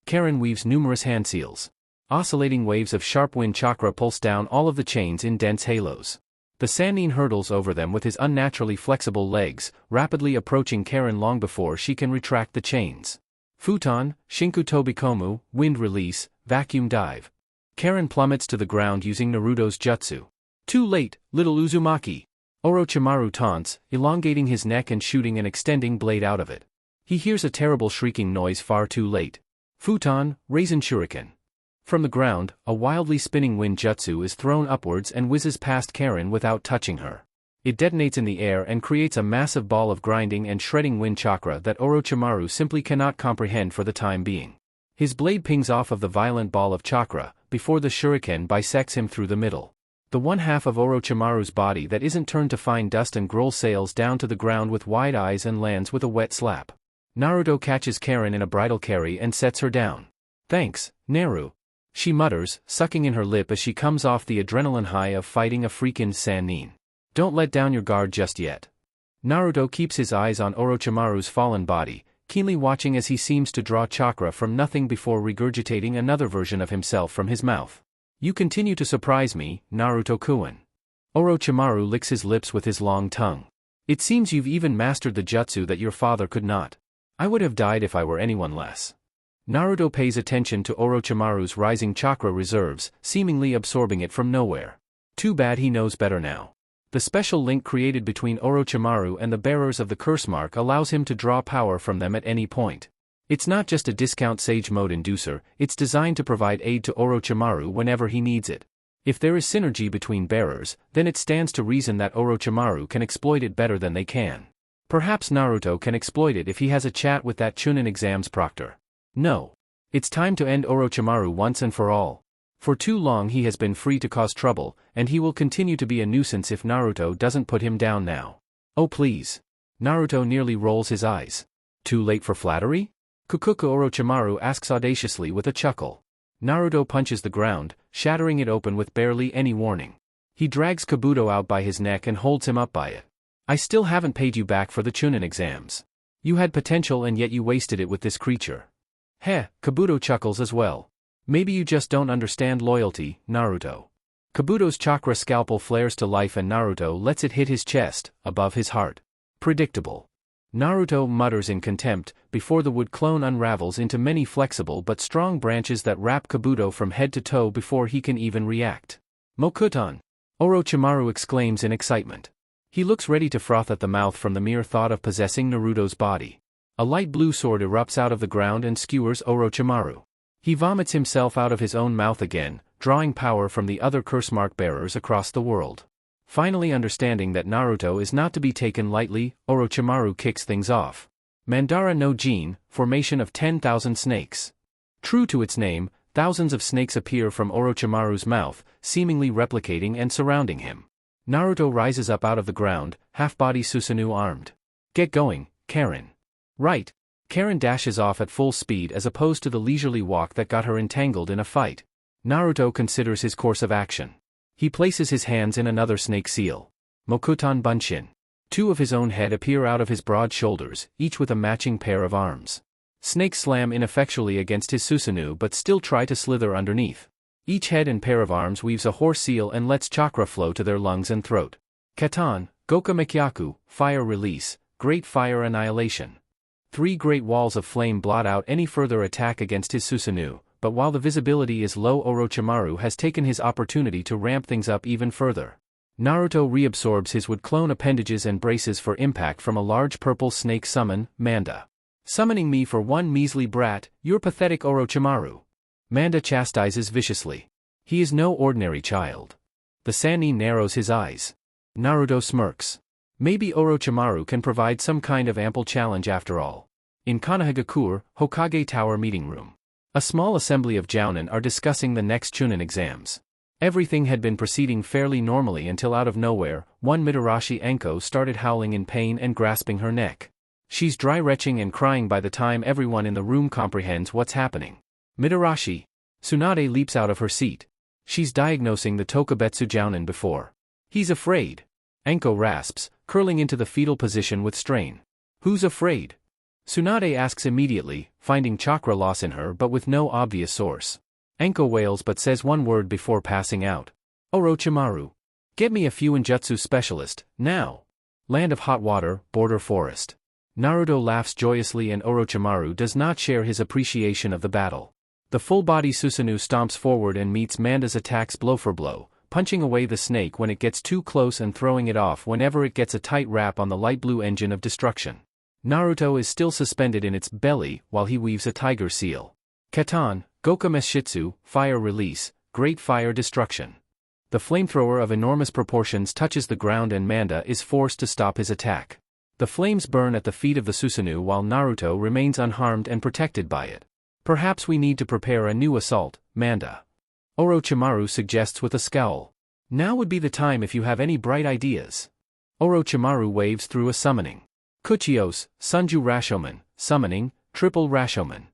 Karen weaves numerous hand seals. Oscillating waves of sharp wind chakra pulse down all of the chains in dense halos. The Sannin hurdles over them with his unnaturally flexible legs, rapidly approaching Karen long before she can retract the chains. Futon, Shinku Tobikomu, Wind Release, Vacuum Dive. Karen plummets to the ground using Naruto's jutsu. Too late, little Uzumaki. Orochimaru taunts, elongating his neck and shooting an extending blade out of it. He hears a terrible shrieking noise far too late. Futon, Raisin Shuriken. From the ground, a wildly spinning wind jutsu is thrown upwards and whizzes past Karen without touching her. It detonates in the air and creates a massive ball of grinding and shredding wind chakra that Orochimaru simply cannot comprehend for the time being. His blade pings off of the violent ball of chakra, before the shuriken bisects him through the middle. The one half of Orochimaru's body that isn't turned to fine dust and gruel sails down to the ground with wide eyes and lands with a wet slap. Naruto catches Karen in a bridal carry and sets her down. Thanks, Naru. She mutters, sucking in her lip as she comes off the adrenaline high of fighting a freaking Sannin. Don't let down your guard just yet. Naruto keeps his eyes on Orochimaru's fallen body, keenly watching as he seems to draw chakra from nothing before regurgitating another version of himself from his mouth. You continue to surprise me, Naruto-kun. Orochimaru licks his lips with his long tongue. It seems you've even mastered the jutsu that your father could not. I would have died if I were anyone less. Naruto pays attention to Orochimaru's rising chakra reserves, seemingly absorbing it from nowhere. Too bad he knows better now. The special link created between Orochimaru and the bearers of the curse mark allows him to draw power from them at any point. It's not just a discount Sage Mode inducer, it's designed to provide aid to Orochimaru whenever he needs it. If there is synergy between bearers, then it stands to reason that Orochimaru can exploit it better than they can. Perhaps Naruto can exploit it if he has a chat with that Chunin exams proctor. No. It's time to end Orochimaru once and for all. For too long he has been free to cause trouble, and he will continue to be a nuisance if Naruto doesn't put him down now. Oh please. Naruto nearly rolls his eyes. Too late for flattery? Kukuku, Orochimaru asks audaciously with a chuckle. Naruto punches the ground, shattering it open with barely any warning. He drags Kabuto out by his neck and holds him up by it. I still haven't paid you back for the Chunin exams. You had potential and yet you wasted it with this creature. Heh, Kabuto chuckles as well. Maybe you just don't understand loyalty, Naruto. Kabuto's chakra scalpel flares to life and Naruto lets it hit his chest, above his heart. Predictable. Naruto mutters in contempt, before the wood clone unravels into many flexible but strong branches that wrap Kabuto from head to toe before he can even react. Mokuton! Orochimaru exclaims in excitement. He looks ready to froth at the mouth from the mere thought of possessing Naruto's body. A light blue sword erupts out of the ground and skewers Orochimaru. He vomits himself out of his own mouth again, drawing power from the other curse mark bearers across the world. Finally understanding that Naruto is not to be taken lightly, Orochimaru kicks things off. Madara no Jin, formation of 10,000 snakes. True to its name, thousands of snakes appear from Orochimaru's mouth, seemingly replicating and surrounding him. Naruto rises up out of the ground, half-body Susanoo armed. Get going, Karen. Right. Karen dashes off at full speed as opposed to the leisurely walk that got her entangled in a fight. Naruto considers his course of action. He places his hands in another snake seal. Mokuton Bunshin. Two of his own head appear out of his broad shoulders, each with a matching pair of arms. Snakes slam ineffectually against his Susanoo but still try to slither underneath. Each head and pair of arms weaves a horse seal and lets chakra flow to their lungs and throat. Katan, Goka Mekyaku, fire release, great fire annihilation. 3 great walls of flame blot out any further attack against his Susanoo, but while the visibility is low, Orochimaru has taken his opportunity to ramp things up even further. Naruto reabsorbs his wood clone appendages and braces for impact from a large purple snake summon, Manda. Summoning me for one measly brat, you're pathetic, Orochimaru. Manda chastises viciously. He is no ordinary child. The Sannin narrows his eyes. Naruto smirks. Maybe Orochimaru can provide some kind of ample challenge after all. In Konohagakure, Hokage Tower meeting room. A small assembly of Jounin are discussing the next Chunin exams. Everything had been proceeding fairly normally until out of nowhere, one Mitarashi Enko started howling in pain and grasping her neck. She's dry retching and crying by the time everyone in the room comprehends what's happening. Mitarashi. Tsunade leaps out of her seat. She's diagnosing the Tokubetsu Jounin before. He's afraid. Enko rasps, curling into the fetal position with strain. Who's afraid? Tsunade asks immediately, finding chakra loss in her but with no obvious source. Enko wails but says one word before passing out. Orochimaru. Get me a Fuinjutsu specialist, now. Land of hot water, border forest. Naruto laughs joyously and Orochimaru does not share his appreciation of the battle. The full-body Susanoo stomps forward and meets Manda's attacks blow for blow, punching away the snake when it gets too close and throwing it off whenever it gets a tight wrap on the light blue engine of destruction. Naruto is still suspended in its belly while he weaves a tiger seal. Katan, Goka Meshitsu, fire release, great fire destruction. The flamethrower of enormous proportions touches the ground and Manda is forced to stop his attack. The flames burn at the feet of the Susanoo while Naruto remains unharmed and protected by it. Perhaps we need to prepare a new assault, Manda. Orochimaru suggests with a scowl. Now would be the time if you have any bright ideas. Orochimaru waves through a summoning. Kuchios, Sunju Rashomon, summoning, triple Rashomon.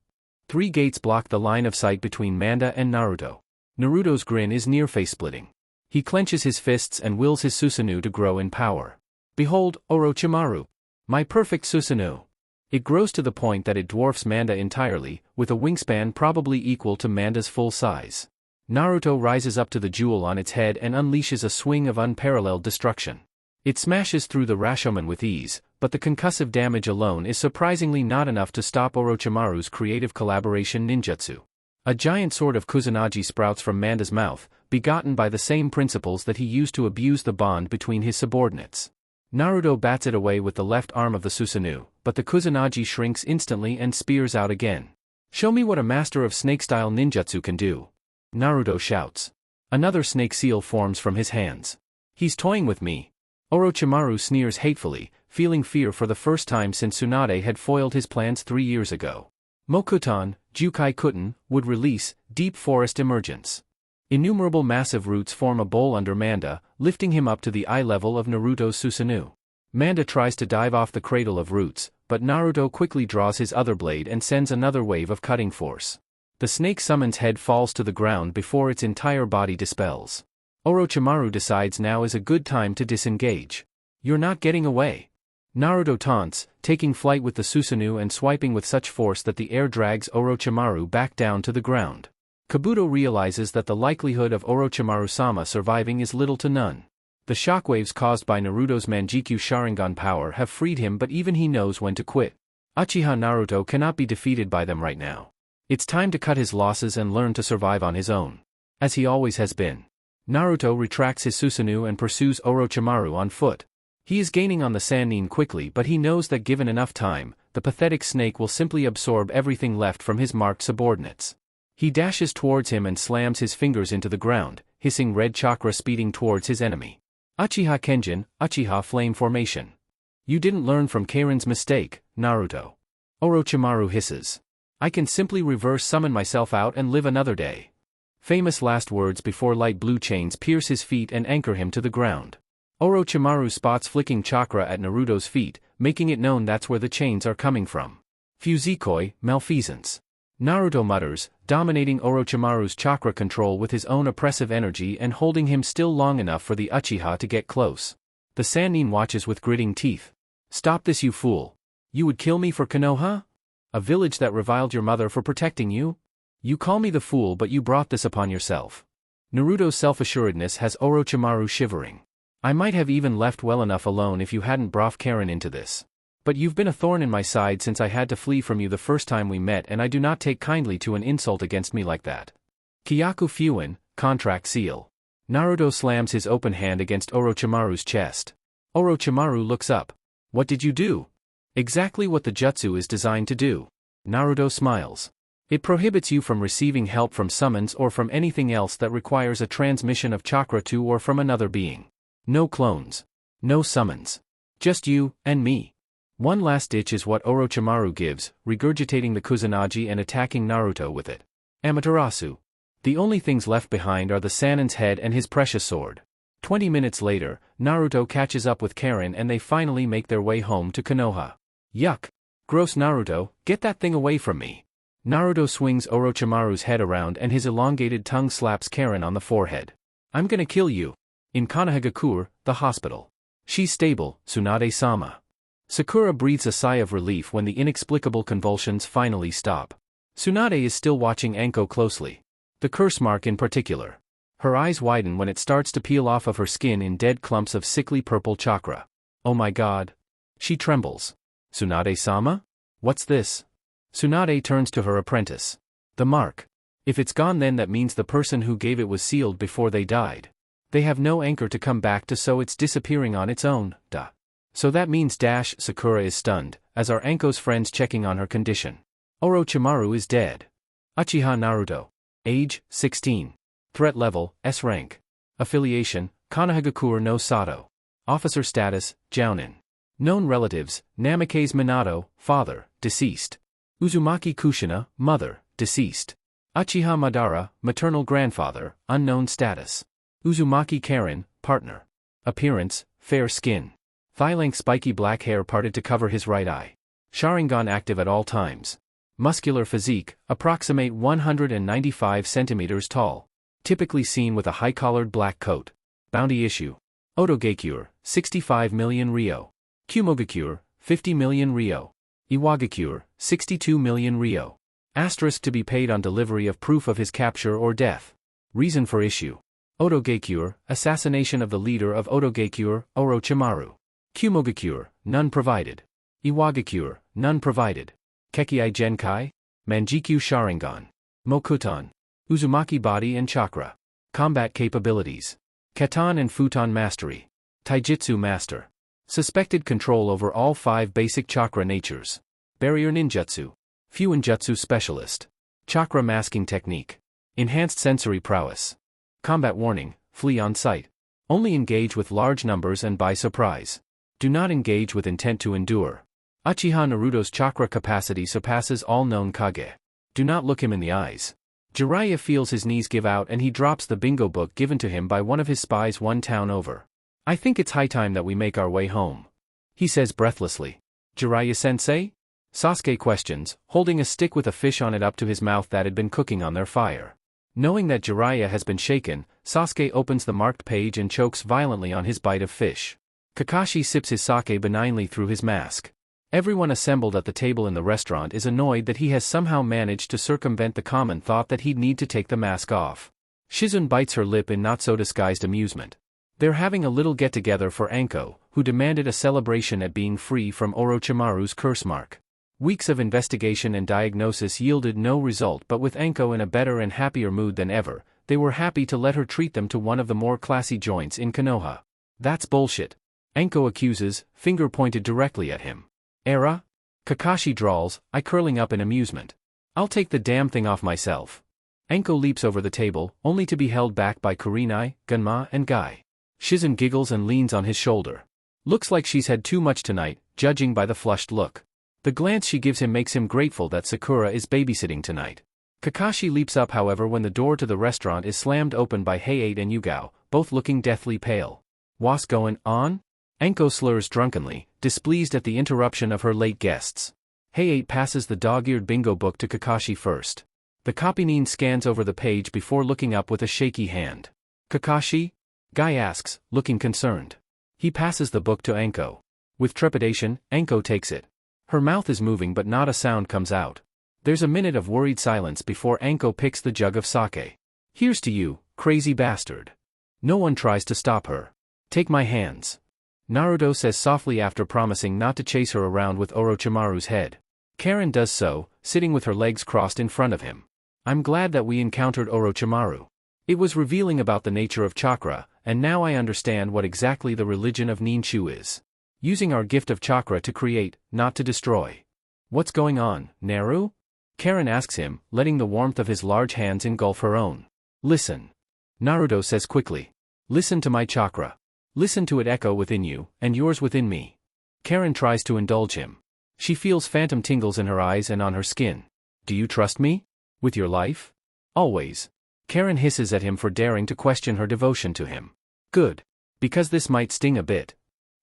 3 gates block the line of sight between Manda and Naruto. Naruto's grin is near face-splitting. He clenches his fists and wills his Susanoo to grow in power. Behold, Orochimaru. My perfect Susanoo. It grows to the point that it dwarfs Manda entirely, with a wingspan probably equal to Manda's full size. Naruto rises up to the jewel on its head and unleashes a swing of unparalleled destruction. It smashes through the Rashomon with ease, but the concussive damage alone is surprisingly not enough to stop Orochimaru's creative collaboration ninjutsu. A giant sword of Kusanagi sprouts from Manda's mouth, begotten by the same principles that he used to abuse the bond between his subordinates. Naruto bats it away with the left arm of the Susanoo, but the Kusanagi shrinks instantly and spears out again. Show me what a master of snake-style ninjutsu can do. Naruto shouts. Another snake seal forms from his hands. He's toying with me. Orochimaru sneers hatefully, feeling fear for the first time since Tsunade had foiled his plans 3 years ago. Mokuton, Jukai Kuten, would release, deep forest emergence. Innumerable massive roots form a bowl under Manda, lifting him up to the eye level of Naruto's Susanoo. Manda tries to dive off the cradle of roots, but Naruto quickly draws his other blade and sends another wave of cutting force. The snake summon's head falls to the ground before its entire body dispels. Orochimaru decides now is a good time to disengage. You're not getting away. Naruto taunts, taking flight with the Susanoo and swiping with such force that the air drags Orochimaru back down to the ground. Kabuto realizes that the likelihood of Orochimaru-sama surviving is little to none. The shockwaves caused by Naruto's Manjikyu Sharingan power have freed him, but even he knows when to quit. Uchiha Naruto cannot be defeated by them right now. It's time to cut his losses and learn to survive on his own. As he always has been. Naruto retracts his Susanoo and pursues Orochimaru on foot. He is gaining on the Sannin quickly, but he knows that given enough time, the pathetic snake will simply absorb everything left from his marked subordinates. He dashes towards him and slams his fingers into the ground, hissing red chakra speeding towards his enemy. Uchiha Kenjin, Uchiha Flame Formation. You didn't learn from Kairin's mistake, Naruto. Orochimaru hisses. I can simply reverse summon myself out and live another day. Famous last words before light blue chains pierce his feet and anchor him to the ground. Orochimaru spots flicking chakra at Naruto's feet, making it known that's where the chains are coming from. Fuzikoi, malfeasance. Naruto mutters, dominating Orochimaru's chakra control with his own oppressive energy and holding him still long enough for the Uchiha to get close. The Sannin watches with gritting teeth. Stop this, you fool. You would kill me for Konoha? A village that reviled your mother for protecting you? You call me the fool, but you brought this upon yourself. Naruto's self-assuredness has Orochimaru shivering. I might have even left well enough alone if you hadn't brought Karin into this. But you've been a thorn in my side since I had to flee from you the first time we met, and I do not take kindly to an insult against me like that. Kyaku Fuin, contract seal. Naruto slams his open hand against Orochimaru's chest. Orochimaru looks up. What did you do? Exactly what the jutsu is designed to do. Naruto smiles. It prohibits you from receiving help from summons or from anything else that requires a transmission of chakra to or from another being. No clones. No summons. Just you and me. One last ditch is what Orochimaru gives, regurgitating the Kusanagi and attacking Naruto with it. Amaterasu. The only things left behind are the Sannin's head and his precious sword. 20 minutes later, Naruto catches up with Karin and they finally make their way home to Konoha. Yuck. Gross, Naruto, get that thing away from me. Naruto swings Orochimaru's head around and his elongated tongue slaps Karin on the forehead. I'm gonna kill you. In Konohagakure, the hospital. She's stable, Tsunade-sama. Sakura breathes a sigh of relief when the inexplicable convulsions finally stop. Tsunade is still watching Anko closely. The curse mark in particular. Her eyes widen when it starts to peel off of her skin in dead clumps of sickly purple chakra. Oh my god. She trembles. Tsunade-sama? What's this? Tsunade turns to her apprentice. The mark. If it's gone, then that means the person who gave it was sealed before they died. They have no anchor to come back to, so it's disappearing on its own, duh. So that means Sakura is stunned, as are Anko's friends checking on her condition. Orochimaru is dead. Uchiha Naruto. Age, 16. Threat level, S rank. Affiliation, Konohagakure no Sato. Officer status, Jounin. Known relatives, Namikaze Minato, father, deceased. Uzumaki Kushina, mother, deceased. Uchiha Madara, maternal grandfather, unknown status. Uzumaki Karen, partner. Appearance, fair skin. Thigh-length spiky black hair parted to cover his right eye. Sharingan active at all times. Muscular physique, approximate 195 centimeters tall. Typically seen with a high-collared black coat. Bounty issue. Otogakure, 65 million Ryo. Kumogakure, 50 million Ryo. Iwagakure, 62 million Ryo. Asterisk to be paid on delivery of proof of his capture or death. Reason for issue. Otogakure, assassination of the leader of Otogakure, Orochimaru. Kumogakure, none provided. Iwagakure, none provided. Kekkei Genkai? Manjikyu Sharingan. Mokuton. Uzumaki body and chakra. Combat capabilities. Katan and Futon mastery. Taijutsu master. Suspected control over all 5 basic chakra natures. Barrier ninjutsu. Fuinjutsu specialist. Chakra masking technique. Enhanced sensory prowess. Combat warning, flee on sight. Only engage with large numbers and by surprise. Do not engage with intent to endure. Uchiha Naruto's chakra capacity surpasses all known Kage. Do not look him in the eyes. Jiraiya feels his knees give out and he drops the bingo book given to him by one of his spies one town over. I think it's high time that we make our way home. He says breathlessly. Jiraiya-sensei? Sasuke questions, holding a stick with a fish on it up to his mouth that had been cooking on their fire. Knowing that Jiraiya has been shaken, Sasuke opens the marked page and chokes violently on his bite of fish. Kakashi sips his sake benignly through his mask. Everyone assembled at the table in the restaurant is annoyed that he has somehow managed to circumvent the common thought that he'd need to take the mask off. Shizune bites her lip in not-so-disguised amusement. They're having a little get-together for Anko, who demanded a celebration at being free from Orochimaru's curse mark. Weeks of investigation and diagnosis yielded no result, but with Anko in a better and happier mood than ever, they were happy to let her treat them to one of the more classy joints in Konoha. That's bullshit. Anko accuses, finger pointed directly at him. Era? Kakashi drawls, I curling up in amusement. I'll take the damn thing off myself. Anko leaps over the table, only to be held back by Kurenai, Gunma and Guy. Shizune giggles and leans on his shoulder. Looks like she's had too much tonight, judging by the flushed look. The glance she gives him makes him grateful that Sakura is babysitting tonight. Kakashi leaps up, however, when the door to the restaurant is slammed open by Hayate and Yugao, both looking deathly pale. What's going on? Anko slurs drunkenly, displeased at the interruption of her late guests. Hayate passes the dog-eared bingo book to Kakashi first. The copynin scans over the page before looking up with a shaky hand. Kakashi? Guy asks, looking concerned. He passes the book to Anko. With trepidation, Anko takes it. Her mouth is moving but not a sound comes out. There's a minute of worried silence before Anko picks the jug of sake. Here's to you, crazy bastard. No one tries to stop her. Take my hands. Naruto says softly after promising not to chase her around with Orochimaru's head. Karen does so, sitting with her legs crossed in front of him. I'm glad that we encountered Orochimaru. It was revealing about the nature of chakra, and now I understand what exactly the religion of Ninshu is. Using our gift of chakra to create, not to destroy. What's going on, Naru? Karen asks him, letting the warmth of his large hands engulf her own. Listen. Naruto says quickly. Listen to my chakra. Listen to it echo within you, and yours within me. Karen tries to indulge him. She feels phantom tingles in her eyes and on her skin. Do you trust me? With your life? Always. Karen hisses at him for daring to question her devotion to him. Good. Because this might sting a bit.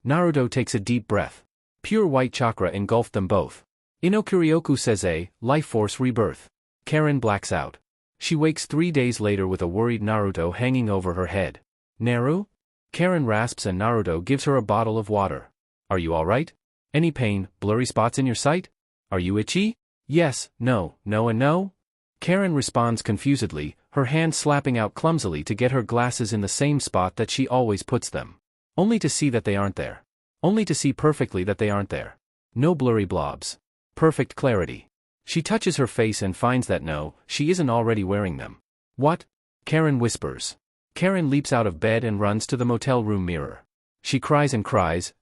Naruto takes a deep breath. Pure white chakra engulfed them both. Inokuryoku says life force rebirth. Karen blacks out. She wakes 3 days later with a worried Naruto hanging over her head. Naru? Karen rasps and Naruto gives her a bottle of water. Are you alright? Any pain, blurry spots in your sight? Are you itchy? Yes, no, no and no? Karen responds confusedly, her hand slapping out clumsily to get her glasses in the same spot that she always puts them. Only to see that they aren't there. Only to see perfectly that they aren't there. No blurry blobs. Perfect clarity. She touches her face and finds that no, she isn't already wearing them. What? Karen whispers. Karen leaps out of bed and runs to the motel room mirror. She cries and cries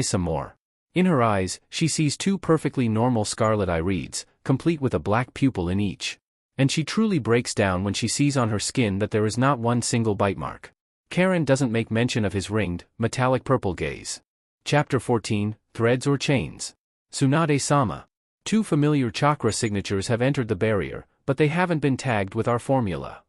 some more. In her eyes, she sees two perfectly normal scarlet irides, complete with a black pupil in each. And she truly breaks down when she sees on her skin that there is not one single bite mark. Karen doesn't make mention of his ringed, metallic purple gaze. Chapter 14, Threads or Chains. Tsunade-sama. Two familiar chakra signatures have entered the barrier, but they haven't been tagged with our formula.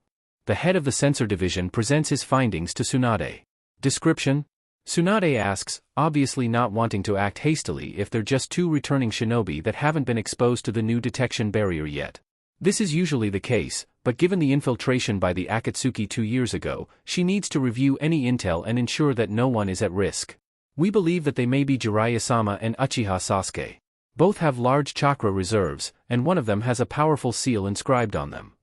The head of the sensor division presents his findings to Tsunade. Description? Tsunade asks, obviously not wanting to act hastily if they're just two returning shinobi that haven't been exposed to the new detection barrier yet. This is usually the case, but given the infiltration by the Akatsuki 2 years ago, she needs to review any intel and ensure that no one is at risk. We believe that they may be Jiraiya-sama and Uchiha Sasuke. Both have large chakra reserves, and one of them has a powerful seal inscribed on them.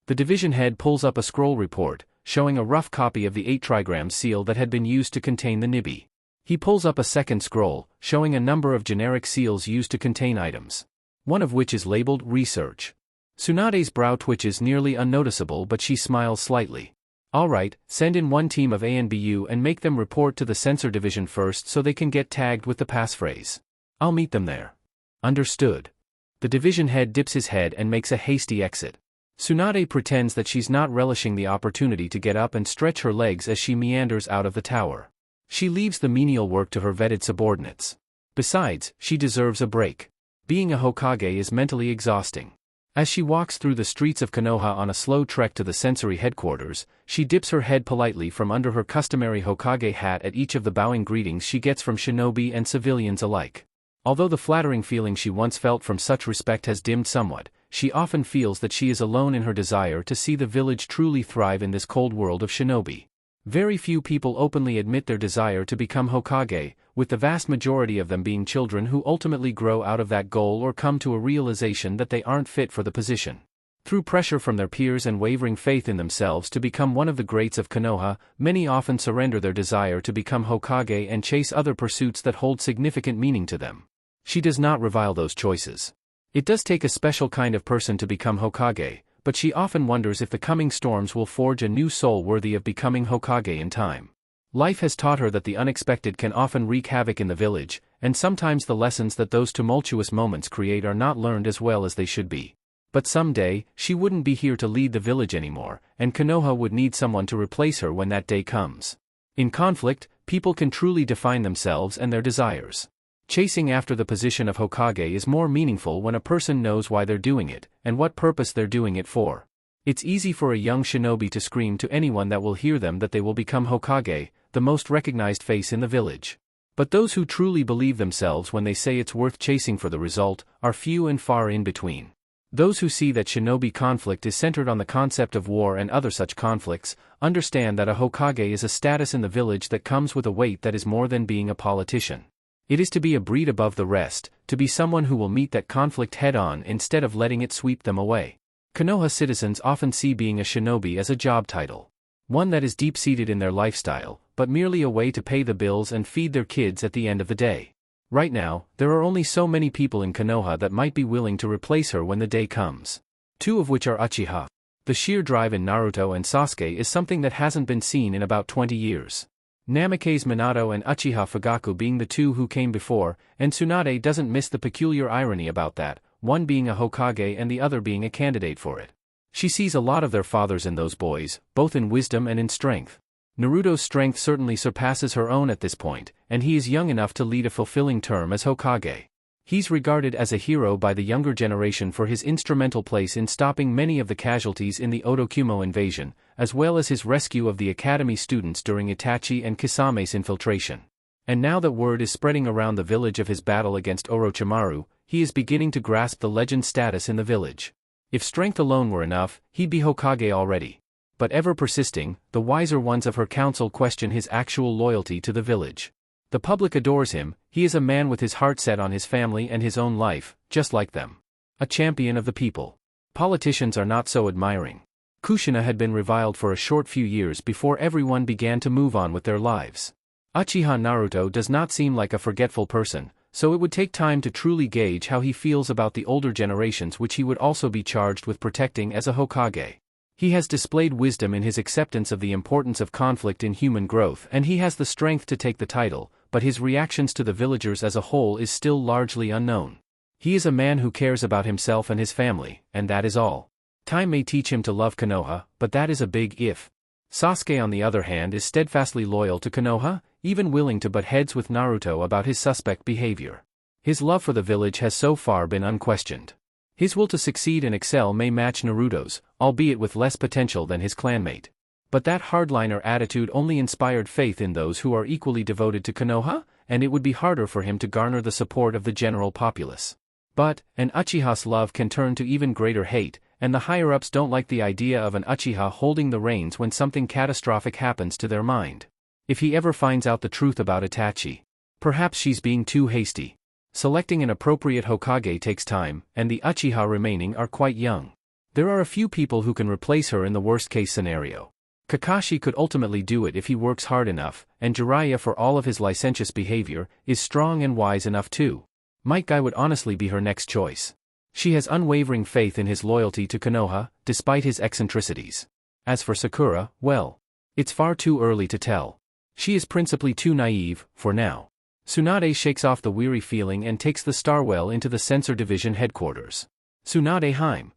The division head pulls up a scroll report, showing a rough copy of the 8-trigram seal that had been used to contain the Nibi. He pulls up a second scroll, showing a number of generic seals used to contain items. One of which is labeled Research. Tsunade's brow twitches nearly unnoticeable, but she smiles slightly. Alright, send in one team of ANBU and make them report to the sensor division first so they can get tagged with the passphrase. I'll meet them there. Understood. The division head dips his head and makes a hasty exit. Tsunade pretends that she's not relishing the opportunity to get up and stretch her legs as she meanders out of the tower. She leaves the menial work to her vetted subordinates. Besides, she deserves a break. Being a Hokage is mentally exhausting. As she walks through the streets of Konoha on a slow trek to the sensory headquarters, she dips her head politely from under her customary Hokage hat at each of the bowing greetings she gets from shinobi and civilians alike. Although the flattering feeling she once felt from such respect has dimmed somewhat, she often feels that she is alone in her desire to see the village truly thrive in this cold world of shinobi. Very few people openly admit their desire to become Hokage, with the vast majority of them being children who ultimately grow out of that goal or come to a realization that they aren't fit for the position. Through pressure from their peers and wavering faith in themselves to become one of the greats of Konoha, many often surrender their desire to become Hokage and chase other pursuits that hold significant meaning to them. She does not revile those choices. It does take a special kind of person to become Hokage, but she often wonders if the coming storms will forge a new soul worthy of becoming Hokage in time. Life has taught her that the unexpected can often wreak havoc in the village, and sometimes the lessons that those tumultuous moments create are not learned as well as they should be. But someday, she wouldn't be here to lead the village anymore, and Konoha would need someone to replace her when that day comes. In conflict, people can truly define themselves and their desires. Chasing after the position of Hokage is more meaningful when a person knows why they're doing it, and what purpose they're doing it for. It's easy for a young shinobi to scream to anyone that will hear them that they will become Hokage, the most recognized face in the village. But those who truly believe themselves when they say it's worth chasing for the result, are few and far in between. Those who see that shinobi conflict is centered on the concept of war and other such conflicts, understand that a Hokage is a status in the village that comes with a weight that is more than being a politician. It is to be a breed above the rest, to be someone who will meet that conflict head-on instead of letting it sweep them away. Konoha citizens often see being a shinobi as a job title. One that is deep-seated in their lifestyle, but merely a way to pay the bills and feed their kids at the end of the day. Right now, there are only so many people in Konoha that might be willing to replace her when the day comes. Two of which are Uchiha. The sheer drive in Naruto and Sasuke is something that hasn't been seen in about 20 years. Namake's Minato and Uchiha Fugaku being the two who came before, and Tsunade doesn't miss the peculiar irony about that, one being a Hokage and the other being a candidate for it. She sees a lot of their fathers in those boys, both in wisdom and in strength. Naruto's strength certainly surpasses her own at this point, and he is young enough to lead a fulfilling term as Hokage. He's regarded as a hero by the younger generation for his instrumental place in stopping many of the casualties in the Otokumo invasion, as well as his rescue of the academy students during Itachi and Kisame's infiltration. And now that word is spreading around the village of his battle against Orochimaru, he is beginning to grasp the legend status in the village. If strength alone were enough, he'd be Hokage already. But ever persisting, the wiser ones of her council question his actual loyalty to the village. The public adores him, he is a man with his heart set on his family and his own life, just like them. A champion of the people. Politicians are not so admiring. Kushina had been reviled for a short few years before everyone began to move on with their lives. Uchiha Naruto does not seem like a forgetful person, so it would take time to truly gauge how he feels about the older generations which he would also be charged with protecting as a Hokage. He has displayed wisdom in his acceptance of the importance of conflict in human growth, and he has the strength to take the title, but his reactions to the villagers as a whole is still largely unknown. He is a man who cares about himself and his family, and that is all. Time may teach him to love Konoha, but that is a big if. Sasuke on the other hand is steadfastly loyal to Konoha, even willing to butt heads with Naruto about his suspect behavior. His love for the village has so far been unquestioned. His will to succeed and excel may match Naruto's, albeit with less potential than his clanmate. But that hardliner attitude only inspired faith in those who are equally devoted to Konoha, and it would be harder for him to garner the support of the general populace. But, an Uchiha's love can turn to even greater hate, and the higher-ups don't like the idea of an Uchiha holding the reins when something catastrophic happens to their mind. If he ever finds out the truth about Itachi, perhaps she's being too hasty. Selecting an appropriate Hokage takes time, and the Uchiha remaining are quite young. There are a few people who can replace her in the worst-case scenario. Kakashi could ultimately do it if he works hard enough, and Jiraiya, for all of his licentious behavior, is strong and wise enough too. Might Guy would honestly be her next choice. She has unwavering faith in his loyalty to Konoha, despite his eccentricities. As for Sakura, well, it's far too early to tell. She is principally too naive, for now. Tsunade shakes off the weary feeling and takes the Starwell into the Sensor Division headquarters. Tsunade Heim.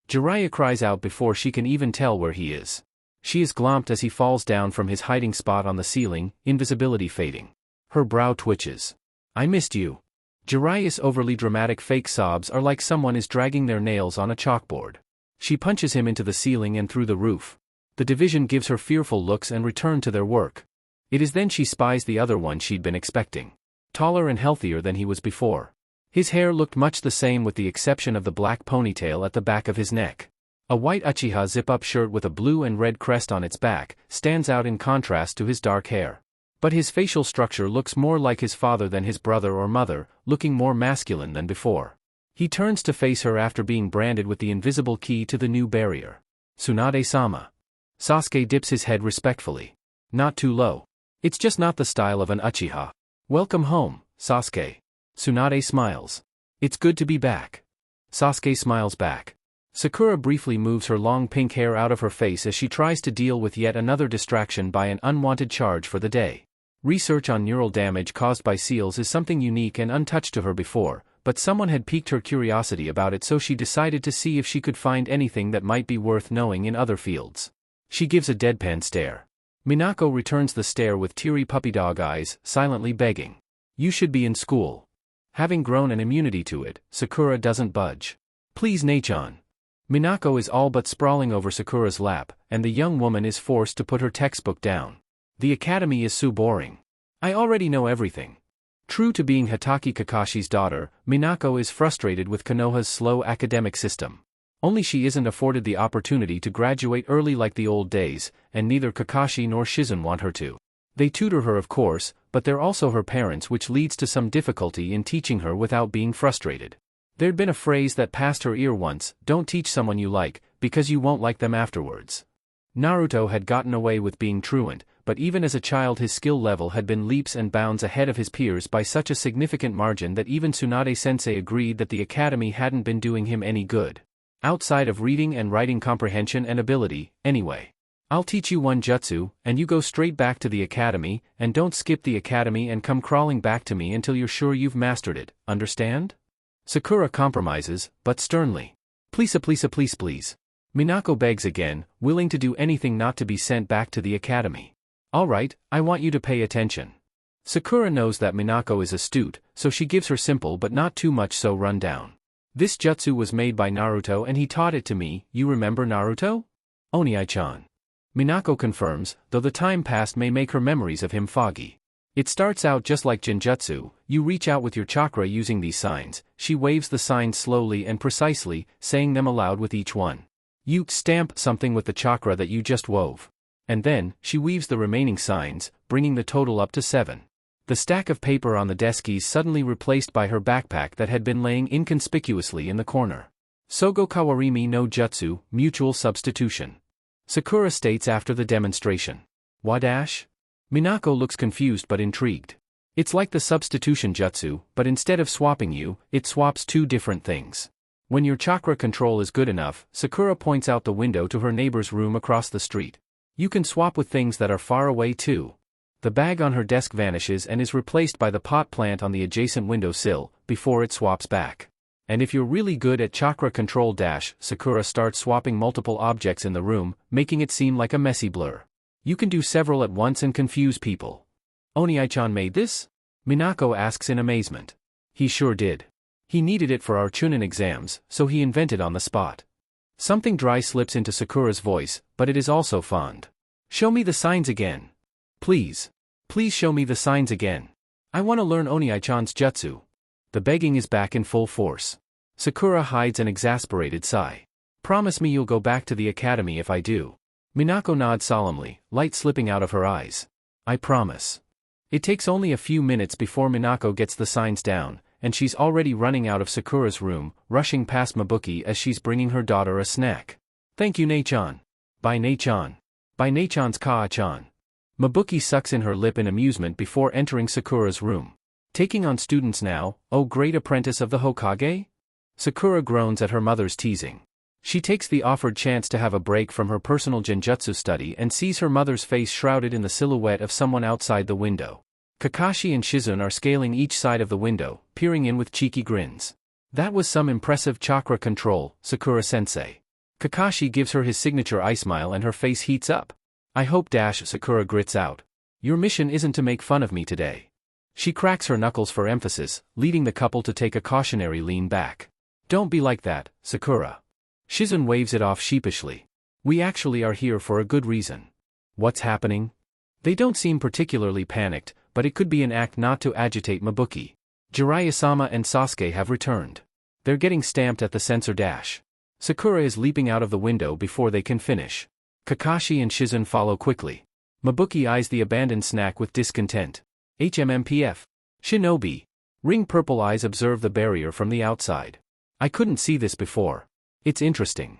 Jiraiya cries out before she can even tell where he is. She is glomped as he falls down from his hiding spot on the ceiling, invisibility fading. Her brow twitches. I missed you. Jiraiya's overly dramatic fake sobs are like someone is dragging their nails on a chalkboard. She punches him into the ceiling and through the roof. The division gives her fearful looks and return to their work. It is then she spies the other one she'd been expecting. Taller and healthier than he was before. His hair looked much the same with the exception of the black ponytail at the back of his neck. A white Uchiha zip-up shirt with a blue and red crest on its back stands out in contrast to his dark hair. But his facial structure looks more like his father than his brother or mother, looking more masculine than before. He turns to face her after being branded with the invisible key to the new barrier. Tsunade-sama. Sasuke dips his head respectfully. Not too low. It's just not the style of an Uchiha. Welcome home, Sasuke. Tsunade smiles. It's good to be back. Sasuke smiles back. Sakura briefly moves her long pink hair out of her face as she tries to deal with yet another distraction by an unwanted charge for the day. Research on neural damage caused by seals is something unique and untouched to her before, but someone had piqued her curiosity about it, so she decided to see if she could find anything that might be worth knowing in other fields. She gives a deadpan stare. Minako returns the stare with teary puppy dog eyes, silently begging. You should be in school. Having grown an immunity to it, Sakura doesn't budge. Please, Nachan. Minako is all but sprawling over Sakura's lap, and the young woman is forced to put her textbook down. The academy is so boring. I already know everything. True to being Hatake Kakashi's daughter, Minako is frustrated with Konoha's slow academic system. Only she isn't afforded the opportunity to graduate early like the old days, and neither Kakashi nor Shizun want her to. They tutor her, of course, but they're also her parents, which leads to some difficulty in teaching her without being frustrated. There'd been a phrase that passed her ear once: don't teach someone you like, because you won't like them afterwards. Naruto had gotten away with being truant, but even as a child his skill level had been leaps and bounds ahead of his peers by such a significant margin that even Tsunade-sensei agreed that the academy hadn't been doing him any good. Outside of reading and writing comprehension and ability, anyway. I'll teach you one jutsu, and you go straight back to the academy, and don't skip the academy and come crawling back to me until you're sure you've mastered it, understand? Sakura compromises, but sternly. Please. Minako begs again, willing to do anything not to be sent back to the academy. All right, I want you to pay attention. Sakura knows that Minako is astute, so she gives her simple but not too much so rundown. This jutsu was made by Naruto and he taught it to me. You remember Naruto? Oniai-chan. Minako confirms, though the time past may make her memories of him foggy. It starts out just like Genjutsu. You reach out with your chakra using these signs. She waves the signs slowly and precisely, saying them aloud with each one. You stamp something with the chakra that you just wove. And then, she weaves the remaining signs, bringing the total up to 7. The stack of paper on the desk is suddenly replaced by her backpack that had been laying inconspicuously in the corner. Sogo Kawarimi no Jutsu, mutual substitution. Sakura states after the demonstration. Wadash? Minako looks confused but intrigued. It's like the substitution jutsu, but instead of swapping you, it swaps two different things. When your chakra control is good enough, Sakura points out the window to her neighbor's room across the street. You can swap with things that are far away too. The bag on her desk vanishes and is replaced by the pot plant on the adjacent windowsill, before it swaps back. And if you're really good at chakra control Sakura starts swapping multiple objects in the room, making it seem like a messy blur. You can do several at once and confuse people. Oni-chan made this? Minako asks in amazement. He sure did. He needed it for our Chunin exams, so he invented on the spot. Something dry slips into Sakura's voice, but it is also fond. Show me the signs again. Please. Please show me the signs again. I want to learn Oni-chan's jutsu. The begging is back in full force. Sakura hides an exasperated sigh. Promise me you'll go back to the academy if I do. Minako nods solemnly, light slipping out of her eyes. I promise. It takes only a few minutes before Minako gets the signs down, and she's already running out of Sakura's room, rushing past Mabuki as she's bringing her daughter a snack. Thank you Nei-chan. Bye Nei-chan. Bye Nei-chan's Kaa-chan. Mabuki sucks in her lip in amusement before entering Sakura's room. Taking on students now, oh great apprentice of the Hokage? Sakura groans at her mother's teasing. She takes the offered chance to have a break from her personal genjutsu study and sees her mother's face shrouded in the silhouette of someone outside the window. Kakashi and Shizune are scaling each side of the window, peering in with cheeky grins. That was some impressive chakra control, Sakura-sensei. Kakashi gives her his signature eye smile and her face heats up. I hope Sakura grits out. Your mission isn't to make fun of me today. She cracks her knuckles for emphasis, leading the couple to take a cautionary lean back. Don't be like that, Sakura. Shizune waves it off sheepishly. We actually are here for a good reason. What's happening? They don't seem particularly panicked, but it could be an act not to agitate Mabuki. Jiraiya-sama and Sasuke have returned. They're getting stamped at the censor dash. Sakura is leaping out of the window before they can finish. Kakashi and Shizune follow quickly. Mabuki eyes the abandoned snack with discontent. HMMPF. Shinobi. Ring Purple Eyes observe the barrier from the outside. I couldn't see this before. It's interesting.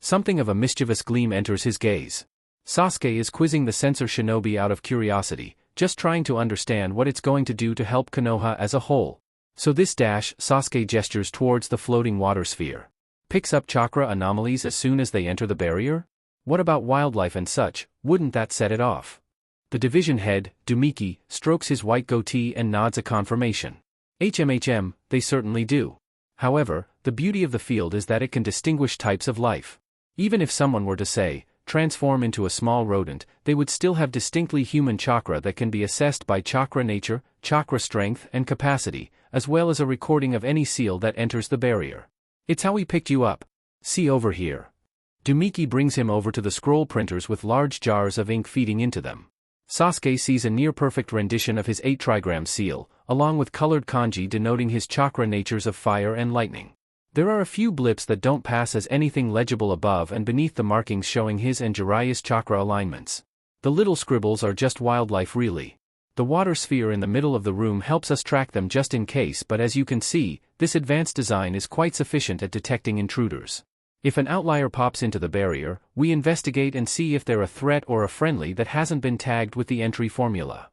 Something of a mischievous gleam enters his gaze. Sasuke is quizzing the censor shinobi out of curiosity, just trying to understand what it's going to do to help Konoha as a whole. So this Sasuke gestures towards the floating water sphere. Picks up chakra anomalies as soon as they enter the barrier? What about wildlife and such, wouldn't that set it off? The division head, Dumiki, strokes his white goatee and nods a confirmation. HMHM, they certainly do. However, the beauty of the field is that it can distinguish types of life. Even if someone were to say, transform into a small rodent, they would still have distinctly human chakra that can be assessed by chakra nature, chakra strength and capacity, as well as a recording of any seal that enters the barrier. It's how we picked you up. See over here. Dumiki brings him over to the scroll printers with large jars of ink feeding into them. Sasuke sees a near-perfect rendition of his 8-trigram seal, along with colored kanji denoting his chakra natures of fire and lightning. There are a few blips that don't pass as anything legible above and beneath the markings showing his and Jiraiya's chakra alignments. The little scribbles are just wildlife really. The water sphere in the middle of the room helps us track them just in case, but as you can see, this advanced design is quite sufficient at detecting intruders. If an outlier pops into the barrier, we investigate and see if they're a threat or a friendly that hasn't been tagged with the entry formula.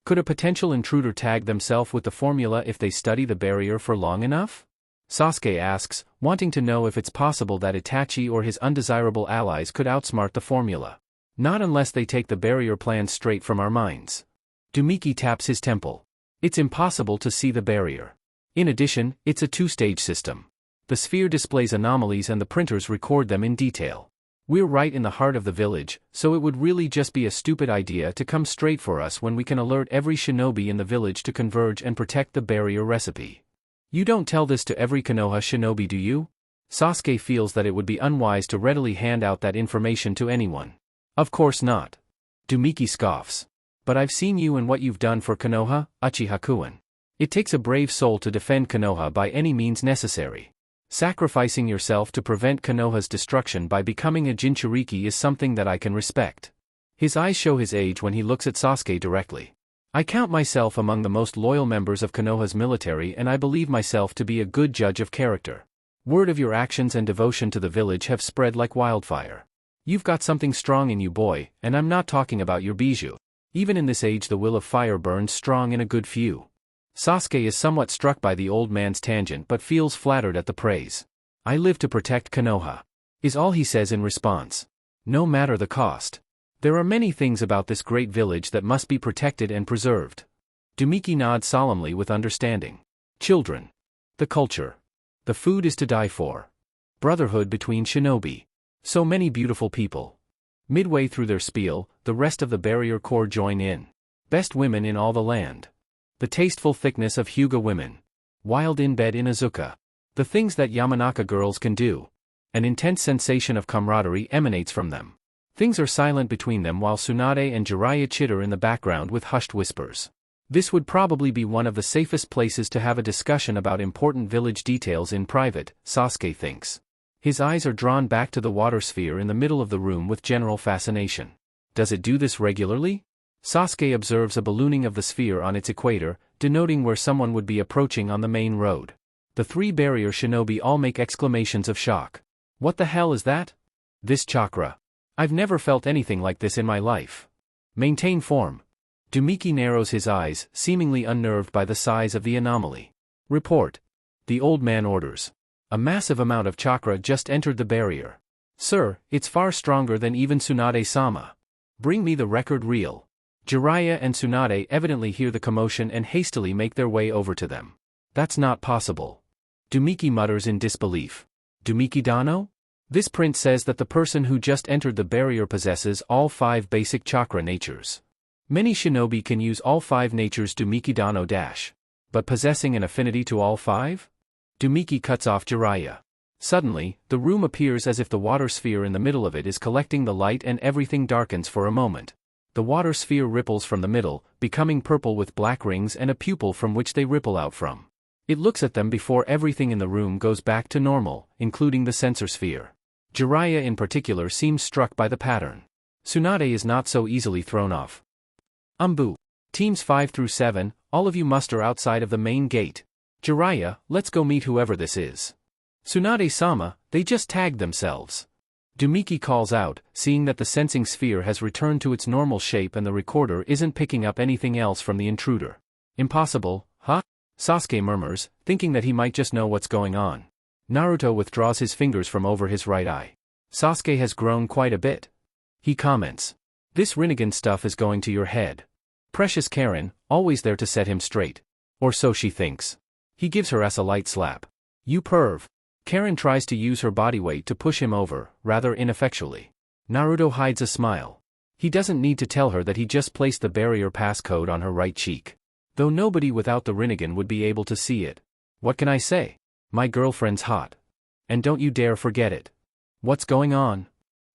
Could a potential intruder tag themselves with the formula if they study the barrier for long enough? Sasuke asks, wanting to know if it's possible that Itachi or his undesirable allies could outsmart the formula. Not unless they take the barrier plan straight from our minds. Dumiki taps his temple. It's impossible to see the barrier. In addition, it's a two-stage system. The sphere displays anomalies and the printers record them in detail. We're right in the heart of the village, so it would really just be a stupid idea to come straight for us when we can alert every shinobi in the village to converge and protect the barrier recipe. You don't tell this to every Konoha shinobi, do you? Sasuke feels that it would be unwise to readily hand out that information to anyone. Of course not. Dumiki scoffs. But I've seen you and what you've done for Konoha, Uchiha-kun. It takes a brave soul to defend Konoha by any means necessary. Sacrificing yourself to prevent Konoha's destruction by becoming a Jinchuriki is something that I can respect. His eyes show his age when he looks at Sasuke directly. I count myself among the most loyal members of Konoha's military and I believe myself to be a good judge of character. Word of your actions and devotion to the village have spread like wildfire. You've got something strong in you, boy, and I'm not talking about your bijou. Even in this age the will of fire burns strong in a good few. Sasuke is somewhat struck by the old man's tangent but feels flattered at the praise. I live to protect Konoha, is all he says in response. No matter the cost. There are many things about this great village that must be protected and preserved. Dumiki nods solemnly with understanding. Children. The culture. The food is to die for. Brotherhood between shinobi. So many beautiful people. Midway through their spiel, the rest of the barrier corps join in. Best women in all the land. The tasteful thickness of Hyuga women. Wild in bed in Azuka. The things that Yamanaka girls can do. An intense sensation of camaraderie emanates from them. Things are silent between them while Tsunade and Jiraiya chitter in the background with hushed whispers. This would probably be one of the safest places to have a discussion about important village details in private, Sasuke thinks. His eyes are drawn back to the water sphere in the middle of the room with general fascination. Does it do this regularly? Sasuke observes a ballooning of the sphere on its equator, denoting where someone would be approaching on the main road. The three barrier shinobi all make exclamations of shock. What the hell is that? This chakra. I've never felt anything like this in my life. Maintain form. Dumiki narrows his eyes, seemingly unnerved by the size of the anomaly. Report. The old man orders. A massive amount of chakra just entered the barrier. Sir, it's far stronger than even Tsunade-sama. Bring me the record reel. Jiraiya and Tsunade evidently hear the commotion and hastily make their way over to them. That's not possible. Dumiki mutters in disbelief. Dumiki Dano? This print says that the person who just entered the barrier possesses all 5 basic chakra natures. Many shinobi can use all 5 natures Dumiki Dano dash. But possessing an affinity to all 5? Dumiki cuts off Jiraiya. Suddenly, the room appears as if the water sphere in the middle of it is collecting the light and everything darkens for a moment. The water sphere ripples from the middle, becoming purple with black rings and a pupil from which they ripple out from. It looks at them before everything in the room goes back to normal, including the sensor sphere. Jiraiya in particular seems struck by the pattern. Tsunade is not so easily thrown off. Umbu. Teams 5 through 7, all of you muster outside of the main gate. Jiraiya, let's go meet whoever this is. Tsunade-sama, they just tagged themselves. Dumiki calls out, seeing that the sensing sphere has returned to its normal shape and the recorder isn't picking up anything else from the intruder. Impossible, huh? Sasuke murmurs, thinking that he might just know what's going on. Naruto withdraws his fingers from over his right eye. Sasuke has grown quite a bit. He comments. This Rinnegan stuff is going to your head. Precious Karen, always there to set him straight. Or so she thinks. He gives her ass a light slap. You perv. Karen tries to use her body weight to push him over, rather ineffectually. Naruto hides a smile. He doesn't need to tell her that he just placed the barrier passcode on her right cheek. Though nobody without the Rinnegan would be able to see it. What can I say? My girlfriend's hot. And don't you dare forget it. What's going on?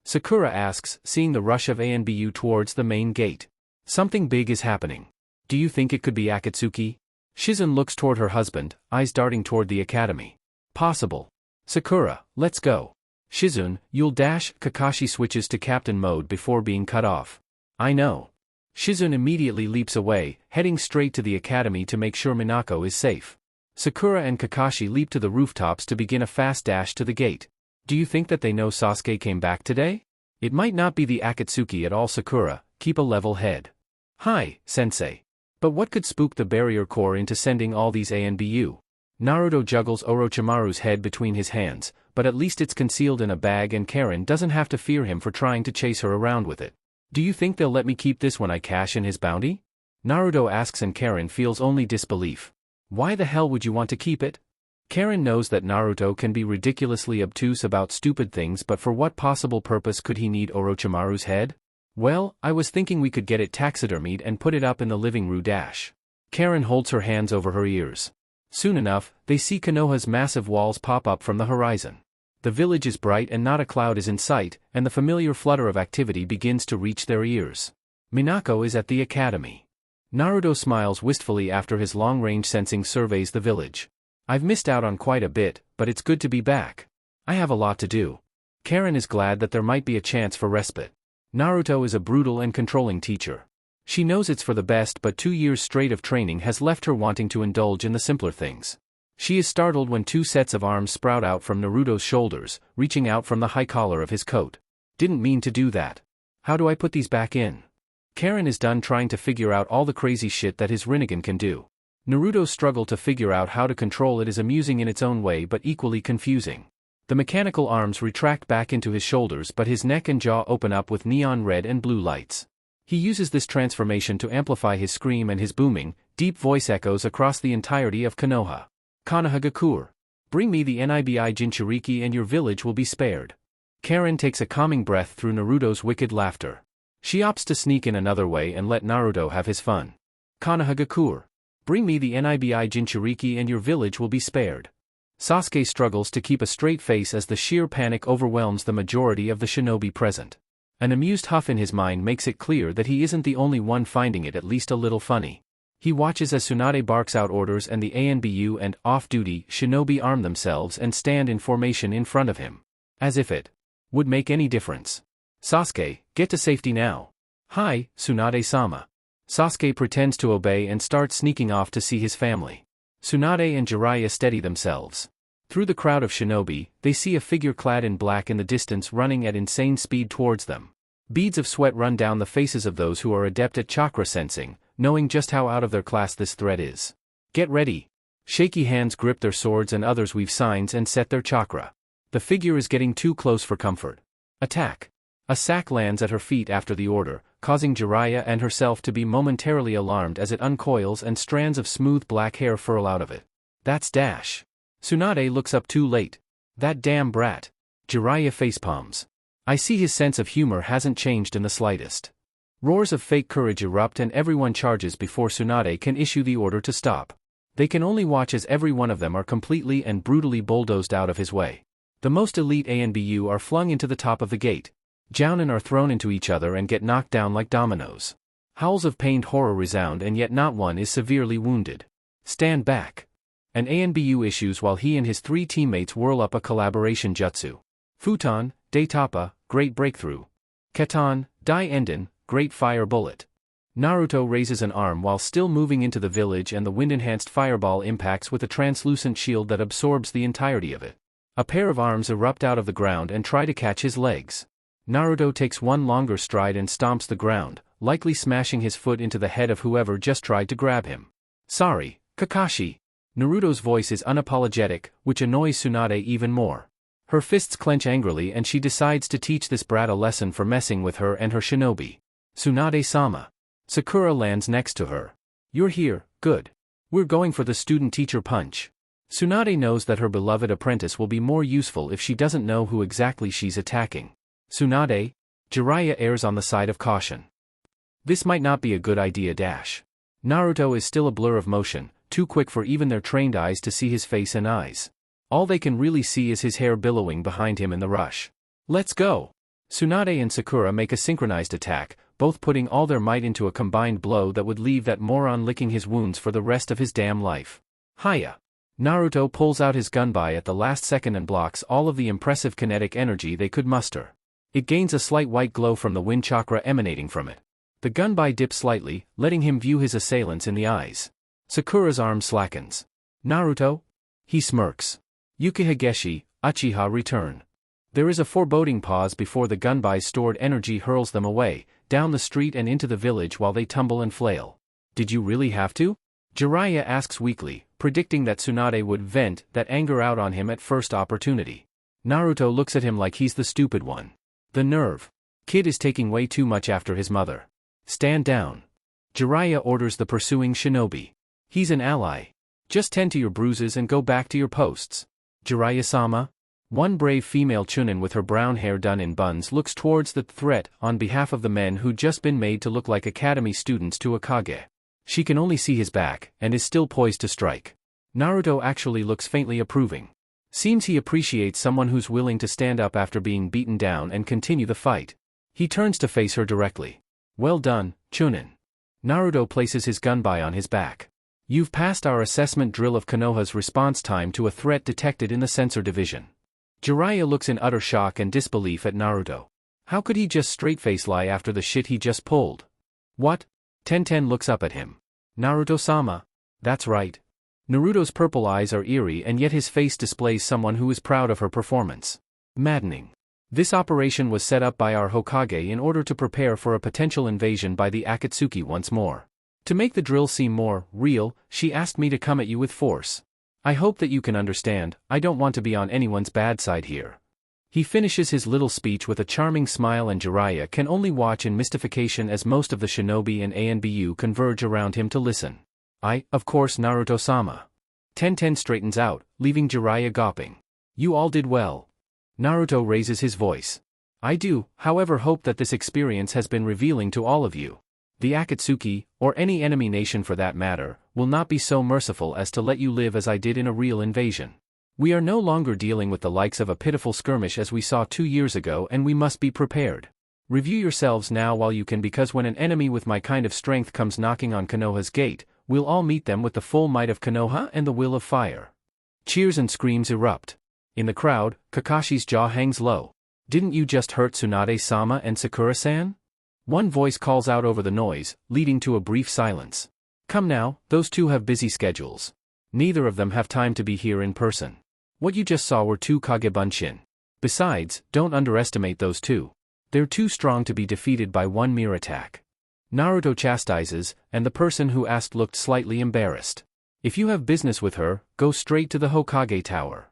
Sakura asks, seeing the rush of ANBU towards the main gate. Something big is happening. Do you think it could be Akatsuki? Shizun looks toward her husband, eyes darting toward the academy. Possible. Sakura, let's go. Shizun, you'll dash. Kakashi switches to captain mode before being cut off. I know. Shizun immediately leaps away, heading straight to the academy to make sure Minako is safe. Sakura and Kakashi leap to the rooftops to begin a fast dash to the gate. Do you think that they know Sasuke came back today? It might not be the Akatsuki at all. Sakura, keep a level head. Hi, sensei. But what could spook the barrier corps into sending all these ANBU? Naruto juggles Orochimaru's head between his hands, but at least it's concealed in a bag and Karen doesn't have to fear him for trying to chase her around with it. Do you think they'll let me keep this when I cash in his bounty? Naruto asks and Karen feels only disbelief. Why the hell would you want to keep it? Karen knows that Naruto can be ridiculously obtuse about stupid things, but for what possible purpose could he need Orochimaru's head? Well, I was thinking we could get it taxidermied and put it up in the living room dash. Karen holds her hands over her ears. Soon enough, they see Konoha's massive walls pop up from the horizon. The village is bright and not a cloud is in sight, and the familiar flutter of activity begins to reach their ears. Minako is at the academy. Naruto smiles wistfully after his long-range sensing surveys the village. I've missed out on quite a bit, but it's good to be back. I have a lot to do. Karen is glad that there might be a chance for respite. Naruto is a brutal and controlling teacher. She knows it's for the best, but 2 years straight of training has left her wanting to indulge in the simpler things. She is startled when 2 sets of arms sprout out from Naruto's shoulders, reaching out from the high collar of his coat. Didn't mean to do that. How do I put these back in? Karen is done trying to figure out all the crazy shit that his Rinnegan can do. Naruto's struggle to figure out how to control it is amusing in its own way but equally confusing. The mechanical arms retract back into his shoulders but his neck and jaw open up with neon red and blue lights. He uses this transformation to amplify his scream, and his booming, deep voice echoes across the entirety of Konoha. Konohagakure. Bring me the Nibi Jinchuriki and your village will be spared. Karen takes a calming breath through Naruto's wicked laughter. She opts to sneak in another way and let Naruto have his fun. Konohagakure. Bring me the Nibi Jinchuriki and your village will be spared. Sasuke struggles to keep a straight face as the sheer panic overwhelms the majority of the shinobi present. An amused huff in his mind makes it clear that he isn't the only one finding it at least a little funny. He watches as Tsunade barks out orders and the ANBU and off-duty shinobi arm themselves and stand in formation in front of him. As if it would make any difference. Sasuke, get to safety now. Hi, Tsunade-sama. Sasuke pretends to obey and starts sneaking off to see his family. Tsunade and Jiraiya steady themselves. Through the crowd of shinobi, they see a figure clad in black in the distance running at insane speed towards them. Beads of sweat run down the faces of those who are adept at chakra sensing, knowing just how out of their class this threat is. Get ready. Shaky hands grip their swords and others weave signs and set their chakra. The figure is getting too close for comfort. Attack. A sack lands at her feet after the order, causing Jiraiya and herself to be momentarily alarmed as it uncoils and strands of smooth black hair furl out of it. That's Dash. Tsunade looks up too late. That damn brat. Jiraiya facepalms. I see his sense of humor hasn't changed in the slightest. Roars of fake courage erupt and everyone charges before Tsunade can issue the order to stop. They can only watch as every one of them are completely and brutally bulldozed out of his way. The most elite ANBU are flung into the top of the gate. Jounin are thrown into each other and get knocked down like dominoes. Howls of pained horror resound and yet not one is severely wounded. Stand back. An ANBU issues while he and his three teammates whirl up a collaboration jutsu. Futon, Daitapa, Great Breakthrough. Keton, Dai Enden, Great Fire Bullet. Naruto raises an arm while still moving into the village and the wind-enhanced fireball impacts with a translucent shield that absorbs the entirety of it. A pair of arms erupt out of the ground and try to catch his legs. Naruto takes one longer stride and stomps the ground, likely smashing his foot into the head of whoever just tried to grab him. Sorry, Kakashi. Naruto's voice is unapologetic, which annoys Tsunade even more. Her fists clench angrily and she decides to teach this brat a lesson for messing with her and her shinobi. Tsunade-sama. Sakura lands next to her. You're here, good. We're going for the student-teacher punch. Tsunade knows that her beloved apprentice will be more useful if she doesn't know who exactly she's attacking. Tsunade? Jiraiya errs on the side of caution. This might not be a good idea. Naruto is still a blur of motion, too quick for even their trained eyes to see his face and eyes. All they can really see is his hair billowing behind him in the rush. Let's go! Tsunade and Sakura make a synchronized attack, both putting all their might into a combined blow that would leave that moron licking his wounds for the rest of his damn life. Hiya! Naruto pulls out his gunbai at the last second and blocks all of the impressive kinetic energy they could muster. It gains a slight white glow from the wind chakra emanating from it. The gunbai dips slightly, letting him view his assailants in the eyes. Sakura's arm slackens. Naruto? He smirks. Uchiha Geshi, Uchiha return. There is a foreboding pause before the gunbai's stored energy hurls them away, down the street and into the village while they tumble and flail. Did you really have to? Jiraiya asks weakly, predicting that Tsunade would vent that anger out on him at first opportunity. Naruto looks at him like he's the stupid one. The nerve. Kid is taking way too much after his mother. Stand down. Jiraiya orders the pursuing shinobi. He's an ally. Just tend to your bruises and go back to your posts. Jiraiya-sama? One brave female chunin with her brown hair done in buns looks towards the threat on behalf of the men who'd just been made to look like academy students to a Kage. She can only see his back, and is still poised to strike. Naruto actually looks faintly approving. Seems he appreciates someone who's willing to stand up after being beaten down and continue the fight. He turns to face her directly. Well done, chunin. Naruto places his gunbai on his back. You've passed our assessment drill of Konoha's response time to a threat detected in the sensor division. Jiraiya looks in utter shock and disbelief at Naruto. How could he just straight-face lie after the shit he just pulled? What? Tenten looks up at him. Naruto-sama. That's right. Naruto's purple eyes are eerie and yet his face displays someone who is proud of her performance. Maddening. This operation was set up by our Hokage in order to prepare for a potential invasion by the Akatsuki once more. To make the drill seem more real, she asked me to come at you with force. I hope that you can understand, I don't want to be on anyone's bad side here. He finishes his little speech with a charming smile and Jiraiya can only watch in mystification as most of the shinobi and ANBU converge around him to listen. Of course Naruto-sama. Tenten straightens out, leaving Jiraiya gawping. You all did well. Naruto raises his voice. I do, however, hope that this experience has been revealing to all of you. The Akatsuki, or any enemy nation for that matter, will not be so merciful as to let you live as I did in a real invasion. We are no longer dealing with the likes of a pitiful skirmish as we saw 2 years ago, and we must be prepared. Review yourselves now while you can, because when an enemy with my kind of strength comes knocking on Konoha's gate, we'll all meet them with the full might of Konoha and the will of fire. Cheers and screams erupt. In the crowd, Kakashi's jaw hangs low. Didn't you just hurt Tsunade-sama and Sakura-san? One voice calls out over the noise, leading to a brief silence. Come now, those two have busy schedules. Neither of them have time to be here in person. What you just saw were 2 Kagebunshin. Besides, don't underestimate those two. They're too strong to be defeated by one mere attack. Naruto chastises, and the person who asked looked slightly embarrassed. If you have business with her, go straight to the Hokage Tower.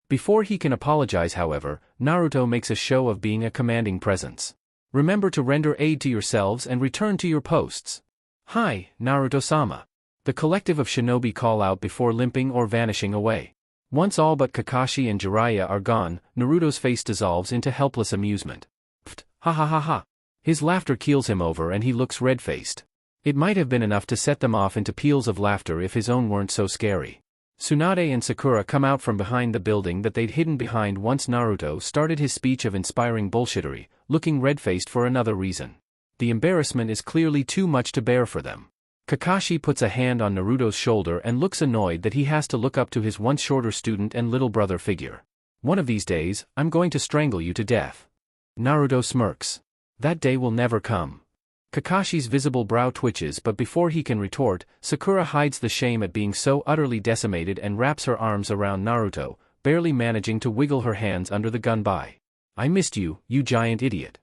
Before he can apologize, however, Naruto makes a show of being a commanding presence. Remember to render aid to yourselves and return to your posts. Hi, Naruto-sama. The collective of shinobi call out before limping or vanishing away. Once all but Kakashi and Jiraiya are gone, Naruto's face dissolves into helpless amusement. Pfft, ha ha ha ha. His laughter keels him over and he looks red-faced. It might have been enough to set them off into peals of laughter if his own weren't so scary. Tsunade and Sakura come out from behind the building that they'd hidden behind once Naruto started his speech of inspiring bullshittery, looking red-faced for another reason. The embarrassment is clearly too much to bear for them. Kakashi puts a hand on Naruto's shoulder and looks annoyed that he has to look up to his once shorter student and little brother figure. One of these days, I'm going to strangle you to death. Naruto smirks. That day will never come. Kakashi's visible brow twitches, but before he can retort, Sakura hides the shame at being so utterly decimated and wraps her arms around Naruto, barely managing to wiggle her hands under the gun by. I missed you, you giant idiot.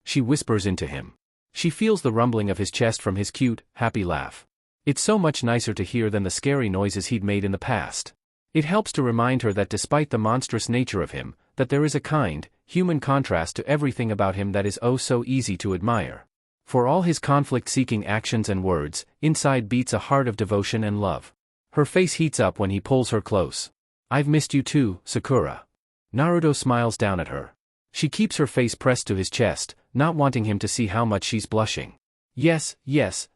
She whispers into him. She feels the rumbling of his chest from his cute, happy laugh. It's so much nicer to hear than the scary noises he'd made in the past. It helps to remind her that despite the monstrous nature of him, that there is a kind, human contrast to everything about him that is oh so easy to admire. For all his conflict-seeking actions and words, inside beats a heart of devotion and love. Her face heats up when he pulls her close. I've missed you too, Sakura. Naruto smiles down at her. She keeps her face pressed to his chest, not wanting him to see how much she's blushing. Yes,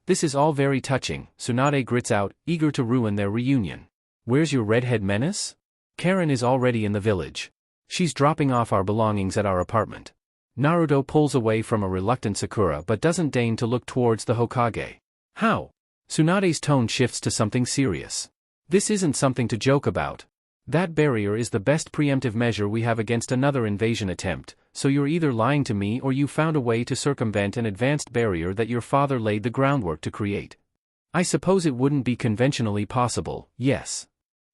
this is all very touching, Tsunade grits out, eager to ruin their reunion. Where's your redhead menace? Karen is already in the village. She's dropping off our belongings at our apartment. Naruto pulls away from a reluctant Sakura but doesn't deign to look towards the Hokage. How? Tsunade's tone shifts to something serious. This isn't something to joke about. That barrier is the best preemptive measure we have against another invasion attempt, so you're either lying to me or you found a way to circumvent an advanced barrier that your father laid the groundwork to create. I suppose it wouldn't be conventionally possible, yes.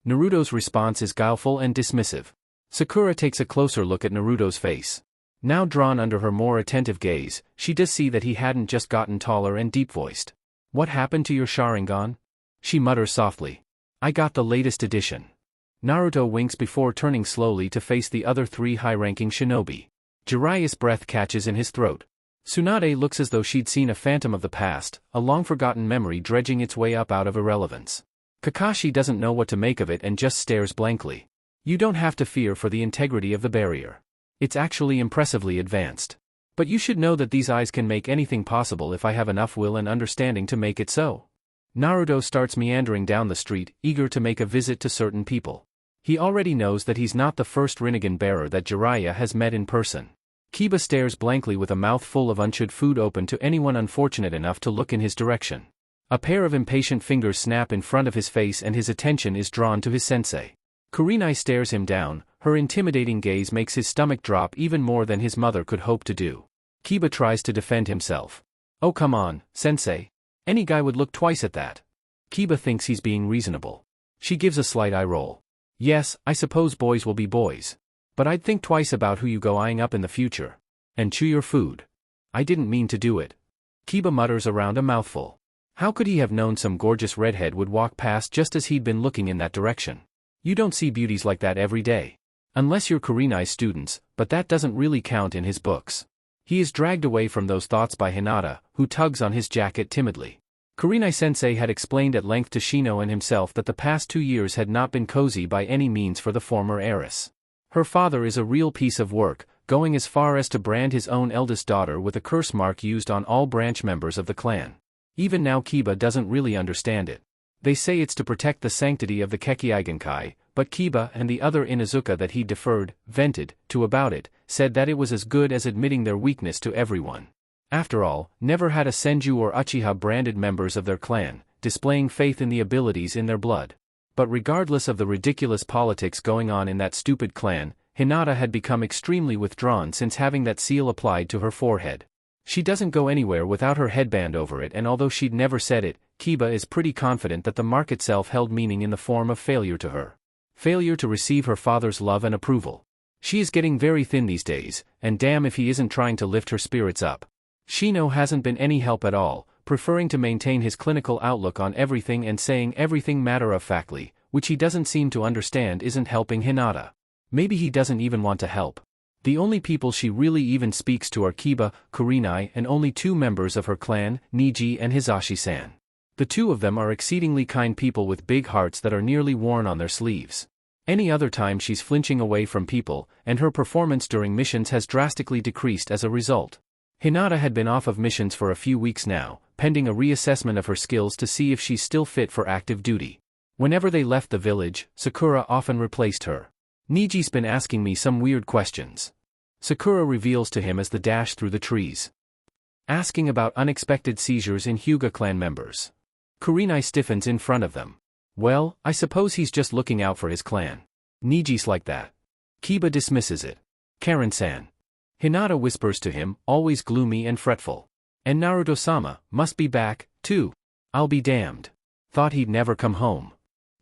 Naruto's response is guileful and dismissive. Sakura takes a closer look at Naruto's face. Now drawn under her more attentive gaze, she does see that he hadn't just gotten taller and deep-voiced. What happened to your Sharingan? She mutters softly. I got the latest edition. Naruto winks before turning slowly to face the other 3 high-ranking shinobi. Jiraiya's breath catches in his throat. Tsunade looks as though she'd seen a phantom of the past, a long-forgotten memory dredging its way up out of irrelevance. Kakashi doesn't know what to make of it and just stares blankly. You don't have to fear for the integrity of the barrier. It's actually impressively advanced. But you should know that these eyes can make anything possible if I have enough will and understanding to make it so. Naruto starts meandering down the street, eager to make a visit to certain people. He already knows that he's not the first Rinnegan bearer that Jiraiya has met in person. Kiba stares blankly with a mouth full of unchewed food open to anyone unfortunate enough to look in his direction. A pair of impatient fingers snap in front of his face and his attention is drawn to his sensei. Kurenai stares him down, her intimidating gaze makes his stomach drop even more than his mother could hope to do. Kiba tries to defend himself. Oh come on, sensei. Any guy would look twice at that. Kiba thinks he's being reasonable. She gives a slight eye roll. Yes, I suppose boys will be boys. But I'd think twice about who you go eyeing up in the future. And chew your food. I didn't mean to do it. Kiba mutters around a mouthful. How could he have known some gorgeous redhead would walk past just as he'd been looking in that direction? You don't see beauties like that every day. Unless you're Kurenai's students, but that doesn't really count in his books. He is dragged away from those thoughts by Hinata, who tugs on his jacket timidly. Kurenai-sensei had explained at length to Shino and himself that the past 2 years had not been cozy by any means for the former heiress. Her father is a real piece of work, going as far as to brand his own eldest daughter with a curse mark used on all branch members of the clan. Even now Kiba doesn't really understand it. They say it's to protect the sanctity of the Kekkeigenkai, but Kiba and the other Inuzuka that he vented to about it, said that it was as good as admitting their weakness to everyone. After all, never had a Senju or Uchiha branded members of their clan, displaying faith in the abilities in their blood. But regardless of the ridiculous politics going on in that stupid clan, Hinata had become extremely withdrawn since having that seal applied to her forehead. She doesn't go anywhere without her headband over it, and although she'd never said it, Kiba is pretty confident that the mark itself held meaning in the form of failure to her. Failure to receive her father's love and approval. She is getting very thin these days, and damn if he isn't trying to lift her spirits up. Shino hasn't been any help at all, preferring to maintain his clinical outlook on everything and saying everything matter-of-factly, which he doesn't seem to understand isn't helping Hinata. Maybe he doesn't even want to help. The only people she really even speaks to are Kiba, Kurenai, and only 2 members of her clan, Niji and Hizashi-san. The 2 of them are exceedingly kind people with big hearts that are nearly worn on their sleeves. Any other time she's flinching away from people, and her performance during missions has drastically decreased as a result. Hinata had been off of missions for a few weeks now, pending a reassessment of her skills to see if she's still fit for active duty. Whenever they left the village, Sakura often replaced her. Niji's been asking me some weird questions. Sakura reveals to him as they dash through the trees. Asking about unexpected seizures in Hyuga clan members. Kurenai stiffens in front of them. Well, I suppose he's just looking out for his clan. Niji's like that. Kiba dismisses it. Karen-san. Hinata whispers to him, always gloomy and fretful. And Naruto-sama must be back, too. I'll be damned. Thought he'd never come home.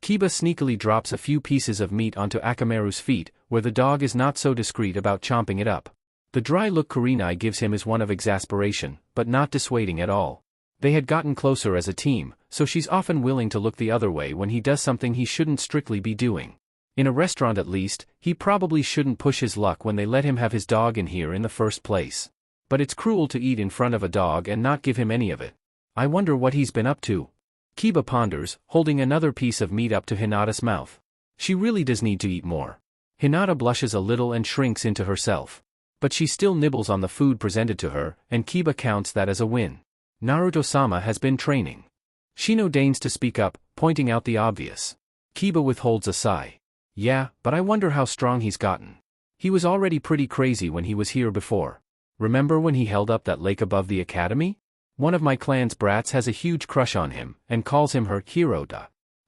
Kiba sneakily drops a few pieces of meat onto Akamaru's feet, where the dog is not so discreet about chomping it up. The dry look Kurenai gives him is one of exasperation, but not dissuading at all. They had gotten closer as a team, so she's often willing to look the other way when he does something he shouldn't strictly be doing. In a restaurant at least, he probably shouldn't push his luck when they let him have his dog in here in the first place. But it's cruel to eat in front of a dog and not give him any of it. I wonder what he's been up to. Kiba ponders, holding another piece of meat up to Hinata's mouth. She really does need to eat more. Hinata blushes a little and shrinks into herself. But she still nibbles on the food presented to her, and Kiba counts that as a win. Naruto-sama has been training. Shino deigns to speak up, pointing out the obvious. Kiba withholds a sigh. Yeah, but I wonder how strong he's gotten. He was already pretty crazy when he was here before. Remember when he held up that lake above the academy? One of my clan's brats has a huge crush on him, and calls him her hero.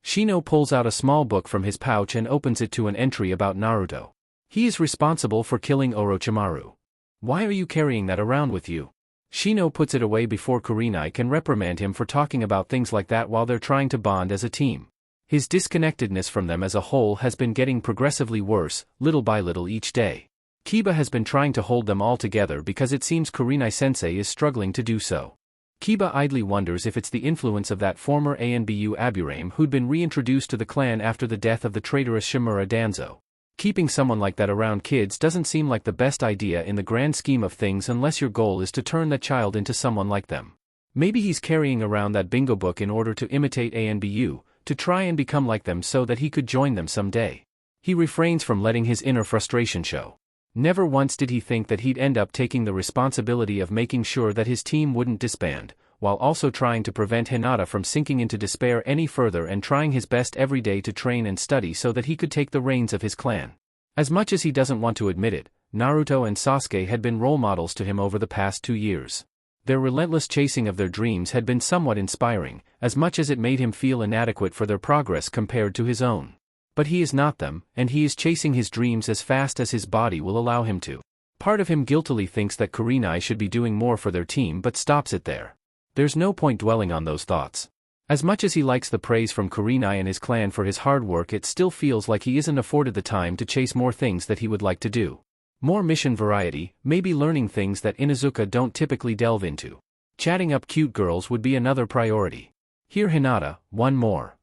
Shino pulls out a small book from his pouch and opens it to an entry about Naruto. He is responsible for killing Orochimaru. Why are you carrying that around with you? Shino puts it away before Kurenai can reprimand him for talking about things like that while they're trying to bond as a team. His disconnectedness from them as a whole has been getting progressively worse, little by little each day. Kiba has been trying to hold them all together because it seems Kurenai-sensei is struggling to do so. Kiba idly wonders if it's the influence of that former Anbu Aburame who'd been reintroduced to the clan after the death of the traitorous Shimura Danzo. Keeping someone like that around kids doesn't seem like the best idea in the grand scheme of things unless your goal is to turn that child into someone like them. Maybe he's carrying around that bingo book in order to imitate Anbu, to try and become like them so that he could join them someday. He refrains from letting his inner frustration show. Never once did he think that he'd end up taking the responsibility of making sure that his team wouldn't disband, while also trying to prevent Hinata from sinking into despair any further and trying his best every day to train and study so that he could take the reins of his clan. As much as he doesn't want to admit it, Naruto and Sasuke had been role models to him over the past 2 years. Their relentless chasing of their dreams had been somewhat inspiring, as much as it made him feel inadequate for their progress compared to his own. But he is not them, and he is chasing his dreams as fast as his body will allow him to. Part of him guiltily thinks that Kurenai should be doing more for their team but stops it there. There's no point dwelling on those thoughts. As much as he likes the praise from Kurenai and his clan for his hard work, it still feels like he isn't afforded the time to chase more things that he would like to do. More mission variety, maybe learning things that Inuzuka don't typically delve into. Chatting up cute girls would be another priority. Here Hinata, one more.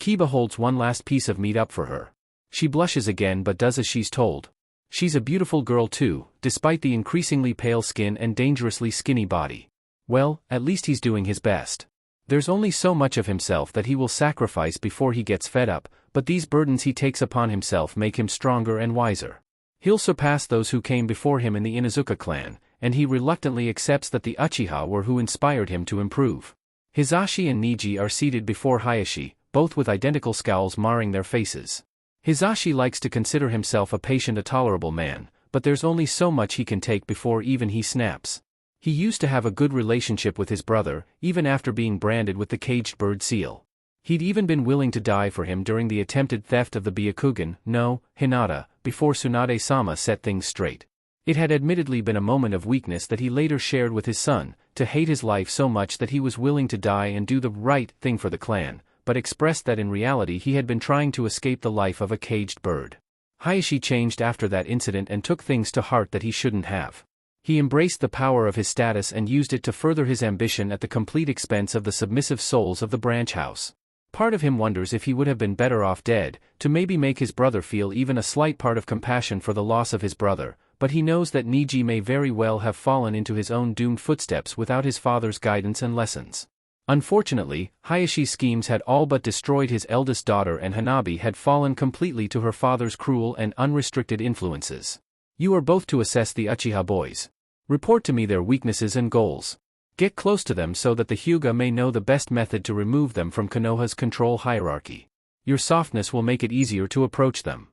Kiba holds one last piece of meat up for her. She blushes again but does as she's told. She's a beautiful girl too, despite the increasingly pale skin and dangerously skinny body. Well, at least he's doing his best. There's only so much of himself that he will sacrifice before he gets fed up, but these burdens he takes upon himself make him stronger and wiser. He'll surpass those who came before him in the Inuzuka clan, and he reluctantly accepts that the Uchiha were who inspired him to improve. Hizashi and Niji are seated before Hayashi, both with identical scowls marring their faces. Hizashi likes to consider himself a patient, a tolerable man, but there's only so much he can take before even he snaps. He used to have a good relationship with his brother, even after being branded with the caged bird seal. He'd even been willing to die for him during the attempted theft of the Byakugan, no, Hinata, before Tsunade-sama set things straight. It had admittedly been a moment of weakness that he later shared with his son, to hate his life so much that he was willing to die and do the right thing for the clan, but expressed that in reality he had been trying to escape the life of a caged bird. Hayashi changed after that incident and took things to heart that he shouldn't have. He embraced the power of his status and used it to further his ambition at the complete expense of the submissive souls of the branch house. Part of him wonders if he would have been better off dead, to maybe make his brother feel even a slight part of compassion for the loss of his brother, but he knows that Niji may very well have fallen into his own doomed footsteps without his father's guidance and lessons. Unfortunately, Hayashi's schemes had all but destroyed his eldest daughter, and Hanabi had fallen completely to her father's cruel and unrestricted influences. You are both to assess the Uchiha boys. Report to me their weaknesses and goals. Get close to them so that the Hyuga may know the best method to remove them from Konoha's control hierarchy. Your softness will make it easier to approach them.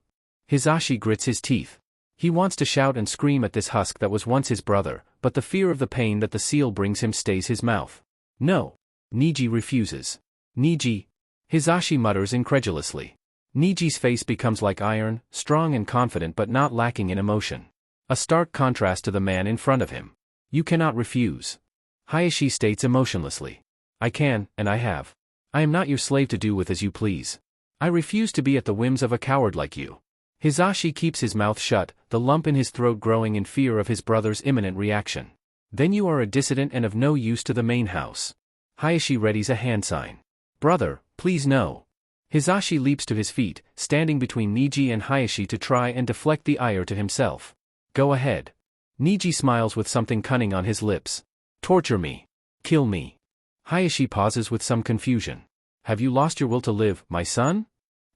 Hizashi grits his teeth. He wants to shout and scream at this husk that was once his brother, but the fear of the pain that the seal brings him stays his mouth. No. Niji refuses. Niji? Hizashi mutters incredulously. Niji's face becomes like iron, strong and confident but not lacking in emotion. A stark contrast to the man in front of him. You cannot refuse. Hayashi states emotionlessly. I can, and I have. I am not your slave to do with as you please. I refuse to be at the whims of a coward like you. Hizashi keeps his mouth shut, the lump in his throat growing in fear of his brother's imminent reaction. Then you are a dissident and of no use to the main house. Hayashi readies a hand sign. Brother, please no. Hizashi leaps to his feet, standing between Niji and Hayashi to try and deflect the ire to himself. Go ahead. Niji smiles with something cunning on his lips. Torture me. Kill me. Hayashi pauses with some confusion. Have you lost your will to live, my son?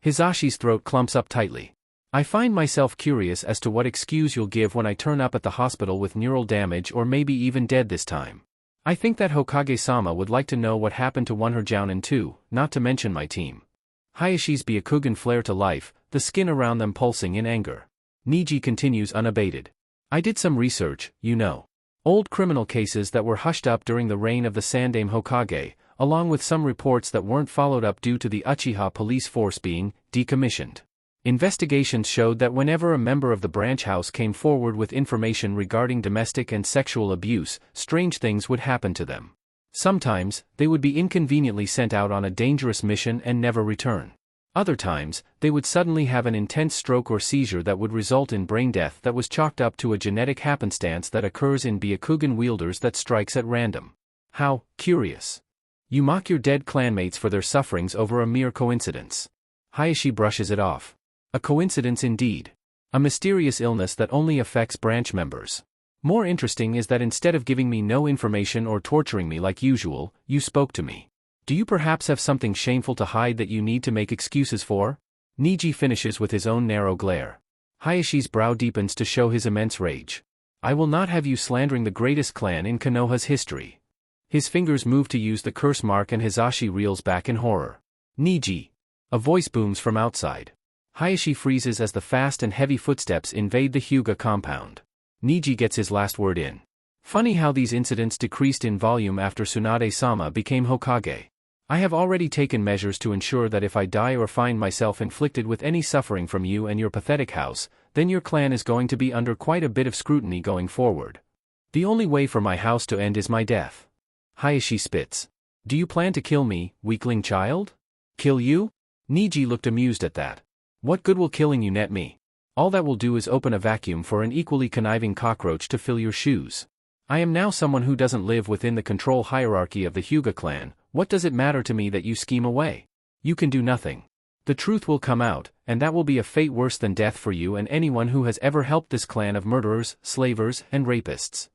Hizashi's throat clumps up tightly. I find myself curious as to what excuse you'll give when I turn up at the hospital with neural damage or maybe even dead this time. I think that Hokage-sama would like to know what happened to one her Jounin too, not to mention my team. Hayashi's Byakugan flare to life, the skin around them pulsing in anger. Niji continues unabated. I did some research, you know. Old criminal cases that were hushed up during the reign of the Sandaime Hokage, along with some reports that weren't followed up due to the Uchiha police force being decommissioned. Investigations showed that whenever a member of the branch house came forward with information regarding domestic and sexual abuse, strange things would happen to them. Sometimes, they would be inconveniently sent out on a dangerous mission and never return. Other times, they would suddenly have an intense stroke or seizure that would result in brain death that was chalked up to a genetic happenstance that occurs in Byakugan wielders that strikes at random. How curious. You mock your dead clanmates for their sufferings over a mere coincidence. Hayashi brushes it off. A coincidence indeed. A mysterious illness that only affects branch members. More interesting is that instead of giving me no information or torturing me like usual, you spoke to me. Do you perhaps have something shameful to hide that you need to make excuses for? Niji finishes with his own narrow glare. Hayashi's brow deepens to show his immense rage. I will not have you slandering the greatest clan in Konoha's history. His fingers move to use the curse mark and Hizashi reels back in horror. Niji. A voice booms from outside. Hayashi freezes as the fast and heavy footsteps invade the Hyuga compound. Niji gets his last word in. Funny how these incidents decreased in volume after Tsunade-sama became Hokage. I have already taken measures to ensure that if I die or find myself inflicted with any suffering from you and your pathetic house, then your clan is going to be under quite a bit of scrutiny going forward. The only way for my house to end is my death. Hayashi spits. Do you plan to kill me, weakling child? Kill you? Niji looked amused at that. What good will killing you net me? All that will do is open a vacuum for an equally conniving cockroach to fill your shoes. I am now someone who doesn't live within the control hierarchy of the Hyuga clan. What does it matter to me that you scheme away? You can do nothing. The truth will come out, and that will be a fate worse than death for you and anyone who has ever helped this clan of murderers, slavers, and rapists.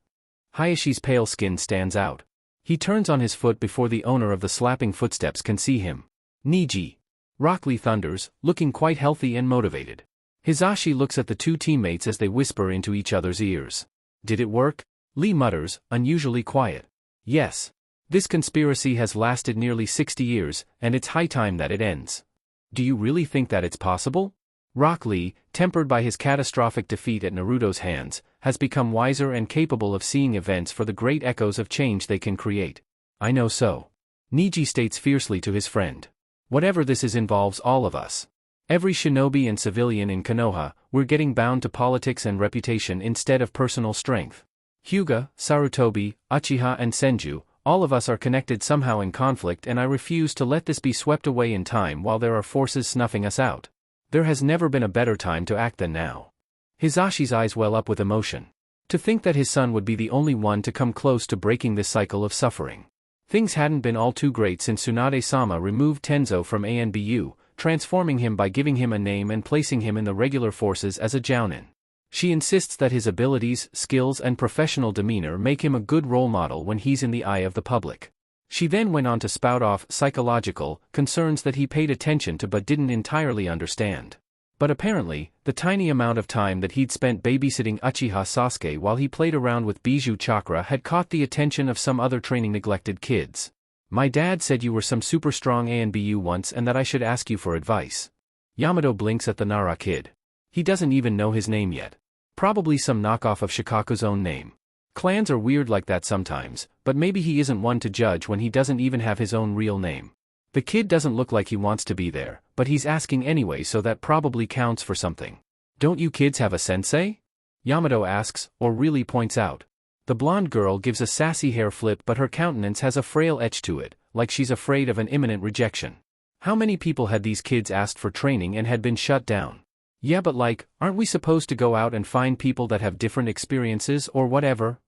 Hayashi's pale skin stands out. He turns on his foot before the owner of the slapping footsteps can see him. Niji. Rock Lee thunders, looking quite healthy and motivated. Hisashi looks at the two teammates as they whisper into each other's ears. Did it work? Lee mutters, unusually quiet. Yes. This conspiracy has lasted nearly 60 years, and it's high time that it ends. Do you really think that it's possible? Rock Lee, tempered by his catastrophic defeat at Naruto's hands, has become wiser and capable of seeing events for the great echoes of change they can create. I know so. Niji states fiercely to his friend. Whatever this is involves all of us. Every shinobi and civilian in Konoha, we're getting bound to politics and reputation instead of personal strength. Hyuga, Sarutobi, Uchiha and Senju, all of us are connected somehow in conflict, and I refuse to let this be swept away in time while there are forces snuffing us out. There has never been a better time to act than now. Hisashi's eyes well up with emotion. To think that his son would be the only one to come close to breaking this cycle of suffering. Things hadn't been all too great since Tsunade-sama removed Tenzo from ANBU, transforming him by giving him a name and placing him in the regular forces as a jounin. She insists that his abilities, skills and professional demeanor make him a good role model when he's in the eye of the public. She then went on to spout off psychological concerns that he paid attention to but didn't entirely understand. But apparently, the tiny amount of time that he'd spent babysitting Uchiha Sasuke while he played around with Bijou Chakra had caught the attention of some other training neglected kids. My dad said you were some super strong ANBU once and that I should ask you for advice. Yamato blinks at the Nara kid. He doesn't even know his name yet. Probably some knockoff of Shikaku's own name. Clans are weird like that sometimes, but maybe he isn't one to judge when he doesn't even have his own real name. The kid doesn't look like he wants to be there, but he's asking anyway, so that probably counts for something. Don't you kids have a sensei? Yamato asks, or really points out. The blonde girl gives a sassy hair flip, but her countenance has a frail edge to it, like she's afraid of an imminent rejection. How many people had these kids asked for training and had been shut down? Yeah, but like, aren't we supposed to go out and find people that have different experiences or whatever?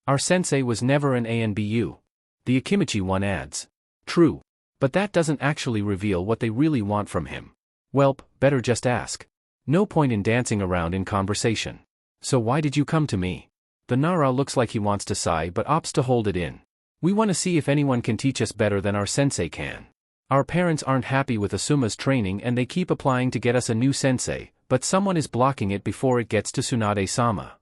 Our sensei was never an ANBU. The Akimichi one adds. True. But that doesn't actually reveal what they really want from him. Welp, better just ask. No point in dancing around in conversation. So why did you come to me? The Nara looks like he wants to sigh but opts to hold it in. We want to see if anyone can teach us better than our sensei can. Our parents aren't happy with Asuma's training and they keep applying to get us a new sensei, but someone is blocking it before it gets to Tsunade-sama.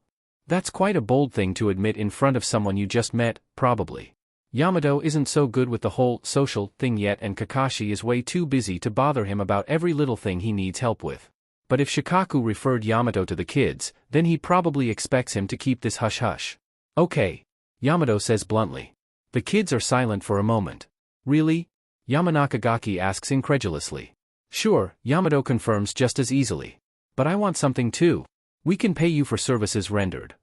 That's quite a bold thing to admit in front of someone you just met, probably. Yamato isn't so good with the whole social thing yet, and Kakashi is way too busy to bother him about every little thing he needs help with. But if Shikaku referred Yamato to the kids, then he probably expects him to keep this hush-hush. Okay. Yamato says bluntly. The kids are silent for a moment. Really? Yamanakagaki asks incredulously. Sure, Yamato confirms just as easily. But I want something too. We can pay you for services rendered.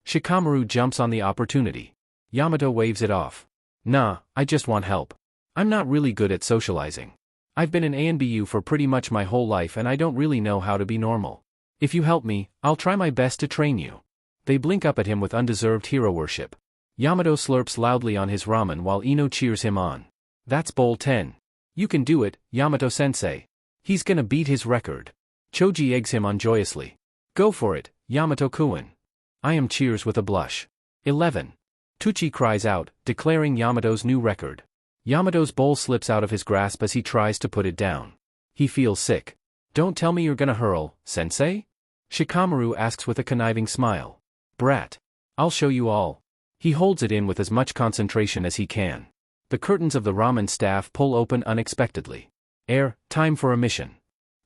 Shikamaru jumps on the opportunity. Yamato waves it off. Nah, I just want help. I'm not really good at socializing. I've been an ANBU for pretty much my whole life and I don't really know how to be normal. If you help me, I'll try my best to train you. They blink up at him with undeserved hero worship. Yamato slurps loudly on his ramen while Ino cheers him on. That's bowl 10. You can do it, Yamato-sensei. He's gonna beat his record. Choji eggs him on joyously. Go for it, Yamato-kun. I am cheers with a blush. 11. Tucci cries out, declaring Yamato's new record. Yamato's bowl slips out of his grasp as he tries to put it down. He feels sick. Don't tell me you're gonna hurl, sensei? Shikamaru asks with a conniving smile. Brat. I'll show you all. He holds it in with as much concentration as he can. The curtains of the ramen staff pull open unexpectedly. Time for a mission.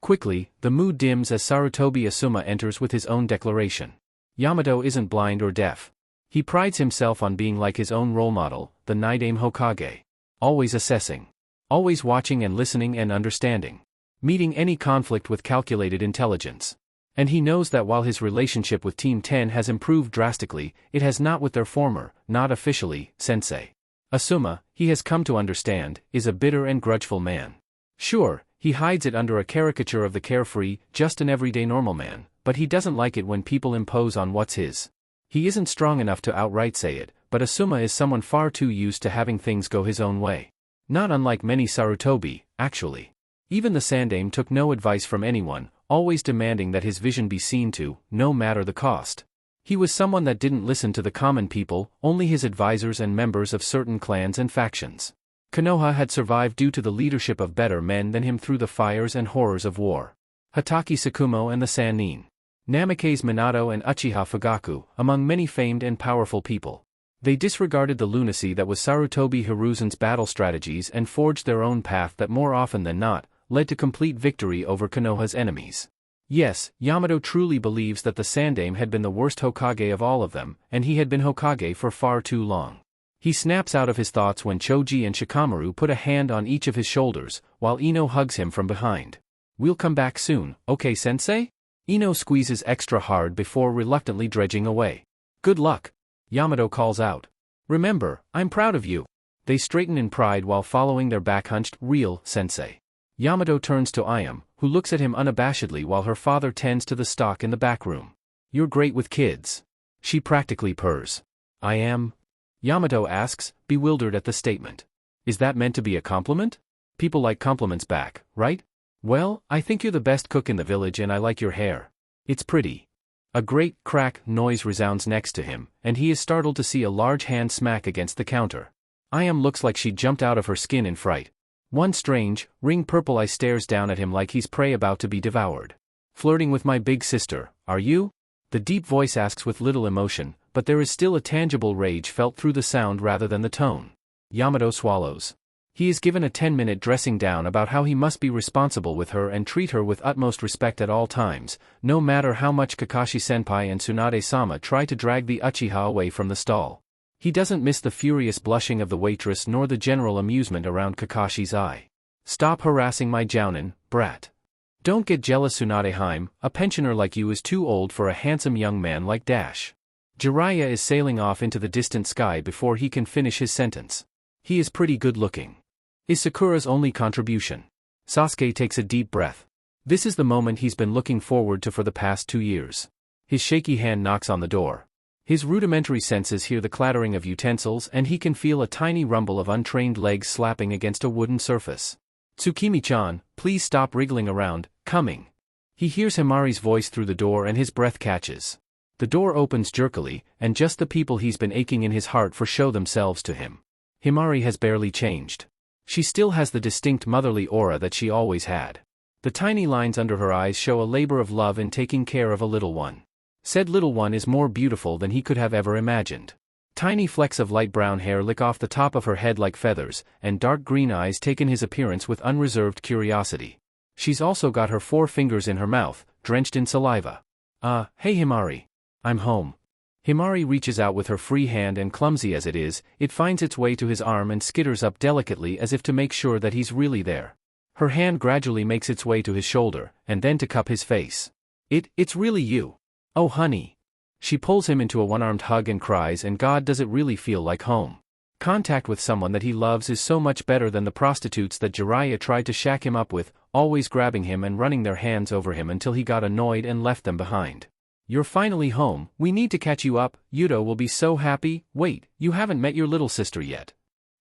Quickly, the mood dims as Sarutobi Asuma enters with his own declaration. Yamato isn't blind or deaf. He prides himself on being like his own role model, the Nidaime Hokage. Always assessing. Always watching and listening and understanding. Meeting any conflict with calculated intelligence. And he knows that while his relationship with Team 10 has improved drastically, it has not with their former, not officially, sensei. Asuma, he has come to understand, is a bitter and grudgeful man. Sure, he hides it under a caricature of the carefree, just an everyday normal man, but he doesn't like it when people impose on what's his. He isn't strong enough to outright say it, but Asuma is someone far too used to having things go his own way. Not unlike many Sarutobi, actually. Even the Sandaime took no advice from anyone, always demanding that his vision be seen to, no matter the cost. He was someone that didn't listen to the common people, only his advisors and members of certain clans and factions. Konoha had survived due to the leadership of better men than him through the fires and horrors of war. Hatake Tsukumo and the Sannin. Namikaze Minato and Uchiha Fugaku, among many famed and powerful people. They disregarded the lunacy that was Sarutobi Hiruzen's battle strategies and forged their own path that more often than not, led to complete victory over Konoha's enemies. Yes, Yamato truly believes that the Sandaime had been the worst Hokage of all of them, and he had been Hokage for far too long. He snaps out of his thoughts when Choji and Shikamaru put a hand on each of his shoulders, while Ino hugs him from behind. "We'll come back soon, okay sensei?" Ino squeezes extra hard before reluctantly dredging away. "Good luck," Yamato calls out. "Remember, I'm proud of you." They straighten in pride while following their back-hunched, real, sensei. Yamato turns to Ayame, who looks at him unabashedly while her father tends to the stock in the back room. "You're great with kids." She practically purrs. "I am?" Yamato asks, bewildered at the statement. "Is that meant to be a compliment? People like compliments back, right?" "Well, I think you're the best cook in the village and I like your hair. It's pretty." A great crack noise resounds next to him, and he is startled to see a large hand smack against the counter. Ayame looks like she jumped out of her skin in fright. One strange, ring-purple eye stares down at him like he's prey about to be devoured. "Flirting with my big sister, are you?" The deep voice asks with little emotion, but there is still a tangible rage felt through the sound rather than the tone. Yamato swallows. He is given a 10-minute dressing down about how he must be responsible with her and treat her with utmost respect at all times, no matter how much Kakashi-senpai and Tsunade-sama try to drag the Uchiha away from the stall. He doesn't miss the furious blushing of the waitress nor the general amusement around Kakashi's eye. "Stop harassing my jounin, brat. Don't get jealous Tsunade-hime, a pensioner like you is too old for a handsome young man like Dash." Jiraiya is sailing off into the distant sky before he can finish his sentence. He is pretty good looking. Is Sakura's only contribution. Sasuke takes a deep breath. This is the moment he's been looking forward to for the past 2 years. His shaky hand knocks on the door. His rudimentary senses hear the clattering of utensils and he can feel a tiny rumble of untrained legs slapping against a wooden surface. "Tsukimi-chan, please stop wriggling around, coming." He hears Himari's voice through the door and his breath catches. The door opens jerkily, and just the people he's been aching in his heart for show themselves to him. Himari has barely changed. She still has the distinct motherly aura that she always had. The tiny lines under her eyes show a labor of love in taking care of a little one. Said little one is more beautiful than he could have ever imagined. Tiny flecks of light brown hair lick off the top of her head like feathers, and dark green eyes take in his appearance with unreserved curiosity. She's also got her 4 fingers in her mouth, drenched in saliva. Hey Himari. I'm home." Himari reaches out with her free hand and clumsy as it is, it finds its way to his arm and skitters up delicately as if to make sure that he's really there. Her hand gradually makes its way to his shoulder, and then to cup his face. It's really you. Oh honey." She pulls him into a one-armed hug and cries, and God, does it really feel like home. Contact with someone that he loves is so much better than the prostitutes that Jiraiya tried to shack him up with, always grabbing him and running their hands over him until he got annoyed and left them behind. "You're finally home, we need to catch you up, Yuto will be so happy. Wait, you haven't met your little sister yet."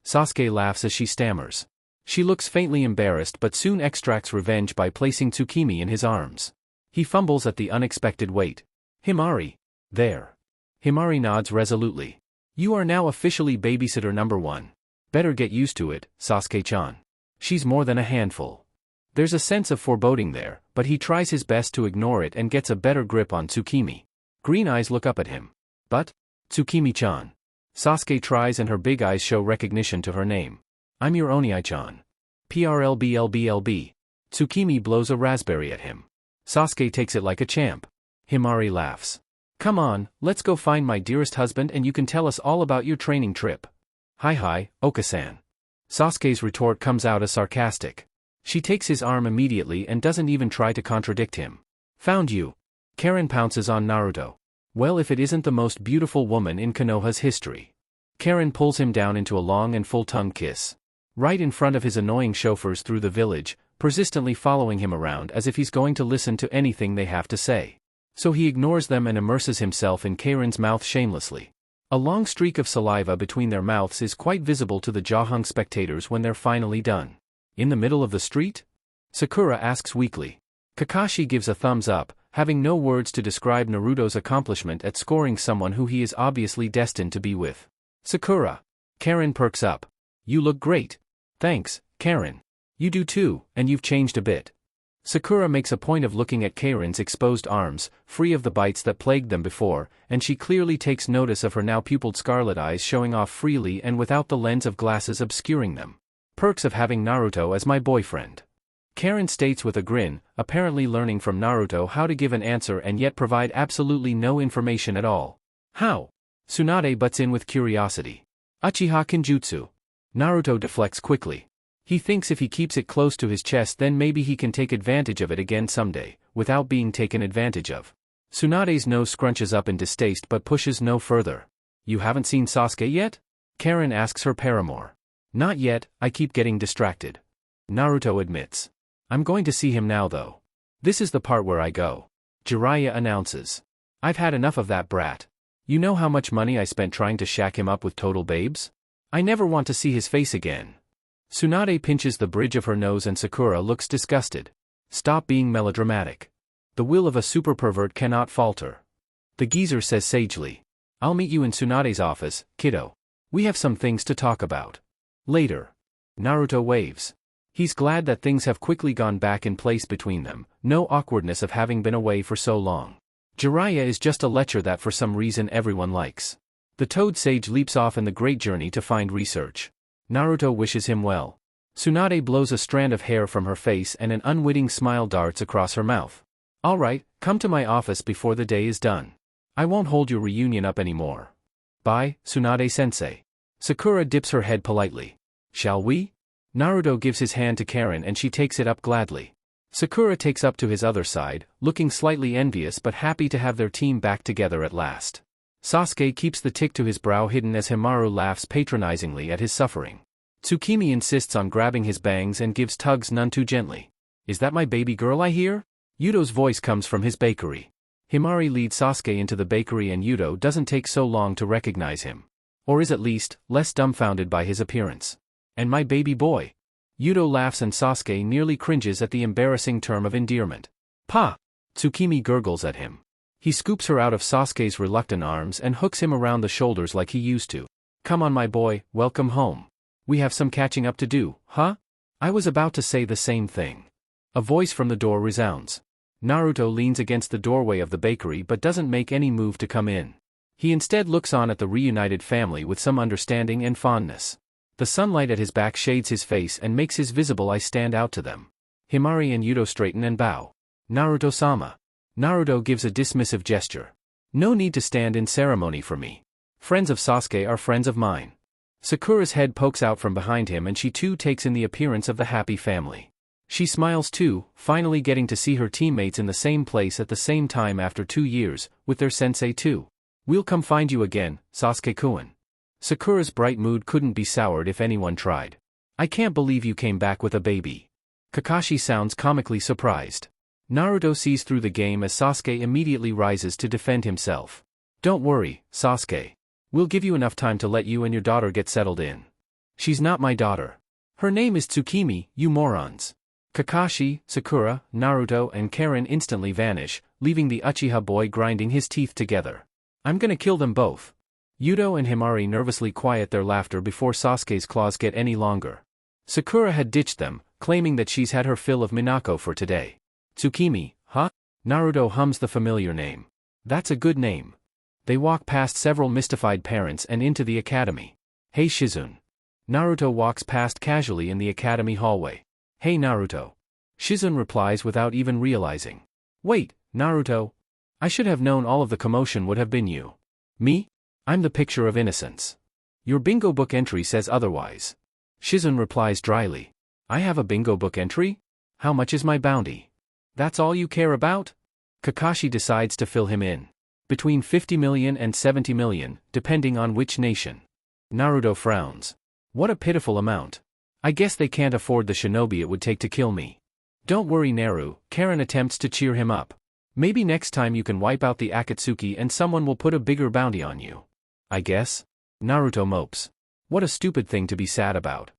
Sasuke laughs as she stammers. She looks faintly embarrassed but soon extracts revenge by placing Tsukimi in his arms. He fumbles at the unexpected weight. "Himari." "There." Himari nods resolutely. "You are now officially babysitter number 1. Better get used to it, Sasuke-chan. She's more than a handful." There's a sense of foreboding there, but he tries his best to ignore it and gets a better grip on Tsukimi. Green eyes look up at him. "But? Tsukimi-chan." Sasuke tries and her big eyes show recognition to her name. "I'm your Oniai-chan. PRLBLBLB. Tsukimi blows a raspberry at him. Sasuke takes it like a champ. Himari laughs. "Come on, let's go find my dearest husband and you can tell us all about your training trip." Hi, Okasan." Sasuke's retort comes out as sarcastic. She takes his arm immediately and doesn't even try to contradict him. "Found you." Karen pounces on Naruto. "Well, if it isn't the most beautiful woman in Konoha's history." Karen pulls him down into a long and full-tongue kiss. Right in front of his annoying chauffeurs through the village, persistently following him around as if he's going to listen to anything they have to say. So he ignores them and immerses himself in Karen's mouth shamelessly. A long streak of saliva between their mouths is quite visible to the jaw-hung spectators when they're finally done. In the middle of the street? Sakura asks weakly. Kakashi gives a thumbs up, having no words to describe Naruto's accomplishment at scoring someone who he is obviously destined to be with. Sakura. Karen perks up. You look great. Thanks, Karen. You do too, and you've changed a bit. Sakura makes a point of looking at Karen's exposed arms, free of the bites that plagued them before, and she clearly takes notice of her now pupilled scarlet eyes showing off freely and without the lens of glasses obscuring them. Perks of having Naruto as my boyfriend. Karen states with a grin, apparently learning from Naruto how to give an answer and yet provide absolutely no information at all. How? Tsunade butts in with curiosity. Uchiha Kenjutsu. Naruto deflects quickly. He thinks if he keeps it close to his chest then maybe he can take advantage of it again someday, without being taken advantage of. Tsunade's nose scrunches up in distaste but pushes no further. You haven't seen Sasuke yet? Karen asks her paramour. Not yet, I keep getting distracted. Naruto admits. I'm going to see him now though. This is the part where I go. Jiraiya announces. I've had enough of that brat. You know how much money I spent trying to shack him up with total babes? I never want to see his face again. Tsunade pinches the bridge of her nose and Sakura looks disgusted. Stop being melodramatic. The will of a super pervert cannot falter. The geezer says sagely. I'll meet you in Tsunade's office, kiddo. We have some things to talk about. Later. Naruto waves. He's glad that things have quickly gone back in place between them, no awkwardness of having been away for so long. Jiraiya is just a lecher that for some reason everyone likes. The Toad Sage leaps off in the great journey to find research. Naruto wishes him well. Tsunade blows a strand of hair from her face and an unwitting smile darts across her mouth. Alright, come to my office before the day is done. I won't hold your reunion up anymore. Bye, Tsunade-sensei. Sakura dips her head politely. Shall we? Naruto gives his hand to Karen and she takes it up gladly. Sakura takes up to his other side, looking slightly envious but happy to have their team back together at last. Sasuke keeps the tick to his brow hidden as Himaru laughs patronizingly at his suffering. Tsukimi insists on grabbing his bangs and gives tugs none too gently. Is that my baby girl I hear? Yudo's voice comes from his bakery. Himari leads Sasuke into the bakery and Yudo doesn't take so long to recognize him. Or is at least, less dumbfounded by his appearance. And my baby boy. Yudo laughs and Sasuke nearly cringes at the embarrassing term of endearment. Pa! Tsukimi gurgles at him. He scoops her out of Sasuke's reluctant arms and hooks him around the shoulders like he used to. Come on my boy, welcome home. We have some catching up to do, huh? I was about to say the same thing. A voice from the door resounds. Naruto leans against the doorway of the bakery but doesn't make any move to come in. He instead looks on at the reunited family with some understanding and fondness. The sunlight at his back shades his face and makes his visible eye stand out to them. Himari and Yudo straighten and bow. Naruto-sama. Naruto gives a dismissive gesture. No need to stand in ceremony for me. Friends of Sasuke are friends of mine. Sakura's head pokes out from behind him and she too takes in the appearance of the happy family. She smiles too, finally getting to see her teammates in the same place at the same time after 2 years, with their sensei too. We'll come find you again, Sasuke-kun. Sakura's bright mood couldn't be soured if anyone tried. I can't believe you came back with a baby. Kakashi sounds comically surprised. Naruto sees through the game as Sasuke immediately rises to defend himself. Don't worry, Sasuke. We'll give you enough time to let you and your daughter get settled in. She's not my daughter. Her name is Tsukimi, you morons. Kakashi, Sakura, Naruto and Karen instantly vanish, leaving the Uchiha boy grinding his teeth together. I'm gonna kill them both. Yudo and Himari nervously quiet their laughter before Sasuke's claws get any longer. Sakura had ditched them, claiming that she's had her fill of Minako for today. Tsukimi, huh? Naruto hums the familiar name. That's a good name. They walk past several mystified parents and into the academy. Hey Shizune. Naruto walks past casually in the academy hallway. Hey Naruto. Shizune replies without even realizing. Wait, Naruto. I should have known all of the commotion would have been you. Me? I'm the picture of innocence. Your bingo book entry says otherwise. Shizune replies dryly. I have a bingo book entry? How much is my bounty? That's all you care about? Kakashi decides to fill him in. Between 50 million and 70 million, depending on which nation. Naruto frowns. What a pitiful amount. I guess they can't afford the shinobi it would take to kill me. Don't worry Naru, Karen attempts to cheer him up. Maybe next time you can wipe out the Akatsuki and someone will put a bigger bounty on you. I guess? Naruto mopes. What a stupid thing to be sad about.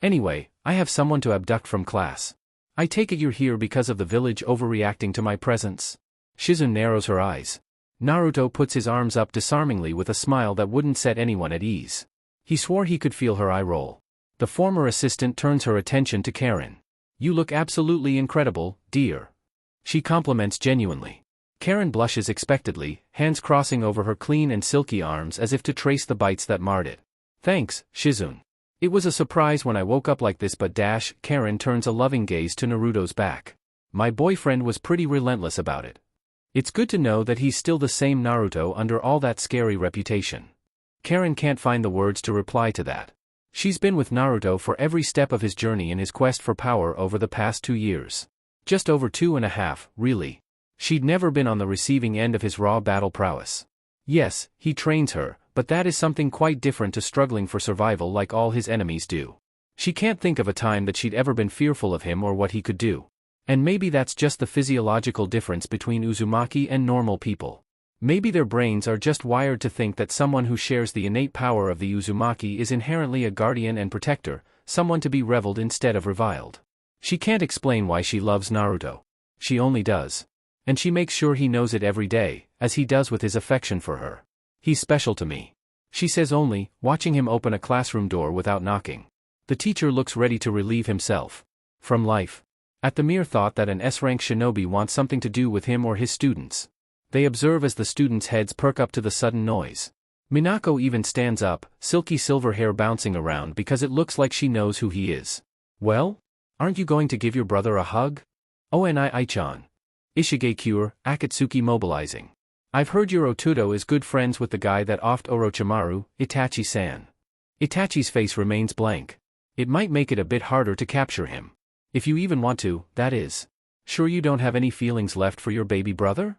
Anyway, I have someone to abduct from class. I take it you're here because of the village overreacting to my presence? Shizune narrows her eyes. Naruto puts his arms up disarmingly with a smile that wouldn't set anyone at ease. He swore he could feel her eye roll. The former assistant turns her attention to Karen. You look absolutely incredible, dear. She compliments genuinely. Karen blushes expectantly, hands crossing over her clean and silky arms as if to trace the bites that marred it. Thanks, Shizune. It was a surprise when I woke up like this but Karen turns a loving gaze to Naruto's back. My boyfriend was pretty relentless about it. It's good to know that he's still the same Naruto under all that scary reputation. Karen can't find the words to reply to that. She's been with Naruto for every step of his journey in his quest for power over the past 2 years. Just over 2.5, really. She'd never been on the receiving end of his raw battle prowess. Yes, he trains her, but that is something quite different to struggling for survival like all his enemies do. She can't think of a time that she'd ever been fearful of him or what he could do. And maybe that's just the physiological difference between Uzumaki and normal people. Maybe their brains are just wired to think that someone who shares the innate power of the Uzumaki is inherently a guardian and protector, someone to be reveled instead of reviled. She can't explain why she loves Naruto. She only does. And she makes sure he knows it every day, as he does with his affection for her. He's special to me. She says only, watching him open a classroom door without knocking. The teacher looks ready to relieve himself from life. At the mere thought that an S-rank shinobi wants something to do with him or his students. They observe as the students' heads perk up to the sudden noise. Minako even stands up, silky silver hair bouncing around because it looks like she knows who he is. Well? Aren't you going to give your brother a hug? Oni-chan. Ishige cure, Akatsuki mobilizing. I've heard your Otudo is good friends with the guy that offed Orochimaru, Itachi-san. Itachi's face remains blank. It might make it a bit harder to capture him. If you even want to, that is. Sure you don't have any feelings left for your baby brother?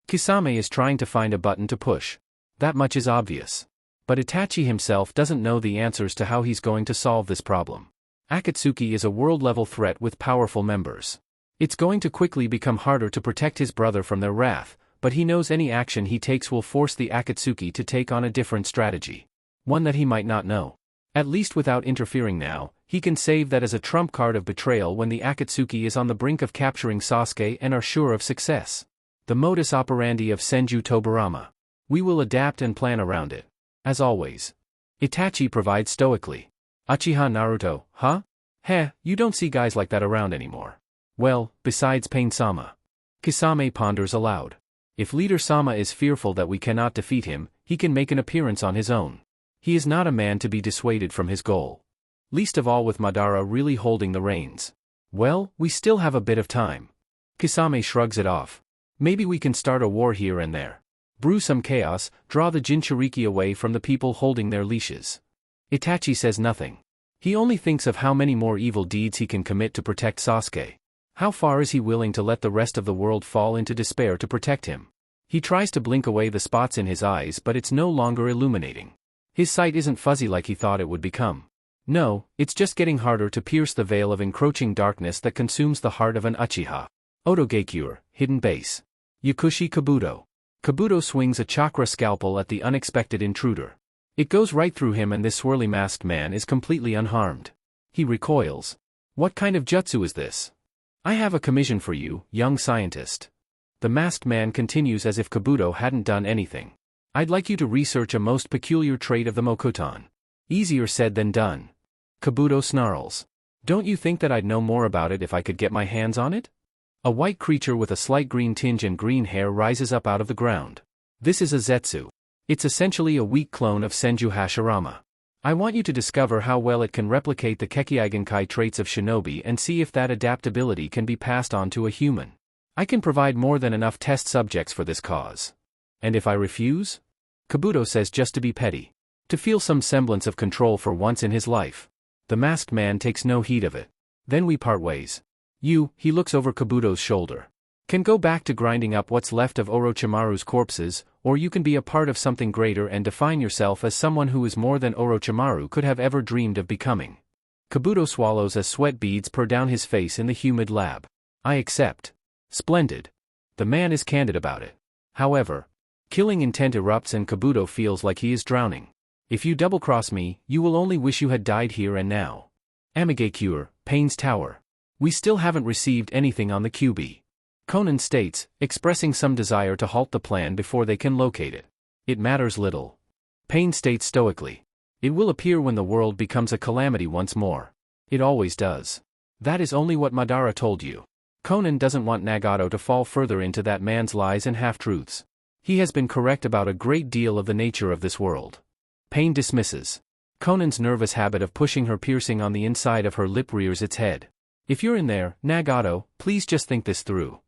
Kisame is trying to find a button to push. That much is obvious. But Itachi himself doesn't know the answers to how he's going to solve this problem. Akatsuki is a world-level threat with powerful members. It's going to quickly become harder to protect his brother from their wrath, but he knows any action he takes will force the Akatsuki to take on a different strategy. One that he might not know. At least without interfering now, he can save that as a trump card of betrayal when the Akatsuki is on the brink of capturing Sasuke and are sure of success. The modus operandi of Senju Tobarama. We will adapt and plan around it. As always. Itachi provides stoically. Uchiha Naruto, huh? Heh, you don't see guys like that around anymore. Well, besides Pain-sama. Kisame ponders aloud. If Leader Sama is fearful that we cannot defeat him, he can make an appearance on his own. He is not a man to be dissuaded from his goal. Least of all with Madara really holding the reins. Well, we still have a bit of time. Kisame shrugs it off. Maybe we can start a war here and there. Brew some chaos, draw the Jinchuriki away from the people holding their leashes. Itachi says nothing. He only thinks of how many more evil deeds he can commit to protect Sasuke. How far is he willing to let the rest of the world fall into despair to protect him? He tries to blink away the spots in his eyes but it's no longer illuminating. His sight isn't fuzzy like he thought it would become. No, it's just getting harder to pierce the veil of encroaching darkness that consumes the heart of an Uchiha. Otogekure, hidden base. Yakushi Kabuto. Kabuto swings a chakra scalpel at the unexpected intruder. It goes right through him and this swirly masked man is completely unharmed. He recoils. What kind of jutsu is this? I have a commission for you, young scientist. The masked man continues as if Kabuto hadn't done anything. I'd like you to research a most peculiar trait of the Mokuton. Easier said than done. Kabuto snarls. Don't you think that I'd know more about it if I could get my hands on it? A white creature with a slight green tinge and green hair rises up out of the ground. This is a Zetsu. It's essentially a weak clone of Senju Hashirama. I want you to discover how well it can replicate the Kekkeigenkai traits of shinobi and see if that adaptability can be passed on to a human. I can provide more than enough test subjects for this cause. And if I refuse? Kabuto says just to be petty. To feel some semblance of control for once in his life. The masked man takes no heed of it. Then we part ways. He looks over Kabuto's shoulder. Can go back to grinding up what's left of Orochimaru's corpses, or you can be a part of something greater and define yourself as someone who is more than Orochimaru could have ever dreamed of becoming. Kabuto swallows as sweat beads pour down his face in the humid lab. I accept. Splendid. The man is candid about it. However, killing intent erupts and Kabuto feels like he is drowning. If you double-cross me, you will only wish you had died here and now. Amigakure, Pain's Tower. We still haven't received anything on the QB. Conan states, expressing some desire to halt the plan before they can locate it. It matters little. Pain states stoically. It will appear when the world becomes a calamity once more. It always does. That is only what Madara told you. Conan doesn't want Nagato to fall further into that man's lies and half-truths. He has been correct about a great deal of the nature of this world. Pain dismisses. Conan's nervous habit of pushing her piercing on the inside of her lip rears its head. If you're in there, Nagato, please just think this through.